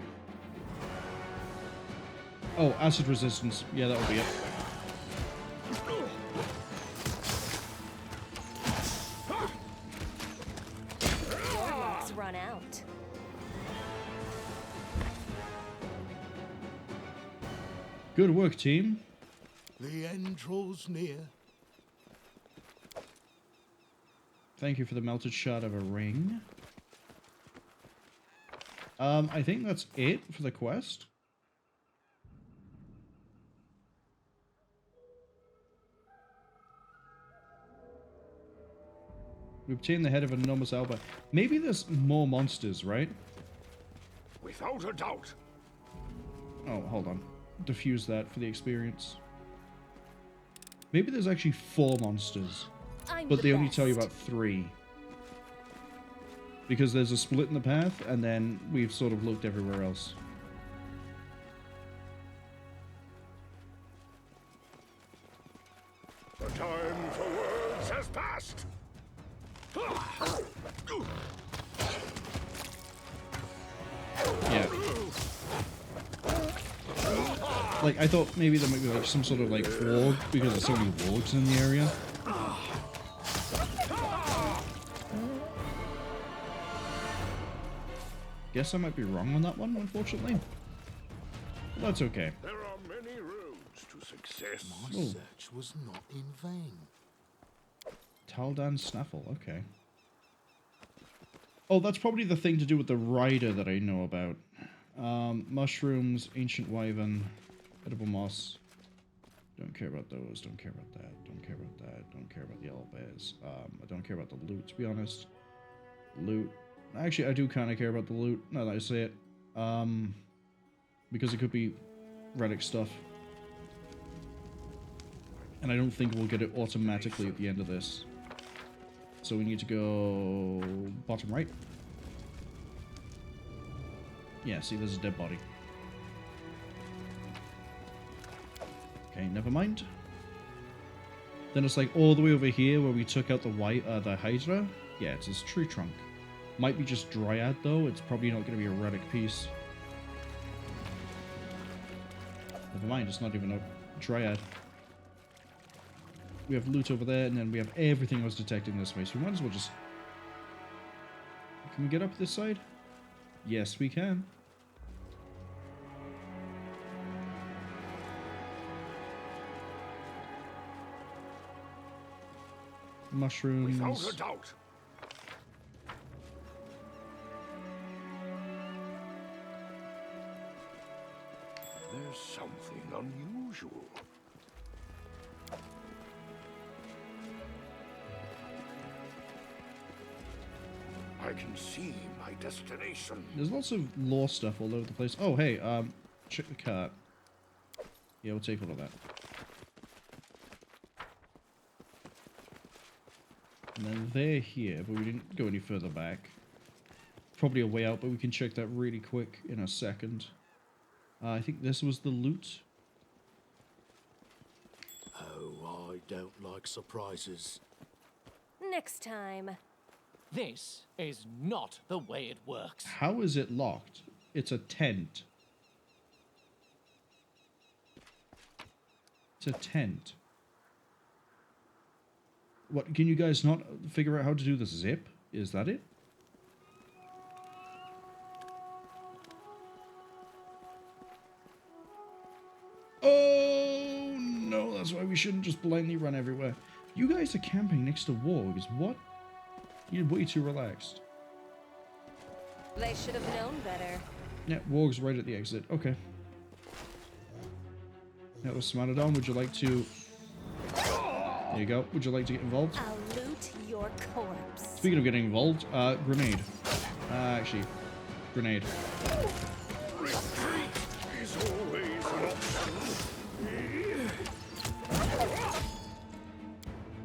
Oh, acid resistance. Yeah, that would be it. Your luck's run out. Good work, team. The end draws near. Thank you for the melted shard of a ring. I think that's it for the quest. We obtained the head of an enormous alba. Maybe there's more monsters, right? Without a doubt. Oh, hold on. Diffuse that for the experience. Maybe there's actually 4 monsters. But they only tell you about 3. Because there's a split in the path, and then we've sort of looked everywhere else. The time for words has passed. Yeah. Like, I thought maybe there might be like some sort of like warg, because there's so many wargs in the area. Guess I might be wrong on that one, unfortunately. But that's okay. There are many roads to success. My search was not in vain. Taldan Snaffle, okay. Oh, that's probably the thing to do with the rider that I know about. Mushrooms, ancient wyvern, edible moss. Don't care about those, don't care about that, don't care about that, don't care about the yellow bears. I don't care about the loot, to be honest. Loot. Actually, I do kind of care about the loot, now that I say it. Because it could be relic stuff. And I don't think we'll get it automatically at the end of this. So we need to go bottom right. Yeah, see, there's a dead body. Okay, never mind. Then it's like all the way over here where we took out the Hydra. Yeah, it's this tree trunk. Might be just Dryad though, it's probably not going to be a relic piece. Never mind, it's not even a Dryad. We have loot over there, and then we have everything else detecting this way. So we might as well just... Can we get up this side? Yes, we can. Mushrooms. Without a doubt. There's something unusual. I can see my destination. There's lots of lore stuff all over the place. Oh, hey, check the cart. Yeah, we'll take all of that. And then they're here, but we didn't go any further back. Probably a way out, but we can check that really quick in a second. I think this was the loot. Oh, I don't like surprises. Next time. This is not the way it works. How is it locked? It's a tent. It's a tent. What, can you guys not figure out how to do the zip? Is that it? Oh, no, that's why we shouldn't just blindly run everywhere. You guys are camping next to wargs. What? You're way too relaxed. They should have known better. Yeah, wargs right at the exit. Okay. That was Smartodon. Would you like to... There you go. Would you like to get involved? I'll loot your corpse. Speaking of getting involved, grenade. Actually, grenade. Retreat is always an option.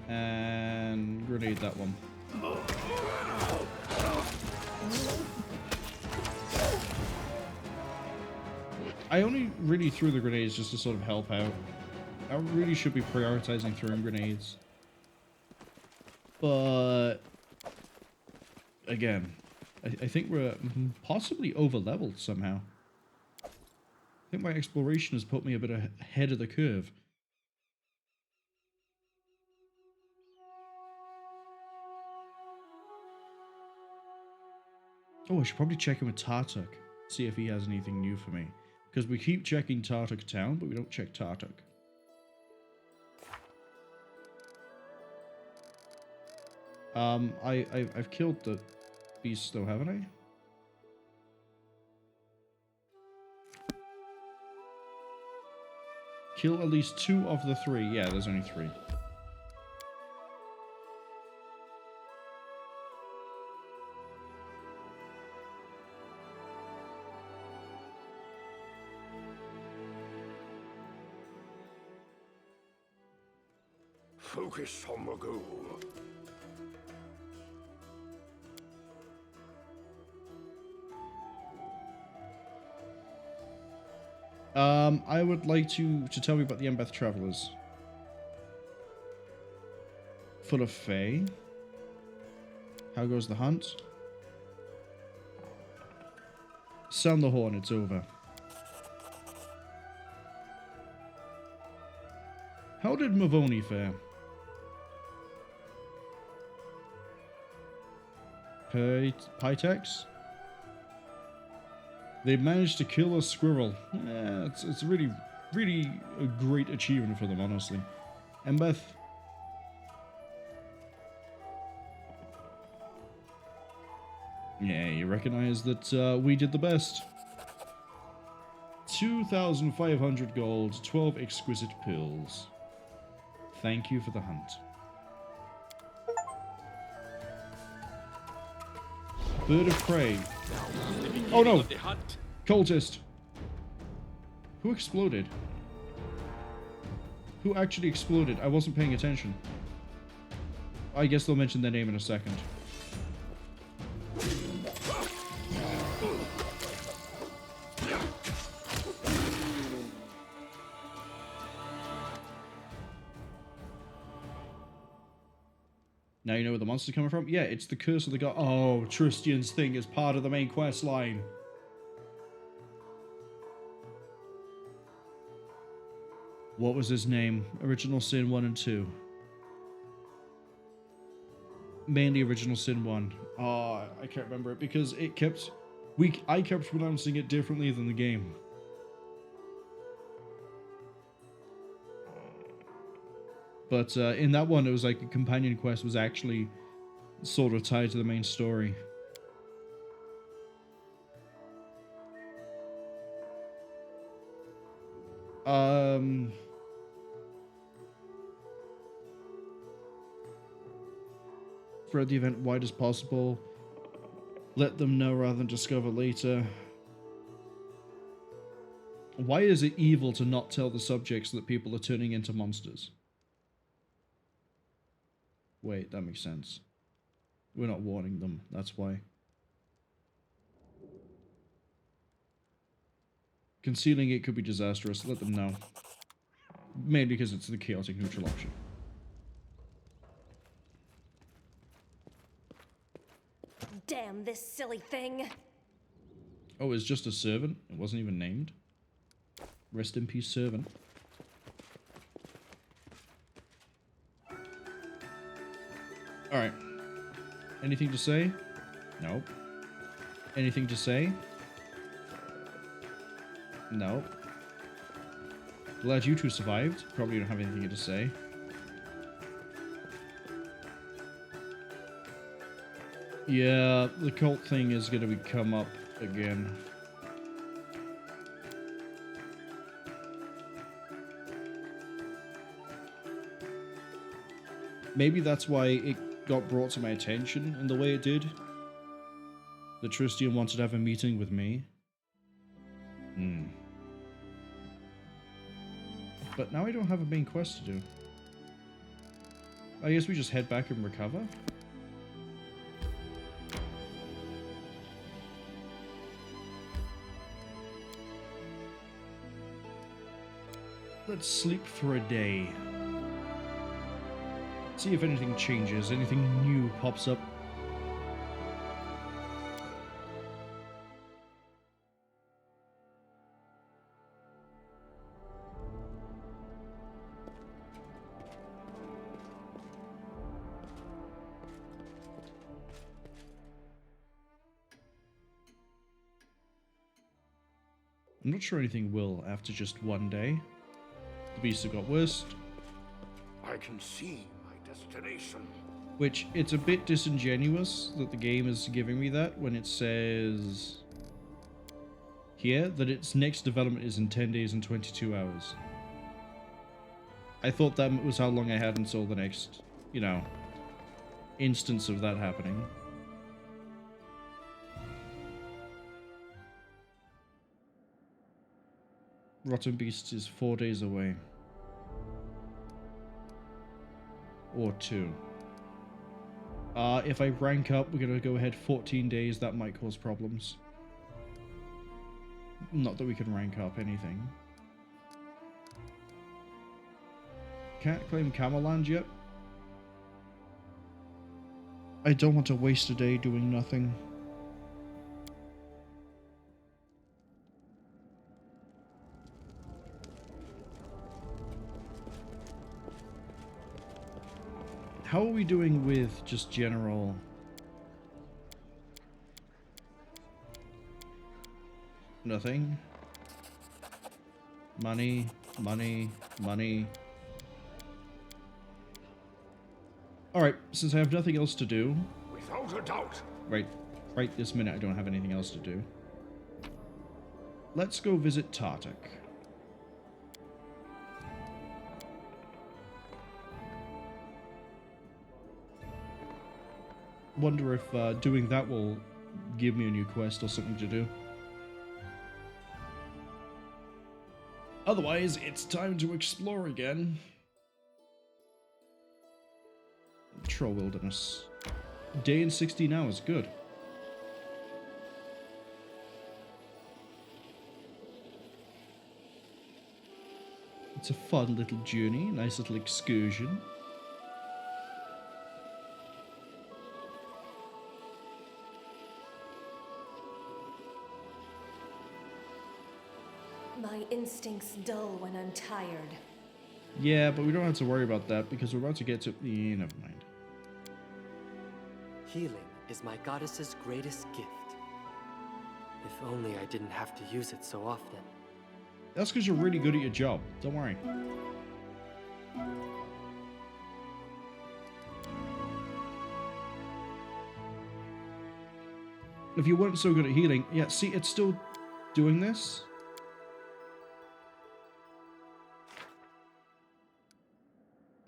And grenade that one. I only really threw the grenades just to sort of help out. I really should be prioritizing throwing grenades. But again, I think we're possibly over-leveled somehow. I think my exploration has put me a bit ahead of the curve. Oh, I should probably check in with Tartuk, see if he has anything new for me. Because we keep checking Tartuk Town, but we don't check Tartuk. I've killed the beasts though, haven't I? Kill at least 2 of the 3. Yeah, there's only 3. Focus on the goal. I would like to tell me about the Embeth Travelers. Full of Fae. How goes the hunt? Sound the horn, it's over. How did Mavoni fare? Pitex? They managed to kill a squirrel. Yeah, it's really a great achievement for them, honestly. Embeth. Yeah, you recognize that we did the best. 2,500 gold, 12 exquisite pills. Thank you for the hunt. Bird of prey. Oh no! Cultist. Who exploded? Who actually exploded? I wasn't paying attention. I guess they'll mention their name in a second. Now you know where the monster's coming from? Yeah, it's the Curse of the God. Oh, Tristian's thing is part of the main quest line. What was his name? Original Sin 1 and 2. Mainly Original Sin 1. Oh, I can't remember it because it kept... I kept pronouncing it differently than the game. But in that one, it was like a companion quest was actually sort of tied to the main story. Spread the event wide as possible. Let them know rather than discover later. Why is it evil to not tell the subjects that people are turning into monsters? Wait, that makes sense. We're not warning them, that's why. Concealing it could be disastrous, let them know. Mainly because it's the chaotic neutral option. Damn this silly thing. Oh, it's just a servant? It wasn't even named? Rest in peace, servant. Alright. Anything to say? Nope. Anything to say? Nope. Glad you two survived. Probably don't have anything to say. Yeah, the cult thing is going to come up again. Maybe that's why it got brought to my attention in the way it did. The Tristian wanted to have a meeting with me. But now I don't have a main quest to do. I guess we just head back and recover? Let's sleep for a day. See if anything changes, anything new pops up. I'm not sure anything will after just one day. The beasts have got worse. I can see my destination. Which, it's a bit disingenuous that the game is giving me that when it says here that its next development is in 10 days and 22 hours. I thought that was how long I had until the next, you know, instance of that happening. Rotten Beast is 4 days away. Or 2. If I rank up, we're gonna go ahead 14 days, that might cause problems. Not that we can rank up anything. Can't claim Camelland yet. I don't want to waste a day doing nothing. How are we doing with just general... Nothing. Money, money, money. Alright, since I have nothing else to do... Without a doubt. Right this minute I don't have anything else to do. Let's go visit Tartuk. Wonder if doing that will give me a new quest or something to do. Otherwise, it's time to explore again. Troll Wilderness. Day and 16 hours, good. It's a fun little journey, nice little excursion. My instincts dull when I'm tired. Yeah, but we don't have to worry about that because we're about to get to... never mind. Healing is my goddess's greatest gift. If only I didn't have to use it so often. That's because you're really good at your job. Don't worry. If you weren't so good at healing, yeah, see, it's still doing this.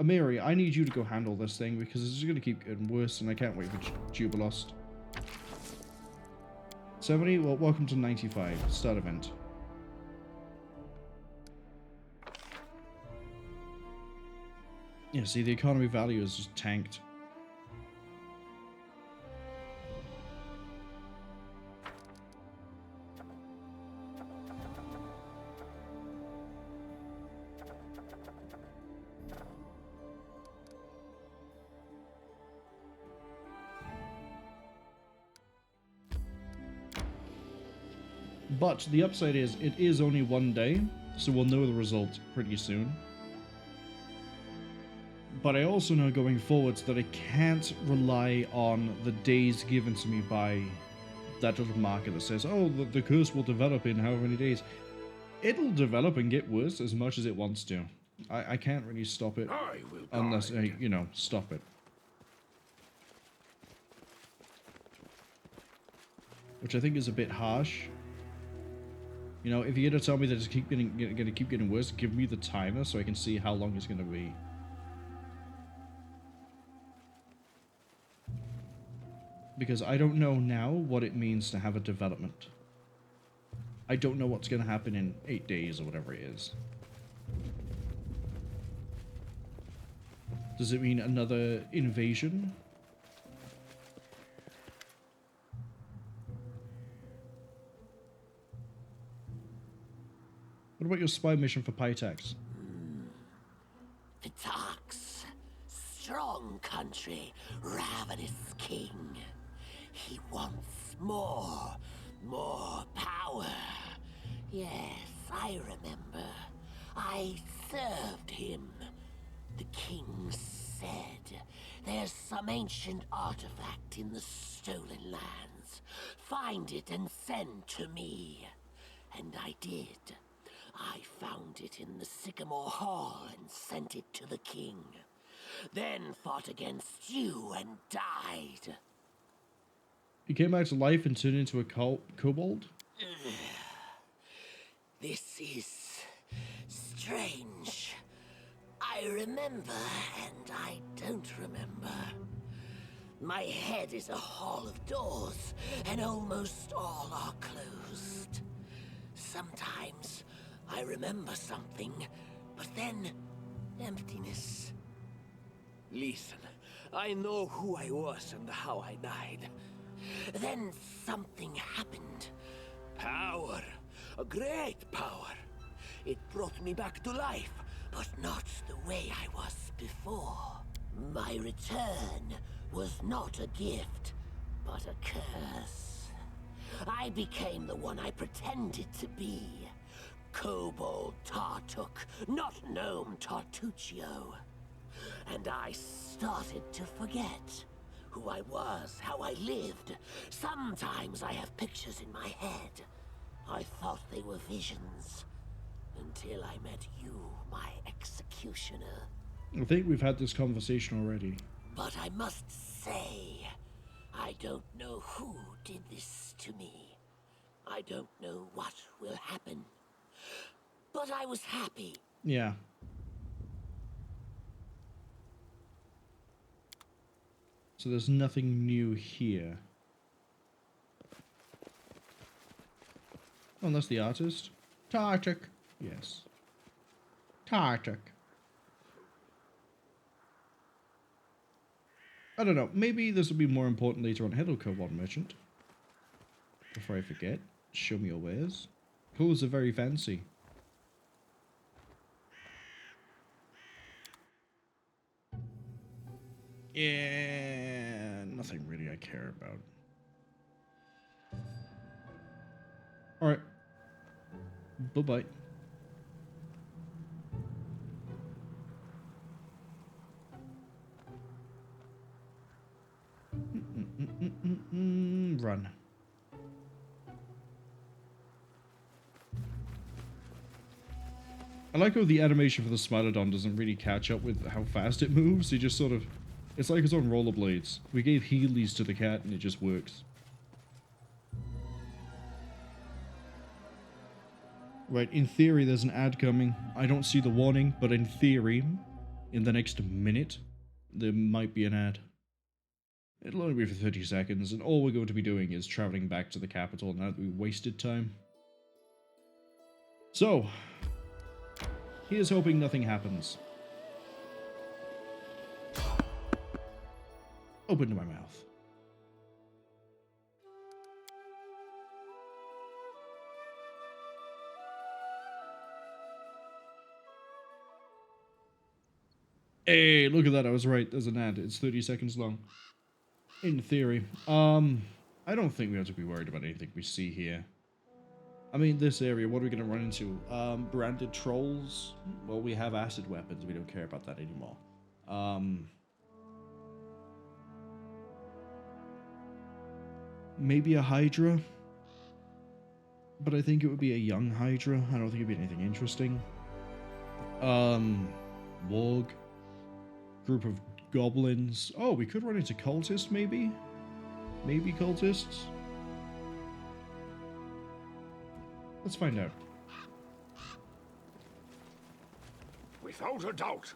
Amiri, I need you to go handle this thing because it's just going to keep getting worse and I can't wait for Jubilost. 70? Well, welcome to 95. Start event. Yeah, see, the economy value is just tanked. But the upside is, it is only one day, so we'll know the result pretty soon. But I also know going forwards that I can't rely on the days given to me by that little marker that says, oh, the curse will develop in however many days. It'll develop and get worse as much as it wants to. I can't really stop it unless I, you know, stop it. Which I think is a bit harsh. You know, if you're gonna tell me that it's gonna keep getting worse, give me the timer so I can see how long it's gonna be. Because I don't know now what it means to have a development. I don't know what's gonna happen in 8 days or whatever it is. Does it mean another invasion? What about your spy mission for Pitax? Pitax, strong country, ravenous king. He wants more power. Yes, I remember. I served him. The king said, there's some ancient artifact in the stolen lands. Find it and send to me. And I did. I found it in the Sycamore Hall and sent it to the king. Then fought against you and died. You came back to life and turned into a kobold? This is strange. I remember and I don't remember. My head is a hall of doors, and almost all are closed. Sometimes I remember something, but then emptiness. Listen, I know who I was and how I died. Then something happened. Power. A great power. It brought me back to life, but not the way I was before. My return was not a gift, but a curse. I became the one I pretended to be. Kobold Tartuk, not Gnome Tartuccio. And I started to forget who I was, how I lived. Sometimes I have pictures in my head. I thought they were visions, until I met you, my executioner. I think we've had this conversation already. But I must say, I don't know who did this to me. I don't know what will happen. But I was happy. Yeah. So there's nothing new here. Unless the artist. Tartuk. Yes. Tartuk. I don't know. Maybe this will be more important later on. Hello, Kobold Merchant. Before I forget, show me your wares. Clothes are very fancy. Yeah, nothing really I care about. Alright. Bye-bye. Run. I like how the animation for the Smilodon doesn't really catch up with how fast it moves. It just sort of... It's like it's on rollerblades. We gave Heelys to the cat and it just works. Right, in theory there's an ad coming. I don't see the warning, but in theory, in the next minute, there might be an ad. It'll only be for 30 seconds, and all we're going to be doing is traveling back to the capital now that we wasted time. So, here's hoping nothing happens. Open to my mouth. Hey, look at that, I was right, there's an ad. It's 30 seconds long. In theory. I don't think we have to be worried about anything we see here. I mean, this area, what are we going to run into? Branded trolls? Well, we have acid weapons, we don't care about that anymore. Maybe a Hydra? But I think it would be a young Hydra. I don't think it'd be anything interesting. Warg. Group of goblins. Oh, we could run into cultists, maybe? Maybe cultists? Let's find out. Without a doubt.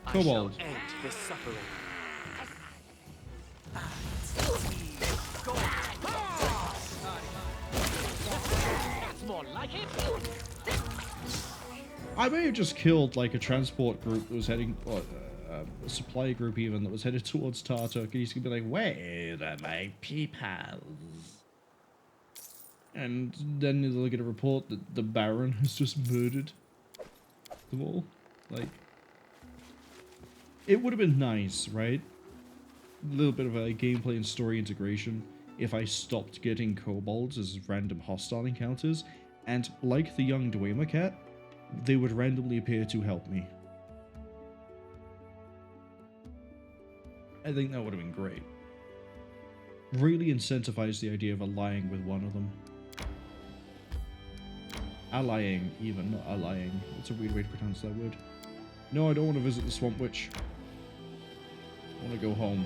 Kobold. I shall end this suffering. That's more like it. I may have just killed like a transport group that was heading, or a supply group even, that was headed towards Tartuk, and he's gonna be like, where are my peoples? And then they'll get a report that the Baron has just murdered them all. Like, it would have been nice, right? A little bit of a gameplay and story integration if I stopped getting kobolds as random hostile encounters, and like the young Dwemer cat, they would randomly appear to help me. I think that would have been great. Really incentivize the idea of allying with one of them. Allying, even, not allying. What's a weird way to pronounce that word? No, I don't want to visit the Swamp Witch. I want to go home.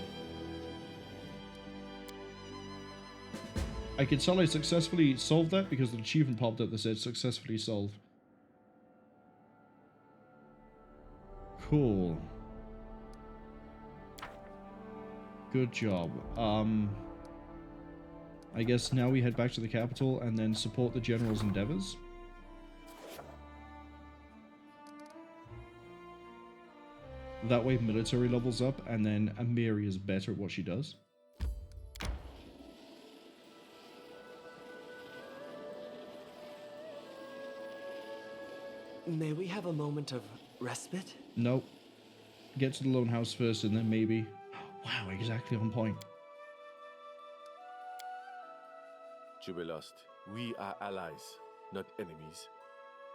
I could tell I successfully solved that because the achievement popped up that said successfully solved. Cool. Good job. I guess now we head back to the capital and then support the general's endeavors. That way military levels up and then Amiri is better at what she does. May we have a moment of respite? Nope. Get to the lone house first and then maybe. Wow, exactly on point. Jubilost, we are allies, not enemies.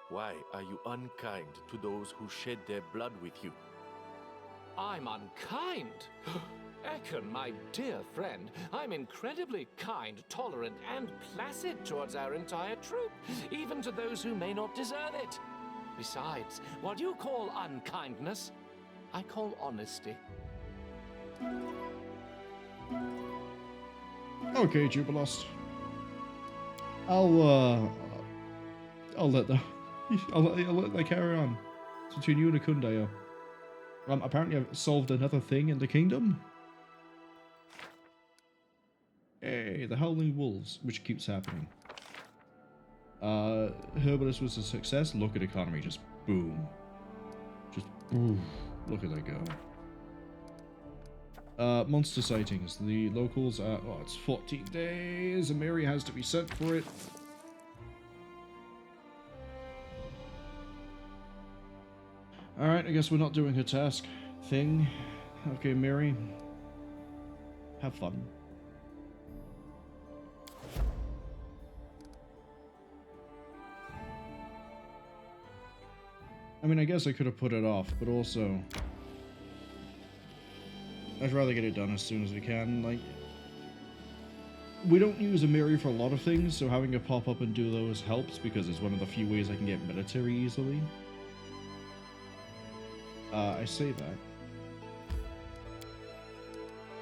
Why are you unkind to those who shed their blood with you? I'm unkind? Ekken, my dear friend, I'm incredibly kind, tolerant, and placid towards our entire troop, even to those who may not deserve it. Besides, what you call unkindness, I call honesty. Okay, Jubilost. I'll let that carry on. It's between you and Akundeo. Apparently I've solved another thing in the kingdom. Hey, the Howling Wolves, which keeps happening. Herbalist was a success. Look at economy, just boom. Just boom. Look at that go. Monster sightings. The locals are, oh, it's 14 days. Amiri has to be sent for it. Alright, I guess we're not doing her task thing. Okay, Mary. Have fun. I mean, I guess I could have put it off, but also... I'd rather get it done as soon as we can. Like, we don't use Amiri for a lot of things, so having it pop up and do those helps because it's one of the few ways I can get military easily. I say that.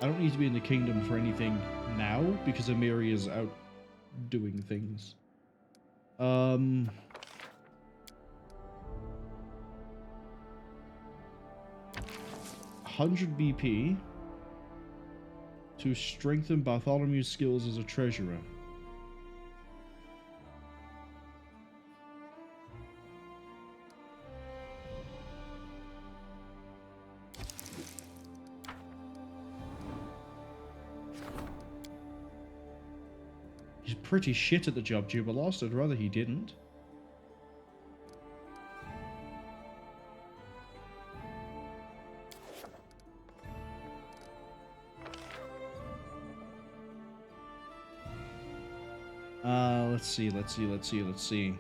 I don't need to be in the kingdom for anything now because Amiri is out doing things. 100 BP to strengthen Bartholomew's skills as a treasurer. He's pretty shit at the job, Jubilost. I'd rather he didn't. Let's see.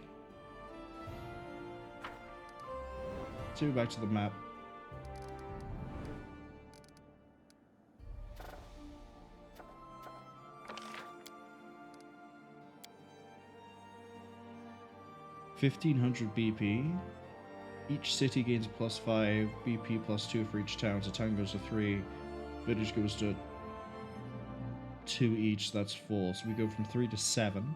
So back to the map. $1,500 BP. Each city gains +5, BP +2 for each town. So town goes to 3, village goes to 2 each. That's 4. So we go from 3 to 7.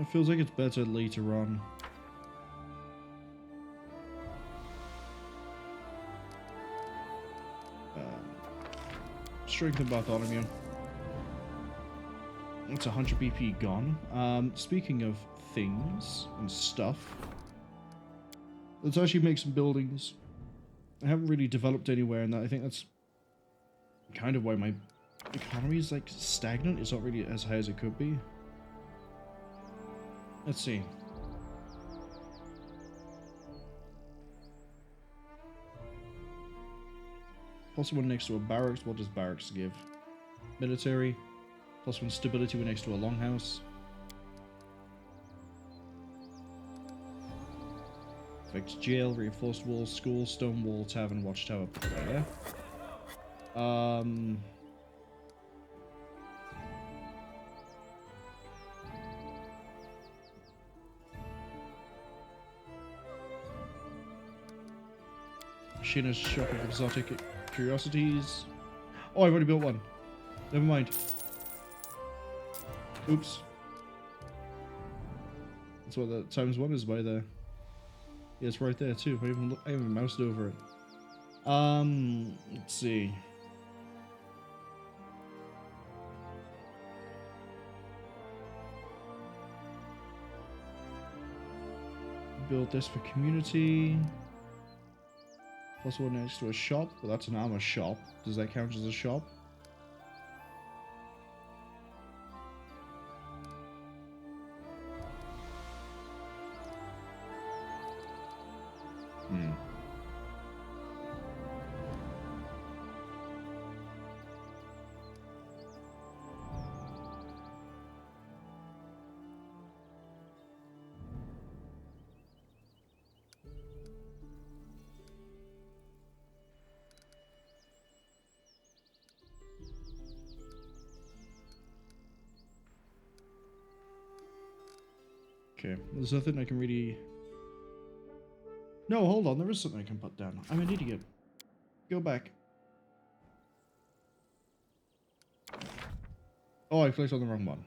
It feels like it's better later on. Strengthen Bartholomew. That's 100 BP gone. Speaking of things and stuff, let's actually make some buildings. I haven't really developed anywhere in that. I think that's kind of why my economy is like stagnant. It's not really as high as it could be. Let's see. +1 next to a barracks. What does barracks give? Military. +1 stability when next to a longhouse. Affects jail, reinforced walls, school, stone wall, tavern, watchtower. There. Shina's shop of exotic curiosities. Oh, I've already built one. Never mind. Oops. That's what the ×1 is by there. Yeah, it's right there too. I even moused over it. Let's see. Build this for community. +1 next to a shop. Well, that's an armor shop. Does that count as a shop? Okay, there's nothing I can really... No, hold on, there is something I can put down. I'm an idiot. Go back. Oh, I clicked on the wrong one.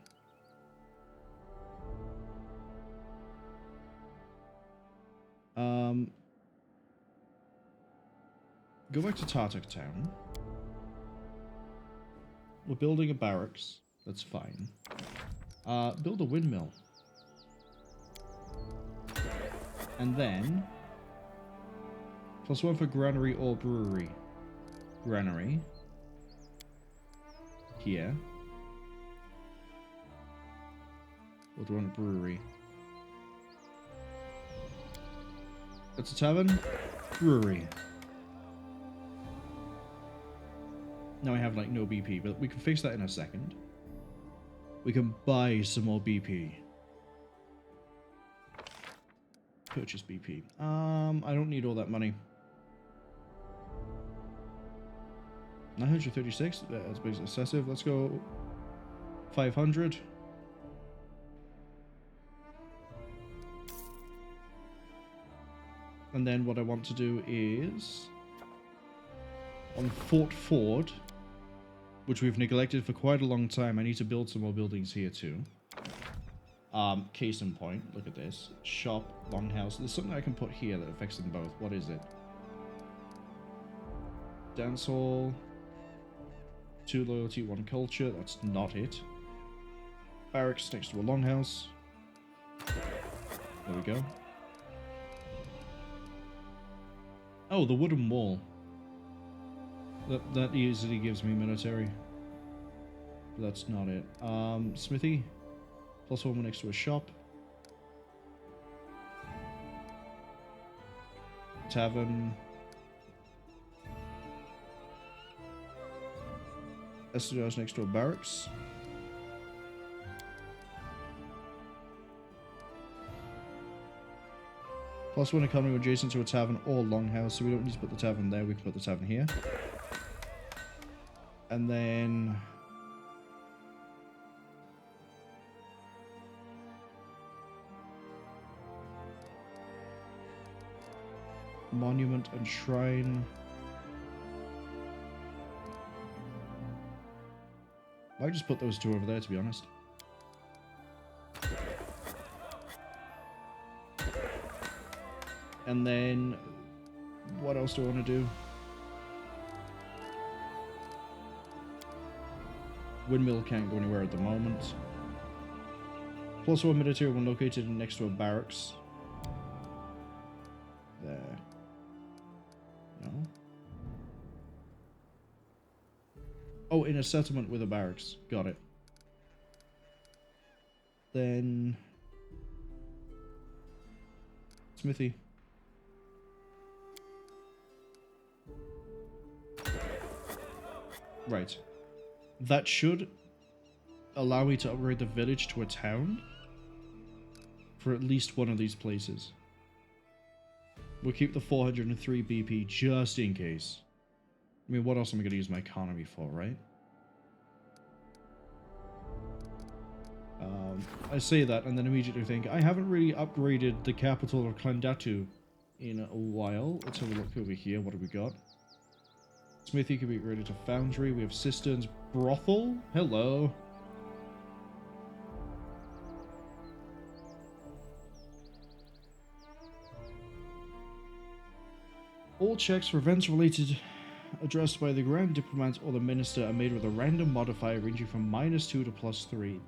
Go back to Tartuk town. We're building a barracks. That's fine. Build a windmill. And then +1 for granary or brewery. Granary. Here. What do we want? Brewery. That's a tavern. Brewery. Now I have like no BP, but we can fix that in a second. We can buy some more BP. Purchase BP. I don't need all that money. 936. That's a bit excessive. Let's go 500. And then what I want to do is on Fort Ford, which we've neglected for quite a long time. I need to build some more buildings here too. Case in point, look at this. Shop, longhouse. There's something I can put here that affects them both. What is it? Dance hall. 2 loyalty, 1 culture. That's not it. Barracks next to a longhouse. There we go. Oh, the wooden wall. That easily gives me military. But that's not it. Smithy. +1 next to a shop. Tavern. Espionage next to a barracks. +1 economy adjacent to a tavern or longhouse, so we don't need to put the tavern there, we can put the tavern here. And then monument and shrine. I just put those 2 over there, to be honest. And then, what else do I want to do? Windmill can't go anywhere at the moment. +1 military one located next to a barracks. There. No. Oh, in a settlement with a barracks. Got it. Then Smithy. Right. That should allow me to upgrade the village to a town for at least one of these places. We'll keep the 403 BP just in case. I mean, what else am I going to use my economy for, right? I say that and then immediately think, I haven't really upgraded the capital of Clandatu in a while. Let's have a look over here. What have we got? Smithy can be upgraded to Foundry. We have Cisterns. Brothel? Hello. All checks for events related addressed by the Grand Diplomat or the Minister are made with a random modifier ranging from -2 to +3.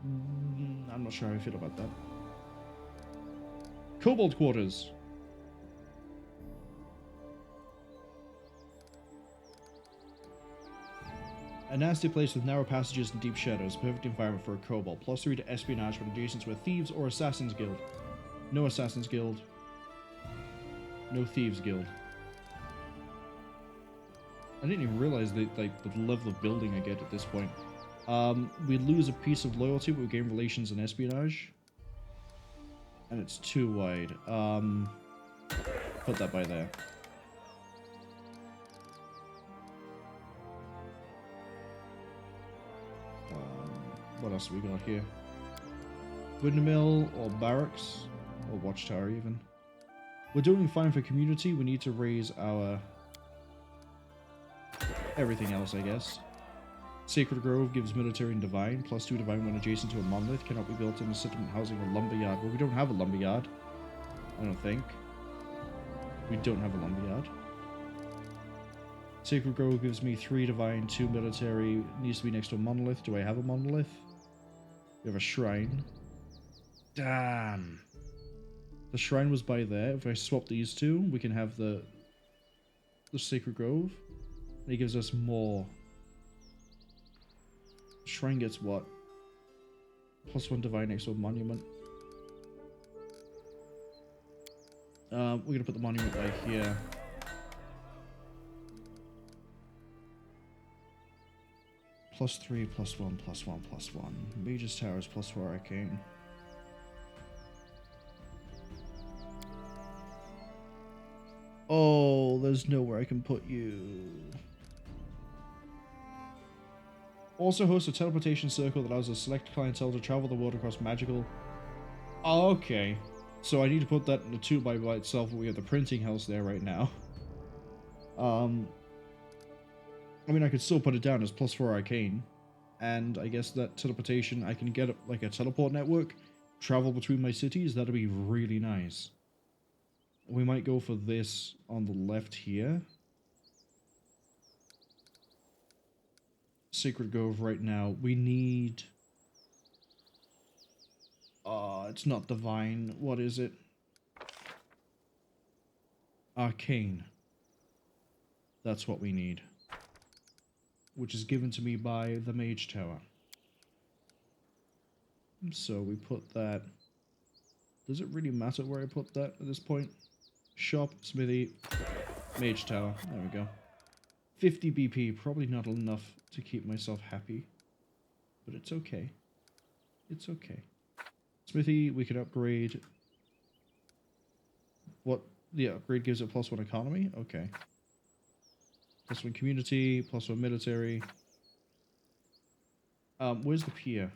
I'm not sure how I feel about that. Kobold Quarters. A nasty place with narrow passages and deep shadows. Perfect environment for a kobold. +3 to espionage when adjacent to a thieves or assassins guild. No assassins guild. No thieves guild. I didn't even realize the level of building I get at this point. We lose a piece of loyalty, but we gain relations and espionage. And it's too wide. Put that by there. What else have we got here? Windmill or barracks or watchtower even. We're doing fine for community. We need to raise our everything else, I guess. Sacred Grove gives military and divine. +2 divine when adjacent to a monolith. Cannot be built in a settlement housing or lumberyard. Well, we don't have a lumberyard. I don't think. We don't have a lumberyard. Sacred Grove gives me 3 divine, 2 military. Needs to be next to a monolith. Do I have a monolith? We have a shrine. Damn. The shrine was by there. If I swap these 2, we can have the Sacred Grove. And it gives us more. Shrine gets what? +1 divine next to a monument. We're gonna put the monument right here. +3, +1, +1, +1. Mage's Tower is +4 arcane. Oh, there's nowhere I can put you. Also hosts a teleportation circle that allows a select clientele to travel the world across magical... Okay. So I need to put that in the 2 by itself, but we have the printing house there right now. I mean, I could still put it down as +4 arcane. And I guess that teleportation, I can get like a teleport network, travel between my cities. That'd be really nice. We might go for this on the left here. Sacred Grove right now. We need... it's not divine. What is it? Arcane. That's what we need. Which is given to me by the Mage Tower. So we put that... Does it really matter where I put that at this point? Shop, smithy, Mage Tower. There we go. 50 BP. Probably not enough to keep myself happy. But it's okay. It's okay. Smithy, we can upgrade. What? The upgrade gives it +1 economy? Okay. +1 community, +1 military. Where's the pier?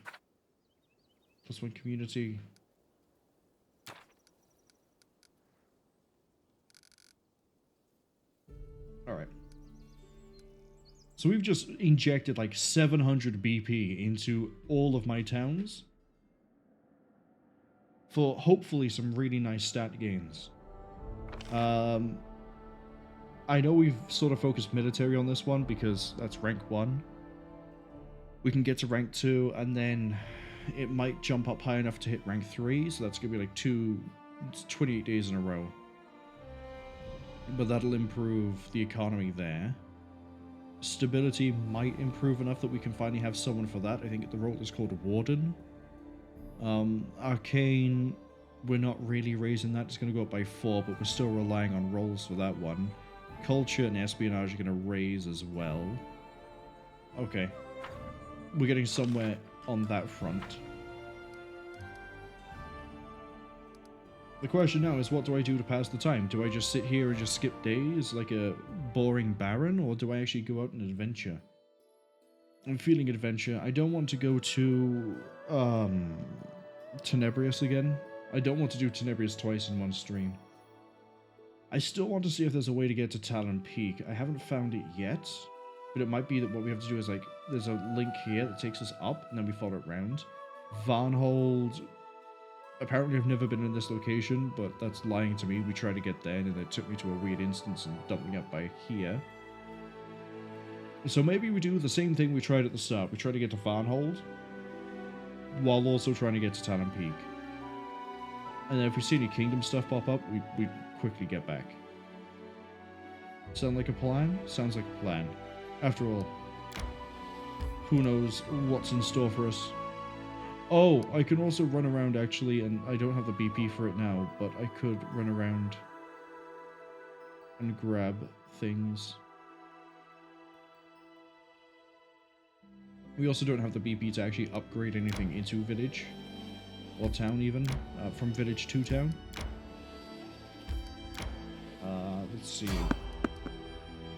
+1 community. Alright. So we've just injected like 700 BP into all of my towns. For hopefully some really nice stat gains. I know we've sort of focused military on this one because that's rank 1. We can get to rank 2 and then it might jump up high enough to hit rank 3. So that's going to be like 28 days in a row. But that'll improve the economy there. Stability might improve enough that we can finally have someone for that. I think the role is called Warden. Arcane, we're not really raising that. It's going to go up by 4, but we're still relying on rolls for that one. Culture and espionage are going to raise as well. Okay. We're getting somewhere on that front. The question now is, what do I do to pass the time? Do I just sit here and just skip days like a boring baron, or do I actually go out and adventure? I'm feeling adventure. I don't want to go to Tenebrous again. I don't want to do Tenebrous twice in one stream. I still want to see if there's a way to get to Talon Peak. I haven't found it yet, but it might be that what we have to do is like, there's a link here that takes us up, and then we follow it round. Varnhold, apparently I've never been in this location, but that's lying to me. We tried to get there, and then it took me to a weird instance and dumped me up by here. So maybe we do the same thing we tried at the start. We try to get to Varnhold, while also trying to get to Talon Peak. And then if we see any kingdom stuff pop up, we quickly get back. Sound like a plan? Sounds like a plan. After all, who knows what's in store for us. Oh, I can also run around actually, and I don't have the BP for it now, but I could run around and grab things. We also don't have the BP to actually upgrade anything into village, or town even, from village to town. Let's see.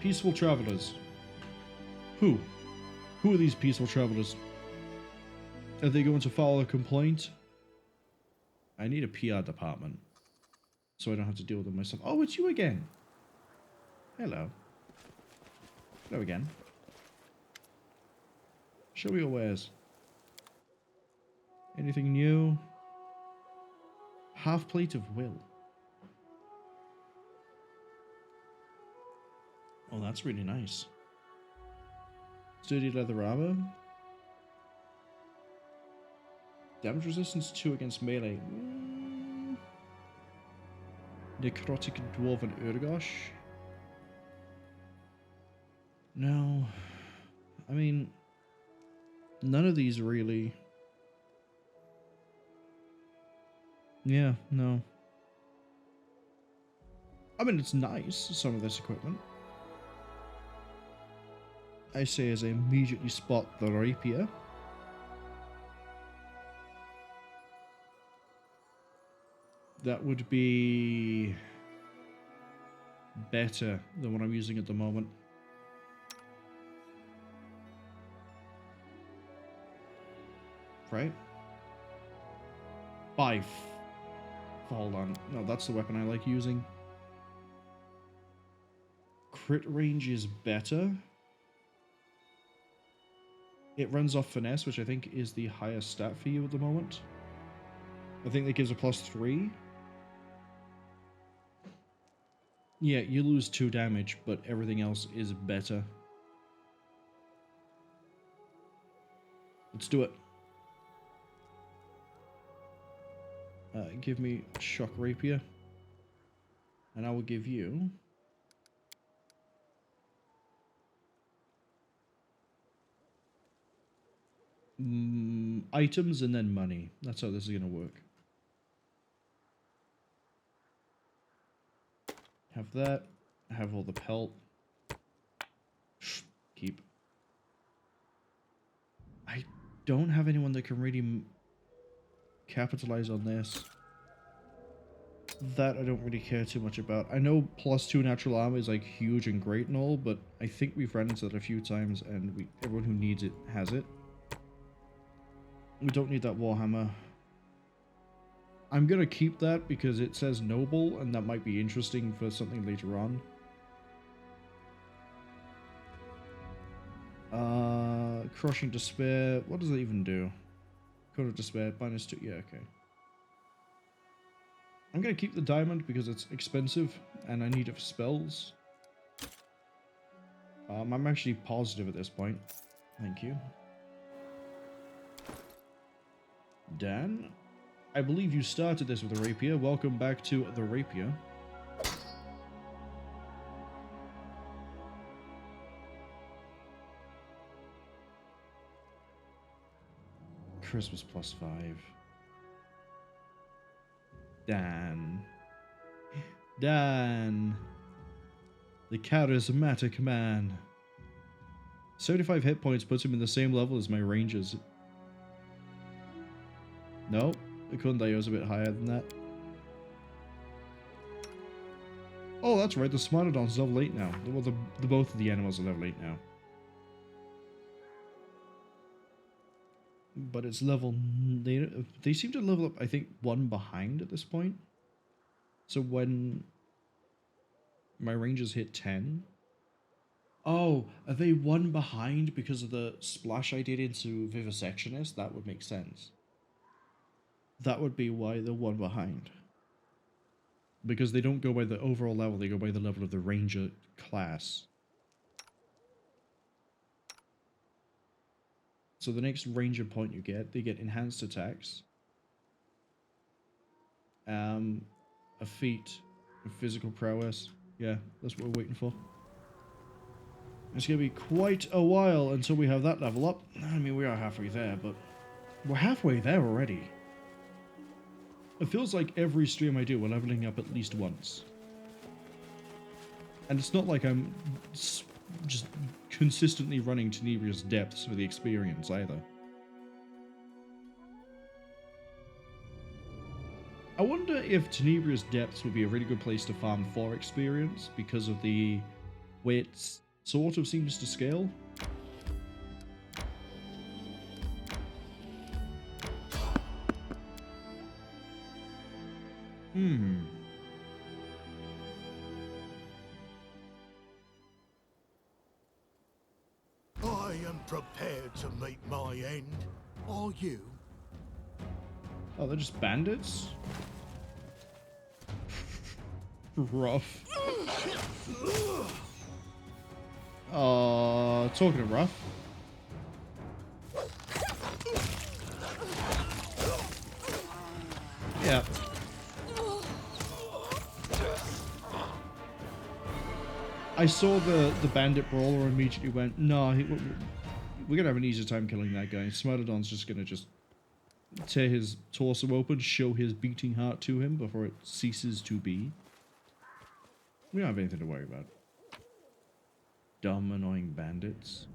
Peaceful travelers. Who? Who are these peaceful travelers? Are they going to file a complaint? I need a PR department, so I don't have to deal with them myself. Oh, it's you again. Hello. Hello again. Show me your wares. Anything new? Half plate of will. Oh, that's really nice. Sturdy leather armor. Damage resistance 2 against melee. Necrotic Dwarven Urgosh. No. I mean, none of these really. Yeah, no. I mean, it's nice, some of this equipment. I say as I immediately spot the rapier. That would be better than what I'm using at the moment. right? By hold on. No, that's the weapon I like using. Crit range is better. It runs off finesse, which I think is the highest stat for you at the moment. I think that gives a +3. Yeah, you lose 2 damage, but everything else is better. Let's do it. Give me Shock Rapier. And I will give you... items and then money. That's how this is going to work. Have that. Have all the pelt. Keep. I don't have anyone that can really capitalize on this. That I don't really care too much about. I know +2 natural armor is like huge and great and all, but I think we've run into that a few times and everyone who needs it has it. We don't need that Warhammer. I'm gonna keep that because it says noble and that might be interesting for something later on. Crushing Despair. What does it even do? Code of Despair, -2. Yeah, okay. I'm gonna keep the diamond because it's expensive and I need it for spells. I'm actually positive at this point. Thank you. Dan, I believe you started this with a rapier. Welcome back to the rapier. Christmas +5. Dan. Dan. The charismatic man. 75 hit points puts him in the same level as my rangers. No, the Kundai's a bit higher than that. Oh, that's right, the Smilodon's level 8 now. Well, the both of the animals are level 8 now. But it's level... They seem to level up, I think, 1 behind at this point. So when my rangers hit 10... Oh, are they 1 behind because of the splash I did into Vivisectionist? That would make sense. That would be why they're 1 behind. Because they don't go by the overall level, they go by the level of the ranger class. So the next ranger point you get, they get enhanced attacks, a feat, a physical prowess. Yeah, that's what we're waiting for. It's going to be quite a while until we have that level up. I mean, we are halfway there, but we're halfway there already. It feels like every stream I do, we're leveling up at least once. And it's not like I'm just consistently running Tenebrous Depths for the experience either. I wonder if Tenebrous Depths would be a really good place to farm for experience because of the way it sort of seems to scale. I am prepared to meet my end. Are you? Oh, they're just bandits? Rough. Talking of rough. Yeah. I saw the bandit brawler and immediately went, no, we're gonna have an easier time killing that guy. Smilodon's just gonna tear his torso open, show his beating heart to him before it ceases to be. We don't have anything to worry about. Dumb, annoying bandits.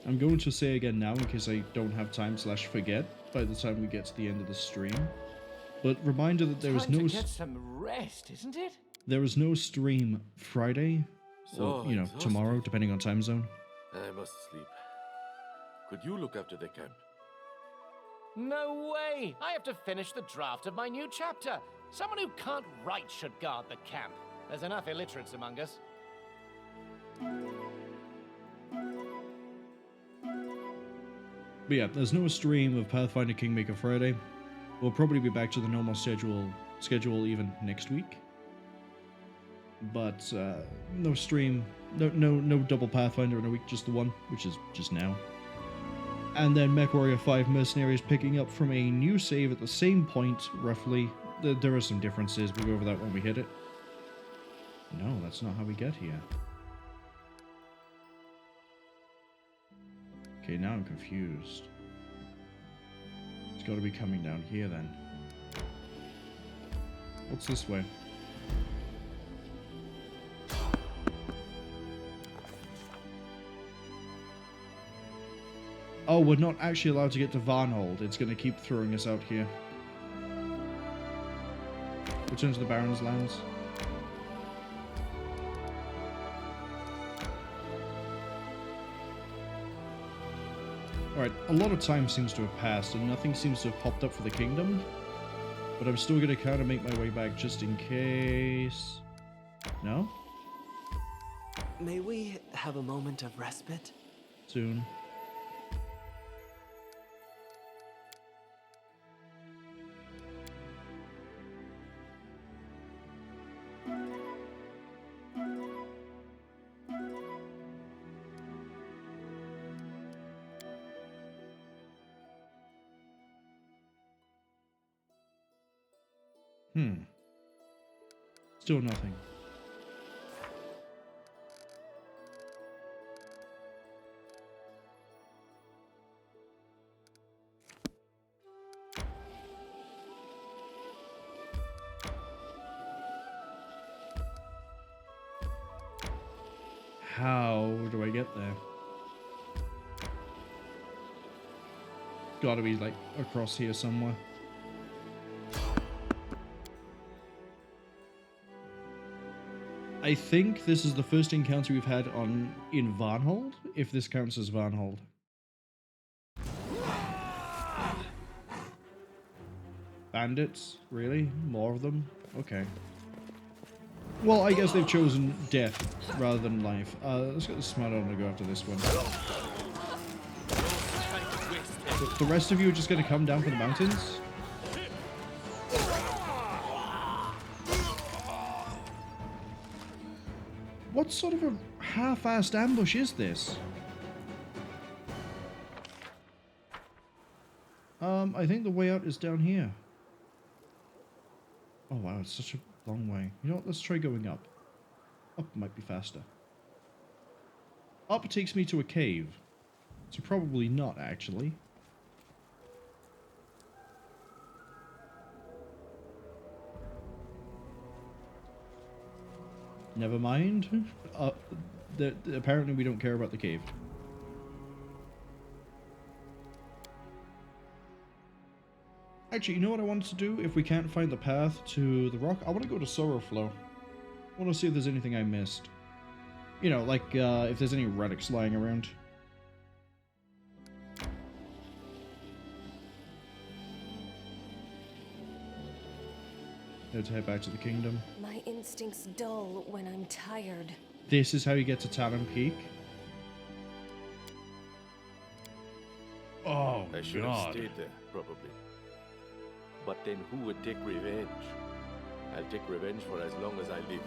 I'm going to say again now in case I don't have time / forget by the time we get to the end of the stream. But reminder that there is Time no to get some rest, isn't it? there is no stream Friday So or exhausted. tomorrow depending on time zone. I must sleep. Could you look after the camp? No way! I have to finish the draft of my new chapter. Someone who can't write should guard the camp. There's enough illiterates among us. But yeah, there's no stream of Pathfinder Kingmaker Friday. We'll probably be back to the normal schedule even next week. But no stream, no double Pathfinder in a week, just the one, which is just now. And then MechWarrior 5 Mercenaries picking up from a new save at the same point, roughly. There are some differences, we'll go over that when we hit it. No, that's not how we get here. Okay, now I'm confused. It's got to be coming down here then. What's this way? Oh, we're not actually allowed to get to Varnhold. It's going to keep throwing us out here. Return to the Baron's lands. Alright, a lot of time seems to have passed and nothing seems to have popped up for the kingdom. But I'm still going to kind of make my way back just in case... No? May we have a moment of respite? Soon. Still nothing. How do I get there? Gotta be like across here somewhere. I think this is the first encounter we've had in Varnhold, if this counts as Varnhold. Bandits? Really? More of them? Okay. Well, I guess they've chosen death rather than life. Let's get the smart on to go after this one. The rest of you are just going to come down from the mountains? What sort of a half-assed ambush is this? I think the way out is down here. Oh wow, it's such a long way. You know what, let's try going up. Up might be faster. Up takes me to a cave. So probably not, actually. Never mind. Apparently we don't care about the cave. Actually, you know what I wanted to do? If we can't find the path to the rock, I want to go to Sorrowflow. I want to see if there's anything I missed. You know, like if there's any relics lying around. Let's head back to the kingdom. My instincts dull when I'm tired. This is how you get to Talon Peak. Oh, I should have stayed there, probably. But then who would take revenge? I'll take revenge for as long as I live.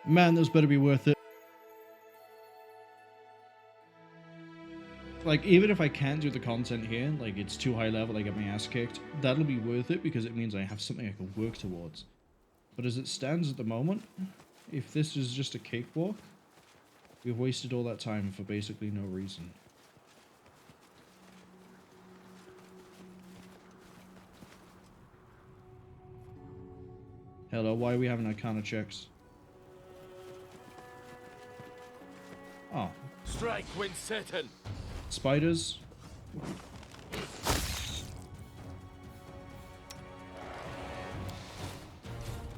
Man, this better be worth it. Like, even if I can't do the content here, like it's too high level, I get my ass kicked, that'll be worth it because it means I have something I can work towards. But as it stands at the moment, if this is just a cakewalk, we've wasted all that time for basically no reason. Hello, why are we having Arcana checks? Oh. Strike when certain. Spiders.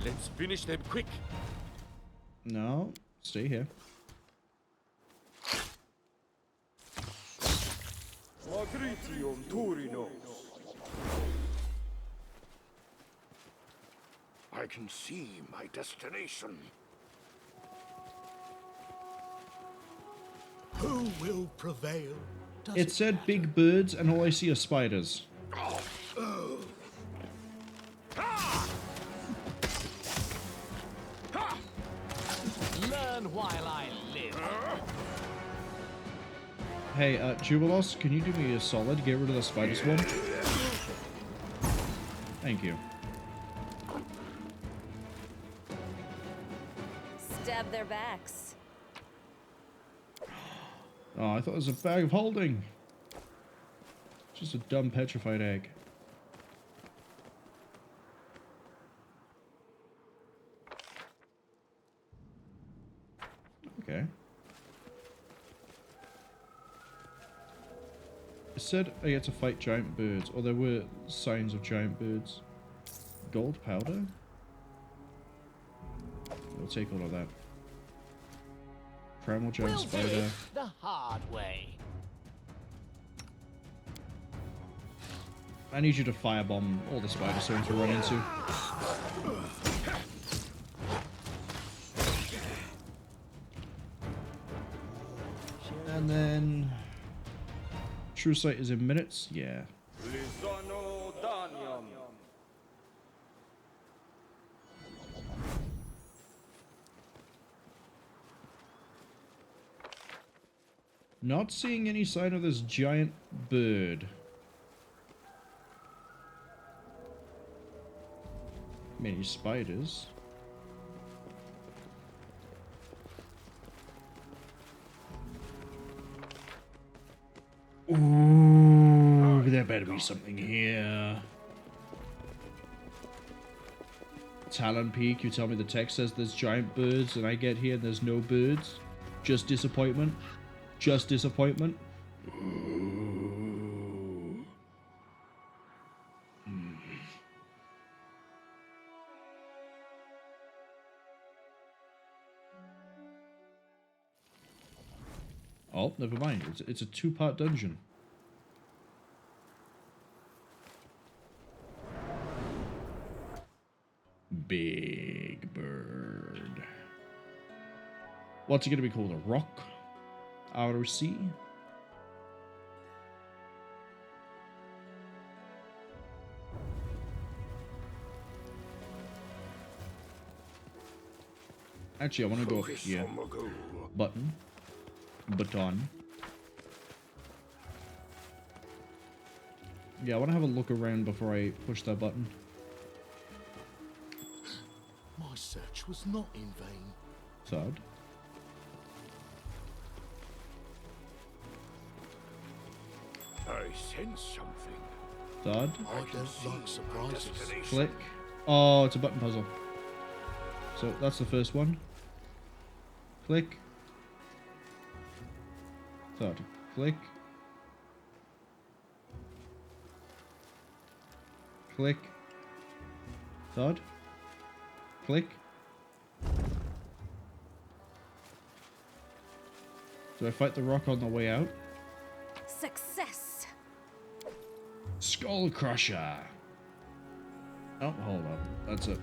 Let's finish them quick. No, stay here. Matritium Turinos. I can see my destination. Who will prevail? It said big birds, and all I see are spiders. Learn while I live. Hey, Jubilos, can you do me a solid? Get rid of the spider swarm. Thank you. Stab their backs. Oh, I thought it was a bag of holding. Just a dumb petrified egg. Okay. It said I get to fight giant birds, or there were signs of giant birds. Gold powder? We'll take all of that. Primal giant We'll do spider. it the hard way. I need you to firebomb all the spider stones we run into. And then... True sight is in minutes? Yeah. Lisano Danium. Not seeing any sign of this giant bird. Many spiders. Ooh, there better be something here. Talon Peak, you tell me the text says there's giant birds and I get here and there's no birds. Just disappointment. Just disappointment. Oh, never mind. It's a two-part dungeon. Big bird. What's it gonna be called? A rock? ROC? Actually, I want to go up here. Button. Baton. Yeah, I want to have a look around before I push that button. My search was not in vain. Thud. I sense something. Thud. I don't like surprises. Click. Oh, it's a button puzzle. So that's the first one. Click. Thud. Click. Click. Thud. Click. Do I fight the rock on the way out? Success. Skull Crusher. Oh, hold on. That's a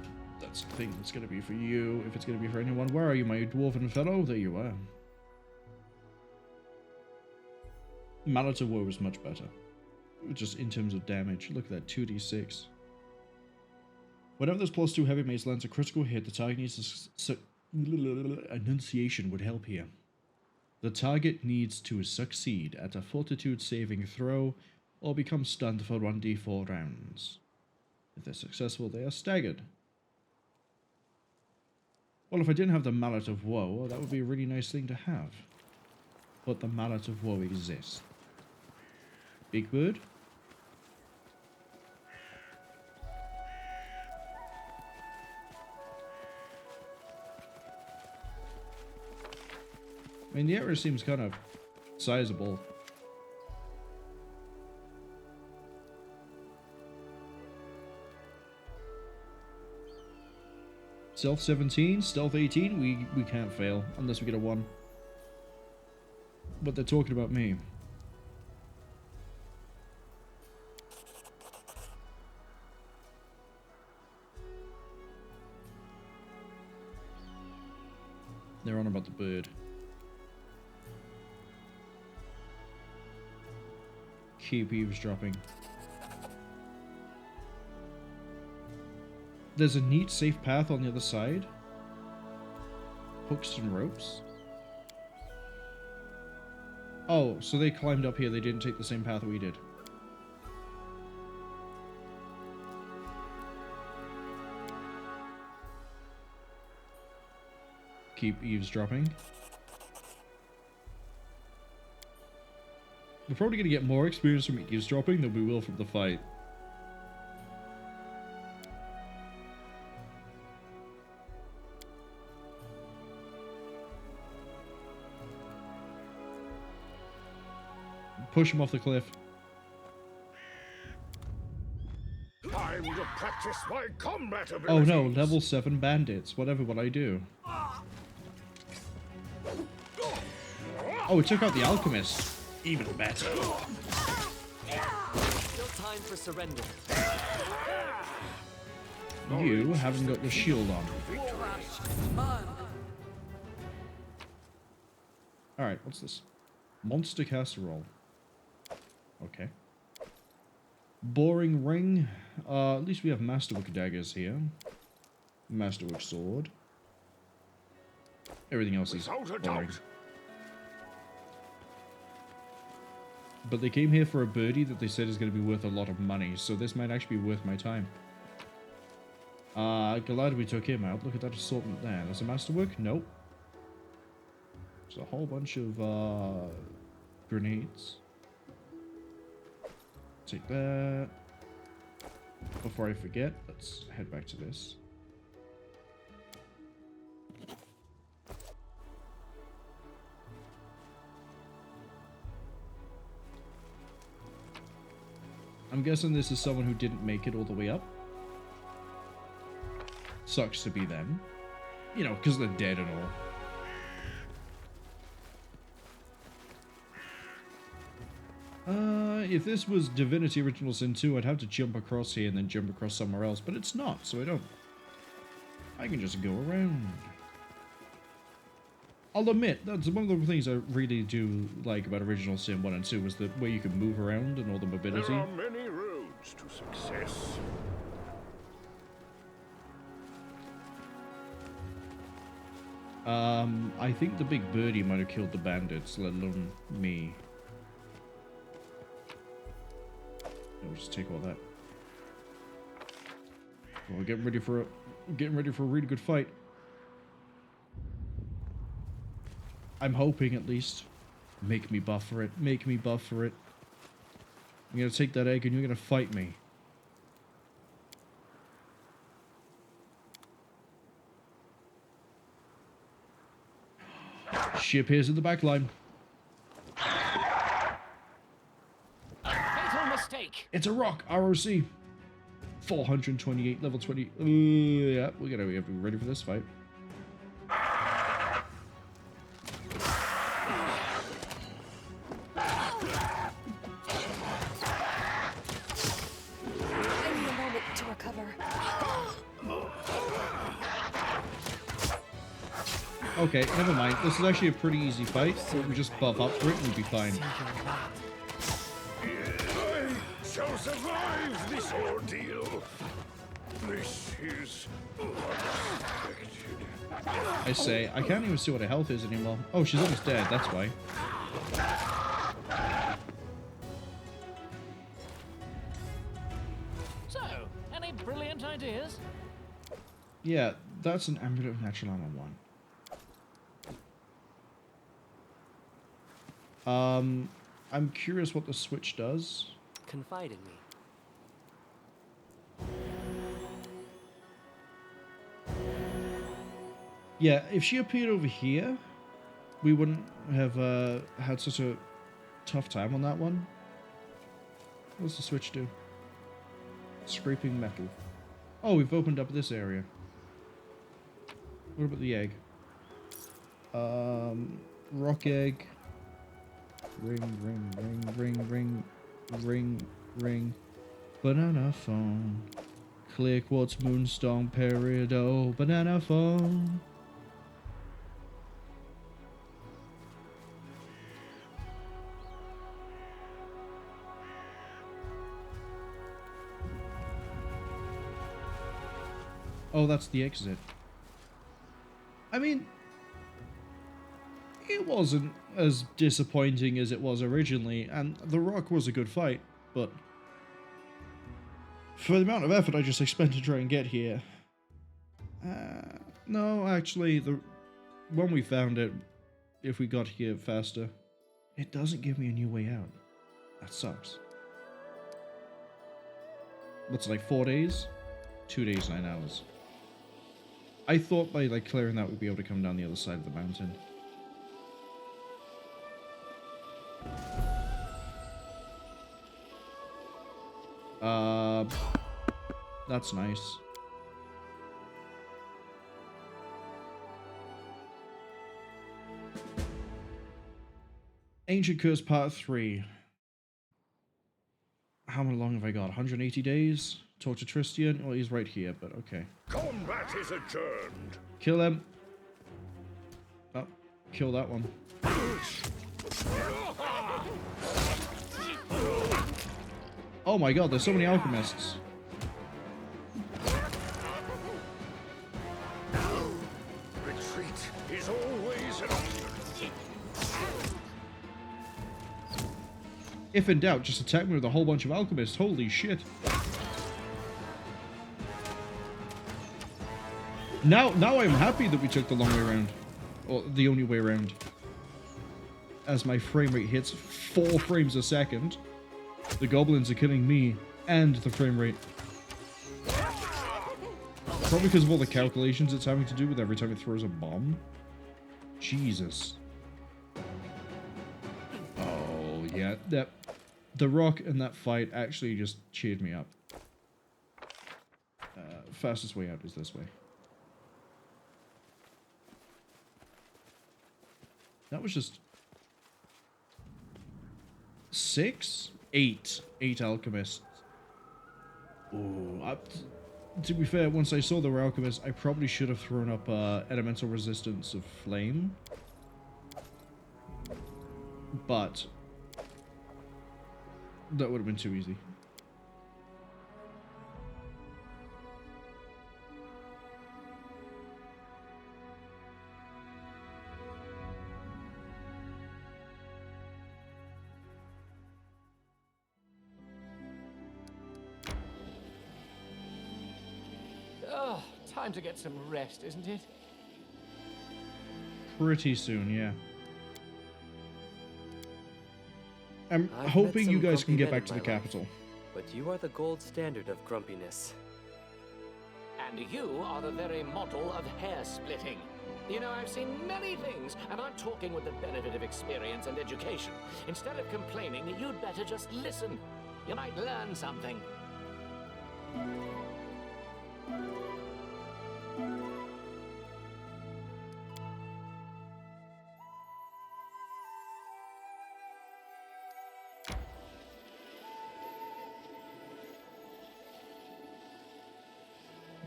thing that's gonna be for you. If it's gonna be for anyone, where are you, my dwarven fellow? There you are. Mallet of Woe is much better. Just in terms of damage. Look at that, 2d6. Whenever this +2 heavy mace lands a critical hit, the target needs to... Enunciation would help here. The target needs to succeed at a fortitude saving throw or become stunned for 1d4 rounds. If they're successful, they are staggered. Well, if I didn't have the Mallet of Woe, that would be a really nice thing to have. But the Mallet of Woe exists. Big Bird? I mean, the area seems kind of sizable. Stealth 17, Stealth 18, we can't fail unless we get a 1. But they're talking about me. They're on about the bird. Keep eavesdropping. There's a neat, safe path on the other side. Hooks and ropes. Oh, so they climbed up here. They didn't take the same path we did. Keep eavesdropping. We're probably going to get more experience from eavesdropping than we will from the fight. Push him off the cliff. Time to practice my combat abilities. Oh no, level 7 bandits. Whatever will I do? Oh, it took out the alchemist. Even better. Still time for surrender. You haven't got your shield on. Alright, what's this? Monster casserole. Okay. Boring ring. At least we have Masterwork daggers here. Masterwork sword. Everything else is boring. But they came here for a birdie that they said is going to be worth a lot of money, so this might actually be worth my time. Glad we took him out. Look at that assortment there. There's a Masterwork? Nope. There's a whole bunch of grenades. Take that. Before I forget, let's head back to this. I'm guessing this is someone who didn't make it all the way up. Sucks to be them. You know, because they're dead and all. If this was Divinity Original Sin 2, I'd have to jump across here and then jump across somewhere else, but it's not, so I don't. I can just go around. I'll admit, that's one of the things I really do like about Original Sin 1 and 2, was the way you can move around and all the mobility. There are many roads to success. I think the big birdie might have killed the bandits, let alone me. I'll just take all that. Well, getting ready for a really good fight. I'm hoping, at least. Make me buff for it. Make me buff for it. I'm gonna take that egg and you're gonna fight me. Ship here's in the back line. Fatal mistake. It's a rock, ROC. 428, level 20. Yeah, we gotta be ready for this fight. Okay, never mind. This is actually a pretty easy fight. We just buff up for it and we'll be fine. I shall survive this ordeal. This is unexpected. I say, I can't even see what her health is anymore. Oh, she's almost dead, that's why. So, any brilliant ideas? Yeah, that's an amulet of natural armor 1. I'm curious what the switch does. Confide in me. Yeah, if she appeared over here, we wouldn't have had such a tough time on that one. What does the switch do? Scraping metal. Oh, we've opened up this area. What about the egg? Rock egg. Ring. Banana phone. Clear quartz moonstone peridot. Banana phone. Oh, that's the exit. I mean, it wasn't as disappointing as it was originally, and the rock was a good fight, but for the amount of effort I just expended to try and get here, no, actually, when we found it, if we got here faster, it doesn't give me a new way out. That sucks. What's it, like 4 days? 2 days, 9 hours. I thought by like clearing that we'd be able to come down the other side of the mountain. That's nice. Ancient Curse Part 3. How long have I got? 180 days? Talk to Tristian? Well, he's right here, but okay. Combat is adjourned. Kill him. Oh, kill that one. Oh my god, there's so many alchemists. Retreat is always an option. If in doubt, just attack me with a whole bunch of alchemists. Holy shit. Now I'm happy that we took the long way around. Or the only way around. As my frame rate hits 4 frames a second, the goblins are killing me and the frame rate. Probably because of all the calculations it's having to do with every time it throws a bomb. Jesus. Oh, yeah. The rock and that fight actually just cheered me up. Fastest way out is this way. That was just 6? 8 alchemists. Ooh, to be fair, once I saw there were alchemists, I probably should have thrown up elemental resistance of flame. But that would have been too easy. Oh, time to get some rest, isn't it? Pretty soon, yeah. I'm I've hoping met you some guys can grumpy get men back to in the my life, capital. But you are the gold standard of grumpiness. And you are the very model of hair splitting. You know, I've seen many things, and I'm talking with the benefit of experience and education. Instead of complaining, you'd better just listen. You might learn something.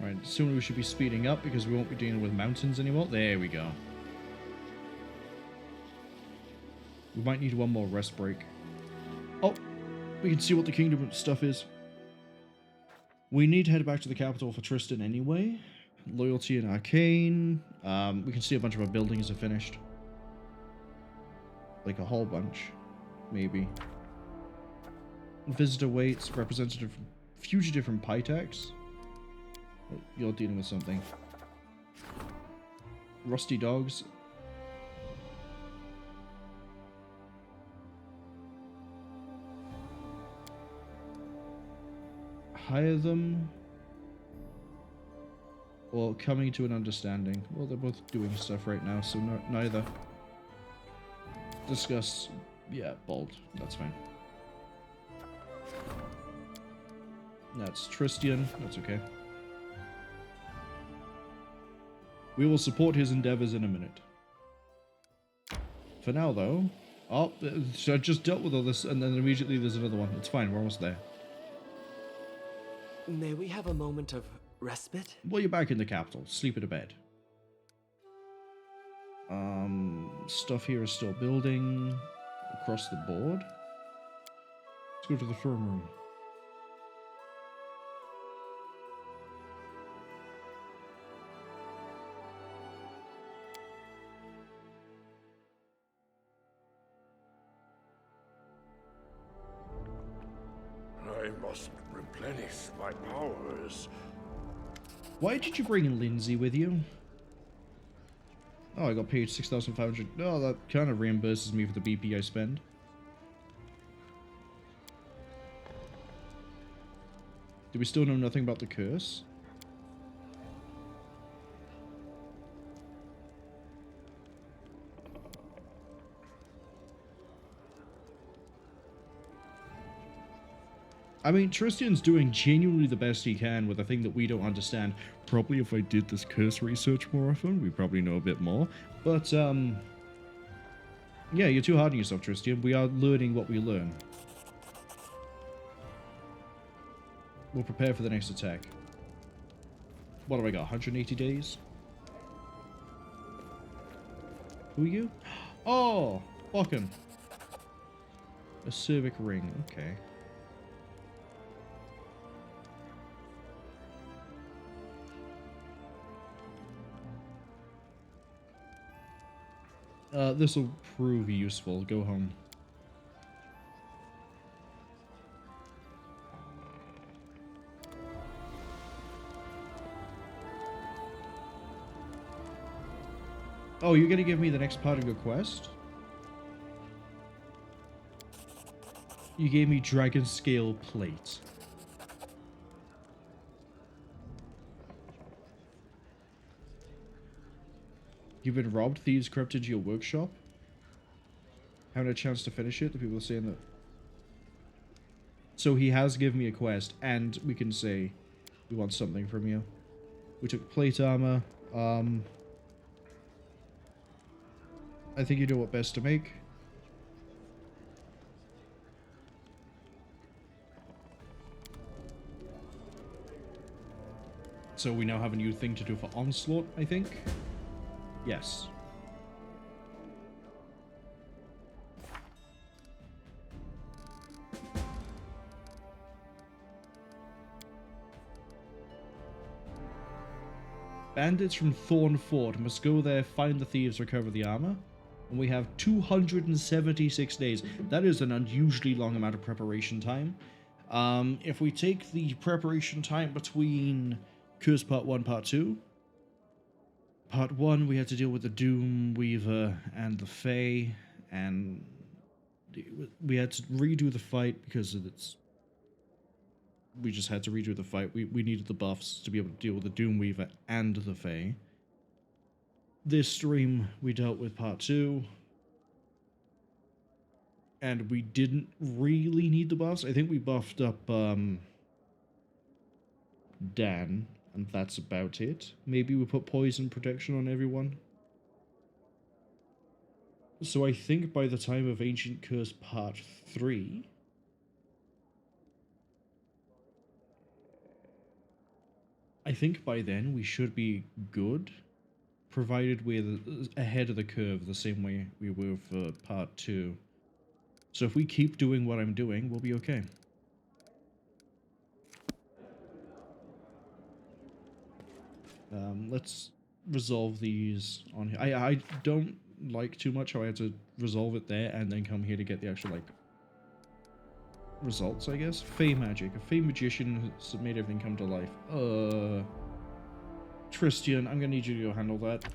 Right, soon we should be speeding up because we won't be dealing with mountains anymore. There we go. We might need one more rest break. Oh, we can see what the kingdom stuff is. We need to head back to the capital for Tristan anyway. Loyalty and Arcane. We can see a bunch of our buildings are finished. Like a whole bunch, maybe. Visitor waits, representative from fugitive from Pitex. You're dealing with something. Rusty dogs. Hire them. Or coming to an understanding. Well, they're both doing stuff right now, so neither. Discuss. Yeah, bold. That's fine. That's Tristian. That's okay. We will support his endeavors in a minute. For now, though... Oh, so I just dealt with all this, and then immediately there's another one. It's fine, we're almost there. May we have a moment of respite? Well, you're back in the capital. Sleep in a bed. Stuff here is still building across the board. Let's go to the throne room. I must replenish my powers. Why did you bring Lindsay with you? Oh, I got paid 6,500. Oh, that kind of reimburses me for the BP I spend. Do we still know nothing about the curse? I mean, Tristian's doing genuinely the best he can with a thing that we don't understand. Probably if I did this curse research more often, we probably know a bit more. But, yeah, you're too hard on yourself, Tristian. We are learning what we learn. We'll prepare for the next attack. What have I got, 180 days? Who are you? Oh, fucking. A cervic ring, okay. This will prove useful. Go home. Oh, you're gonna give me the next part of your quest? You gave me Dragon Scale Plate. You've been robbed. Thieves crept into your workshop. Haven't a chance to finish it. The people are saying that. So he has given me a quest, and we can say we want something from you. We took plate armor. I think you know what best to make. So we now have a new thing to do for Onslaught, I think. Yes. Bandits from Thorn Fort must go there, find the thieves, recover the armor. And we have 276 days. That is an unusually long amount of preparation time. If we take the preparation time between Curse Part 1, Part 2, Part 1, we had to deal with the Doom Weaver and the Fae, and we had to redo the fight because it's... We just had to redo the fight. We needed the buffs to be able to deal with the Doom Weaver and the Fae. This stream, we dealt with Part 2, and we didn't really need the buffs. I think we buffed up Dan, and that's about it. Maybe we put poison protection on everyone. So I think by the time of Ancient Curse Part 3... I think by then we should be good, provided we're ahead of the curve the same way we were for Part 2. So if we keep doing what I'm doing, we'll be okay. Let's resolve these on here. I don't like too much how I had to resolve it there and then come here to get the actual, like, results, I guess. Fey magic. A Fey magician has made everything come to life. Tristian, I'm gonna need you to go handle that.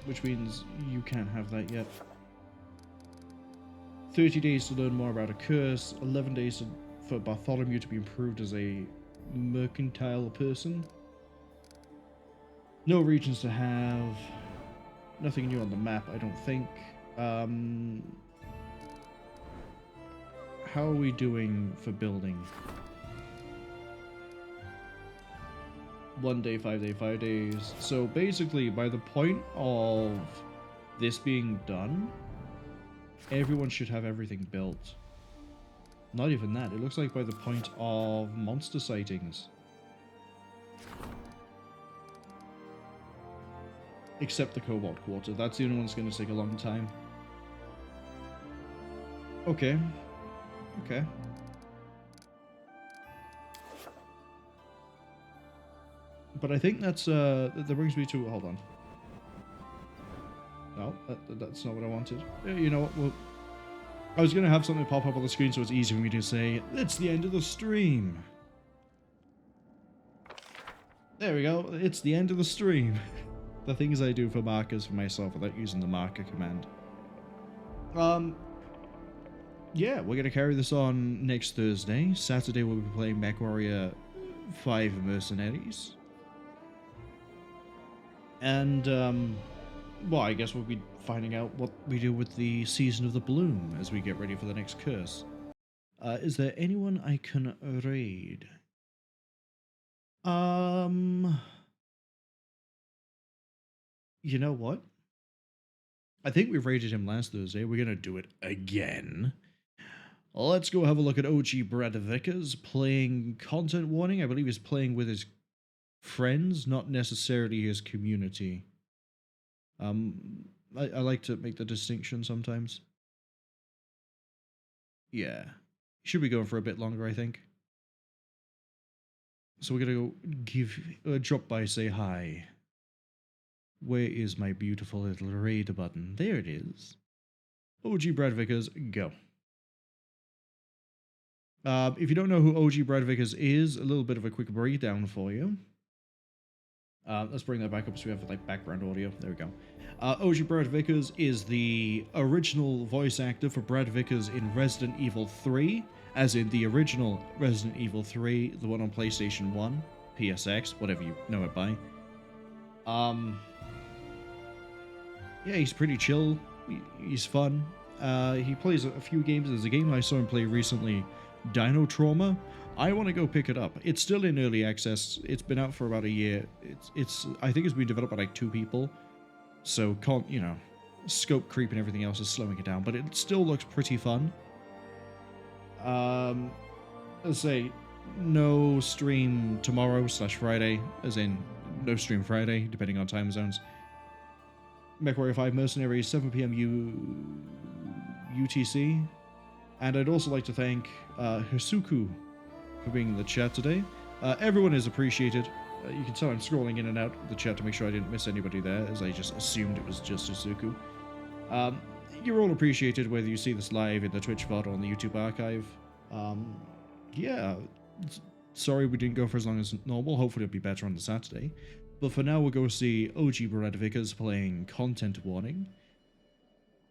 which means you can't have that yet. 30 days to learn more about a curse, 11 days for Bartholomew to be improved as a mercantile person. No regions to have. Nothing new on the map, I don't think. How are we doing for building? 1 day, 5 day, 5 days. So basically, by the point of this being done, everyone should have everything built. Not even that. It looks like by the point of monster sightings. Except the Cobalt Quarter. That's the only one that's going to take a long time. Okay. Okay. But I think that's, that brings me to, hold on. No, that's not what I wanted. You know what, well, I was going to have something pop up on the screen so it's easy for me to say, it's the end of the stream. There we go, it's the end of the stream. The things I do for markers for myself without using the marker command. Yeah, we're going to carry this on next Thursday. Saturday we'll be playing MechWarrior 5 Mercenaries. And, well, I guess we'll be finding out what we do with the Season of the Bloom as we get ready for the next curse. Is there anyone I can raid? You know what? I think we raided him last Thursday. We're going to do it again. Let's go have a look at OG Brad Vickers playing Content Warning. I believe he's playing with his friends, not necessarily his community. I like to make the distinction sometimes. Yeah. Should be going for a bit longer, I think. So we're going to go drop by, say hi. Where is my beautiful little raid button? There it is. OG Brad Vickers, go. If you don't know who OG Brad Vickers is, a little bit of a quick breakdown for you. Let's bring that back up so we have like background audio. There we go. OG Brad Vickers is the original voice actor for Brad Vickers in Resident Evil 3, as in the original Resident Evil 3, the one on PlayStation 1, PSX, whatever you know it by. Yeah, he's pretty chill. He's fun. He plays a few games. There's a game I saw him play recently, Dino Trauma. I want to go pick it up. It's still in early access. It's been out for about a year. I think it's been developed by like 2 people. So can't, you know, scope creep and everything else is slowing it down, but it still looks pretty fun. Let's say no stream tomorrow / Friday, as in no stream Friday, depending on time zones. MechWarrior 5 Mercenaries, 7 PM UTC. And I'd also like to thank Hisuku for being in the chat today. Everyone is appreciated. You can tell I'm scrolling in and out of the chat to make sure I didn't miss anybody there, as I just assumed it was just Hisuku. You're all appreciated whether you see this live in the Twitch VOD or on the YouTube archive. Yeah, sorry we didn't go for as long as normal. Hopefully it'll be better on the Saturday. But for now, we'll go see OG Brad Vickers playing Content Warning.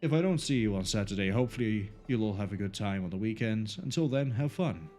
If I don't see you on Saturday, hopefully you'll all have a good time on the weekend. Until then, have fun.